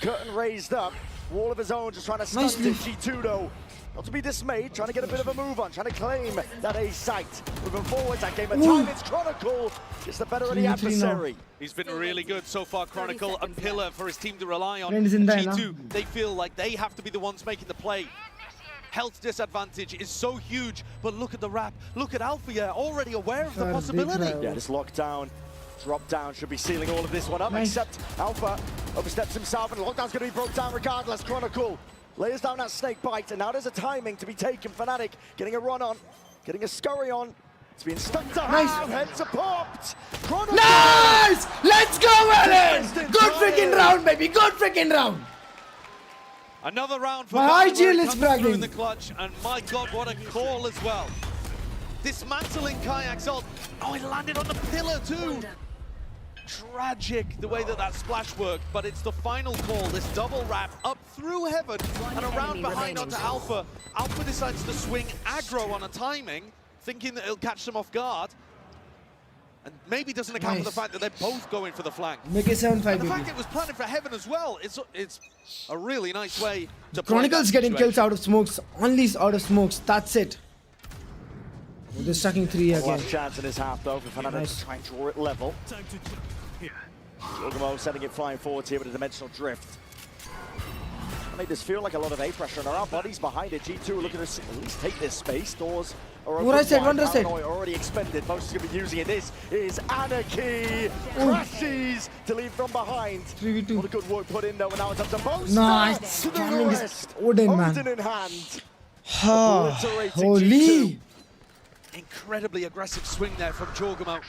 Curtain raised up. Wall of his own, just trying to stunt it. G2 though. Not to be dismayed, trying to get a bit of a move on, trying to claim that A site. Moving forwards, that game of time, it's Chronicle. It's the better of the adversary. He's been really good so far, Chronicle, a pillar for his team to rely on. Friends in there, G2, they feel like they have to be the ones making the play. Health disadvantage is so huge, but look at the wrap. Look at Alpha, yeah, already aware of the possibility. Yeah, this lockdown, drop down should be sealing all of this one up, except Alpha oversteps himself, and lockdown's going to be broke down regardless. Chronicle lays down that snake bite, and now there's a timing to be taken. Fnatic getting a run on, getting a scurry on. It's been stuck to half, heads are popped. Nice! Let's go, Alan! Good freaking round, baby. Good freaking round. Another round for My IGL is Valorant coming through in the bragging. clutch, and my God, what a call as well. Dismantling Kayak's ult. Oh, it landed on the pillar too. Tragic the way that splash worked, but it's the final call. This double wrap up through heaven and around behind onto Alpha. Alpha decides to swing aggro on a timing, thinking that it'll catch them off guard. And maybe doesn't account for the fact that they're both going for the flank. Make it 7-5, And the baby. fact it was planted for heaven as well, it's a really nice way to play Chronicles that getting kills situation. out of smokes. Only out of smokes. That's it. Oh, they're stacking 3 again. Last chance in his half though for Fnatic Nice. to try and draw it level. Giorgamo sending it flying forwards here with a dimensional drift. I made this feel like a lot of A pressure, and there are bodies behind it. G2 are looking to at least take this space. Doors are open. One right side, wide. one right side. Paranoid already expended. Most is going to be using it. This is Anarchy. Crashes to leave from behind. 3v2. What a good work put in though, and now it's up to Mousepad. Nice. To do Jamming the this rest. Odin, man. Odin in hand. Ah, Obliterating holy. G2. Incredibly aggressive swing there from Giorgamo.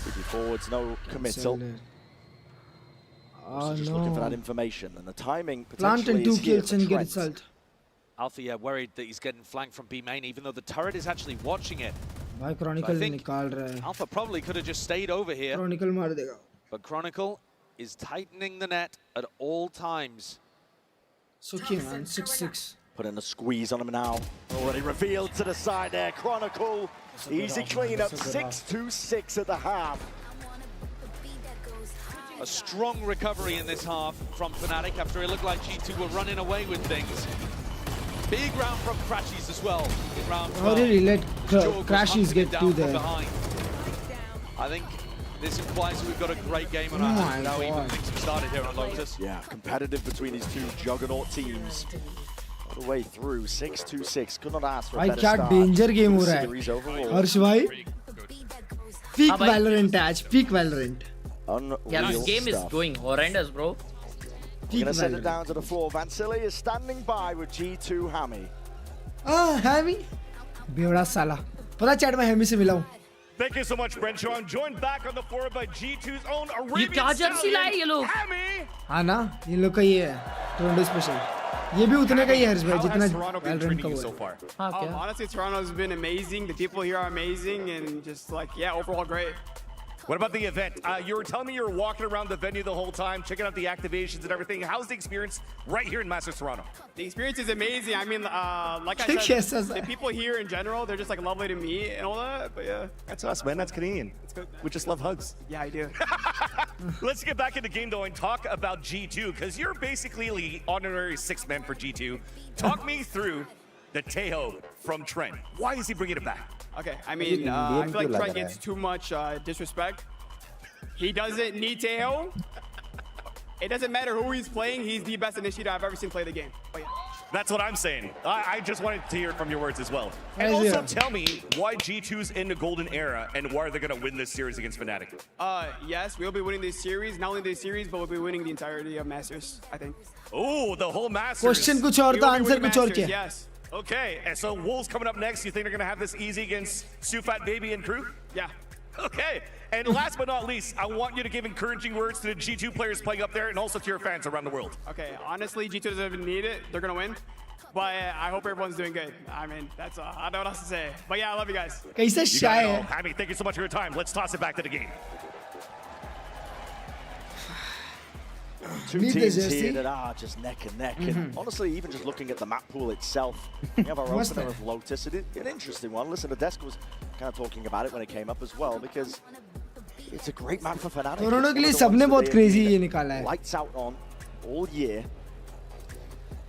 Moving forwards, no committal. Oh Just looking for that no. information, and the timing Plant potentially and 2 is here kills for and get Trent. result. Alpha, yeah, worried that he's getting flanked from B main, even though the turret is actually watching it. भाई Chronicle निकाल रहा है. Alpha probably could have just stayed over here, Chronicle मार देगा. but Chronicle is tightening the net at all times. It's okay, man. 6-6. Putting a squeeze on him now. Already revealed to the side there. Chronicle, easy clean up. 6-2-6 at the half. A strong recovery in this half from Fnatic after it looked like G2 were running away with things. Big round from Crashies as well. In round 12. How did he let Jorg Crashies hunting get it down to from there? behind. I think this implies we've got a great game on Oh our my hands now, even God. things have started here on Lotus. Yeah, competitive between these two juggernaut teams. All the way through, 6-2-6. Could not ask for a भाई better क्या start. Danger game हो to the रहा series है. overall. हर्ष भाई. Peak हाँ भाई. Valorant आज. Peak Valorant. Yeah, this Unreal game is stuff. going horrendous, bro. We're gonna send it down to the floor. Vansili is standing by with G2 Hammy. Hammy. बेवड़ा साला. पता chat में Hammy से मिला हूँ. Thank you so much, Brenshaw. I'm joined back on the floor by G2's own ये Arabian क्या Jersey लाए ये लोग? हाँ ना. ये लोग का ये है. Toronto special. ये भी उतने का ही है हर्ष भाई How जितना has Toronto been Valorant treating का you हुआ so है. far? Honestly, Toronto's been amazing. The people here are amazing, and just like, yeah, overall great. What about the event? You were telling me you were walking around the venue the whole time, checking out the activations and everything. How's the experience right here in Masters Toronto? The experience is amazing. I mean, like I Yes, said, yes. the people here in general, they're just like lovely to meet and all that. But yeah, That's us, man. That's Canadian. We just love hugs. yeah, I do. Let's get back in the game, though, and talk about G2, because you're basically the honorary sixth man for G2. Talk me through the Tejo from Trent. Why is he bringing it back? Okay, I mean, I feel like Trent gets too much disrespect. He doesn't need Tejo. It doesn't matter who he's playing. He's the best initiator I've ever seen play the game. But yeah. That's what I'm saying. I just wanted to hear it from your words as well. And Yes, also yeah. tell me why G2's in the golden era and why are they going to win this series against Fnatic? Yes, we'll be winning this series. Not only this series, but we'll be winning the entirety of Masters, I think. Oh, the whole Masters. Question कुछ और We था will be answer winning कुछ और Masters, क्या. yes. Okay, and so Wolves coming up next. You think they're going to have this easy against Sufat Baby and crew? Yeah. Okay, and last but not least, I want you to give encouraging words to the G2 players playing up there and also to your fans around the world. Okay, honestly, G2 doesn't even need it. They're going to win. But I hope everyone's doing good. I mean, that's all. I don't know what else to say. But yeah, I love you guys. कैसे You shy got it है. all. Hammy, thank you so much for your time. Let's toss it back to the game. Two Need the teams jersey. here that are just neck and neck. And honestly, even just looking at the map pool itself, we have our What's opener that? of Lotus. It is an interesting one. Listen, the desk was kind of talking about it when it came up as well, because it's a great map for Fnatic. Toronto It's के लिए one of the सबने ones बहुत that crazy they've ये been निकाला है. lights out on all year.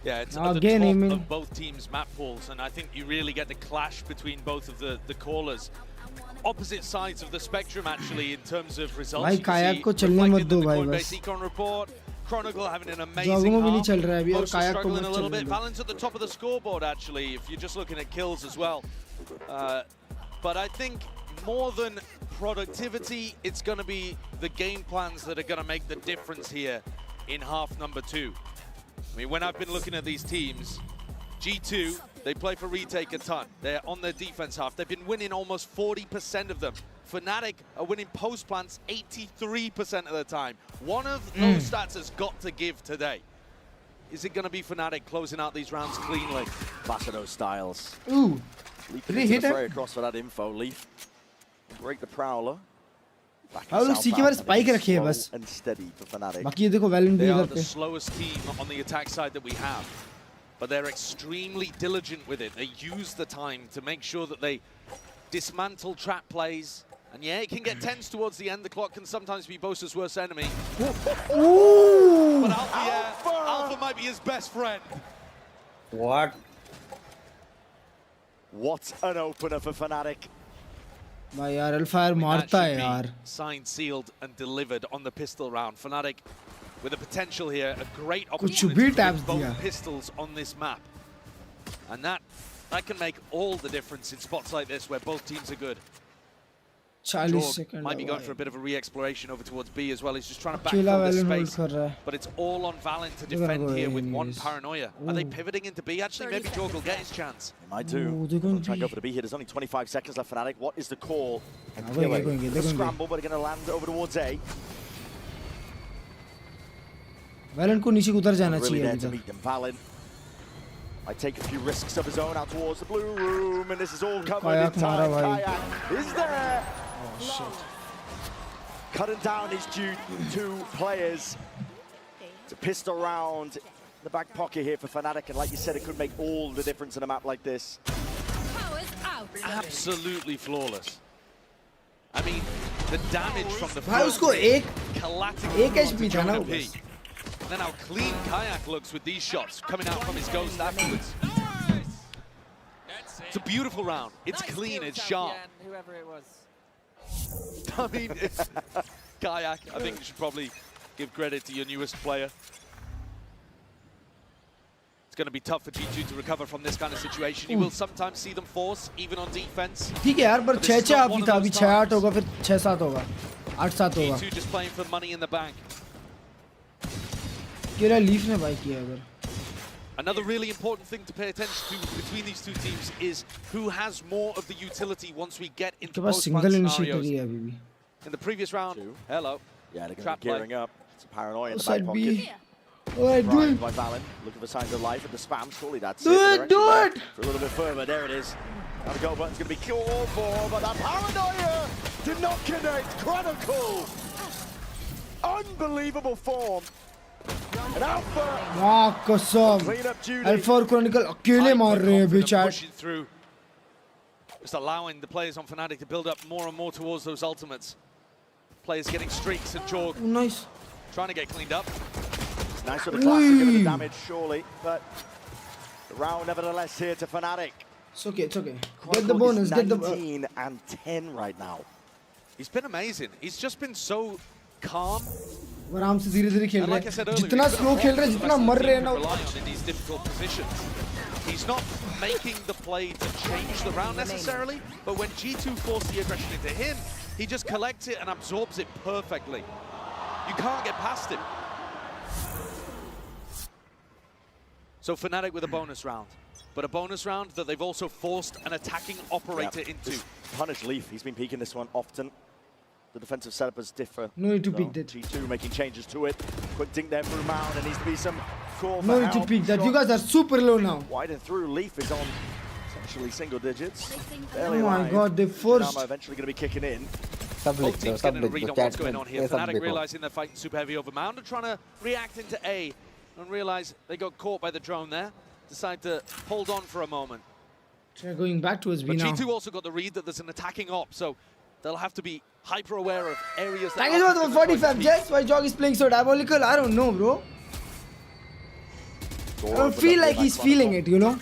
Yeah, it's Now at the again, top I mean- of both teams' map pools, and I think you really get the clash between both of the callers. Opposite sides of the spectrum, actually, in terms of results. भाई You can kayak see को चलने मत reflected दो in the भाई Coinbase बस. Econ report. Chronicle having an amazing Jogging भी नहीं half. चल रहा है अभी और Most are कायाक को struggling मत a little चलने bit. दो. Balance at the top of the scoreboard, actually, if you're just looking at kills as well. But I think more than productivity, it's going to be the game plans that are going to make the difference here in half number 2. I mean, when I've been looking at these teams, G2 They play for retake a ton. They're on their defense half. They've been winning almost 40% of them. Fnatic are winning post plants 83% of the time. One of those stats has got to give today. Is it going to be Fnatic closing out these rounds cleanly? Placido Styles. Ooh. Leaf Did he into hit the him? fray across for that info. Leaf. Break the Prowler. हाँ लोग सीखे बार spike रखे हैं बस and steady for Fnatic. बाकी ये देखो valent भी They are इधर the पे slowest team on the attack side that we have. But they're extremely diligent with it. They use the time to make sure that they dismantle trap plays. And yeah, it can get tense towards the end. The clock can sometimes be Bosa's worst enemy. Ooh. But Alpha might be his best friend. What? What an opener for Fnatic. भाई यार अल्फायर मारता है यार Signed, sealed, and delivered on the pistol round. Fnatic with the potential here, a great कुछ opportunity भी with taps both दिया pistols on this map. And that can make all the difference in spots like this where both teams are good. 40 Jorg second might be going for a bit of a re-exploration over towards B as well. He's just trying to अकेला backfill this Valiant hold space. कर रहा है But it's all on Valen to They're gonna defend go here with one anyways. paranoia. Are they pivoting into B? Actually, maybe Jorg will get his chance. They might do. they're going Try and B. go for the B here. There's only 25 seconds left for Fnatic. What is the call? And going A, going A, they're going B. scramble, but they're going to land over towards A. Valiant को नीचे उतर जाना Really चाहिए there अभी to तक meet them. Valen might take a few risks of his own out towards the blue room, and this is all covered in Kayak मारा time. भाई Kayak is there. oh shit Cutting down his two players. It's a pistol round in the back pocket here for Fnatic, and like you said, it could make all the difference in a map like this. Absolutely flawless. I mean, the damage from the भाई उसको एक HP था ना वो बस Then how clean Kayak looks with these shots coming out from his ghost afterwards. It's a beautiful round. It's clean, it's sharp. Whoever it was. I mean, Kayak, I think you should probably give credit to your newest player. It's going to be tough for G2 to recover from this kind of situation. You will sometimes see them force, even on defense. ठीक है यार पर 6-6 अभी था अभी 6-8 होगा फिर 6-7 होगा 8-7 होगा G2 just playing for money in the bank. केला लीफ ने भाई किया अगर Another really important thing to pay attention to between these two teams is who has more of the utility once we get into post-plant scenarios. In the previous round, hello. Yeah, they're going to be gearing up. It's a paranoia in the Side back B. pocket. Alright, do it. By Valen, looking for signs of life at the spam. Surely that's Do it, do it. For a little bit further, there it is. Now the goal button's going to be called for, but that paranoia did not connect. Chronicle. Unbelievable form. And Alpha. वाह कसम alpha और Chronicle अकेले मार रहे हैं अभी chat Just allowing the players on Fnatic to build up more and more towards those ultimates. Players getting streaks and Jorg. Nice. Trying to get cleaned up. It's nice for the classic of the damage, surely, but the round nevertheless here to Fnatic. It's okay, it's okay. Get the bonus, get the 19 and 10 right now. He's been amazing. He's just been so calm. आराम से धीरे-धीरे खेल रहे हैं जितना slow खेल रहे हैं जितना मर रहे हैं ना in these difficult positions. He's not making the play to change the round necessarily, but when G2 force the aggression into him, he just collects it and absorbs it perfectly. You can't get past him. So Fnatic with a bonus round, but a bonus round that they've also forced an attacking operator into. Punish Leaf, he's been peeking this one often. The defensive setups differ. No need to peek that. G2 making changes to it. Quick dink there through Mount. There needs to be some call for No need to peek that. You guys are super low now. Wide and through. Leaf is on essentially single digits. Barely Oh my alive. god, they forced. Now eventually going to be kicking in. Both teams getting a read on what's going on here. Fnatic realizing they're fighting super heavy over Mound and trying to react into A and realize they got caught by the drone there. Decide to hold on for a moment. They're going back towards B now. But G2 also got the read that there's an attacking op, so they'll have to be hyper aware of areas that Thank you for the 45 Jets. Why Jog is playing so diabolical? I don't know, bro. I don't feel like he's feeling it, you know?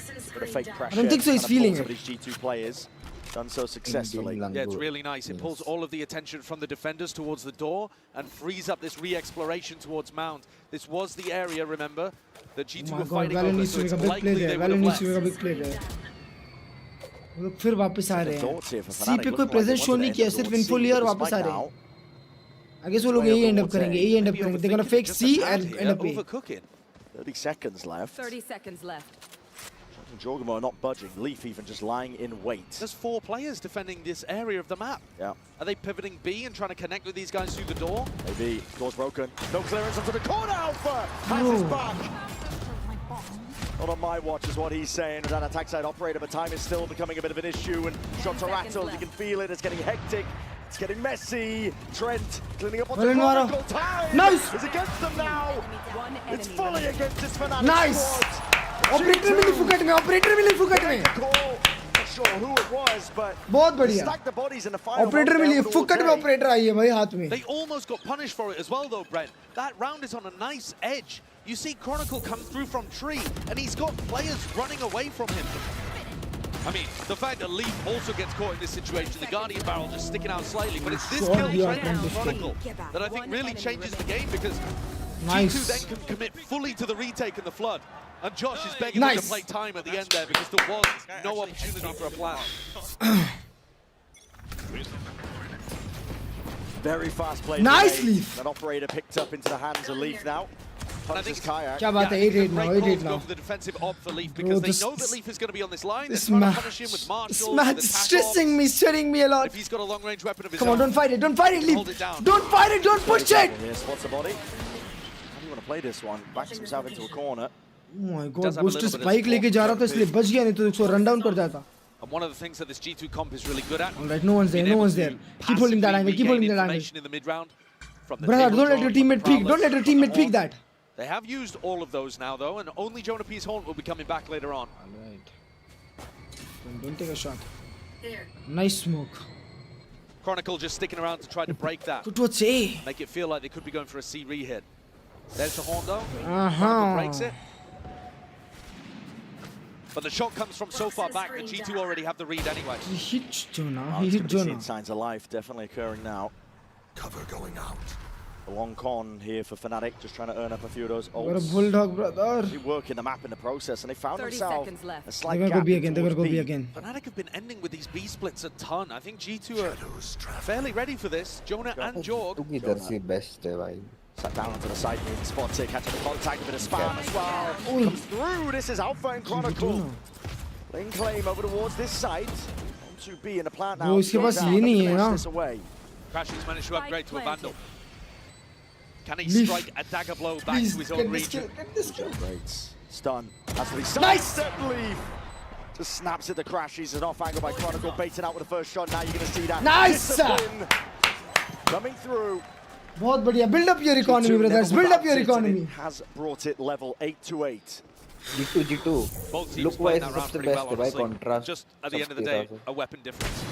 I don't think so he's feeling it. These G2 players done so successfully. Yeah, it's really nice. It pulls all of the attention from the defenders towards the door and frees up this re-exploration towards Mount. This was the area, remember, that G2 were fighting over, so it's likely they would have left. Big play there. वो लोग फिर वापस आ रहे हैं सी पे कोई presence show नहीं किया सिर्फ इन्फो लिया और वापस आ रहे हैं आई गेस वो लोग यही एंड अप करेंगे they're gonna fake C and end up A 30 seconds left. 30 seconds left. Jorgamo not budging. Leaf even just lying in wait. There's 4 players defending this area of the map. Yeah. Are they pivoting B and trying to connect with these guys through the door? Maybe. Door's broken. No clearance onto the corner. Alpha has his back. Not on my watch is what he's saying. With that attack side operator, but time is still becoming a bit of an issue. And shots are rattled. You can feel it. It's getting hectic. It's getting messy. Trent cleaning up on the Chronicle. Time nice. is against them now. It's fully against this Fnatic nice. squad. Operator मिली फुकट में. Operator मिली फुकट में. Not sure who it was, but बहुत बढ़िया. stack the bodies in the final. Operator मिली फुकट में operator आई है भाई हाथ में. They almost got punished for it as well, though, Brent. That round is on a nice edge. You see Chronicle come through from tree, and he's got players running away from him. I mean, the fact that Leaf also gets caught in this situation, the Guardian barrel just sticking out slightly, but it's this kill trend from Chronicle that I think really changes the game, because G2 then can commit fully to the retake and the flood. And Josh is begging them to play time at the end there, because there was no opportunity for a plan. Very fast play. Nice Leaf. That operator picked up into the hands of Leaf now. Punches Kayak. क्या बात है 8-8 now 8-8 now. Go for the defensive op for Leaf, because they know that Leaf is going to be on this line. This They're trying to punish him with marshals. This match is stressing me, sweating me a lot. If he's got a long range weapon of his Come on, own, don't fight it, Leaf. Don't fight it, don't push it. Yeah, spots the body. How do you want to play this one? Backs himself into a corner. Oh my god, Ghost spike लेके जा रहा था इसलिए बच गया नहीं तो उसको run down कर जाता. And one of the things that this G2 comp is really good at. Alright, no one's there, no one's there. Keep holding that angle, keep holding that angle. In the mid round from the Brother, don't let your teammate peek, don't let your teammate peek that. They have used all of those now, though, and only Jonah P's Horn will be coming back later on. Alright. Don't take a shot. Nice smoke. Chronicle just sticking around to try to break that. Good to say. Make it feel like they could be going for a C re-hit. There's the Horn, though. Chronicle breaks it. But the shot comes from so far back that G2 already have the read anyway. He hit Jonah. Oh, He hit Jonah. Signs of life definitely occurring now. Cover going out. A long con here for Fnatic, just trying to earn up a few of those ults. You're a bulldog, brother. They working the map in the process, and they found 30 themselves seconds left. a slight They're gap gonna go B again. They're gonna go towards B again. Fnatic have been ending with these B splits a ton. I think G2 are fairly ready for this. Jonah and Jorg. best है भाई. Sat down onto the side, being spotted, catching the contact, a bit of spam as well. Comes through. This is Alpha and Chronicle. Lane claim over towards this side. On to B in the plant now. इसके पास ये नहीं है ना. Crashing's managed to upgrade to a Vandal. Can he strike a dagger blow back to his own region? Great. Stun. That's what he Nice! Leaf. Just snaps at the crash. He's an off angle by Chronicle, baiting out with the first shot. Now you're going to see that. Nice! Discipline coming through. बहुत बढ़िया. Build up your economy, brothers. Build up your economy. Has brought it level 8-8. G2. Both teams Look playing wise that round सबसे pretty best well, है भाई honestly. contrast. Just at the end of the day, a weapon difference.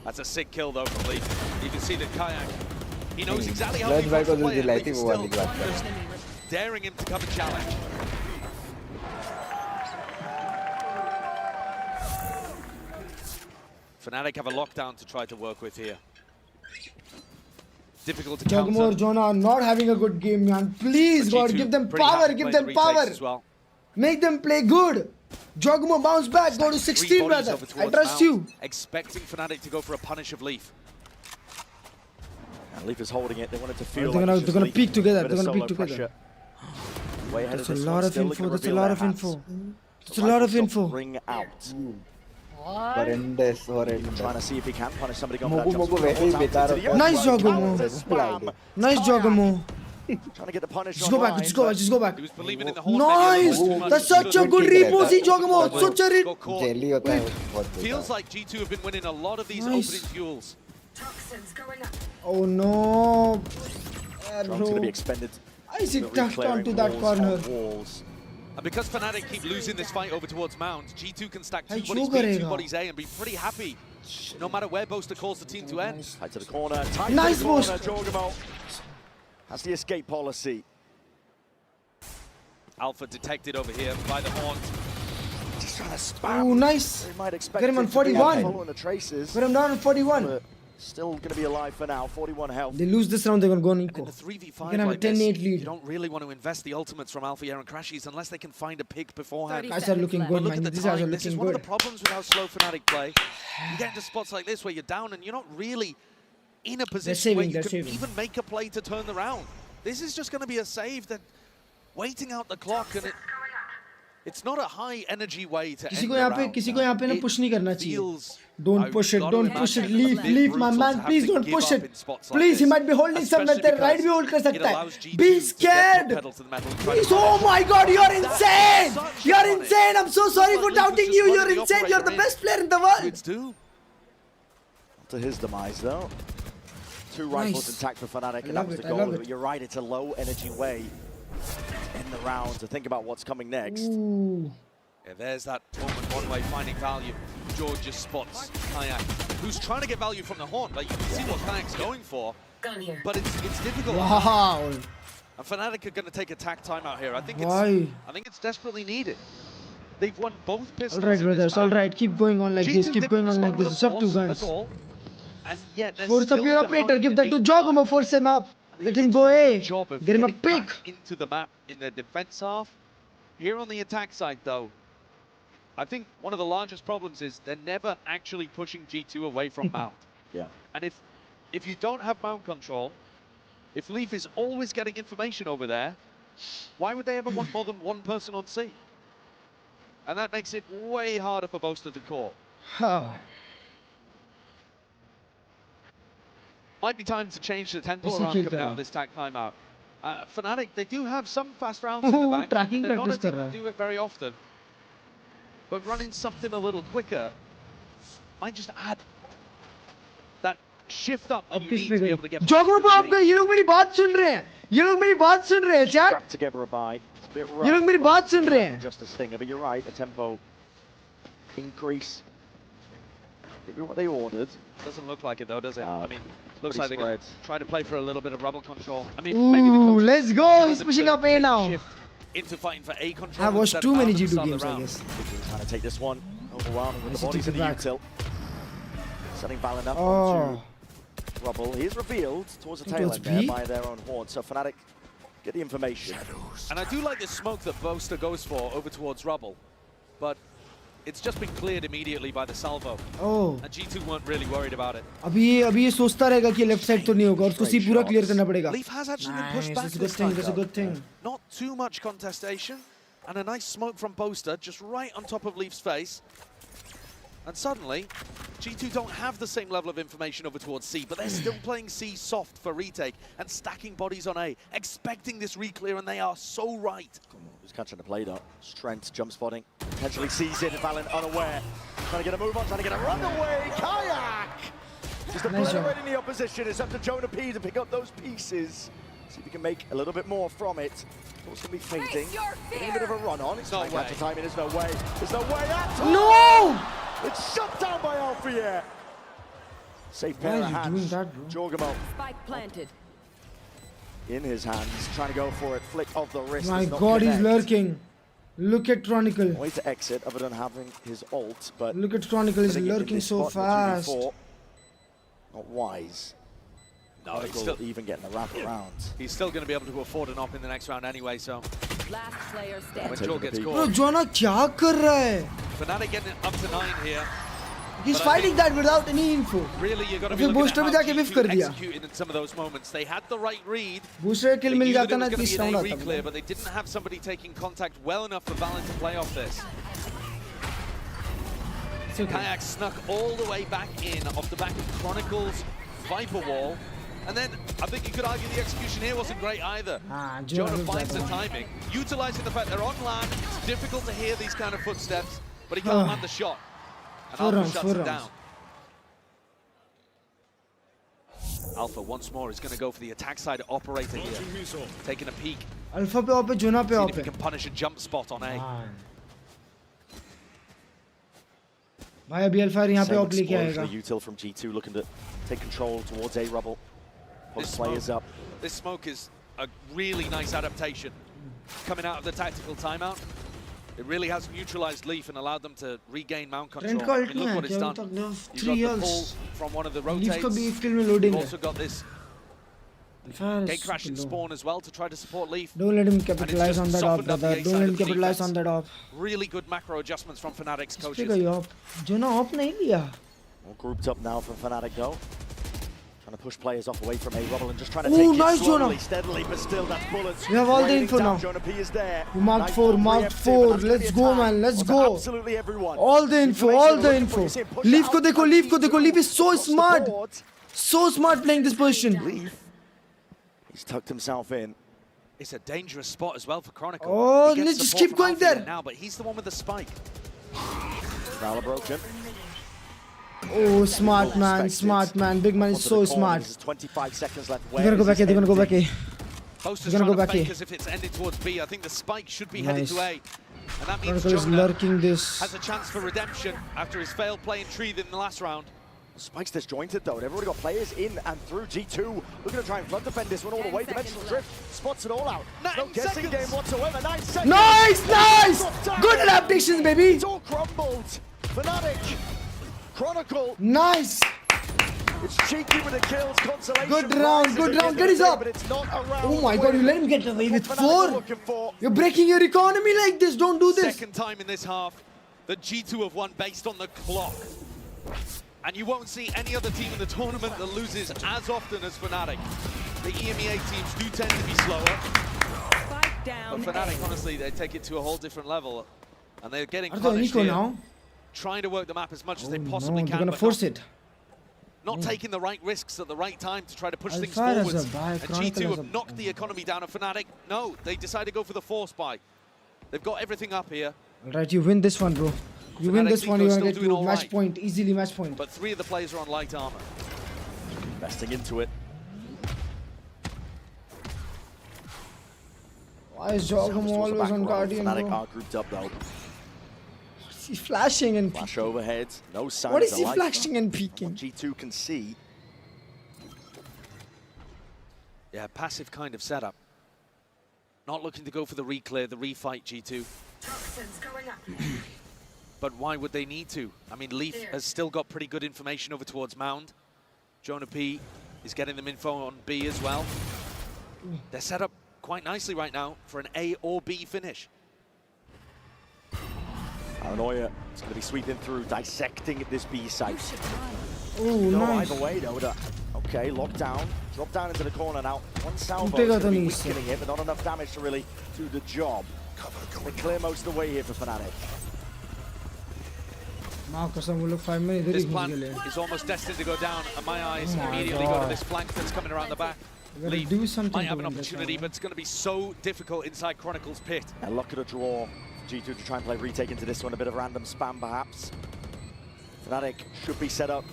That's a sick kill though from Leaf. You can see that Kayak, he knows exactly how he wants to play it. Leaf is still just daring him to come and challenge. Fnatic have a lockdown to try to work with here. Difficult to counter. Jugmore, Jonah are not having a good game, man. Please, God, give them power, give them power. Well. Make them play good. Jugmo bounce back, go to 16, brother. I trust you. Expecting Fnatic to go for a punish of Leaf. And Leaf is holding it. They wanted to feel They're like gonna peek together. They're gonna peek together. Way ahead That's of a this lot one, of still info. looking to That's a reveal lot their of hats. info. That's a lot of info. Ring out. Horrendous. Trying to see if he can punish somebody going Mogu वैसे ही बेकार होता है. Nice Jugmo. Nice Jugmo. Trying to get the punish. Just go back. Just go back. He was believing in the whole Nice. That's such a good repo, see Jugmo. Such a Jelly होता है बहुत. Feels like G2 have been winning a lot of these opening duels. Oh no. Drone's going to be expended. I is it tucked onto that corner? And because Fnatic keep losing this fight over towards Mount, G2 can stack two Hey, bodies जो B, two करेगा? bodies A and be pretty happy, no matter where Boaster calls the team to end. Tight to the corner. Tight Nice to the corner. Boaster. Jorgamo has the escape policy. Alpha detected over here by the Horn. Just trying to spam. Oh, nice. They might expect Get him on it to be 41. following the traces. Put him down on 41. But still going to be alive for now. 41 health. They lose this round, they're gonna go on In equal. the 3v5 You can have a like this, 10-8 you lead. don't really want to invest the ultimates from Alpha Air and Crashies unless they can find a pick beforehand. Guys are looking But good, look man. at the These guys are time. This is looking one of good. the problems with how slow Fnatic play. You get into spots like this where you're down and you're not really in a position where you can even make a play to turn the round. This is just going to be a save that waiting out the clock, and It's not a high energy way to किसी end को the यहाँ पे round. किसी को यहाँ पे ना push नहीं करना चाहिए. Feels, Don't push it, don't push it. Leave my man. Please don't push it. Please, he might be holding somewhere there. Right भी hold कर सकता है. Be scared. Please, oh my God, you're insane. You're insane. I'm so sorry for doubting you. You're insane. You're the best player in the world. To his demise though. Two rifles intact for Fnatic, and that was the goal. But you're right, it's a low energy way in the round to think about what's coming next. Yeah, there's that moment one-way finding value. George just spots Kayak, who's trying to get value from the horn. Like, you can see what Kayak's going for, but it's difficult. Wow. And Fnatic are going to take a tack timeout here. I think it's desperately needed. They've won both pistols. All right, brothers. All right, keep going on like this. Keep going on like this. It's up to guns. Force up your operator. Give that to Jogomo. Force him up. Let him go A. Get him a pick. Into the map in the defense half. Here on the attack side, though, I think one of the largest problems is they're never actually pushing G2 away from Mount. Yeah. And if you don't have Mount control, if Leaf is always getting information over there, why would they ever want more than one person on C? And that makes it way harder for Boaster to call. Might be time to change the tempo around coming out of this tag timeout. Fnatic, they do have some fast rounds in the back. They're not a team to do it very often. But running something a little quicker might just add that shift up that you need to be able to get. Jogo पे आपका ये लोग मेरी बात सुन रहे हैं. ये लोग मेरी बात सुन रहे हैं यार. Strapped together a buy. It's a bit rough. ये लोग मेरी बात सुन रहे हैं. Just a stinger, but you're right. A tempo increase. Maybe what they ordered. Doesn't look like it though, does it? I mean, looks like they're going to try to play for a little bit of rubble control. I mean, maybe the coach let's go. He's pushing up A now. Into fighting for A control. I've watched too many G2 games, I guess. Trying to take this one. Overwhelming with the bodies in the util. Setting Valen up onto Rubble. He is revealed towards the tail end there by their own horn. So Fnatic get the information. And I do like the smoke that Boaster goes for over towards Rubble. But it's just been cleared immediately by the salvo. And G2 weren't really worried about it. अभी ये सोचता रहेगा कि left side तो नहीं होगा और उसको सी पूरा क्लियर करना पड़ेगा. Leaf has actually been pushed back this time. That's a good thing. Not too much contestation, and a nice smoke from Boaster just right on top of Leaf's face. And suddenly, G2 don't have the same level of information over towards C, but they're still playing C soft for retake and stacking bodies on A, expecting this re-clear, and they are so right. Who's catching the play though? Strength, jump spotting, potentially sees it, Valen unaware. Trying to get a move on, trying to get a runaway, Kayak! Just obliterating the opposition. It's up to Jonah P to pick up those pieces. See if he can make a little bit more from it. It's going to be fading. Getting a bit of a run on. It's no way. Timing. There's no way. There's no way at all. No! It's shut down by Alphier. Safe pair of hands. Jorgamo. Spike planted. In his hands, trying to go for it. Flick of the wrist. My God, he's lurking. Look at Chronicle. Way to exit other than having his ult, but look at Chronicle. He's lurking so fast. Not wise. No, he's still even getting the wrap around. He's still going to be able to afford an op in the next round anyway, so. Last player standing. When Joel gets caught. Bro, Jonah क्या कर रहा है? Fnatic getting up to 9 here. He's fighting that without any info. Really, you're going to be looking at how G2 executed in some of those moments. They had the right read. Booster kill मिल जाता ना इस round आता. Reclear, but they didn't have somebody taking contact well enough for Valen to play off this. Kayak snuck all the way back in off the back of Chronicle's Viper wall. And then I think you could argue the execution here wasn't great either. Jonah finds the timing, utilizing the fact they're on land. It's difficult to hear these kind of footsteps, but he can't land the shot. And Alpha shuts him down. Alpha once more is going to go for the attack side operator here, taking a peek. Alpha पे op है, Jonah पे op if he can punish a jump spot on A. भाई अभी Alpha यहाँ पे op लेके आएगा. Util from G2 looking to take control towards A Rubble. This players up. This smoke is a really nice adaptation. Coming out of the tactical timeout, it really has neutralized Leaf and allowed them to regain mount control. I mean, look what it's done. You've got the pull from one of the rotates. You've also got this gate crash and spawn as well to try to support Leaf. Don't let him capitalize on that op, brother. Don't let him capitalize on that op. Really good macro adjustments from Fnatic's coaches. Jonah op नहीं लिया. All grouped up now from Fnatic though. Trying Trying to push players off away from A Rubble and just trying to take it nice slowly, steadily, but still that's bullets. We have all the info now. Jonah P is there. You marked Nice 4, ball marked preemptive, 4. and that's Let's gonna go, be a man. Let's attack go. on absolutely everyone. All the info, all the info. Leaf ko dekho, Leaf ko dekho. Leaf is so Across the smart. board. So smart playing this position. Leaf, he's tucked himself in. It's a dangerous spot as well for Chronicle. Oh, He gets just support keep from going Alfie there. now, but he's the one with the spike. Fowler broken. Oh, smart man, smart man. Big man is so smart. There's 25 seconds left. They're gonna go back here, they're gonna go back here. Boaster's They're gonna trying go to back fake here. as if it's ended towards B. I think the spike should be headed Nice. to A. And that means Chronicle is Jonah lurking this. has a chance for redemption after his failed play in Tree in the last round. Spike's disjointed though. They've already got players in and through. G2 looking to try and flood defend this one all the way. Dimensional drift spots it all out. No guessing game whatsoever. 9 seconds. Nice, nice. Good adaptations, baby. It's all crumbled. Fnatic, Chronicle. Nice. It's cheeky with the kills. Consolation. Good round, good round. Get his up. But it's not a round. Oh my god, you let him get away with Fnatic are 4. looking for. You're breaking your economy like this. Don't do this. Second time in this half that G2 have won based on the clock. And you won't see any other team in the tournament that loses as often as Fnatic. The EMEA teams do tend to be slower. But Fnatic, honestly, they take it to a whole different level. And they're getting Are they punished Nico here, now? trying to work the map as much as they No, possibly they're can. gonna but force not, it. Not taking the right risks at the right time to try to push things Alpha has forwards. a buy, And Chronicle G2 has have a- knocked the economy down. And Fnatic, no, they decide to go for the force buy. They've got everything up here. Alright, you win this one, bro. You win Fnatic this one, you're Nico's gonna still get doing to all match right. point. Easily match point. But 3 of the players are on light armor. Investing into it. Why is Jogum always on Guardian, Fnatic bro? are grouped up though. He's flashing and Flash overhead. No signs what is of he life. flashing and peeking? What G2 can see. Yeah, passive kind of setup. Not looking to go for the reclear, the refight G2. But why would they need to? I mean, Leaf has still got pretty good information over towards Mound. Jonah P is getting them info on B as well. They're set up quite nicely right now for an A or B finish. Paranoia is going to be sweeping through, dissecting this B site. Oh, No, nice. either way though. Okay, locked down. Drop down into the corner now. One salvo Utega is going to be to nice. weakening it, but not enough damage to really do the job. They clear most of the way here for Fnatic. माँ कसम वो लोग 5 में इधर ही This घुस plan गए is almost destined to go down, and my eyes Oh my immediately go to God. this flank that's coming around the back. You gotta Leaf do something might to have an win this opportunity, one, but it's going to be so difficult inside Chronicle's pit. And luck at a draw. G2 to try and play retake into this one. A bit of random spam perhaps. Fnatic should be set up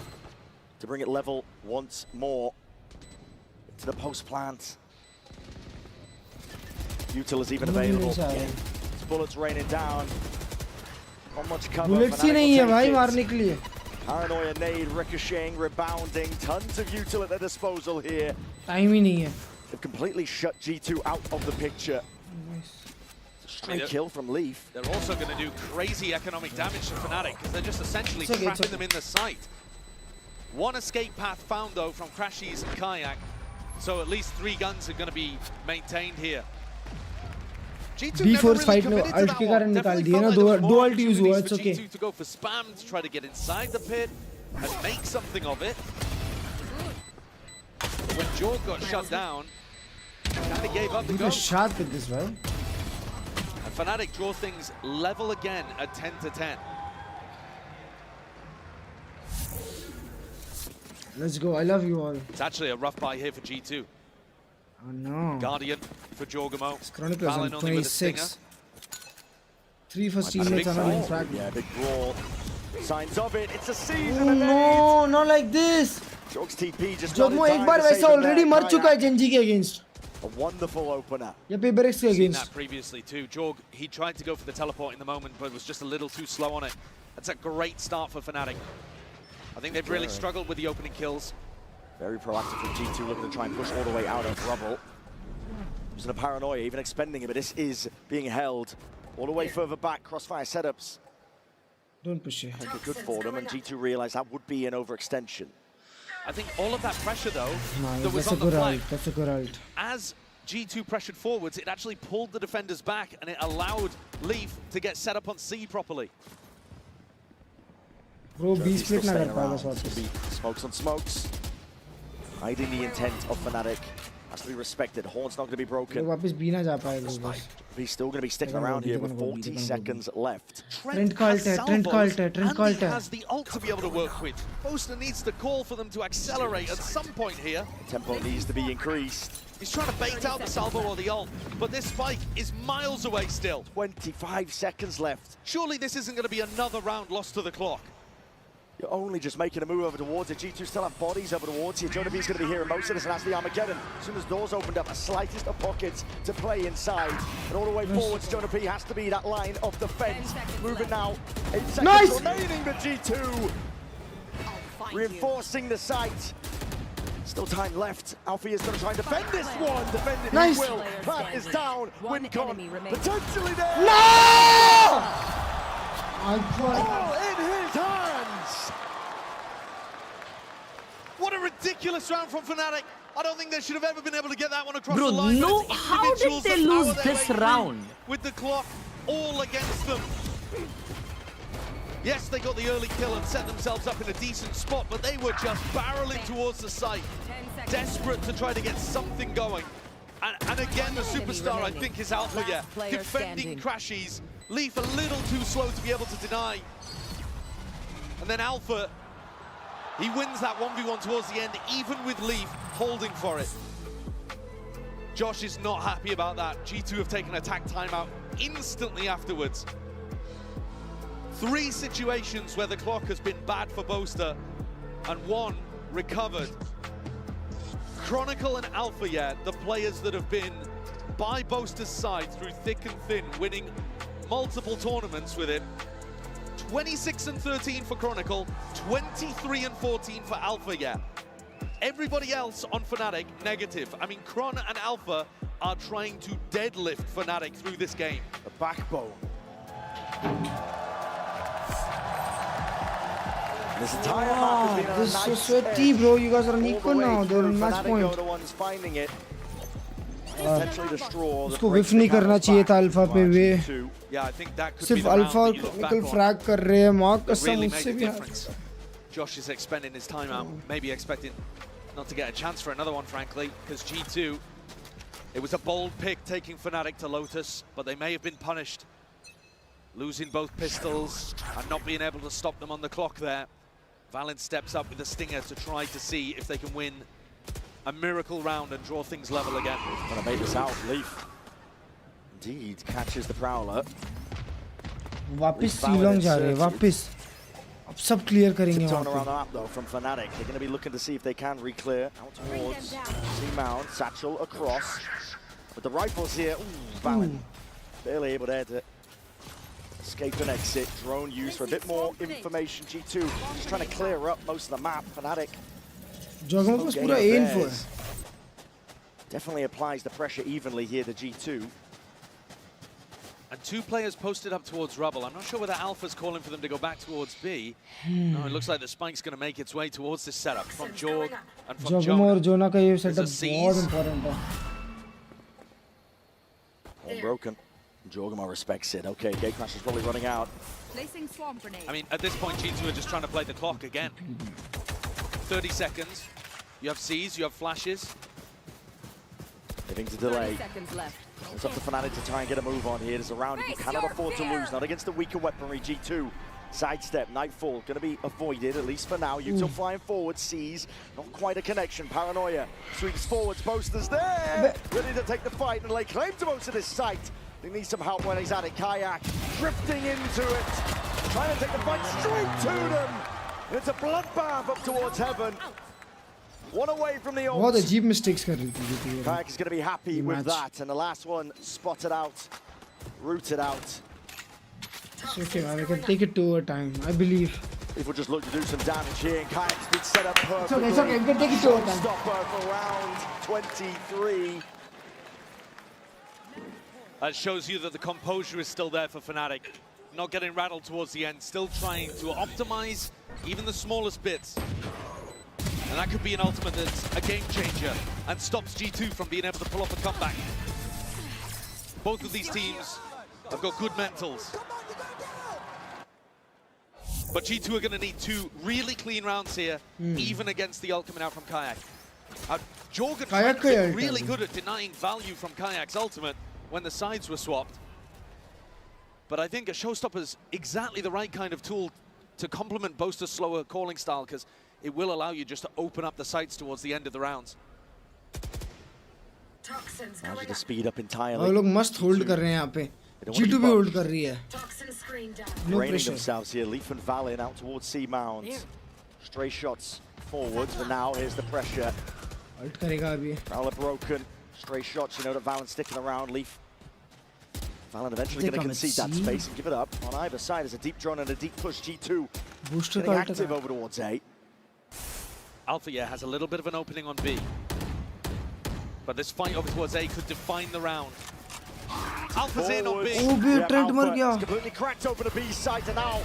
to bring it level once more to the post plant. Util is even available. It's bullets raining down. Not much cover. Bullets he Fnatic नहीं है will भाई take it. मारने के लिए. Paranoia nade, ricocheting, rebounding. Tons of util at their disposal here. Time ही नहीं है. They've completely shut G2 out of the picture. Straight kill from Leaf. They're also going to do crazy economic damage to Fnatic because they're just essentially It's okay, it's trapping okay. them in the site. One escape path found though from Crashies and Kayak, so at least 3 guns are going to be maintained here. G2 B4 never really fight में committed to alt that के one. कारण निकाल Definitely दिए felt ना like there was दो more alt use हुआ. opportunities It's for okay. G2 to go for spam to try to get inside the pit and make something of it. But when Jorg got shut down, kind of gave up the You got ghost. shot with this, right? And Fnatic draw things level again at 10-10. Let's go. I love you all. It's actually a rough buy here for G2. Oh no. Guardian for Jorgamo. Chronicle is on Valen only with a 26. 3 first Might be a teammates big are not in brawl. frag. Yeah, big brawl. Signs of it. It's a season. Oh no, not like this. Jorg's TP just जोगमो एक बार वैसा already मर चुका है Genji के against. A wonderful opener. या PRX के Seen against. that previously too. Jorg, he tried to go for the teleport in the moment, but was just a little too slow on it. That's a great start for Fnatic. I think they've really struggled with the opening kills. Very proactive from G2, looking to try and push all the way out of rubble. Using a Paranoia, even expending it, but this is being held all the way further back. Crossfire setups. Don't push it. Make it good for them, and G2 realized that would be an overextension. I think all of that pressure though, No, that was that's a on the good flank, ult. That's a good ult. as G2 pressured forwards, it actually pulled the defenders back and it allowed Leaf to get set up on C properly. Bro, B Jovi's split still ना कर staying पाएगा around. short It's से. gonna be smokes on smokes. Hiding the intent of Fnatic has to be respected. Horn's not going to be broken. वापस भी ना जा पाएगा बस. He's still going to be sticking around here with 40 seconds left. Trent का ult है. And he has the ult to be able to work with. Boaster needs the call for them to accelerate at some point here. Tempo needs to be increased. He's trying to bait out the salvo or the ult, but this spike is miles away still. 25 seconds left. Surely this isn't going to be another round lost to the clock. You're only just making a move over towards it. G2 still have bodies over towards you. Jonah B's going to be here in most of this, and that's the Armageddon. As soon as doors opened up, the slightest of pockets to play inside. And all the way forwards, Jonah B has to be that line of defense. Moving now. 8 seconds remaining, but G2 reinforcing the site. Still time left. Alfie is going to try and defend this one. Defend it. He will. Pat is down. Wincon potentially there. No! All in his hands. What a ridiculous round from Fnatic. I don't think they should have ever been able to get that one across the Bro, line. no, how did they lose this round? With the clock all against them. Yes, they got the early kill and set themselves up in a decent spot, but they were just barreling towards the site, desperate to try to get something going. And again, the superstar, I think, is Alpha, yeah. Defending crashes. Leaf a little too slow to be able to deny. And then Alpha, he wins that 1v1 towards the end, even with Leaf holding for it. Josh is not happy about that. G2 have taken attack timeout instantly afterwards. 3 situations where the clock has been bad for Boaster, and 1 recovered. Chronicle and Alpha, yeah, the players that have been by Boaster's side through thick and thin, winning multiple tournaments with him. 26-13 for Chronicle, 23-14 for Alpha, yeah. Everybody else on Fnatic, negative. I mean, Chron and Alpha are trying to deadlift Fnatic through this game. The backbone. This entire map has been this is so sweaty, bro. You guys are unequal now. They're on match point. Fnatic are the ones finding it. Potentially the straw. उसको whiff नहीं करना चाहिए था alpha पे वे. Yeah, I think that could सिर्फ be the round alpha और that you look chronicle back on. Frag कर रहे हैं. मार्क कसम Really made उससे a भी difference. Josh is expending his time out, maybe expecting not to get a chance for another one, frankly, because G2, it was a bold pick taking Fnatic to Lotus, but they may have been punished. Losing both pistols and not being able to stop them on the clock there. Valent steps up with a stinger to try to see if they can win a miracle round and draw things level again. Gonna make this out, Leaf. Indeed, catches the Prowler. वापिस सीलोंग जा रहे हैं, वापिस. अब सब clear करेंगे वहाँ around the पे. map though from Fnatic. They're going to be looking to see if they can re-clear out towards C-Mount, Satchel across. With the rifles here, Valent barely able there to escape and exit. Drone used for a bit more information. G2 just trying to clear up most of the map. Fnatic. जगहों पर पूरा aim for है. Definitely applies the pressure evenly here to G2. And 2 players posted up towards Rubble. I'm not sure whether Alpha's calling for them to go back towards B. No, it looks like the spike's going to make its way towards this setup from Jorg and from जगमो और जोना का ये setup There's a बहुत seize. important है. All broken. Jorgamo respects it. Okay, Gatecrash is probably running out. Placing swarm grenade. I mean, at this point, G2 are just trying to play the clock again. 30 seconds. You have C's, you have flashes. Living to delay. 30 seconds left. It's up to Fnatic to try and get a move on here. There's a round you cannot afford to lose. Not against the weaker weaponry. G2. Sidestep, Nightfall, going to be avoided, at least for now. Yuto flying forward, sees, not quite a connection. Paranoia sweeps forwards, Boaster's there! Ready to take the fight and lay claim to most of this site. He needs some help when he's at it. Kayak drifting into it, trying to take the fight straight to them. And it's a bloodbath up towards heaven. One away from the ult. बहुत अजीब mistakes कर रही थी. Kayak is going to be happy with that. And the last one spotted out, rooted out. It's okay, man. We can take it to overtime. I believe. People just look to do some damage here, and Kayak's been set up perfectly. It's okay. We can take it to overtime. Stopper for round 23. That shows you that the composure is still there for Fnatic. Not getting rattled towards the end, still trying to optimize even the smallest bits. And that could be an ultimate that's a game changer and stops G2 from being able to pull off a comeback. Both of these teams have got good mentals. But G2 are going to need 2 really clean rounds here, even against the ult coming out from Kayak. Jorgen Kayak tried to kaya get really ulti. good at denying value from Kayak's ultimate when the sides were swapped. But I think a showstopper's exactly the right kind of tool to complement Boaster's slower calling style, because it will allow you just to open up the sights towards the end of the rounds. Managed to speed up entirely. और लोग मस्त hold कर रहे हैं यहाँ पे G2 भी hold कर रही है no Draining pressure themselves here. Leaf and Valin out towards C Mound. Stray shots forwards, but now here's the pressure. ult करेगा अभी Valor broken. Stray shots, you know that Valin sticking around. Leaf. Valin eventually going to concede that space and give it up. On either side is a deep drone and a deep push. G2 booster getting का active over towards A. Alpha, yeah, has a little bit of an opening on B. But this fight over towards A could define the round. Alpha's in on B. Oh, भी Trent मर गया It's completely cracked over the B side and now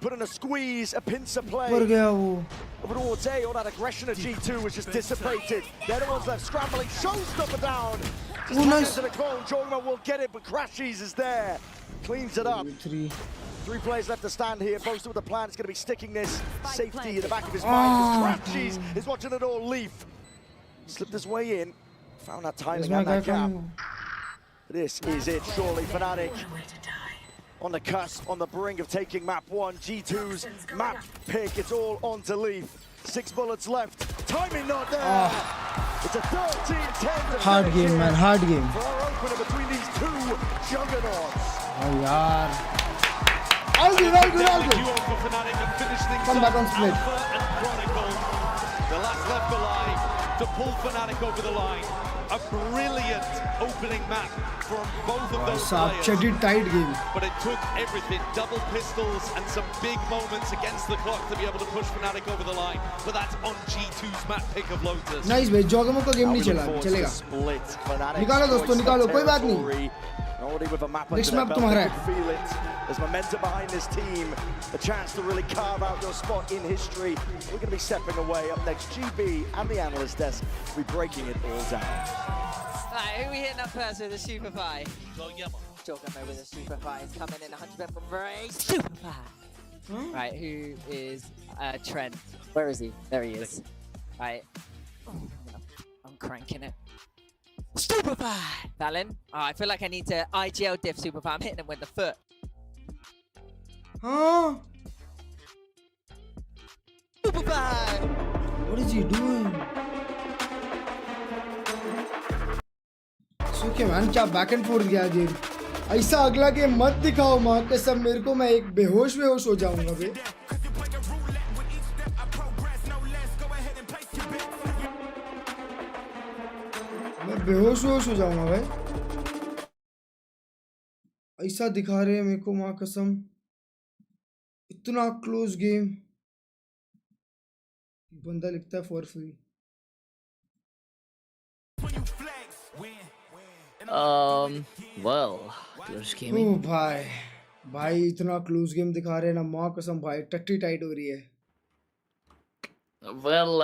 putting a squeeze, a pincer play. मर गया वो Over towards A, all that aggression of G2 was just dissipated. They're the ones left scrambling, showstopper down. Just Oh, nice. to the clone, Jorma will get it, but Crashies is there. Cleans it up. Three players left to stand here. Boasted with the plan, it's going to be sticking this safety in the back of his mind. Crashies is watching it all. Leaf slipped his way in, found that timing and that gap. This is it, surely. Fnatic on the cusp, on the brink of taking map 1. G2's map pick, it's all on to Leaf. 6 bullets left, timing not there. It's a 13-10 hard game man hard game for our opener between these two juggernauts. oh yaar all good come back on split the last left alive to pull Fnatic over the line. A brilliant opening map from both of those players. Chaddy tight game. But it took everything, double pistols and some big moments against the clock to be able to push Fnatic over the line. But that's on G2's map pick of Lotus. Nice भाई जोगमो का game नहीं चलेगा निकालो दोस्तों निकालो कोई बात नहीं Already with a map under Next their map belt, तुम्हारा you है can feel it. There's momentum behind this team. A chance to really carve out your spot in history. We're going to be stepping away. Up next, GB and the analyst desk will be breaking it all down. Right, who we hitting up first with a super pie? Jogamo with a super pie is coming in 100% from Bray. Super pie. Right, who is Trent? Where is he? There he is. Right. I'm cranking it. Super pie! Valin. Oh, I feel like I need to IGL diff super pie. I'm hitting him with the foot. Huh? Super pie! What is he doing? Okay man, क्या back and forth गया game ऐसा अगला game मत दिखाओ माँ कसम मेरे को मैं एक बेहोश हो जाऊंगा बे मैं बेहोश हो जाऊंगा भाई ऐसा दिखा रहे हैं मेरे को माँ कसम इतना क्लोज गेम बंदा लिखता है for free well, Klurge gaming. ओ भाई इतना क्लोज गेम दिखा रहे हैं ना माँ कसम भाई टट्टी टाइट हो रही है Well,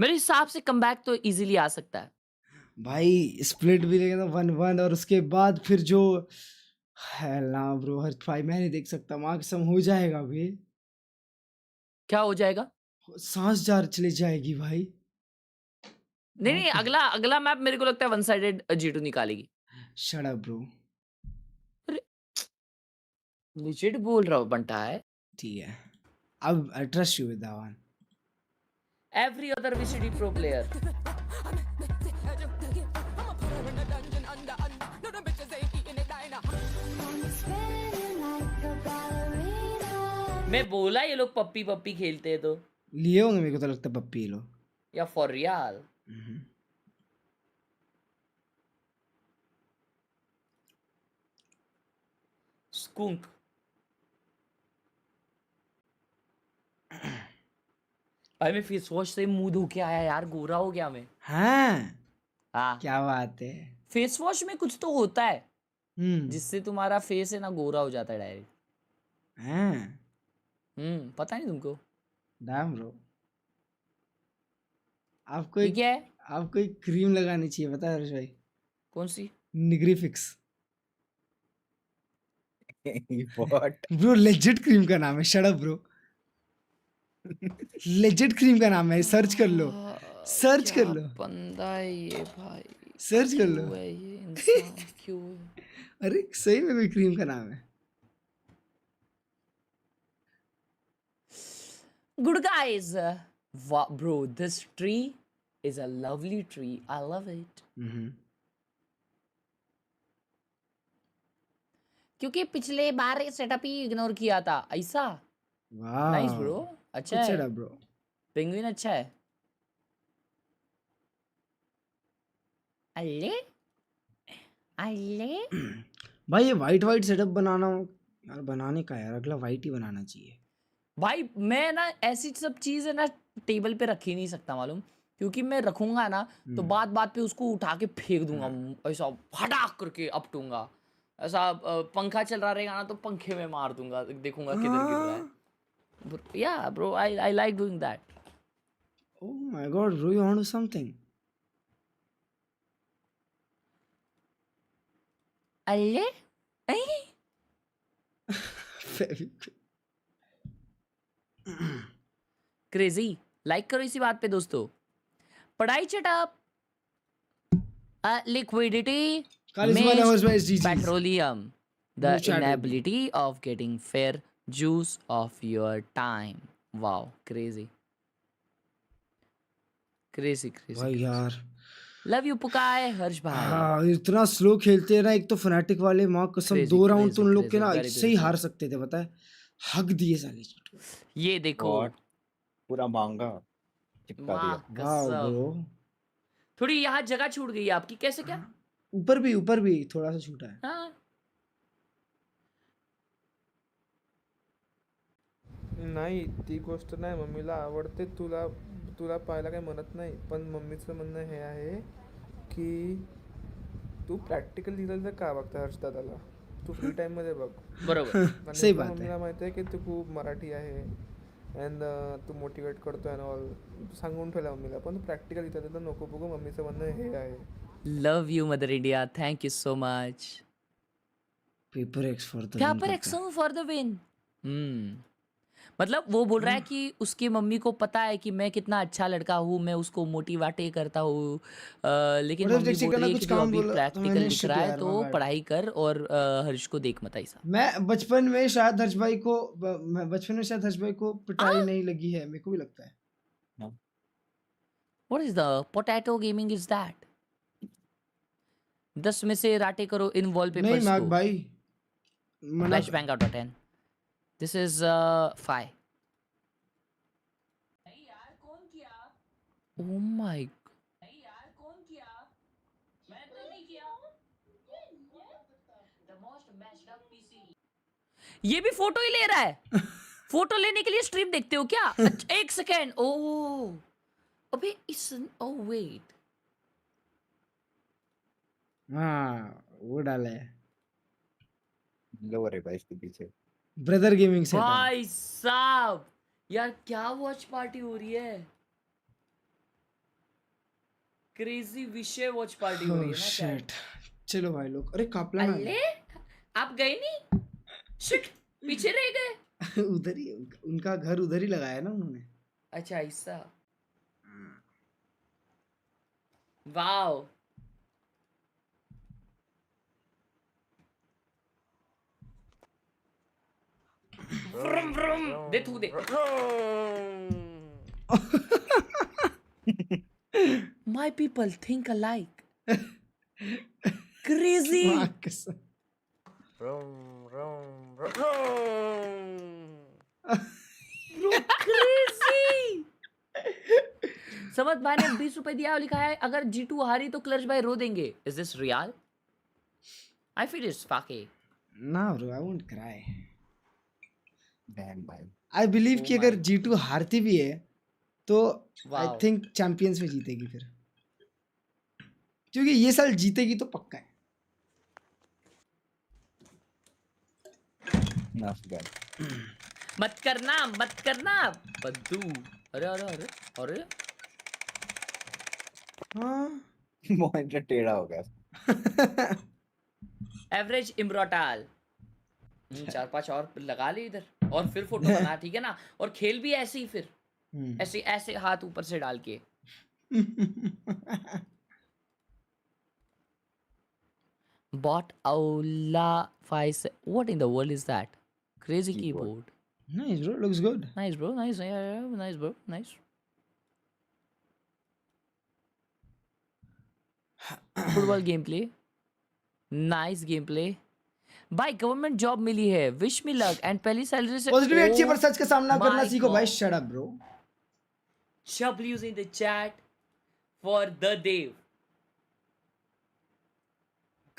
मेरे हिसाब से कमबैक तो इजीली आ सकता है भाई स्प्लिट भी लेगा तो 1-1 और उसके बाद फिर जो है ना ब्रो हर भाई मैं नहीं देख सकता माँ कसम हो जाएगा भाई क्या हो जाएगा सांस जार चली जाएगी भाई नहीं अगला मैप मेरे को लगता है वन साइडेड G2 निकालेगी शट अप ब्रो लिजिट बोल रहा हूँ बंटा है ठीक है अब I trust you with that one every other VCT pro player मैं बोला ये लोग पप्पी खेलते हैं तो लिए होंगे मेरे को तो लगता है पप्पी लो या फॉर रियल स्कूंक भाई मैं फेस वॉश से मुंह धो के आया यार गोरा हो गया मैं हाँ क्या बात है फेस वॉश में कुछ तो होता है जिससे तुम्हारा फेस है ना गोरा हो जाता है डायरेक्ट पता नहीं तुमको डैम ब्रो आपको क्या है आपको एक क्रीम लगानी चाहिए पता है हर्ष भाई कौन सी निगरी fix What? Bro legit cream का नाम है shut up bro legend cream का नाम है, सर्च कर लो, सर्च कर लो, बंदा है ये भाई, सर्च कर लो। क्यों है ये इंसान, क्यों है? अरे सही में कोई क्रीम का नाम है। Good guys, wow, bro, this tree is a lovely tree. I love it. क्योंकि पिछले बार सेटअप ही इग्नोर किया था ऐसा। नाइस ब्रो, अच्छा है सेटअप ब्रो। पेंगुइन अच्छा है। अल्ले अल्ले भाई ये वाइट सेटअप बनाना यार, बनाने का यार अगला वाइट ही बनाना चाहिए भाई। मैं ना ऐसी सब चीजें ना टेबल पे रख ही नहीं सकता मालूम, क्योंकि मैं रखूंगा ना तो बात बात पे उसको उठा के फेंक दूंगा, ऐसा फटाक करके अपटूंगा। ऐसा पंखा चल रहा रहेगा ना तो पंखे में मार दूंगा, देखूंगा किधर गिर रहा है। या bro, I like doing that. Oh my god bro, you want to something? अल्ले क्रेजी। लाइक करो इसी बात पे दोस्तों। पढ़ाई चटअप, liquidity, petroleum, the inability of getting fair use of your time. Wow, crazy भाई यार। लव यू पुकाए हर्ष भाई। हाँ, इतना स्लो खेलते हैं ना, एक तो फनाटिक वाले, माँ कसम 2 राउंड तो उन लोग के ना इससे ही हार सकते थे, पता है, हक दिए साले। ये देखो पूरा मांगा चिपका दिया। वाओ ब्रो, थोड़ी यहाँ जगह छूट गई है आपकी, कैसे क्या? ऊपर भी थोड़ा सा छूटा है। हाँ। नाही ती गोष्ट नाही, मम्मीला आवडते, तुला तुला पाहायला काही म्हणत नाही, पण मम्मीचं म्हणणं हे आहे की तू प्रॅक्टिकल लिहिलं तर का बघता हर्षदादाला, तू फ्री टाइम मध्ये बघ। बरोबर, सही बात है। मम्मीला माहिती आहे की तू खूप मराठी आहे अँड तू मोटिवेट करतोय अँड ऑल, सांगून ठेवला मम्मीला, पण तू प्रॅक्टिकल लिहिता तर नको बघू, मम्मीचं म्हणणं हे आहे। Love you mother India, thank you so much. PRX for the win. मतलब वो बोल रहा है कि उसकी मम्मी को पता है कि मैं कितना अच्छा लड़का हूँ, मैं उसको मोटिवेट करता हूँ, लेकिन मम्मी बोल रही है कि जो अभी प्रैक्टिकल लिख रहा है तो पढ़ाई कर और हर्ष को देख मत ऐसा। मैं बचपन में शायद हर्ष भाई को पिटाई नहीं लगी है, मेरे को भी लगता है। What is the potato gaming is that? 10 में से राटे करो इन वॉलपेपर्स को। नहीं मैक भाई, flash bang out of 10। This is 5. नहीं यार कौन किया? Oh my। नहीं यार कौन किया? मैं तो नहीं किया। The most messed up PC। ये भी फोटो ही ले रहा है। फोटो लेने के लिए स्ट्रीम देखते हो क्या? एक सेकेंड। ओह अबे इस ओह वेट, हाँ वो डाला है लोअर है भाई इसके पीछे ब्रदर गेमिंग से। भाई साहब यार क्या वॉच पार्टी हो रही है, क्रेजी विषय वॉच पार्टी हो रही है ना। शिट, चलो भाई लोग, अरे कापला ना, अल्ले आप गए नहीं? शिट, पीछे रह गए। उधर ही उनका घर उधर ही लगाया ना उन्होंने। अच्छा ऐसा, वाओ। व्रुम व्रुम दे तू दे। My people think alike. Crazy. Crazy. समझ भाई ने 20 रुपए दिया और लिखा है अगर G2 हारी तो क्लर्ज भाई रो देंगे। Is this real? I feel it's fucky. No bro, I won't cry. I believe कि अगर G2 हारती भी है तो I think चैंपियंस में जीतेगी फिर, क्योंकि ये साल जीतेगी तो पक्का है। मत करना बद्दू। अरे अरे अरे अरे हाँ मोहन टेढ़ा हो गया। एवरेज इम्ब्रोटाल 4-5 और लगा ली इधर और फिर फोटो बना, ठीक है ना, और खेल भी ऐसे ही फिर ऐसे ऐसे हाथ ऊपर से डाल के. Bot Aula 5. What in the world is that? Crazy keyboard. Nice, bro. Looks good. Nice, bro. Nice. Yeah, nice, bro. Nice. Football gameplay. Nice gameplay. भाई गवर्नमेंट जॉब मिली है. विश मी लक एंड पहली salary से positivity पर सच का सामना करना सीखो भाई. Shut up bro. W's in the chat for the Dev.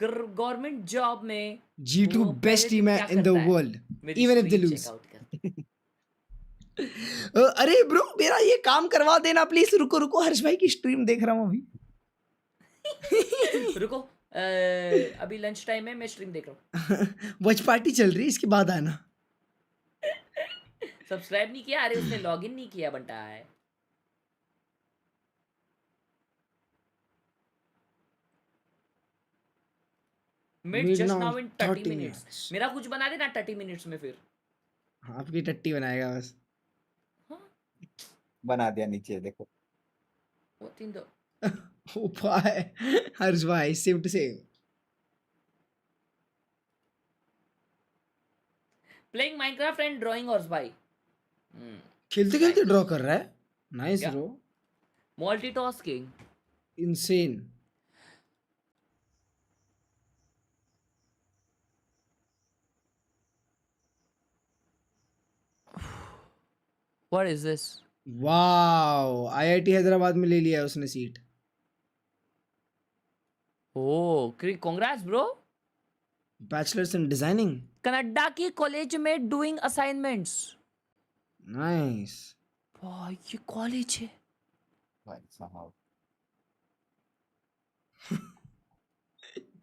Government job में G2 best team है in the world, even if they lose. अरे ब्रो मेरा ये काम करवा देना प्लीज. रुको रुको, हर्ष भाई की स्ट्रीम देख रहा हूँ अभी. रुको अभी लंच टाइम है, मैं स्ट्रीम देख रहा हूँ. वॉच पार्टी चल रही है, इसके बाद आना. सब्सक्राइब नहीं किया? अरे उसने लॉगिन नहीं किया बंटा है. Mid just now in 30 minutes. मेरा कुछ बना देना 30 मिनट्स में फिर. आपकी टट्टी बनाएगा बस. बना दिया नीचे देखो. What in the ऊपर हर्ष भाई same to same. Playing Minecraft and drawing horse भाई. खेलते खेलते ड्रॉ कर रहा है. Nice bro. Multitasking. Insane. What is this? Wow, IIT Hyderabad में ले लिया उसने seat. Oh, congrats bro. Bachelor's in designing. Canada की कॉलेज में doing assignments. Nice. वाह ये कॉलेज है. भाई साहब.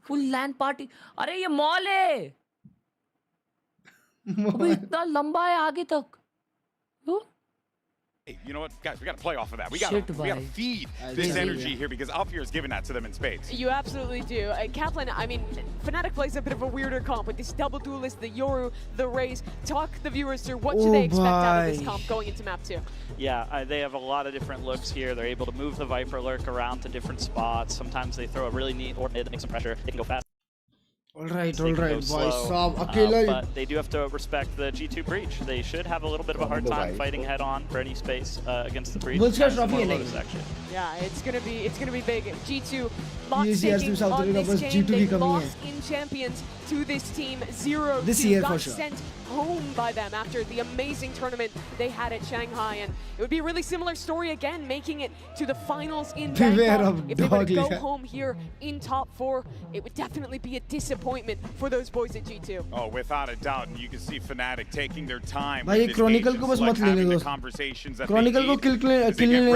Full LAN party. अरे ये मॉल है. अबे इतना लंबा है आगे तक. Hey, you know what, guys? We got to play off of that. We got to feed this energy here because Alfir is giving that to them in spades. You absolutely do. Kaplan, I mean, Fnatic plays a bit of a weirder comp with this double duelist, the Yoru, the Raze. Talk the viewers through what should they expect out of this comp going into map 2. Yeah, they have a lot of different looks here. They're able to move the Viper Lurk around to different spots. Sometimes they throw a really neat or mid, make some pressure. They can go fast. All right, boys. But they do have to respect the G2 breach. They should have a little bit of a hard time fighting head on for any space against the breach. Lotus actually. Yeah, it's gonna be big. G2 not taking on this game. They lost in champions to this team. 0-2 got sent home by them after the amazing tournament they had at Shanghai, and it would be a really similar story again, making it to the finals in Bangkok. If they were to go home here in top 4, it would definitely be a disappointment for those boys at G2. Oh, without a doubt, and you can see Fnatic taking their time. भाई Chronicle को बस मत लेने दो. Chronicle को किल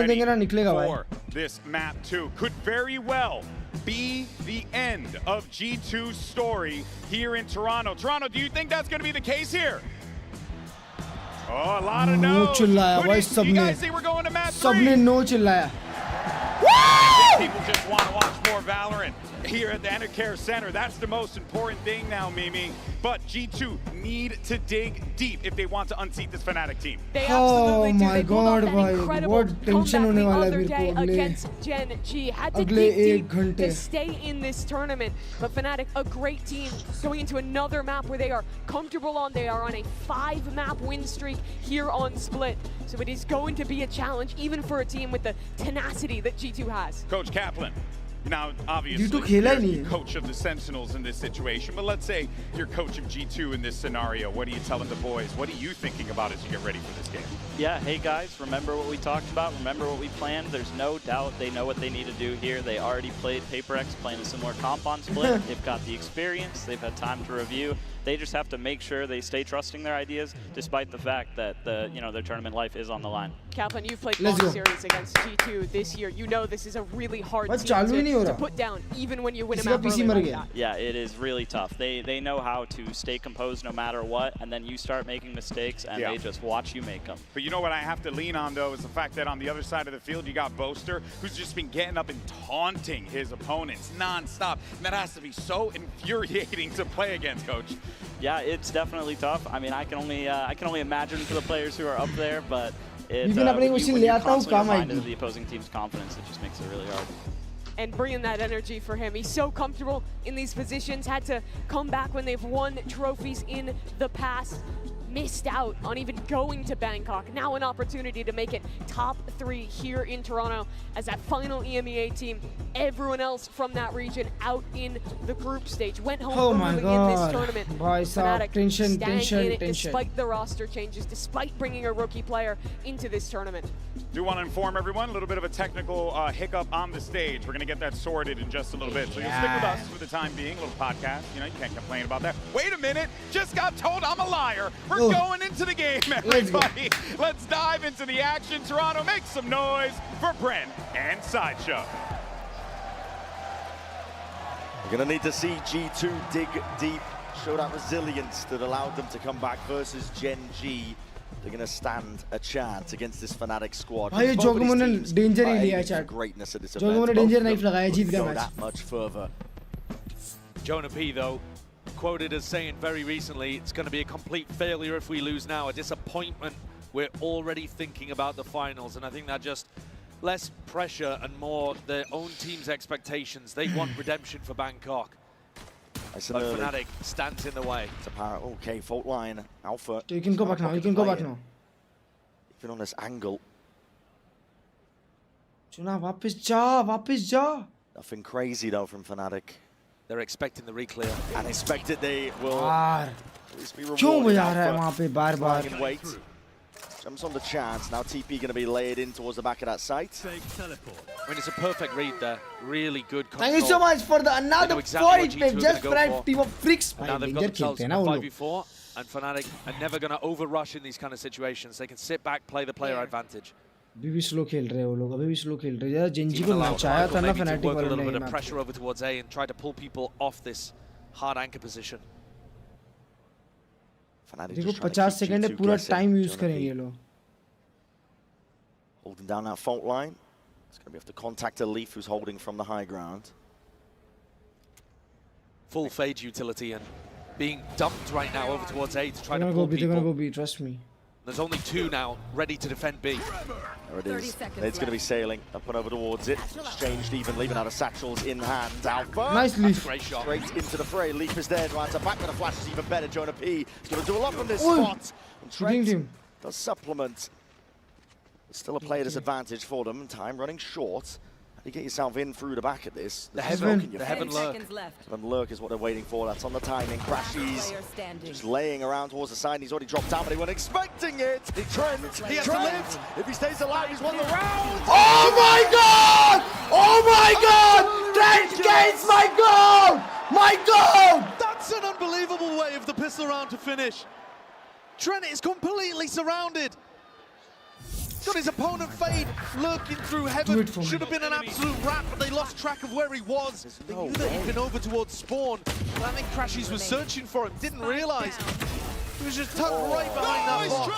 देंगे ना निकलेगा भाई. This map 2 could very well be the end of G2's story here in Toronto. Toronto, do you think that's going to be the case here? Oh, a lot of no's. You guys see we're going to map 3? सबने no चिल्लाया. People just want to watch more Valorant here at the Enercare Center. That's the most important thing now, Mimi. But G2 need to dig deep if they want to unseat this Fnatic team. They absolutely do. My God, भाई बहुत tension होने वाला है मेरे को against Gen G. Had to dig deep to stay in this tournament. But Fnatic, a great team, going into another map where they are comfortable on. They are on a 5-map win streak here on Split. So it is going to be a challenge, even for a team with the tenacity that G2 has. Coach Kaplan. Now, obviously, you're coach of the Sentinels in this situation, but let's say you're coach of G2 in this scenario. What are you telling the boys? What are you thinking about as you get ready for this game? Yeah, hey guys, remember what we talked about? Remember what we planned? There's no doubt they know what they need to do here. They already played PaperX, playing a similar comp on Split. They've got the experience. They've had time to review. They just have to make sure they stay trusting their ideas, despite the fact that their tournament life is on the line. Kaplan, you've played long series against G2 this year. You know this is a really hard team to put down, even when you win a map early like that. Yeah, it is really tough. They know how to stay composed no matter what, and then you start making mistakes, and they just watch you make them. But you know what I have to lean on, though, is the fact that on the other side of the field, you got Boaster, who's just been getting up and taunting his opponents nonstop. And that has to be so infuriating to play against, Coach. Yeah, it's definitely tough. I mean, I can only imagine for the players who are up there, but Even अपने when question ले you're आता हूँ constantly काम reminded आएगी. of the opposing team's confidence, it just makes it really hard. And bringing that energy for him. He's so comfortable in these positions, had to come back when they've won trophies in the past. Missed out on even going to Bangkok. Now an opportunity to make it top 3 here in Toronto as that final EMEA team. Everyone else from that region out in the group stage. Went home early in this tournament. Fnatic staying in it despite the roster changes, despite bringing a rookie player into this tournament. Do want to inform everyone, a little bit of a technical hiccup on the stage. We're going to get that sorted in just a little bit. So you'll stick with us for the time being, a little podcast. You know, you can't complain about that. Wait a minute, just got told I'm a liar. We're going into the game, everybody. Let's dive into the action. Toronto, make some noise for Brent and Sideshow. We're going to need to see G2 dig deep, show that resilience that allowed them to come back versus Gen G. They're going to stand a chance against this Fnatic squad. भाई जोगमो ने danger ही लिया chat. Greatness at this जोगमो ने event. Danger knife लगाया, जीत गया Go match. that much further. Jonah P, though, quoted as saying very recently, it's going to be a complete failure if we lose now, a disappointment. We're already thinking about the finals, and I think that just less pressure and more their own team's expectations. They want redemption for Bangkok. But Fnatic stands in the way. It's apparent. Okay, fault line. Alpha. You can go back now. You can go back now. Even on this angle. चुना वापस जा. Nothing crazy though from Fnatic. They're expecting the reclear. And expected they will यार. at least be rewarded. क्यों बजा रहा है वहाँ पे बार-बार? Wait. Jumps on the chance. Now TP going to be laid in towards the back of that site. I mean, it's a perfect read there. Really good control. Thank you so much for the another exactly point, babe. Just for a team of freaks. And now they've got themselves in a 5v4, and Fnatic are never going to overrush in these kind of situations. They can sit back, play the player advantage. अभी भी slow खेल रहे हैं वो लोग. अभी भी slow खेल रहे हैं. यार जेंजी को मैच आया था ना Fnatic work a वाले little ने. bit of pressure over towards A and try to pull people off this hard anchor position. देखो 50 सेकंड है, पूरा टाइम यूज करेंगे ये लोग. Holding down that fault line. It's going to be have to contact a Leaf who's holding from the high ground. Full fade utility and being dumped right now over towards A to try to pull They're people. gonna go B, trust me. There's only 2 now ready to defend B. There it is. It's going to be sailing up and over towards it. Exchanged evenly, but out of satchels in hand. Alpha. Nice Leaf. Great shot. Straight into the fray. Leaf is there. Right, back with the flash is even better. Jonah P is going to do a lot from this spot. And Trent does supplement. There's still a player disadvantage for them. Time running short. How do you get yourself in through the back of this? The heaven lurk. And lurk is what they're waiting for. That's on the timing. Crashies just laying around towards the side. And he's already dropped down, but they weren't expecting it. Trent, he has to live. If he stays alive, he's won the round. Oh my God! Oh my God! Trent gets my goal! My goal! That's an unbelievable way of the pistol round to finish. Trent is completely surrounded. Got his opponent fade, lurking through heaven. Should have been an absolute wrap, but they lost track of where he was. They knew that he'd been over towards spawn. But I think Crashies was searching for him, didn't realize. He was just tucked right behind that box.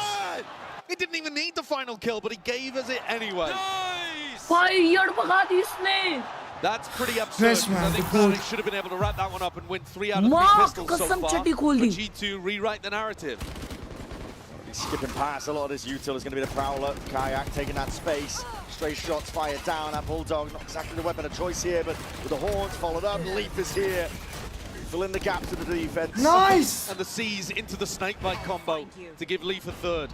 He didn't even need the final kill, but he gave us it anyway. That's pretty absurd. I think Fnatic should have been able to wrap that one up and win 3 out of 3 pistols so far. But G2 rewrite the narrative. Skipping past a lot of this util is going to be the Prowler. Kayak taking that space. Stray shots fired down at Bulldog. Not exactly the weapon of choice here, but with the horns followed up. Leaf is here. Fill in the gaps to the defense. Nice! And the C's into the snakebite combo to give Leaf a third.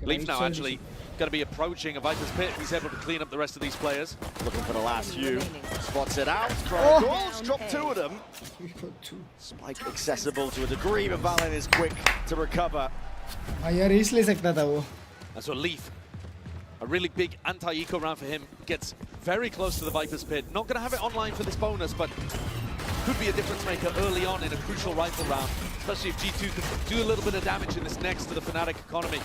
Leaf now actually going to be approaching a Viper's Pit. He's able to clean up the rest of these players. Looking for the last few. Spots it out. Goals, dropped 2 of them. Spike accessible to a degree, but Valen is quick to recover. That's what Leaf, a really big anti-eco round for him, gets very close to the Viper's Pit. Not going to have it online for this bonus, but could be a difference maker early on in a crucial rifle round, especially if G2 could do a little bit of damage in this next to the Fnatic economy.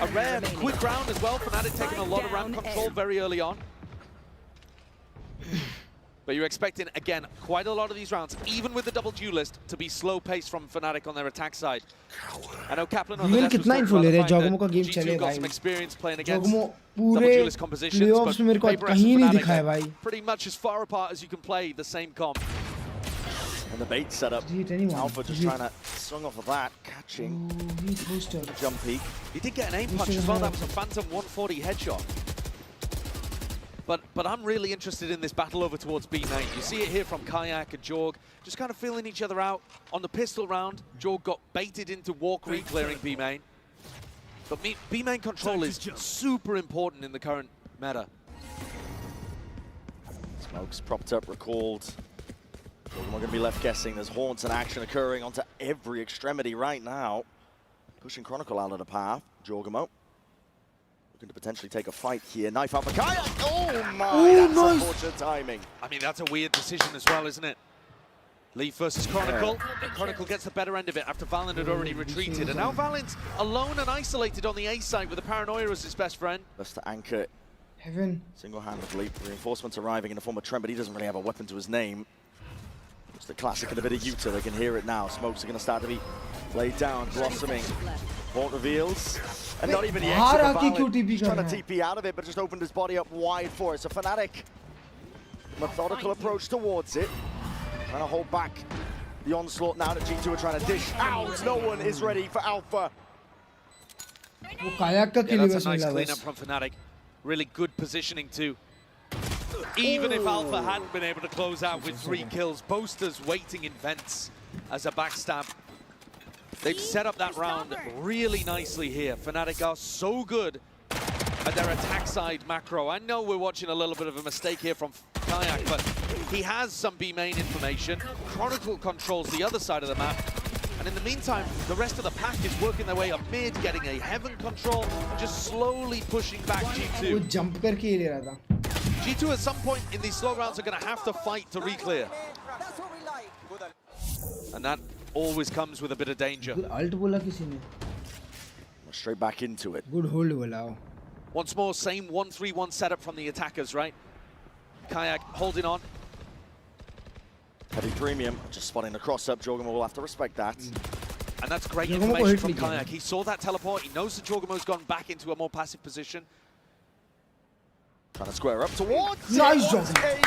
A rare, quick round as well. Fnatic taking a lot of ramp control very early on. But you're expecting, again, quite a lot of these rounds, even with the double duelist, to be slow paced from Fnatic on their attack side. I know Kaplan on the left was talking about the fact that G2 got some experience playing against double duelist compositions, but PRX and Fnatic are pretty much as far apart as you can play the same comp. And the bait setup. Alpha just trying to swing off of that, catching. Jump peek. He did get an aim punch as well. That was a Phantom 140 headshot. But I'm really interested in this battle over towards B main. You see it here from Kayak and Jorg, just kind of feeling each other out. On the pistol round, Jorg got baited into walk re-clearing B main. But B main control is super important in the current meta. Smokes propped up, recalled. We're going to be left guessing. There's haunts and action occurring onto every extremity right now. Pushing Chronicle out of the path. Jorgamo looking to potentially take a fight here. Knife out for Kayak. Oh my, that's unfortunate timing. I mean, that's a weird decision as well, isn't it? Leaf versus Chronicle. And Chronicle gets the better end of it after Valen had already retreated. And now Valen's alone and isolated on the A side with the Paranoia as his best friend. That's to anchor Heaven. Single-handedly. Reinforcements arriving in the form of Trent, but he doesn't really have a weapon to his name. Just the classic and a bit of Utah. They can hear it now. Smokes are going to start to be laid down, blossoming. Haunt reveals. And not even the exit for Valen. Trying to TP out of it, but just opened his body up wide for it. So Fnatic, methodical approach towards it. Trying to hold back the onslaught now that G2 are trying to dish out. No one is ready for Alpha. Yeah, that's a nice cleanup from Fnatic. Really good positioning too. Even if Alpha hadn't been able to close out with 3 kills, Boaster's waiting in vents as a backstab. They've set up that round really nicely here. Fnatic are so good at their attack side macro. I know we're watching a little bit of a mistake here from Kayak, but he has some B main information. Chronicle controls the other side of the map. And in the meantime, the rest of the pack is working their way up mid, getting a Heaven control, and just slowly pushing back G2. G2 at some point in these slow rounds are going to have to fight to re-clear. And that always comes with a bit of danger. Straight back into it. Good hold bola. Once more, same 1-3-1 setup from the attackers, right? Kayak holding on. Heavy premium, just spotting the cross-up. Jorgamo will have to respect that. And that's great information from Kayak. He saw that teleport. He knows that Jorgamo's gone back into a more passive position. Trying to square up towards nice a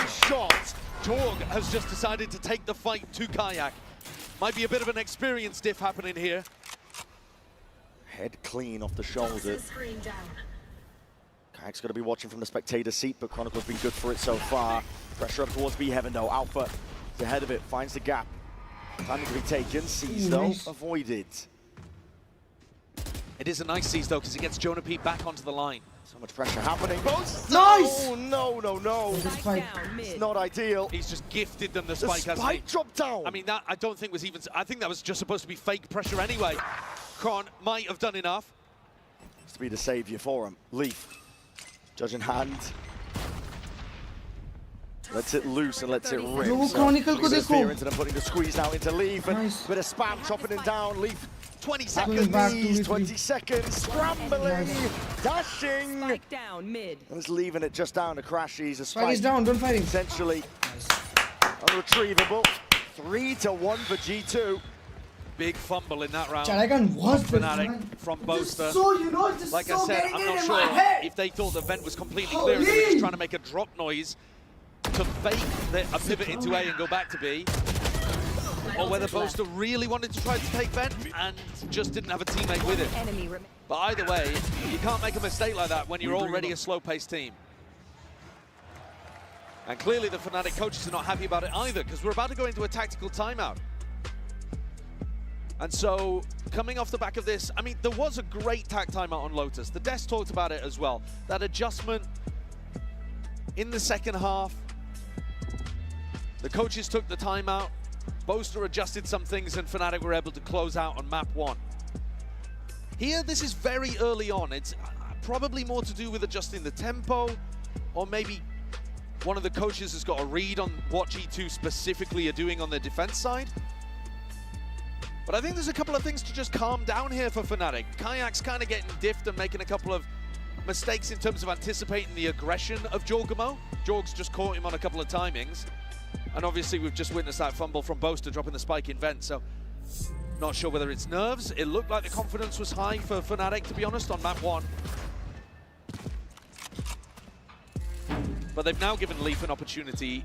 shot. Jorg has just decided to take the fight to Kayak. Might be a bit of an experience diff happening here. Head clean off the shoulder. Kayak's got to be watching from the spectator seat, but Chronicle's been good for it so far. Pressure up towards B Heaven though. Alpha is ahead of it, finds the gap. Time to be taken. Sees though, avoided. It is a nice seize though, because it gets Jonah P back onto the line. So much pressure happening. Both. Nice! Oh, no. It's not ideal. He's just gifted them the spike. The spike dropped down. I mean, that I don't think was even. I think that was just supposed to be fake pressure anyway. Kron might have done enough. To be the savior for him. Leaf, judge in hand. Lets it loose and lets it rip. Interference and then putting the squeeze out into Leaf. And bit of spam chopping him down. Leaf. 20 seconds. 20 seconds. Scrambling. Dashing. Spike down mid. And it's leaving it just down to Crash. He's a spike. He's down. Don't fight him. Essentially unretrievable. 3-1 for G2. Big fumble in that round. Was Fnatic from Boaster. So you know, it's like so I said, I'm not sure if they thought the vent was completely clear and they were just trying to make a drop noise to fake a pivot into A and go back to B. Or whether Boaster really wanted to try to take vent and just didn't have a teammate with him. But either way, you can't make a mistake like that when you're already a slow-paced team. And clearly the Fnatic coaches are not happy about it either, because we're about to go into a tactical timeout. And so, coming off the back of this, I mean, there was a great tac timeout on Lotus. The Desk talked about it as well. That adjustment in the second half. The coaches took the timeout. Boaster adjusted some things and Fnatic were able to close out on map 1. Here, this is very early on. It's probably more to do with adjusting the tempo, or maybe one of the coaches has got a read on what G2 specifically are doing on their defense side. But I think there's a couple of things to just calm down here for Fnatic. Kayak's kind of getting diffed and making a couple of mistakes in terms of anticipating the aggression of Jorgamo. Jorg's just caught him on a couple of timings. And obviously we've just witnessed that fumble from Boaster dropping the spike in vent, so not sure whether it's nerves. It looked like the confidence was high for Fnatic, to be honest, on map 1. But they've now given Leaf an opportunity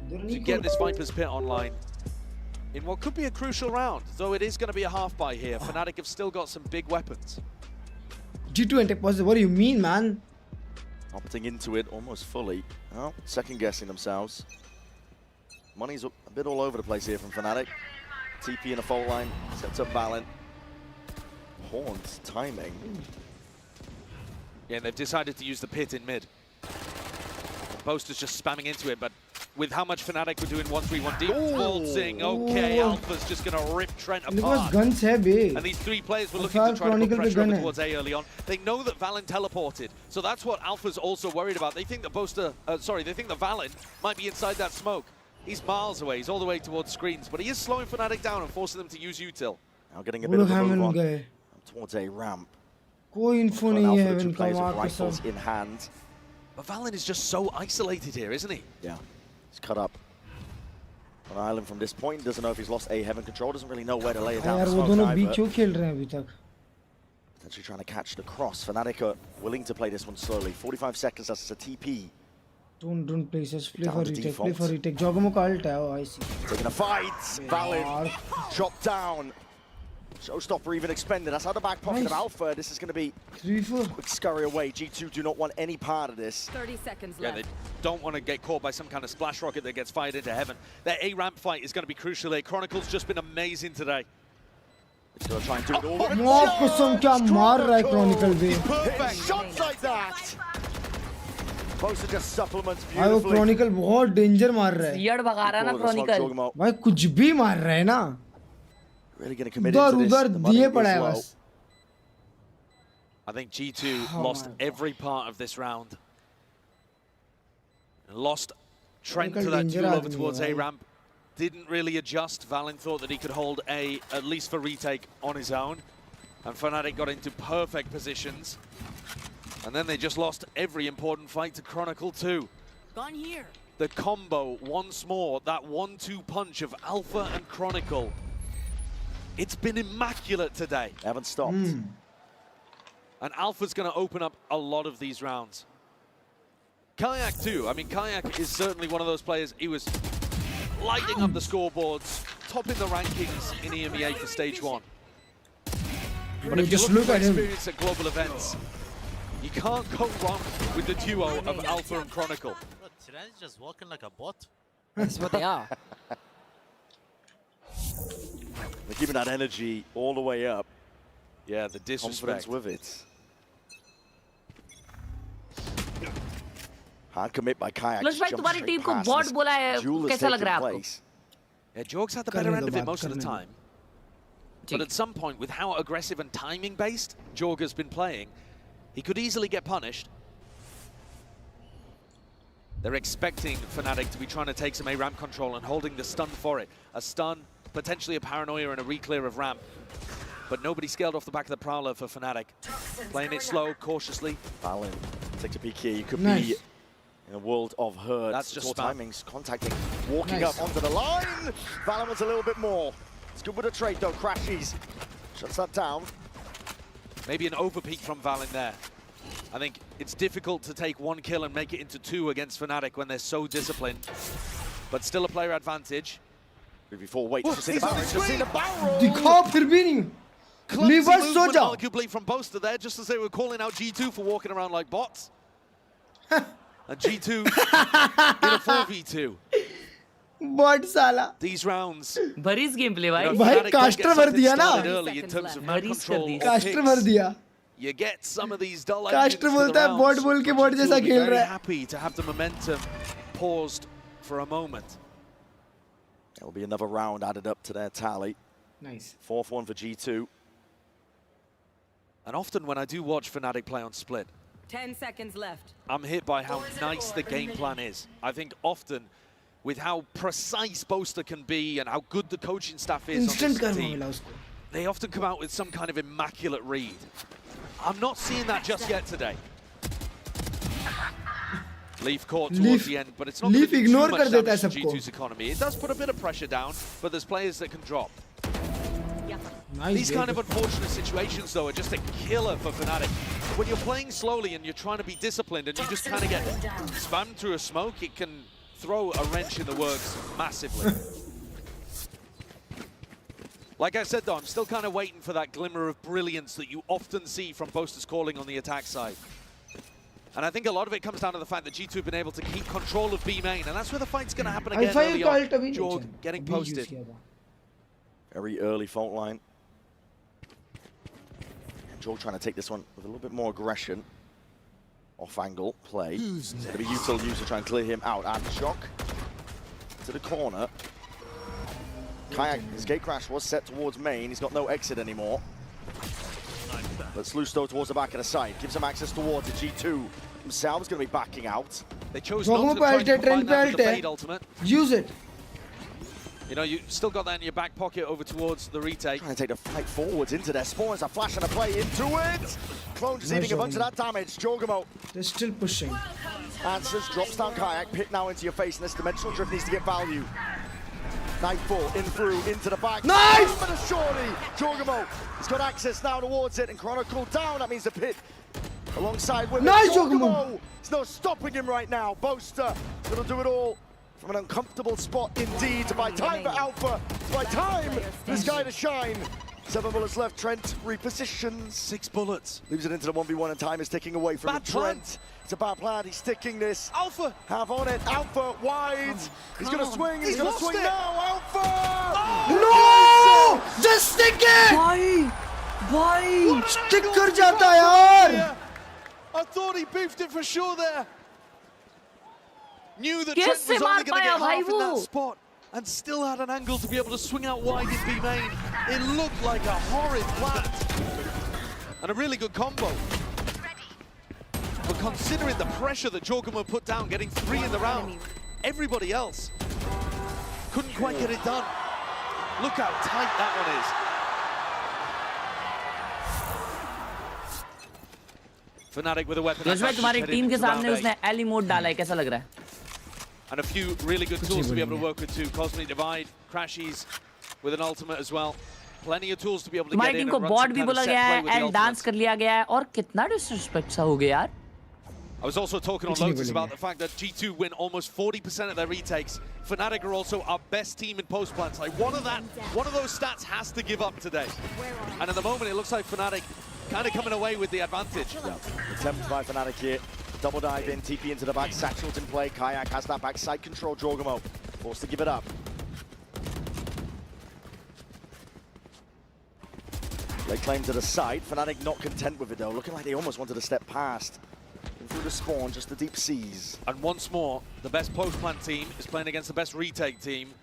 to get this Viper's Pit online. in what could be a crucial round, though it is going to be a half buy here. Fnatic have still got some big weapons. G2 and tech positive. What do you mean, man? Opting into it almost fully. Well, second guessing themselves. Money's a bit all over the place here from Fnatic. TP in a fault line, sets up Valent. Horns timing. Yeah, and they've decided to use the pit in mid. Boaster's just spamming into it, but with how much Fnatic were doing 1-3-1 deep, waltzing, okay, Alpha's just going to rip Trent apart. Guns hai be. And these three players were looking to try to put pressure over towards A early on. They know that Valent teleported, so that's what Alpha's also worried about. They think that they think that Valent might be inside that smoke. He's miles away, he's all the way towards screens, but he is slowing Fnatic down and forcing them to use util. Now getting a bit of a move on towards A ramp. कोई info नहीं है Heaven का वहाँ पे rifles in hand. But Valent is just so isolated here, isn't he? Yeah, he's cut up on an island from this point. Doesn't know if he's lost A Heaven control. Doesn't really know where to lay it down. यार वो दोनों B क्यों खेल रहे हैं अभी तक? Potentially trying to catch the cross. Fnatic are willing to play this one slowly. 45 seconds. That's a TP. Don't play such. Play for retake. Play for retake. Jogomo का ult है. Oh, I see. Taking a fight. Valent dropped down. Showstopper even expended. That's out the back pocket of Alpha. This is going to be 3-4. Quick scurry away. G2 do not want any part of this. 30 seconds left. Yeah, they don't want to get caught by some kind of splash rocket that gets fired into heaven. Their A ramp fight is going to be crucial here. Chronicle's just been amazing today. It's going to try and do it all. मौत कसम क्या मार रहा है Chronicle भी. Perfect shots like that. Both are just supplements भाई वो beautifully. Chronicle बहुत danger मार रहा है. Seared भगा रहा है ना Chronicle. भाई कुछ भी मार रहा है ना. Really going to commit into this. The money is low. I think G2 lost every part of this round. Lost Trent to that duel over towards A ramp. Didn't really adjust. Valent thought that he could hold A, at least for retake, on his own. And Fnatic got into perfect positions. And then they just lost every important fight to Chronicle too. Gone here. The combo, once more, that 1-2 punch of Alpha and Chronicle. It's been immaculate today. They haven't stopped. And Alpha's going to open up a lot of these rounds. Kayak too. I mean, Kayak is certainly one of those players. He was lighting up the scoreboards, topping the rankings in EMEA for stage 1. But if you look at experience at global events, you can't go wrong with the duo of Alpha and Chronicle. Today's just walking like a bot. That's what they are. They're keeping that energy all the way up. Yeah, the disrespect. Confidence with it. Hard commit by Kayak. Klurge भाई तुम्हारी team को bot बोला है कैसा लग रहा है आपको? Yeah, Jorg's had the better end of it most of the time. But at some point, with how aggressive and timing-based Jorg has been playing, he could easily get punished. They're expecting Fnatic to be trying to take some A ramp control and holding the stun for it. A stun, potentially a paranoia and a reclear of ramp. But nobody scaled off the back of the Prowler for Fnatic. Playing it slow, cautiously. Valent takes a peek here. You could be in a world of hurt. That's just timings, contacting, walking up onto the line. Valent wants a little bit more. It's good with a trade though. Crashies shuts that down. Maybe an overpeak from Valent there. I think it's difficult to take one kill and make it into 2 against Fnatic when they're so disciplined. But still a player advantage. 3v4, wait, just see the barrel, just see the barrel! दिखा फिर भी नहीं. Clumsy movement arguably from Boaster there, just as they were calling out G2 for walking around like bots. And G2 in a 4v2. Bot साला. These rounds. भरीस gameplay भाई. भाई caster भर दिया ना. Early in terms of map control. Caster भर दिया. You get some of these dull caster बोलता है bot बोल के bot जैसा खेल रहा है. Happy to have the momentum paused for a moment. There'll be another round added up to their tally. Nice. 4-1 for G2. And often when I do watch Fnatic play on Split, 10 seconds left. I'm hit by how nice the game plan is. I think often with how precise Boaster can be and how good the coaching staff is on this team, they often come out with some kind of immaculate read. I'm not seeing that just yet today. Leaf caught towards the end, but it's not going to do too much damage to G2's economy. It does put a bit of pressure down, but there's players that can drop. These kind of unfortunate situations, though, are just a killer for Fnatic. When you're playing slowly and you're trying to be disciplined and you just kind of get spammed through a smoke, it can throw a wrench in the works massively. Like I said, though, I'm still kind of waiting for that glimmer of brilliance that you often see from Boaster's Calling on the attack side. And I think a lot of it comes down to the fact that G2 have been able to keep control of B main, and that's where the fight's going to happen again early on. Jorg getting posted. Very early fault line. Jorg trying to take this one with a little bit more aggression. Off-angle play. It's going to be Util Use to try and clear him out. And Shock to the corner. Kayak, his gate crash was set towards main. He's got no exit anymore. But Slusto towards the back of the side. Gives him access towards it. G2 themselves going to be backing out. They chose not to try and combine that with the Fade ultimate. Use it. You know, you still got that in your back pocket over towards the retake. Trying to take the fight forwards into their spawns. A flash and a play into it. Clone just eating a bunch of that damage. Jorgamo. They're still pushing. Answers, drops down Kayak. Pit now into your face, and this dimensional drift needs to get value. Nightfall in through into the back. Nice! But a shorty. Jorgamo. He's got access now towards it, and Chronicle down. That means the Pit alongside with nice, Jorgamo. There's no stopping him right now. Boaster gonna do it all from an uncomfortable spot indeed to buy time for Alpha. To buy time for this guy to shine. 7 bullets left. Trent repositions. 6 bullets. Leaves it into the 1v1, and time is ticking away from Bad Trent. plan. It's a bad plan. He's sticking this. Alpha. Have on it. Alpha wide. He's going to swing. He's going to swing it. now. Alpha. No! Just stick it. Why? Stick कर जाता यार. I thought he beefed it for sure there. Knew that Trent was only going to get half in that spot, and still had an angle to be able to swing out wide in B main. It looked like a horrid plant. And a really good combo. But considering the pressure that Jorgamo put down, getting 3 in the round, everybody else couldn't quite get it done. Look how tight that one is. Fnatic with a weapon. तुम्हारी team के सामने उसने Eli mode डाला है, कैसा लग रहा है? And a few really good tools to be able to work with too. Cosmic Divide, Crashies with an ultimate as well. Plenty of tools to be able to get in and run some kind of set play with the ultimate. Dance कर लिया गया है और कितना disrespect सा हो गया यार. I was also talking on Lotus about the fact that G2 win almost 40% of their retakes. Fnatic are also our best team in post plants. Like one of those stats has to give up today. And at the moment, it looks like Fnatic kind of coming away with the advantage. Yeah. Attempt by Fnatic here. Double dive in, TP into the back. Satchel's in play. Kayak has that backside control. Jorgamo forced to give it up. They claim to the side. Fnatic not content with it though. Looking like they almost wanted to step past. Through the spawn, just the deep seas. And once more, the best post-plant team is playing against the best retake team.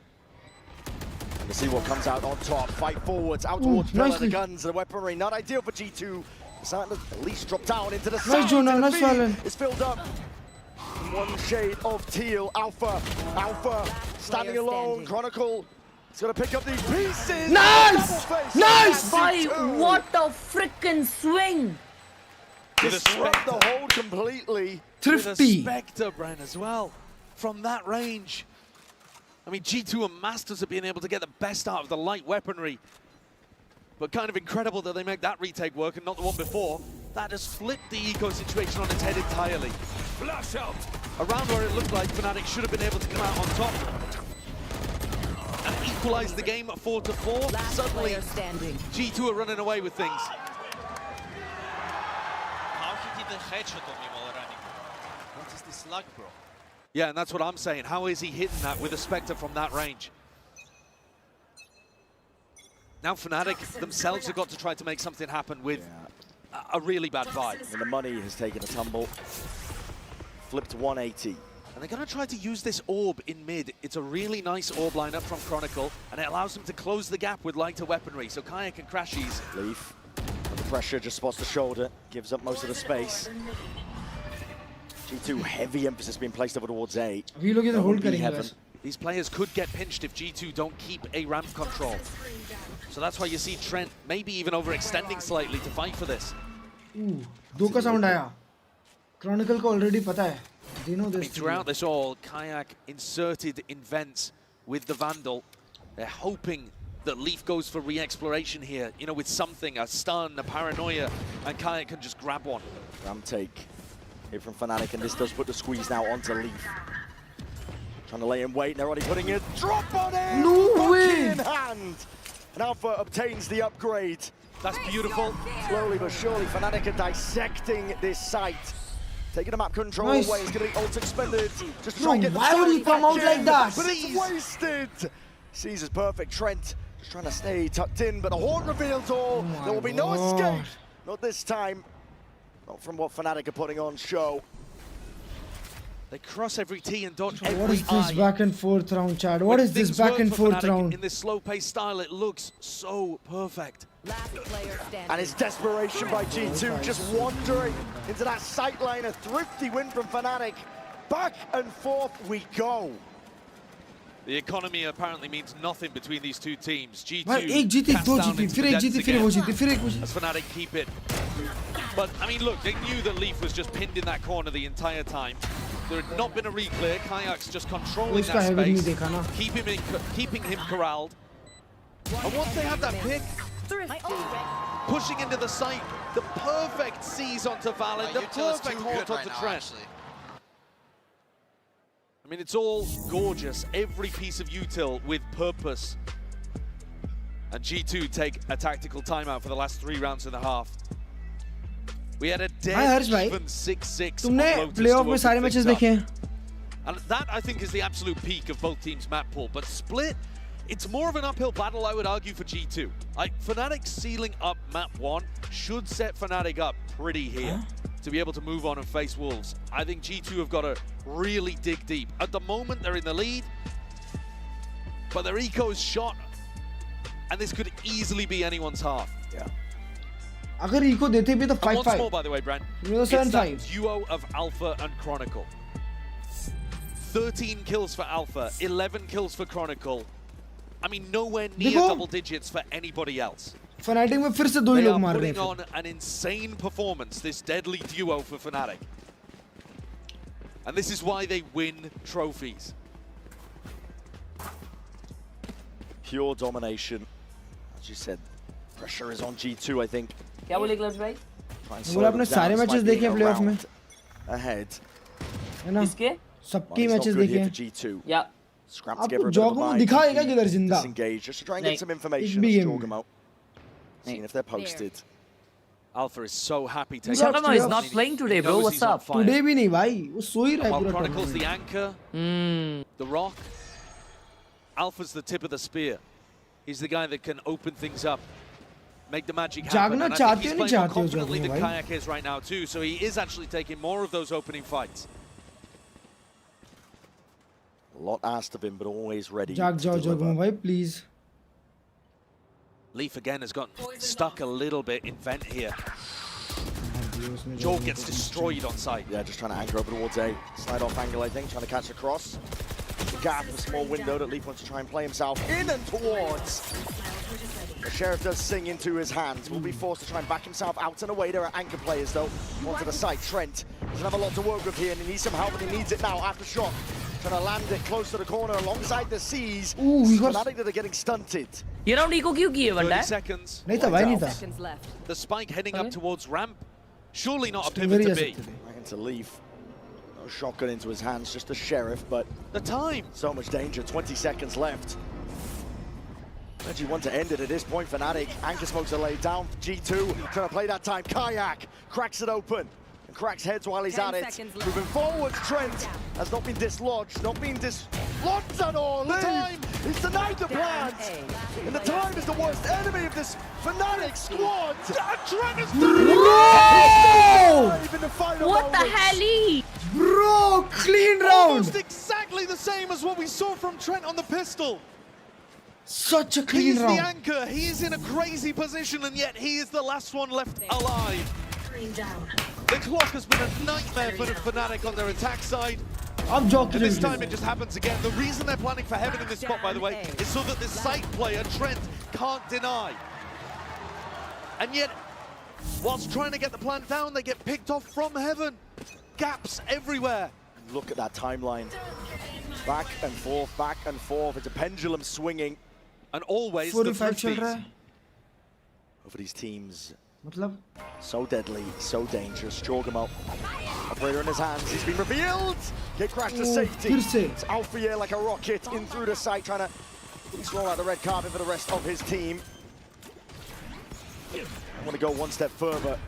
And to see what comes out on top. Fight forwards, out towards Villa. The guns and the weaponry. Not ideal for G2. Starting to at least drop down into the side. It's filled up. One shade of teal. Alpha standing alone. Chronicle. He's going to pick up these pieces. Nice! Nice! Boy, what a freaking swing! Disrupt the hold completely. With a Spectre, Bren, as well. From that range. I mean, G2 are masters of being able to get the best out of the light weaponry. But kind of incredible that they make that retake work and not the one before. That has flipped the eco situation on its head entirely. Flash out! Around where it looked like Fnatic should have been able to come out on top. And equalize the game at 4-4. Suddenly, G2 are running away with things. What is this luck, bro? Yeah, and that's what I'm saying. How is he hitting that with a Spectre from that range? Now Fnatic themselves have got to try to make something happen with a really bad vibe. And the money has taken a tumble. Flipped 180. And they're going to try to use this orb in mid. It's a really nice orb lineup from Chronicle, and it allows them to close the gap with lighter weaponry. So Kayak and Crashies. Leaf. And the pressure just spots the shoulder. Gives up most of the space. G2, heavy emphasis being placed over towards A. These players could get pinched if G2 don't keep a ramp control. So that's why you see Trent maybe even overextending slightly to fight for this. दो का sound आया. Chronicle को already पता है. They know this. I mean, throughout this all, Kayak inserted in vents with the Vandal. They're hoping that Leaf goes for re-exploration here, you know, with something, a stun, a paranoia, and Kayak can just grab one. Ramp take here from Fnatic, and this does put the squeeze now onto Leaf. Trying to lay in wait, they're already putting a drop on it! No way! In hand! And Alpha obtains the upgrade. That's beautiful. Slowly but surely, Fnatic are dissecting this site. Taking the map control away, it's going to be ult expended. Just try and get why would he come out like that? But it's wasted. Caesar's perfect. Trent just trying to stay tucked in, but the horn reveals all. There will be no escape. Not this time. Not from what Fnatic are putting on show. They cross every T and dodge every I. What is this back and forth round, Chad? What is this back and forth round? In this slow-paced style, it looks so perfect. And it's desperation by G2, just wandering into that sight line. A thrifty win from Fnatic. Back and forth we go. The economy apparently means nothing between these two teams. G2 cast down into the depths again as Fnatic keep it. But, I mean, look, they knew that Leaf was just pinned in that corner the entire time. There had not been a re-clear. Kayak's just controlling that space, keeping him corralled. And once they have that pick, pushing into the site, the perfect seize onto Valen, the perfect haunt onto Trent. I mean, it's all gorgeous. Every piece of util with purpose. And G2 take a tactical timeout for the last 3 rounds and a half. We had a dead even 6-6 on Lotus playoff में सारे matches देखे हैं. And that, I think, is the absolute peak of both teams' map pool. But Split, it's more of an uphill battle, I would argue, for G2. Fnatic sealing up map 1 should set Fnatic up pretty here to be able to move on and face Wolves. I think G2 have got to really dig deep. At the moment, they're in the lead, but their eco is shot, and this could easily be anyone's half. Yeah. अगर eco देते भी तो 5-5. Once more, by the way, Brent. It's that duo of Alpha and Chronicle. 13 kills for Alpha, 11 kills for Chronicle. I mean, nowhere near double digits for anybody else. Fnatic में फिर से 2 ही लोग मार रहे हैं. They are putting on an insane performance, this deadly duo for Fnatic. And this is why they win trophies. Pure domination. As you said, pressure is on G2, I think. क्या बोले क्लर्ज भाई? बोला आपने सारे मैचेस देखे playoff में. Ahead. है ना? किसके? सबके मैचेस देखे हैं. या. Scrap together a bit jog में दिखाएगा किधर जिंदा. Disengage just to try and get some information. Jog them out. Seeing if they're posted. Alpha is so happy to. Shakama is not playing today, bro. What's up? Today भी नहीं भाई. वो सो ही रहा है पूरा. Chronicles the anchor. The rock. Alpha's the tip of the spear. He's the guy that can open things up, make the magic happen. And I think he's playing more confidently than Kayak is right now too, so he is actually taking more of those opening fights. A lot asked of him, but always ready. Jog, bhai, please. Leaf again has gotten stuck a little bit in vent here. Joel gets destroyed on site. Yeah, just trying to anchor over towards A. Slide off angle, I think, trying to catch a cross. The gap, a small window that Leaf wants to try and play himself in and towards. The Sheriff does sing into his hands. Will be forced to try and back himself out and away. There are anchor players, though. Onto the side. Trent doesn't have a lot to work with here, and he needs some help, and he needs it now after shot. Trying to land it close to the corner alongside the C's. Fnatic that are getting stunted. ये round eco क्यों किए बंदा? 30 seconds. नहीं था भाई, नहीं था. The spike heading up towards ramp. Surely not a pivot to B. Right into Leaf. No shotgun into his hands, just the Sheriff, but the time. So much danger, 20 seconds left. Where do you want to end it at this point, Fnatic? Anchor smokes are laid down. G2 trying to play that time. Kayak cracks it open. And cracks heads while he's at it. Moving forward, Trent has not been dislodged. Not been dislodged at all. The time is denied the plans. And the time is the worst enemy of this Fnatic squad. Trent is What the hell? Bro, clean round. Almost exactly the same as what we saw from Trent on the pistol. Such a clean round. He's the anchor. He is in a crazy position, and yet he is the last one left alive. The clock has been a nightmare for the Fnatic on their attack side. I'm joking. And this time it just happens again. The reason they're planning for heaven in this spot, by the way, is so that this side player, Trent, can't deny. And yet, whilst trying to get the plant down, they get picked off from heaven. Gaps everywhere. Look at that timeline. Back and forth, back and forth. It's a pendulum swinging. And always the thrifties. Over these teams. So deadly, so dangerous. Jorgamel, operator in his hands. He's been revealed. Get crashed to safety. It's Alpha like a rocket in through the site, trying to Let's roll out the red carpet for the rest of his team. I want to go one step further.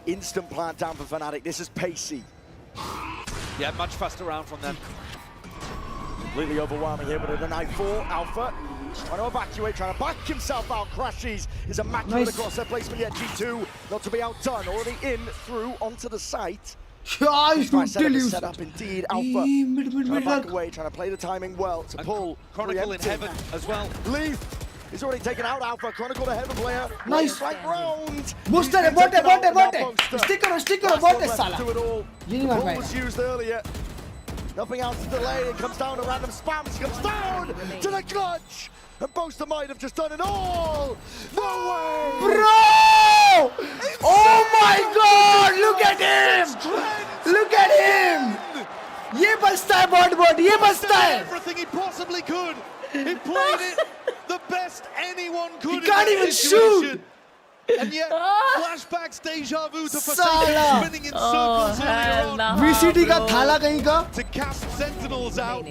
Instant plant down for Fnatic. This is pacey. Yeah, much faster round from them. Completely overwhelming here, but at the night 4, Alpha trying to evacuate, trying to back himself out. Crashes is immaculate across their placement yet. G2 not to be outdone, already in, through, onto the site. Set up indeed. Alpha trying to back away, trying to play the timing well to pull. Chronicle in heaven as well. Leaf is already taken out. Alpha, Chronicle the heaven player. Nice. Right round. Booster है, bot है. Stick करो, bot है साला. ये नहीं मार Pull पाएगा. was used earlier. Nothing else to delay. It comes down to random spams. He comes down to the clutch. And Boaster might have just done it all. No way! Bro! Oh my God! Look at him! Look at him! ये बचता है bot, ये बचता है. Everything he possibly could. He played it the best anyone could. He can't even shoot. And yet, flashbacks, deja vu to Forsaken spinning in circles earlier on. VCT का थाला कहीं का. To cast Sentinels out.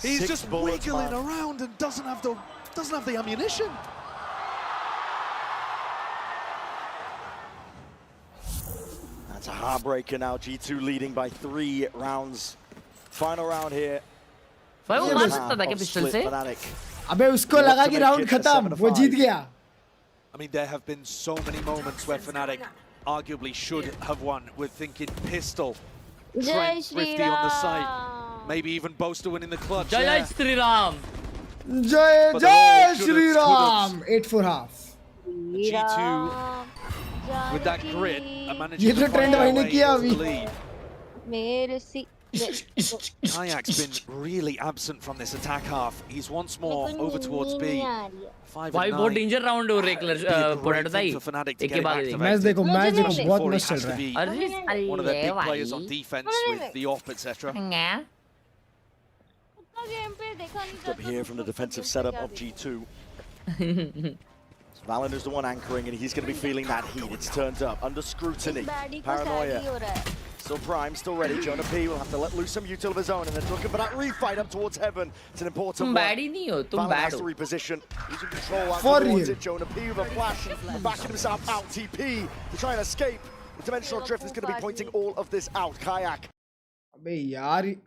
He's just wiggling around and doesn't have the ammunition. That's a heartbreaker now. G2 leading by 3 rounds. Final round here. वो मार सकता था क्या pistol से? अबे उसको लगा कि राउंड खत्म, वो जीत गया. I mean, there have been so many moments where Fnatic arguably should have won. We're thinking pistol, Trent, Thrifty on the site, maybe even Boaster winning the clutch. Jai Shri Ram. Jai Shri Ram. 8 for half. G2 with that grit and managing ये तो to trend भाई find ने their किया way into अभी. the lead. मेरे सी Kayak's been really absent from this attack half. He's once more over towards B. भाई बहुत danger round हो रहे क्लर्ज पोटेटो भाई एक के बाद एक मैच देखो बहुत मस्त चल रहा है. अरे One of their big players on defense with the op, etc. Up here from the defensive setup of G2. Valen is the one anchoring, and he's going to be feeling that heat. It's turned up under scrutiny. Paranoia. Still prime, still ready. Jonah P will have to let loose some util of his own, and then looking for that refight up towards heaven. It's an important one. Valen has to reposition. He's in control out towards it. Jonah P with a flash, backing himself out. TP to try and escape. The dimensional drift is going to be pointing all of this out. Kayak. अबे यार.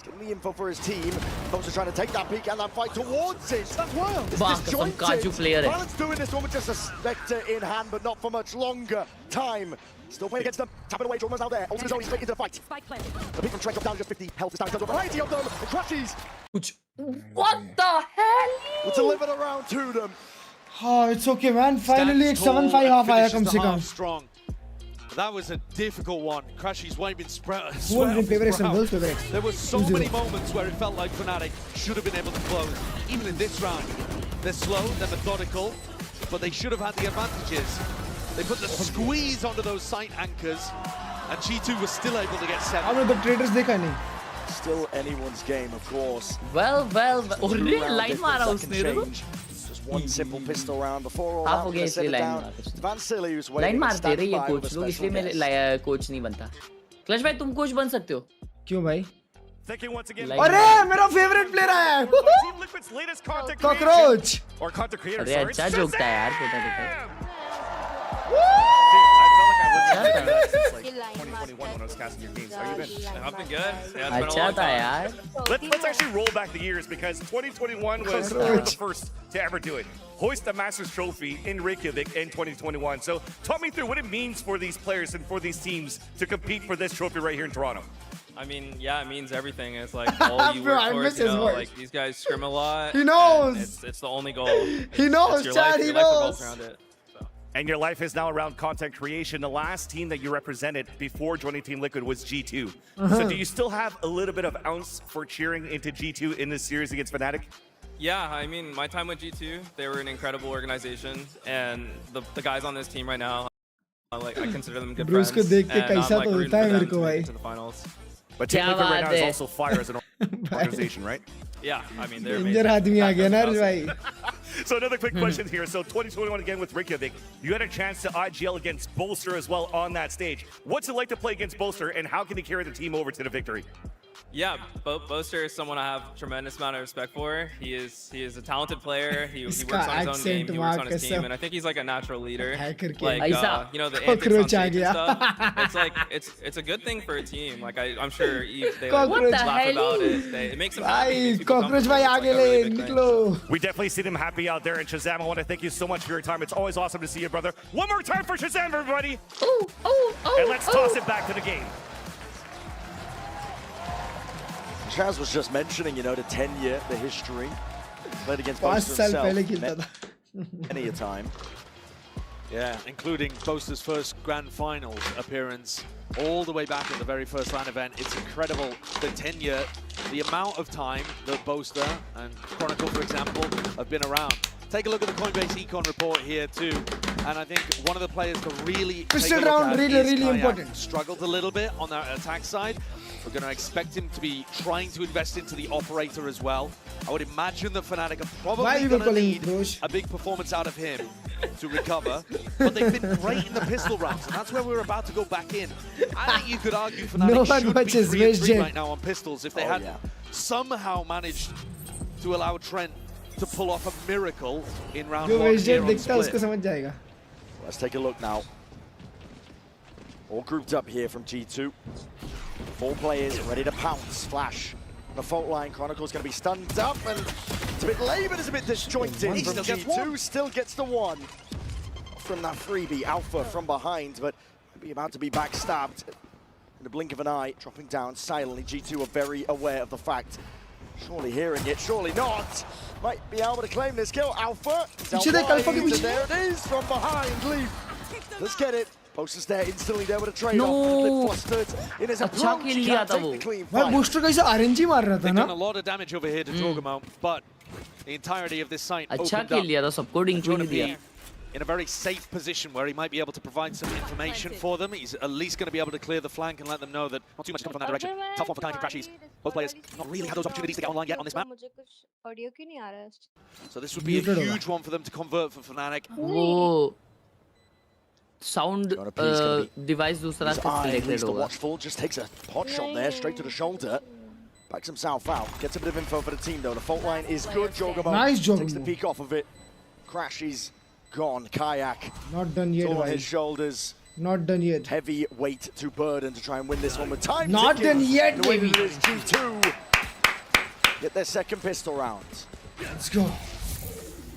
Getting the info for his team. Boaster trying to take that peek and that fight towards it. That's wild. It's some Kaju player. Valen's doing this one with just a Spectre in hand, but not for much longer time. Still playing against them. Tapping away, Jorma's out there. Ultimate's only straight into the fight. The peek from Trent down to just 50. Health is down to a variety of them. It crashes. What the hell? We'll deliver the round to them. Oh, it's okay, man. Finally, एक 7-5 half आया कम से कम. Strong. That was a difficult one. Crashy's waving spread. There were so many moments where it felt like Fnatic should have been able to close. Even in this round, they're slow, they're methodical, but they should have had the advantages. They put the squeeze onto those sight anchors, and G2 was still able to get 7. आपने the traders देखा नहीं? Still anyone's game, of course. Well. line मारा उसने तो. One simple pistol round before all that. Okay, इसलिए line Vansili who's waiting. line मारते रहे ये कोच लोग इसलिए मैं कोच नहीं बनता. क्लच भाई तुम कोच बन सकते हो. क्यों भाई? अरे मेरा फेवरेट प्लेयर आया है. कॉकरोच. अरे अच्छा जोकता है यार potato. I've been good. Yeah, अच्छा था यार. Let's actually roll back the years because 2021 was the first to ever do it. Hoist a Masters trophy in Reykjavik in 2021. So talk me through what it means for these players and for these teams to compete for this trophy right here in Toronto. I mean, yeah, it means everything. It's like all you work for. You know, like these guys scrim a lot. He knows. It's the only goal. He knows, Chad. He knows. And your life is now around content creation. The last team that you represented before joining Team Liquid was G2. So do you still have a little bit of ounce for cheering into G2 in this series against Fnatic? Yeah, I mean, my time with G2, they were an incredible organization. And the guys on this team right now, like I consider them good friends. And I'm like rooting for them to make it to the finals. But Team Liquid right now is also fire as an organization, right? Yeah, I mean, they're Danger आदमी आ गया ना भाई. So another quick question here. So 2021 again with Reykjavik. You had a chance to IGL against Bolster as well on that stage. What's it like to play against Bolster, and how can he carry the team over to the victory? Yeah, Boaster is someone I have tremendous amount of respect for. He is a talented player. He works on his own game. He works on his team, and I think he's like a natural leader. Like you know, the antics on stage and stuff. It's like it's a good thing for a team. Like I'm sure they like, laugh about it. It makes them happy. Cockroach bhai aage le niklo. We definitely see them happy out there. And Shazam, I want to thank you so much for your time. It's always awesome to see you, brother. One more time for Shazam, everybody. And let's toss it back to the game. Chaz was just mentioning, you know, the tenure, the history. Played against Boaster himself many a time. Yeah, including Boaster's first Grand Finals appearance all the way back at the very first LAN event. It's incredible, the tenure, the amount of time that Boaster and Chronicle, for example, have been around. Take a look at the Coinbase Econ report here too. And I think one of the players to really pistol round really important. Struggled a little bit on that attack side. We're going to expect him to be trying to invest into the operator as well. I would imagine that Fnatic are probably going to need a big performance out of him to recover. But they've been great in the pistol rounds, and that's where we're about to go back in. I think you could argue Fnatic should be 3-3 right now on pistols if they had somehow managed to allow Trent to pull off a miracle in round 1 here on Split. Let's take a look now. All grouped up here from G2. 4 players ready to pounce. Flash on the fault line. Chronicle's going to be stunned up, and it's a bit late, but it's a bit disjointed from G2. Still gets the one from that freebie. Alpha from behind, but be about to be backstabbed in the blink of an eye. Dropping down silently. G2 are very aware of the fact. Surely hearing it, surely not. Might be able to claim this kill. Alpha. And there it is from behind. Leaf. Let's get it. Boaster's there, instantly there with a trade-off. In his approach, he can't take the clean fight. They've done a lot of damage over here to Jorgamo, but the entirety of this site opened up. He's going to be in a very safe position where he might be able to provide some information for them. He's at least going to be able to clear the flank and let them know that not too much is coming from that direction. Tough one for kind of Crashies. Both players not really had those opportunities to get online yet on this map. So this would be a huge one for them to convert for Fnatic. Whoa. Sound device दूसरा selected होगा. Watchful just takes a pot shot there straight to the shoulder. Backs himself out. Gets a bit of info for the team though. The fault line is good. Jorgamo takes the peak off of it. Crashies gone. Kayak not done yet. On his shoulders. Not done yet. Heavy weight to burden to try and win this one with time. Not done yet, baby. G2 get their second pistol round. Let's go.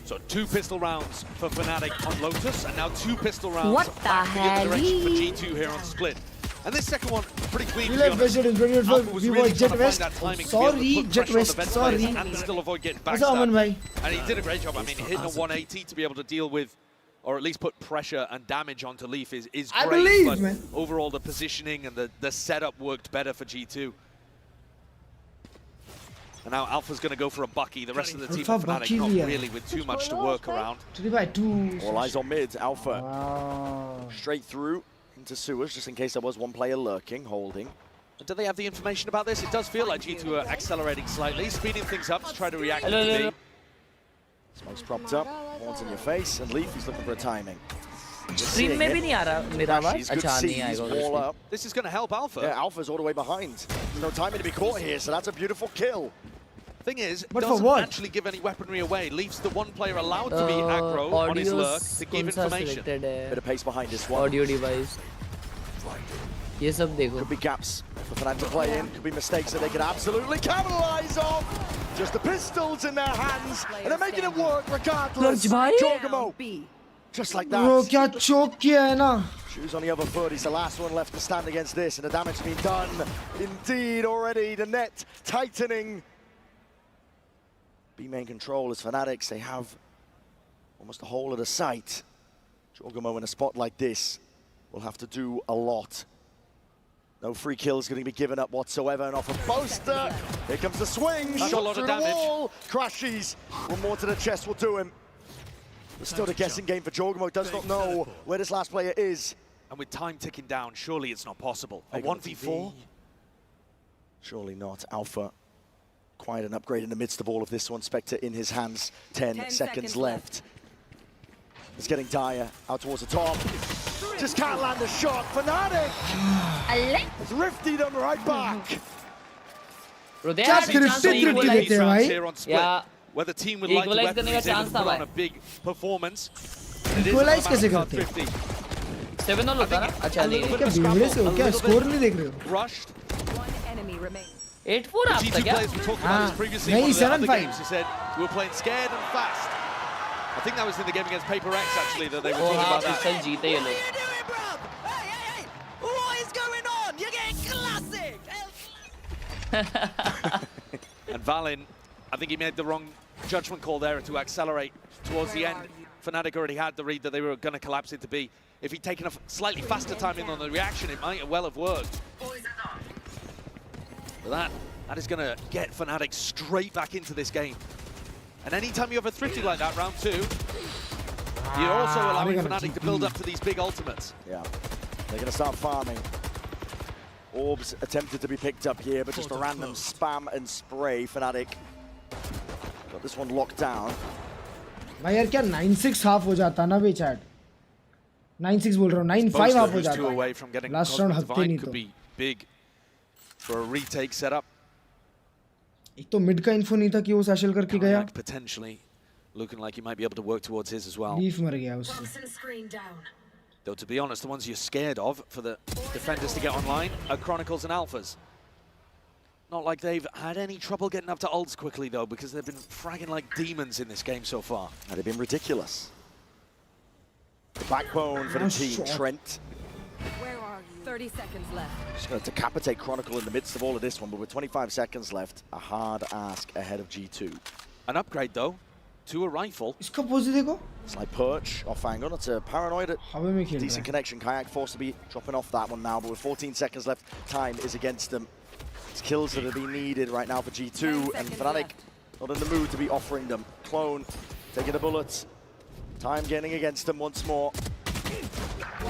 So 2 pistol rounds for Fnatic on Lotus, and now 2 pistol rounds what the hell for G2 here on Split. And this second one, pretty clean. We were Jet West. Sorry, Jet West. Sorry. And still avoid getting backstabbed. And he did a great job. I mean, hitting a 180 to be able to deal with, or at least put pressure and damage onto Leaf is great. I believe, but man. Overall, the positioning and the setup worked better for G2. And now Alpha's going to go for a Bucky. The rest of the team of Fnatic not really with too much to work around. All eyes on mid. Alpha straight through into sewers, just in case there was one player lurking, holding. And do they have the information about this? It does feel like G2 are accelerating slightly, speeding things up to try to react to B. Smoke's propped up, horns in your face, and Leaf is looking for a timing. Stream में भी नहीं आ रहा मेरा आवाज. अच्छा नहीं आएगा. This is going to help Alpha. Yeah, Alpha's all the way behind. There's no timing to be caught here, so that's a beautiful kill. Thing is, it doesn't actually give any weaponry away. Leaves the one player allowed to be aggro on his lurk to give information. Bit of pace behind this one. Audio device. ये सब देखो. Could be gaps for Fnatic to play in. Could be mistakes that they could absolutely capitalize on. Just the pistols in their hands, and they're making it work regardless. Jorgamo. Just like that. Bro, क्या choke किया है ना? Shoes on the other foot. He's the last one left to stand against this, and the damage has been done. Indeed, already the net tightening. B-main control as Fanatics. They have almost the whole of the site. Jorgamo in a spot like this will have to do a lot. No free kills going to be given up whatsoever, and off of Boaster. Here comes the swing. That's shot a lot through of damage. The wall. Crashies. One more to the chest will do him. It's still a guessing game for Jorgamo. Does not know where this last player is. And with time ticking down, surely it's not possible. A 1v4? Surely not. Alpha Quite an upgrade in the midst of all of this one. Spectre in his hands, 10 seconds left. It's getting dire, out towards the top. Just can't land a shot. Fnatic! It's rifted on right back. Bro, they had a chance to equalize here on Split, yeah. where the team would like to weaponize it and put on a big performance. Equalize कैसे करते हैं? 7-0 होता ना? अच्छा नहीं. क्या बिगड़े से हो क्या? स्कोर नहीं देख रहे हो? Rushed. 8-4 आपका क्या? हाँ, नहीं 7-5. He said we were playing scared and fast. I think that was in the game against PRX actually that they were talking about that. Pistol जीते ये लोग. What is going on? You're getting classic! And Valin, I think he made the wrong judgment call there to accelerate towards the end. Fnatic already had the read that they were going to collapse into B. If he'd taken a slightly faster timing on the reaction, it might well have worked. But that is going to get Fnatic straight back into this game. And anytime you have a thrifty like that, round 2, you're also allowing Fnatic to build up to these big ultimates. Yeah, they're going to start farming. Orbs attempted to be picked up here, but just a random spam and spray. Fnatic got this one locked down. भाई यार क्या 9-6 half हो जाता ना बे chat 9-6 बोल रहा हूँ 9-5 half हो जाता लास्ट राउंड हफ्ते नहीं तो big for a retake setup. एक तो मिड का इन्फो नहीं था कि वो सैशल करके गया potentially looking like he might be able to work towards his as well. Leaf मर गया उससे. Though to be honest, the ones you're scared of for the defenders to get online are Chronicles and Alphas. Not like they've had any trouble getting up to ults quickly though, because they've been fragging like demons in this game so far. And they've been ridiculous. The backbone for the team, Trent. Where are you? 30 seconds left. Just going to decapitate Chronicle in the midst of all of this one, but with 25 seconds left, a hard ask ahead of G2. An upgrade though to a rifle. इसका pose देखो. Slight perch off angle. That's a paranoid. Decent connection. Kayak forced to be dropping off that one now, but with 14 seconds left, time is against them. It's kills that are being needed right now for G2, and Fnatic not in the mood to be offering them. Clone taking the bullets. Time getting against them once more.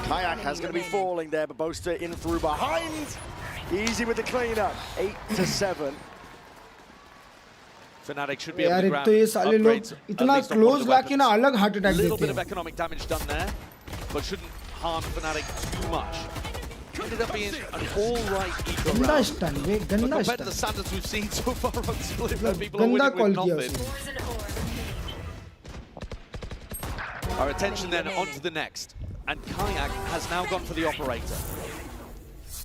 Kayak has going to be falling there, but Boaster in through behind. Easy with the cleanup. 8-7. Fnatic should be able to grab upgrades. इतना close लाके ना अलग heart attack देते हैं. A little bit of economic damage done there, but shouldn't harm Fnatic too much. Ended up being an all-right eco round. But compared to the standards we've seen so far on Split, where people are winning with nothing. Our attention then onto the next. And Kayak has now gone for the operator.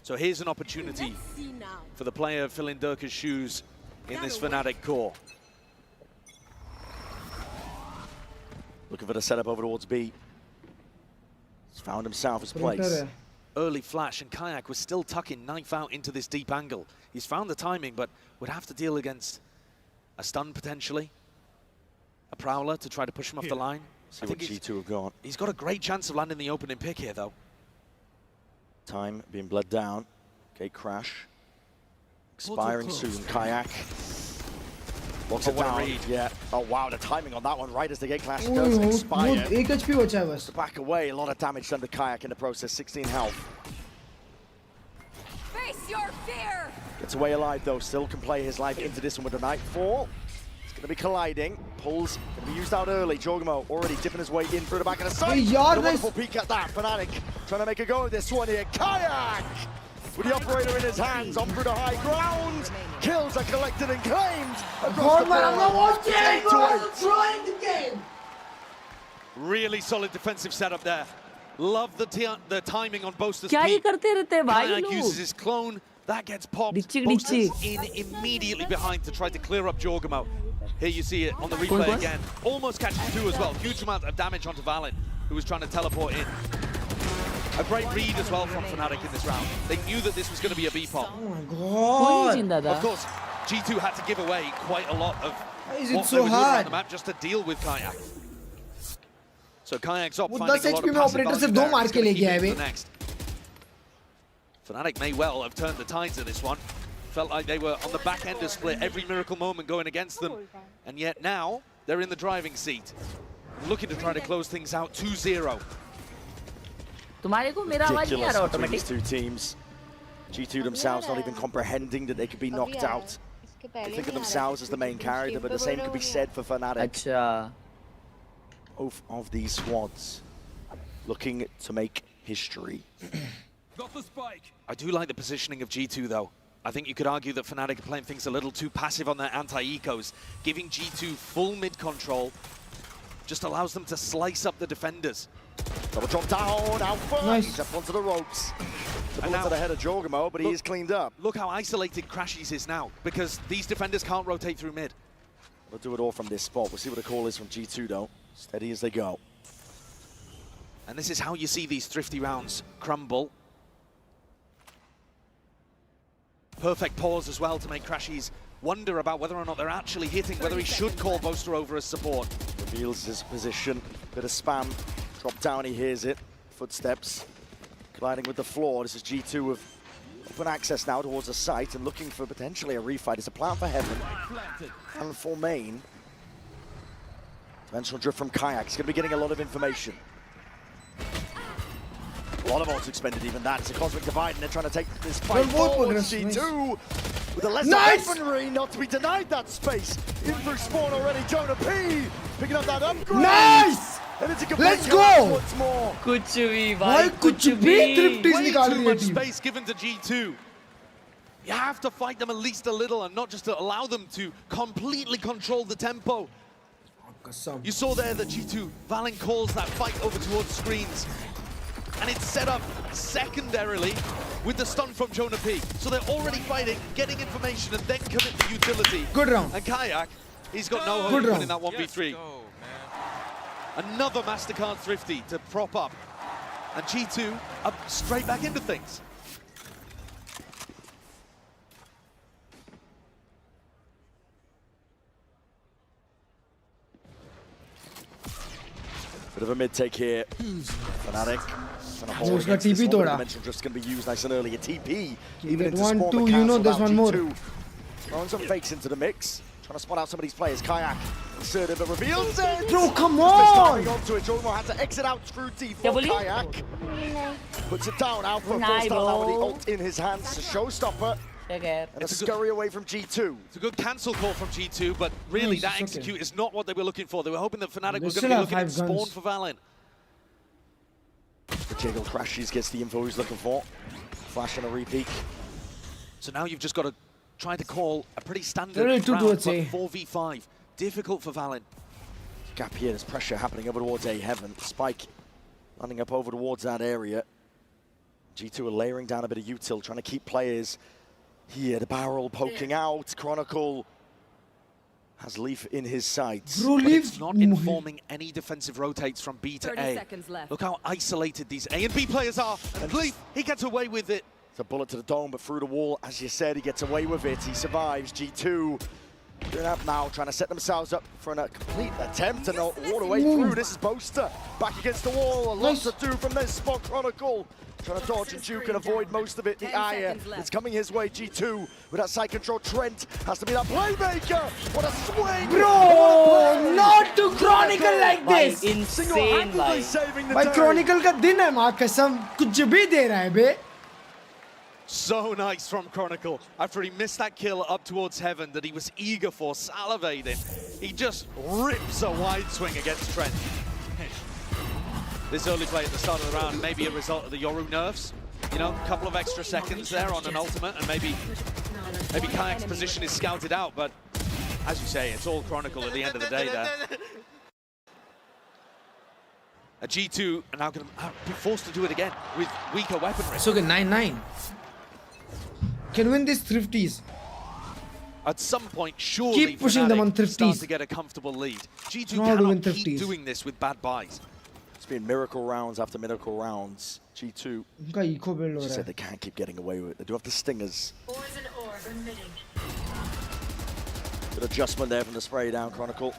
So here's an opportunity for the player filling Durka's shoes in this Fnatic core. Looking for the setup over towards B. He's found himself his place. Early flash, and Kayak was still tucking knife out into this deep angle. He's found the timing, but would have to deal against a stun potentially. A prowler to try to push him off the line. I think G2 have gone. He's got a great chance of landing the opening pick here, though. Time being bled down. Gate crash. Expiring soon. Kayak. Locks it down. Yeah. Oh wow, the timing on that one right as the gate clash does expire. 1 HP बचा है बस. Back away, a lot of damage done to Kayak in the process. 16 health. Face your fear. Gets away alive though. Still can play his life into this one with the Nightfall. It's going to be colliding. Pulls going to be used out early. Jogamo already dipping his way in through the back of the side. A wonderful peek at that. Fnatic trying to make a go of this one here. Kayak with the operator in his hands on through the high ground. Kills are collected and claimed. Really solid defensive setup there. Love the timing on Boaster's क्या ही peak. करते रहते हैं भाई Kayak uses his clone. That gets popped. Boaster's in immediately behind to try to clear up Jorgamo. Here you see it on the replay again. Almost catches 2 as well. Huge amount of damage onto Valin, who was trying to teleport in. A great read as well from Fnatic in this round. They knew that this was going to be a B-pop. Oh my god. Of course, G2 had to give away quite a lot of what so they were doing hard around the map just to deal with Kayak. So Kayak's up वो finding 10 a lot HP of में passive operator value सिर्फ 2 there. मार He's के gonna ले keep गया it है for bay. the next. Fnatic may well have turned the tides of this one. Felt like they were on the back end of Split, every miracle moment going against them. And yet now, they're in the driving seat. Looking to try to close things out 2-0. Ridiculous between these two teams. G2 themselves not even comprehending that they could be knocked out. They think of themselves as the main character, but the same could be said for Fnatic. Both of these squads looking to make history. Got the spike. I do like the positioning of G2 though. I think you could argue that Fnatic are playing things a little too passive on their anti-ecos. Giving G2 full mid control just allows them to slice up the defenders. Double drop down, Alpha. Nice. He's up onto the ropes. And Now to the head of Jorgamo, but he is cleaned up. Look how isolated Crashies is now, because these defenders can't rotate through mid. We'll do it all from this spot. We'll see what the call is from G2 though. Steady as they go. And this is how you see these thrifty rounds crumble. Perfect pause as well to make Crashies wonder about whether or not they're actually hitting, whether he should call Boaster over as support. Reveals his position, bit of spam. Drop down, he hears it. Footsteps colliding with the floor. This is G2 with open access now towards the site and looking for potentially a refight. It's a plan for Heaven and for main. Dimensional drift from Kayak. He's going to be getting a lot of information. A lot of ults expended, even that. It's a cosmic divide, and they're trying to take this fight forward. G2 with a lesser weaponry, not to be denied that space. In through spawn already, Jonah P picking up that upgrade. Nice! And it's a Let's go! Once more. कुछ भी भाई भाई कुछ भी तृप्ति Way निकाल too रही है much team space given to G2. You have to fight them at least a little and not just to allow them to completely control the tempo. You saw there that G2, Valen calls that fight over towards screens. And it's set up secondarily with the stun from Jonah P. So they're already fighting, getting information, and then commit the utility. Good round. And Kayak, he's got no hope of winning that 1v3. Another MasterCard Thrifty to prop up. And G2 up straight back into things. Bit of a mid-take here. Fnatic. उसका TP तोड़ा. Dimensional drift's going to be used nice and early. A TP. Even into 1-2, you know there's one more. Throwing some fakes into the mix. Trying to spot out some of these players. Kayak inserted, but reveals it. Bro, come on! Onto it. Jordan had to exit out through D for Kayak. Puts it down. Alpha forced out now with the ult in his hands. A showstopper. And a scurry away from G2. It's a good cancel call from G2, but really that execute is not what they were looking for. They were hoping that Fnatic was going to be looking at spawn for Valen. The jiggle Crashies gets the info he's looking for. Flash and a repeat. So now you've just got to try to call a pretty standard Really round, but A. 4v5. Difficult for Valen. Gap here, there's pressure happening over towards A Heaven. Spike landing up over towards that area. G2 are layering down a bit of util, trying to keep players here. The barrel poking out. Chronicle has Leaf in his sights. Bro, it's not informing any defensive rotates from B to 30 A. seconds left. Look how isolated these A and B players are. And Leaf, he gets away with it. It's a bullet to the dome, but through the wall, as you said, he gets away with it. He survives. G2 doing up now, trying to set themselves up for a complete attempt and all the way through. This is Boaster back against the wall. A lot to do from this spot. Chronicle trying to dodge and juke and avoid most of it. The ire is coming his way. G2 with that side control. Trent has to be that playmaker. What a swing! Bro, not to Chronicle like this. Insane भाई. Saving the भाई day. Chronicle का दिन है माँ कसम कुछ भी दे रहा है बे. So nice from Chronicle. After he missed that kill up towards Heaven that he was eager for, salivating, he just rips a wide swing against Trent. This early play at the start of the round may be a result of the Yoru nerfs. You know, a couple of extra seconds there on an ultimate, and maybe Kayak's position is scouted out, but as you say, it's all Chronicle at the end of the day there. A G2 are now going to be forced to do it again with weaker weaponry. So good, 9-9. Can win these thrifties. At some point, surely Keep pushing them on Fnatic start thrifties. to get a comfortable lead. G2 Not doing cannot keep 50s. doing this with bad buys. It's been miracle rounds after miracle rounds. G2 उनका eco build हो रहा said है. they can't keep getting away with it. They do have the stingers. Good adjustment there from the spray down Chronicle.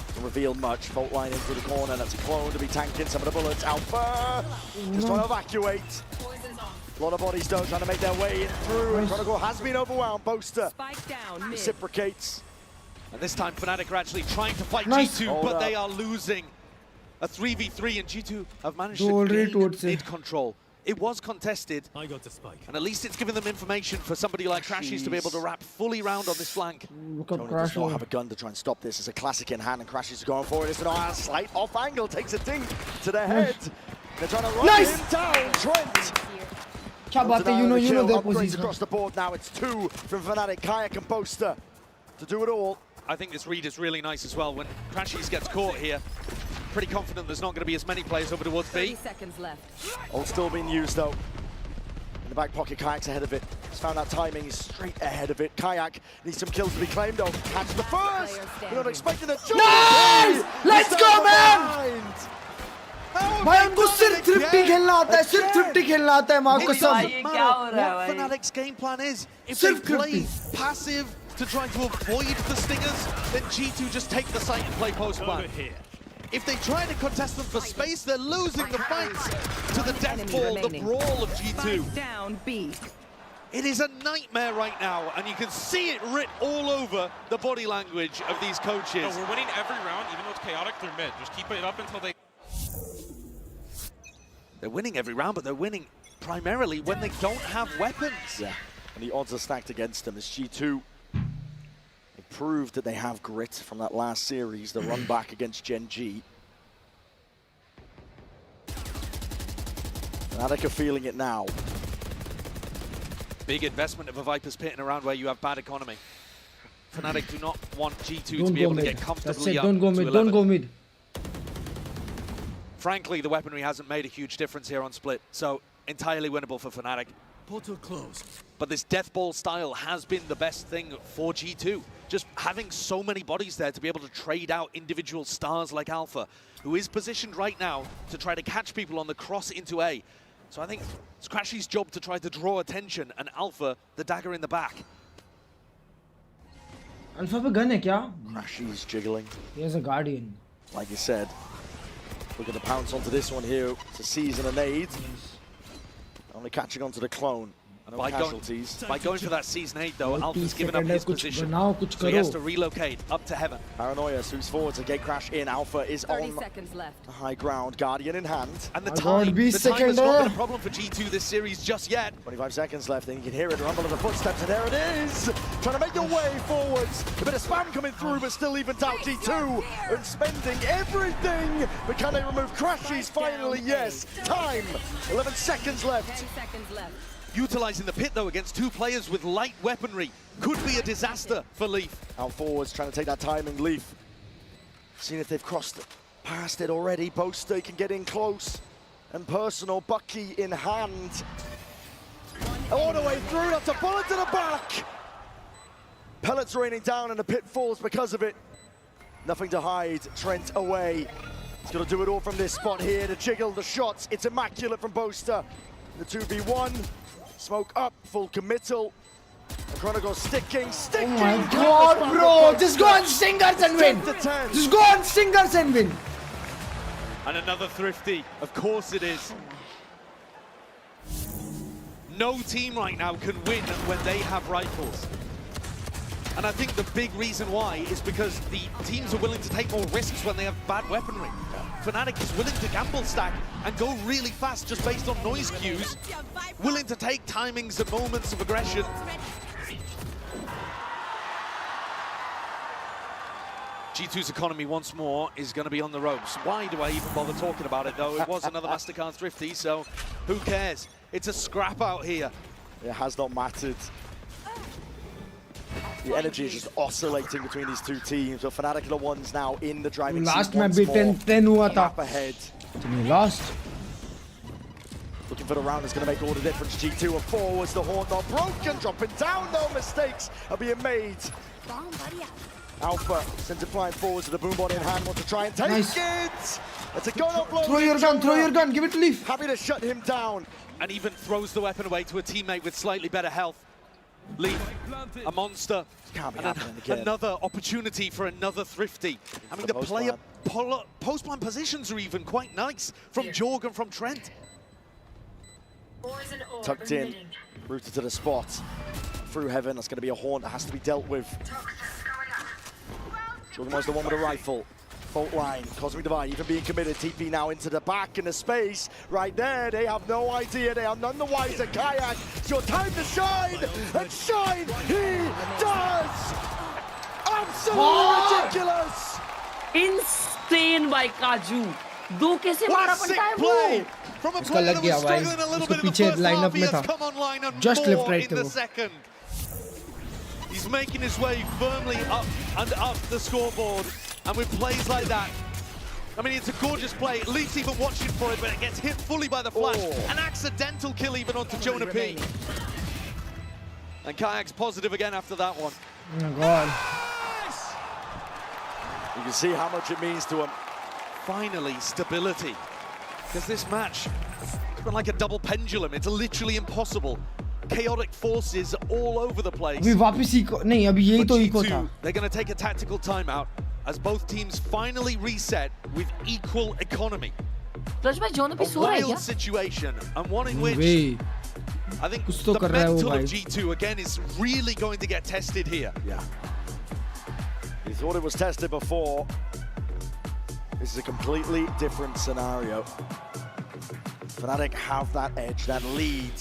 Doesn't reveal much. Fault line into the corner. That's a clone to be tanking some of the bullets. Alpha just trying to evacuate. A lot of bodies though trying to make their way in through. And Chronicle has been overwhelmed. Boaster reciprocates. And this time Fnatic are actually trying to fight Nice. G2, Hold but up. they are losing a 3v3, and G2 have managed Dole to rate gain towards it. mid control. it was contested. I got the spike. And at least it's given them information for somebody like Crashies to be able to wrap fully round on this flank. Tony does not have a gun to try and stop this. It's a classic in hand, and Crashies is going for it. It's a slight off angle, takes a ding to the head. They're trying to run him down. Trent. You know their position. Across the board now. It's 2 from Fnatic, Kayak and Boaster to do it all. I think this read is really nice as well. When Crashies gets caught here, pretty confident there's not going to be as many players over towards B. 30 seconds left. All still being used though. In the back pocket, Kayak's ahead of it. He's found that timing, he's straight ahead of it. Kayak needs some kills to be claimed though. Catches the first! We're not expecting a jump! Nice! Let's go, man! भाई उनको सिर्फ thrifty खेलना आता है, सिर्फ thrifty खेलना आता है, माँ कसम। What Fnatic's game plan is, if they play passive to try to avoid the stingers, then G2 just take the site and play post plan. If they try to contest them for space, they're losing the fights to the death ball, the brawl of G2. Down B. It is a nightmare right now, and you can see it writ all over the body language of these coaches. No, we're winning every round, even though it's chaotic through mid. Just keep it up until they... They're winning every round, but they're winning primarily when they don't have weapons. Yeah, and the odds are stacked against them as G2 proved that they have grit from that last series, the run back against Gen G. Fnatic are feeling it now. Big investment of a Viper's Pit in a round where you have bad economy. Fnatic do not want G2 to be able to get comfortably up to 11. Don't go mid. Frankly, the weaponry hasn't made a huge difference here on Split, so entirely winnable for Fnatic. Portal closed. But this death ball style has been the best thing for G2. Just having so many bodies there to be able to trade out individual stars like Alpha, who is positioned right now to try to catch people on the cross into A. So I think it's Crashy's job to try to draw attention, and Alpha, the dagger in the back. Alpha पे gun है क्या? Crashy's jiggling. He has a guardian. Like you said, we're going to pounce onto this one here to seize and a nade. Only catching onto the clone. No casualties. By going for that season 8 though, Alpha's given up his position. So he has to relocate up to heaven. Paranoia swoops forward to gate crash in. Alpha is 30 seconds left. The high ground, Guardian in hand. And the time has not been a problem for G2 this series just yet. 25 seconds left, and you can hear it rumble of the footsteps, and there it is! Trying to make their way forwards. A bit of spam coming through, but still evens out G2 and spending everything. But can they remove Crashies finally? Yes. Time. 11 seconds left. 10 seconds left. Utilizing the pit though against 2 players with light weaponry could be a disaster for Leaf. Out forwards, trying to take that timing. Leaf. Seeing if they've crossed past it already. Boaster can get in close and personal. Bucky in hand. All the way through. That's a bullet to the back. Pellets raining down and the pit falls because of it. Nothing to hide. Trent away. He's got to do it all from this spot here. The jiggle, the shots. It's immaculate from Boaster. The 2v1. Smoke up, full committal. And Chronicle sticking. Oh my god, bro! Just go on singers and win! Just go on singers and win! And another thrifty, of course it is. No team right now can win when they have rifles. And I think the big reason why is because the teams are willing to take more risks when they have bad weaponry. Fnatic is willing to gamble stack and go really fast just based on noise cues, willing to take timings and moments of aggression. G2's economy once more is going to be on the ropes. Why do I even bother talking about it though? It was another MasterCard thrifty, so who cares? It's a scrap out here. It has not mattered. The energy is just oscillating between these two teams. But Fnatic are the ones now in the driving seat. Last match 10 हुआ था. Up ahead. Lost. Looking for the round that's going to make all the difference. G2 and forwards. The horn not broken. Dropping down. No mistakes are being made. Alpha sends it flying forwards with the boombot in hand. Wants to try and take it. It's a gun offload. Throw your gun. Give it to Leaf. Happy to shut him down. And even throws the weapon away to a teammate with slightly better health. Leaf, a monster, and another opportunity for another thrifty. I mean, the player post-plan positions are even quite nice from Jorg and from Trent. Tucked in, rooted to the spot. Through heaven, that's going to be a horn that has to be dealt with. Jorgen was the one with a rifle. fault line. Cosmic Divide even being committed. TP now into the back in the space. Right there, they have no idea. They are none the wiser. Kayak, it's your time to shine. And shine he does. Absolutely ridiculous. Insane by Kaju. दो कैसे मारा पड़ता है वो? उसका लग गया भाई. उसको पीछे लाइनअप में था. Just left right थे वो. He's making his way firmly up and up the scoreboard, and with plays like that, I mean, it's a gorgeous play. Leaf's even watching for it, but it gets hit fully by the flash. An accidental kill even onto Jonah P. And Kayak's positive again after that one. Oh my God. You can see how much it means to him. Finally, stability. Because this match, it's been like a double pendulum. It's literally impossible. Chaotic forces all over the place. अभी वापस eco नहीं अभी यही तो eco था. They're going to take a tactical timeout as both teams finally reset with equal economy. Klurge भाई Jonah P सो रहा है क्या? A wild situation and one in which I think the mental of G2 again is really going to get tested here. Yeah. He thought it was tested before. This is a completely different scenario. Fnatic have that edge, that lead.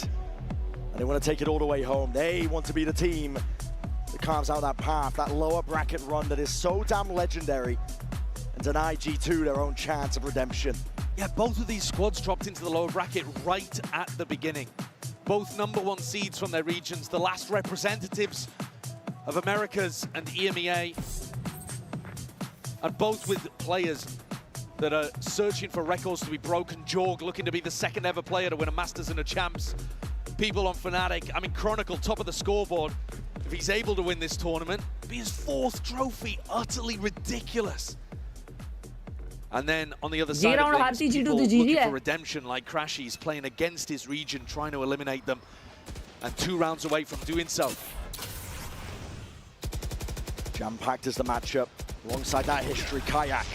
And they want to take it all the way home. They want to be the team that carves out that path, that lower bracket run that is so damn legendary, and deny G2 their own chance of redemption. Yeah, both of these squads dropped into the lower bracket right at the beginning. Both #1 seeds from their regions, the last representatives of Americas and EMEA, and both with players that are searching for records to be broken. Jorg looking to be the second ever player to win a Masters and a Champs. People on Fnatic, I mean, Chronicle, top of the scoreboard. If he's able to win this tournament, it'd be his 4th trophy, utterly ridiculous. And then on the other side of things, people looking for redemption like Crashy's playing against his region, trying to eliminate them, and 2 rounds away from doing so. Jam-packed is the matchup. Alongside that history, Kayak.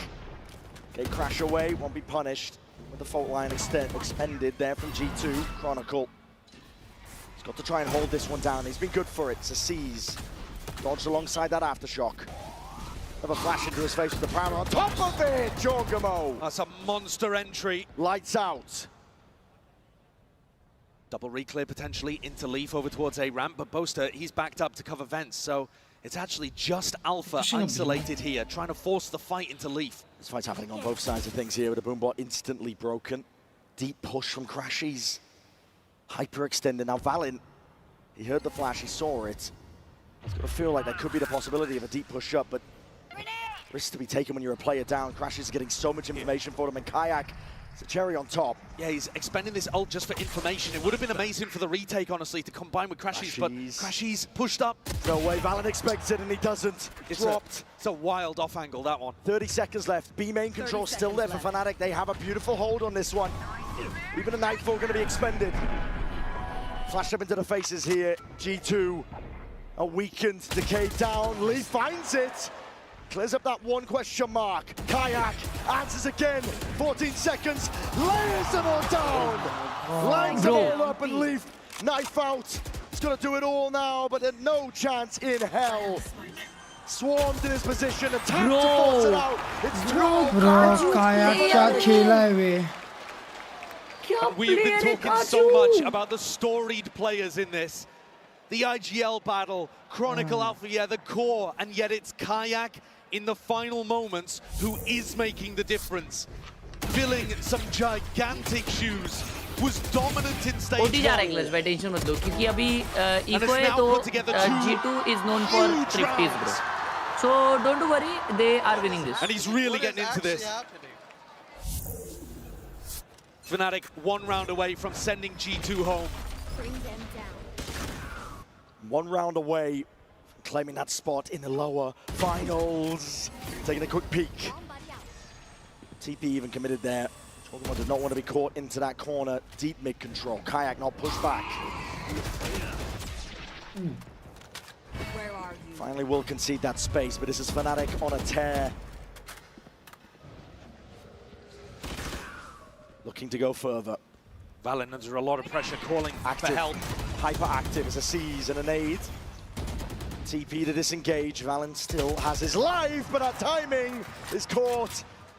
Okay, Crash away, won't be punished. With the fault line expended there from G2, Chronicle. He's got to try and hold this one down. He's been good for it. It's a seize. Dodged alongside that aftershock. Have a flash into his face with the power on top of it, Jorgamo. That's a monster entry. Lights out. Double reclear potentially into Leaf over towards A ramp, but Boaster, he's backed up to cover vents, so it's actually just Alpha isolated here, trying to force the fight into Leaf. This fight's happening on both sides of things here with the boombot instantly broken. Deep push from Crashies. Hyperextended. Now Valen, he heard the flash, he saw it. He's got to feel like there could be the possibility of a deep push up, but risks to be taken when you're a player down. Crashies is getting so much information for them, and Kayak, it's a cherry on top. Yeah, he's expending this ult just for information. It would have been amazing for the retake, honestly, to combine with Crashies, but Crashies pushed up. No way, Valen expects it and he doesn't. It's dropped. It's a wild off angle, that one. 30 seconds left. B main control still there for Fnatic. They have a beautiful hold on this one. Even a Nightfall going to be expended. Flashed up into the faces here. G2, a weakened, decayed down. Lee finds it. Clears up that one question mark. Kayak answers again. 14 seconds. Layers them all down. Lines them all up and Leaf. Knife out. He's going to do it all now, but there's no chance in hell. Swarmed in his position. Attacked to force it out. It's 12. Bro, Kayak kya khela hai ve. We've been talking so much about the storied players in this. The IGL battle, Chronicle Alpha, yeah, the core, and yet it's Kayak in the final moments who is making the difference. Filling some gigantic shoes, was dominant in stage 1. जा रहा है Klurge भाई, tension मत लो क्योंकि अभी eco है तो G2 is known for thrifties, bro. So don't worry, they are winning this. And he's really getting into this. Fnatic 1 round away from sending G2 home. Bring them down. 1 round away from claiming that spot in the lower finals. Taking a quick peek. TP even committed there. Jorgamo did not want to be caught into that corner. Deep mid control. Kayak not pushed back. Where are you? Finally will concede that space, but this is Fnatic on a tear. Looking to go further. Valen under a lot of pressure, calling for help. Hyperactive as a seize and an aid. TP to disengage. Valen still has his life, but our timing is caught.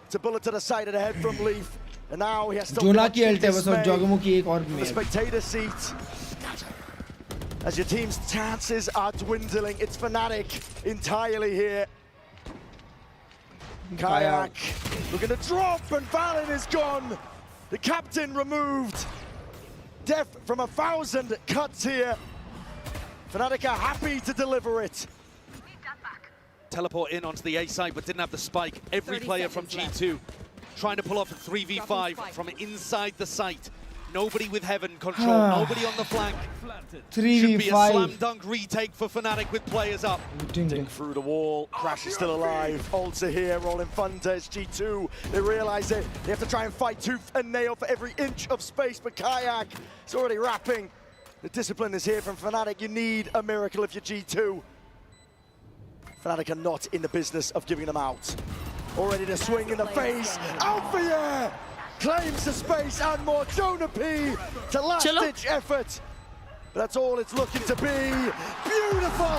It's a bullet to the side of the head from Leaf. And now he has to Jona की ult है बस और Jogamu की एक और the spectator seat. As your team's chances are dwindling, it's Fnatic entirely here. Kayak looking to drop, and Valen is gone. The captain removed. Death from 1,000 cuts here. Fnatic are happy to deliver it. Teleport in onto the A side, but didn't have the spike. Every player from G2 trying to pull off a 3v5 from inside the site. Nobody with heaven control, nobody on the flank. 3v5. Should be a slam dunk retake for Fnatic with players up. Ding through the wall, Crash is still alive. Ults are here, rolling thunder. It's G2. They realize it. They have to try and fight tooth and nail for every inch of space, but Kayak is already wrapping. The discipline is here from Fnatic. You need a miracle if you're G2. Fnatic are not in the business of giving them out. Already to swing in the face. Alpha claims the space and more. Jonah P to last-ditch effort. But that's all it's looking to be. Beautiful!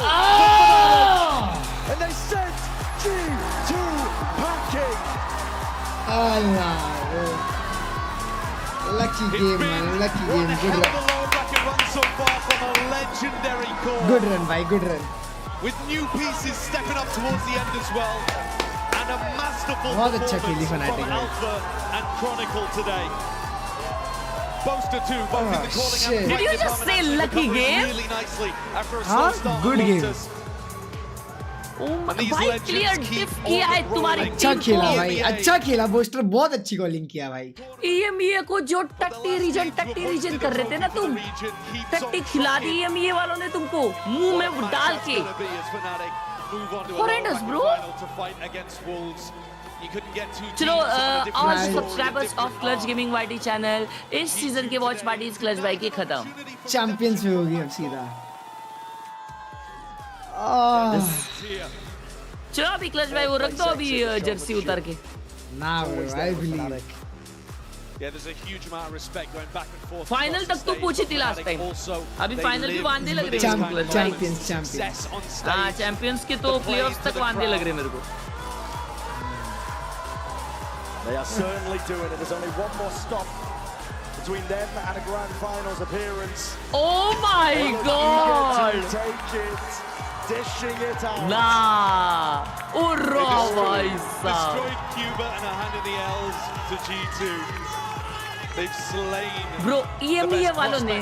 And they sent G2 packing. Lucky game, man. Lucky game. Good run. So far from a legendary core. Good run, bhai. Good run. With new pieces stepping up towards the end as well. And a masterful performance from Alpha and Chronicle today. Boaster 2, both in the calling and Did you just say lucky game? Really nicely after a slow start. Good game. भाई clear डिफ किया है तुम्हारी अच्छा खेला भाई, अच्छा खेला booster, बहुत अच्छी कॉलिंग किया भाई। EMEA को जो टट्टी रीजन कर रहे थे ना तुम, टट्टी खिला दी EMEA वालों ने तुमको मुंह में डाल के। Horrendous, bro. चलो all subscribers of Klurge Gaming YT channel, इस सीजन के वॉच पार्टीज क्लच भाई की खत्म। चैंपियंस में होगी अब सीधा। चलो अभी क्लच भाई वो रख दो अभी जर्सी उतार के। ना bro, I believe. Yeah, there's a huge amount of respect going back and forth. Final तक तो पूछी थी लास्ट टाइम। अभी फाइनल भी वांदे लग रहे हैं। चैंपियंस। हाँ चैंपियंस के तो प्लेऑफ्स तक वांदे लग रहे हैं मेरे को। They are certainly doing it. There's only one more stop between them and a grand finals appearance. Oh my god! Take it, dishing it out. Nah, urra bhai sahab. Destroyed Cuba and a hand in the L's to G2. They've slain. Bro, EMEA वालों ने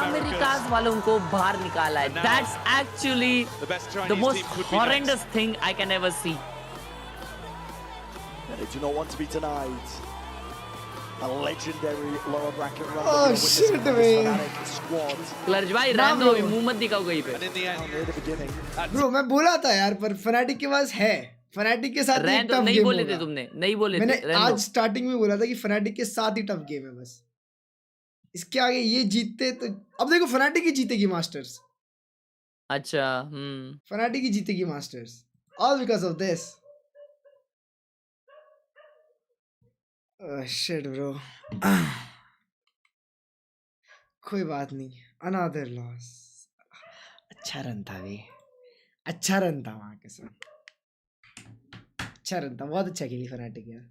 America's वालों को बाहर निकाला है. That's actually the most horrendous thing I can ever see. They do not want to be denied a legendary lower bracket run. Oh shit, man. Klurge भाई रहने दो, मुंह मत दिखाओ कहीं पे. Bro, मैं बोला था यार, पर फनाटिक के पास है. फनाटिक के साथ ही टफ नहीं बोले थे तुमने, नहीं बोले थे. मैंने आज स्टार्टिंग में बोला था कि फनाटिक के साथ ही टफ गेम है बस. इसके आगे ये जीतते तो अब देखो फनाटिक ही जीतेगी मास्टर्स. अच्छा, फनाटिक ही जीतेगी masters. All because of this. Oh shit bro. कोई बात नहीं. Another loss. अच्छा रन था वे. अच्छा रन था वहाँ के साथ. अच्छा रन था. बहुत अच्छा खेली फनाटिक यार.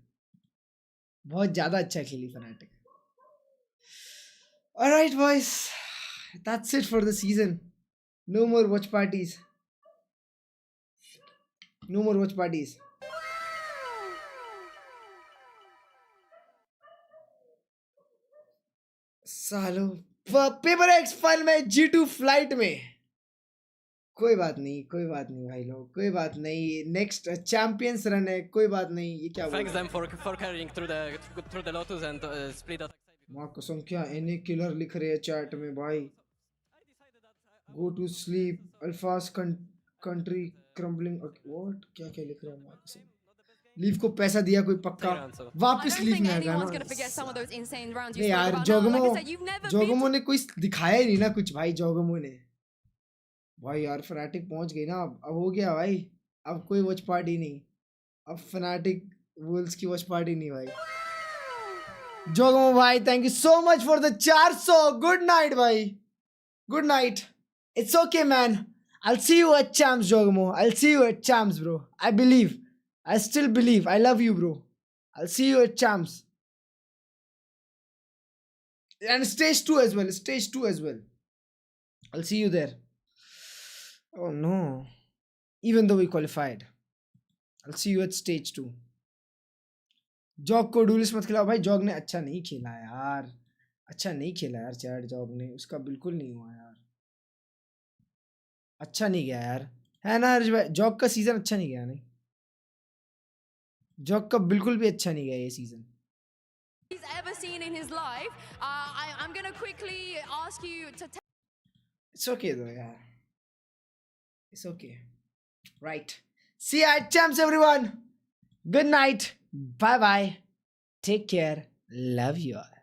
बहुत ज़्यादा अच्छा खेली fanatic. Alright boys. That's it for the season. No more watch parties. No more watch parties. सालो पेपर एक्स फाइल में G2 फ्लाइट में. कोई बात नहीं भाई लोग, कोई बात नहीं. नेक्स्ट चैंपियंस रन है, कोई बात नहीं. ये क्या Thanks them for carrying through the Lotus and split out. मां कसम क्या एने किलर लिख रहे हैं चैट में भाई. Go to sleep alphas country crumbling. What क्या क्या लिख रहे हैं. मां कसम लीव को पैसा दिया कोई पक्का वापस लीव में आएगा ना. नहीं यार जोगमो ने कोई दिखाया ही नहीं ना कुछ भाई. जोगमो ने भाई यार फनाटिक पहुंच गई ना. अब हो गया भाई. अब कोई वॉच पार्टी नहीं. अब फनाटिक वोल्स की वॉच पार्टी नहीं भाई. जोगमो भाई thank you so much for the 400. Good night भाई. Good night. It's okay man. I'll see you at champs, Jogmo. I'll see you at champs, bro. I believe. I still believe. I love you, bro. I'll see you at champs. And stage 2 as well. Stage 2 as well. I'll see you there. Oh no. Even though we qualified. I'll see you at stage 2. Jog को डुलिस मत खिलाओ भाई. Jog ने अच्छा नहीं खेला यार. अच्छा नहीं खेला यार चैट. जॉग ने उसका बिल्कुल नहीं हुआ यार. अच्छा नहीं गया यार. है ना हर्ष भाई. जॉग का सीजन अच्छा नहीं गया. नहीं जॉग का बिल्कुल भी अच्छा नहीं गया ये season. He's ever seen in his life. I'm gonna quickly ask you to. It's okay though, yeah. It's okay. Right. See you at champs, everyone. Good night. Bye bye. Take care. Love you all.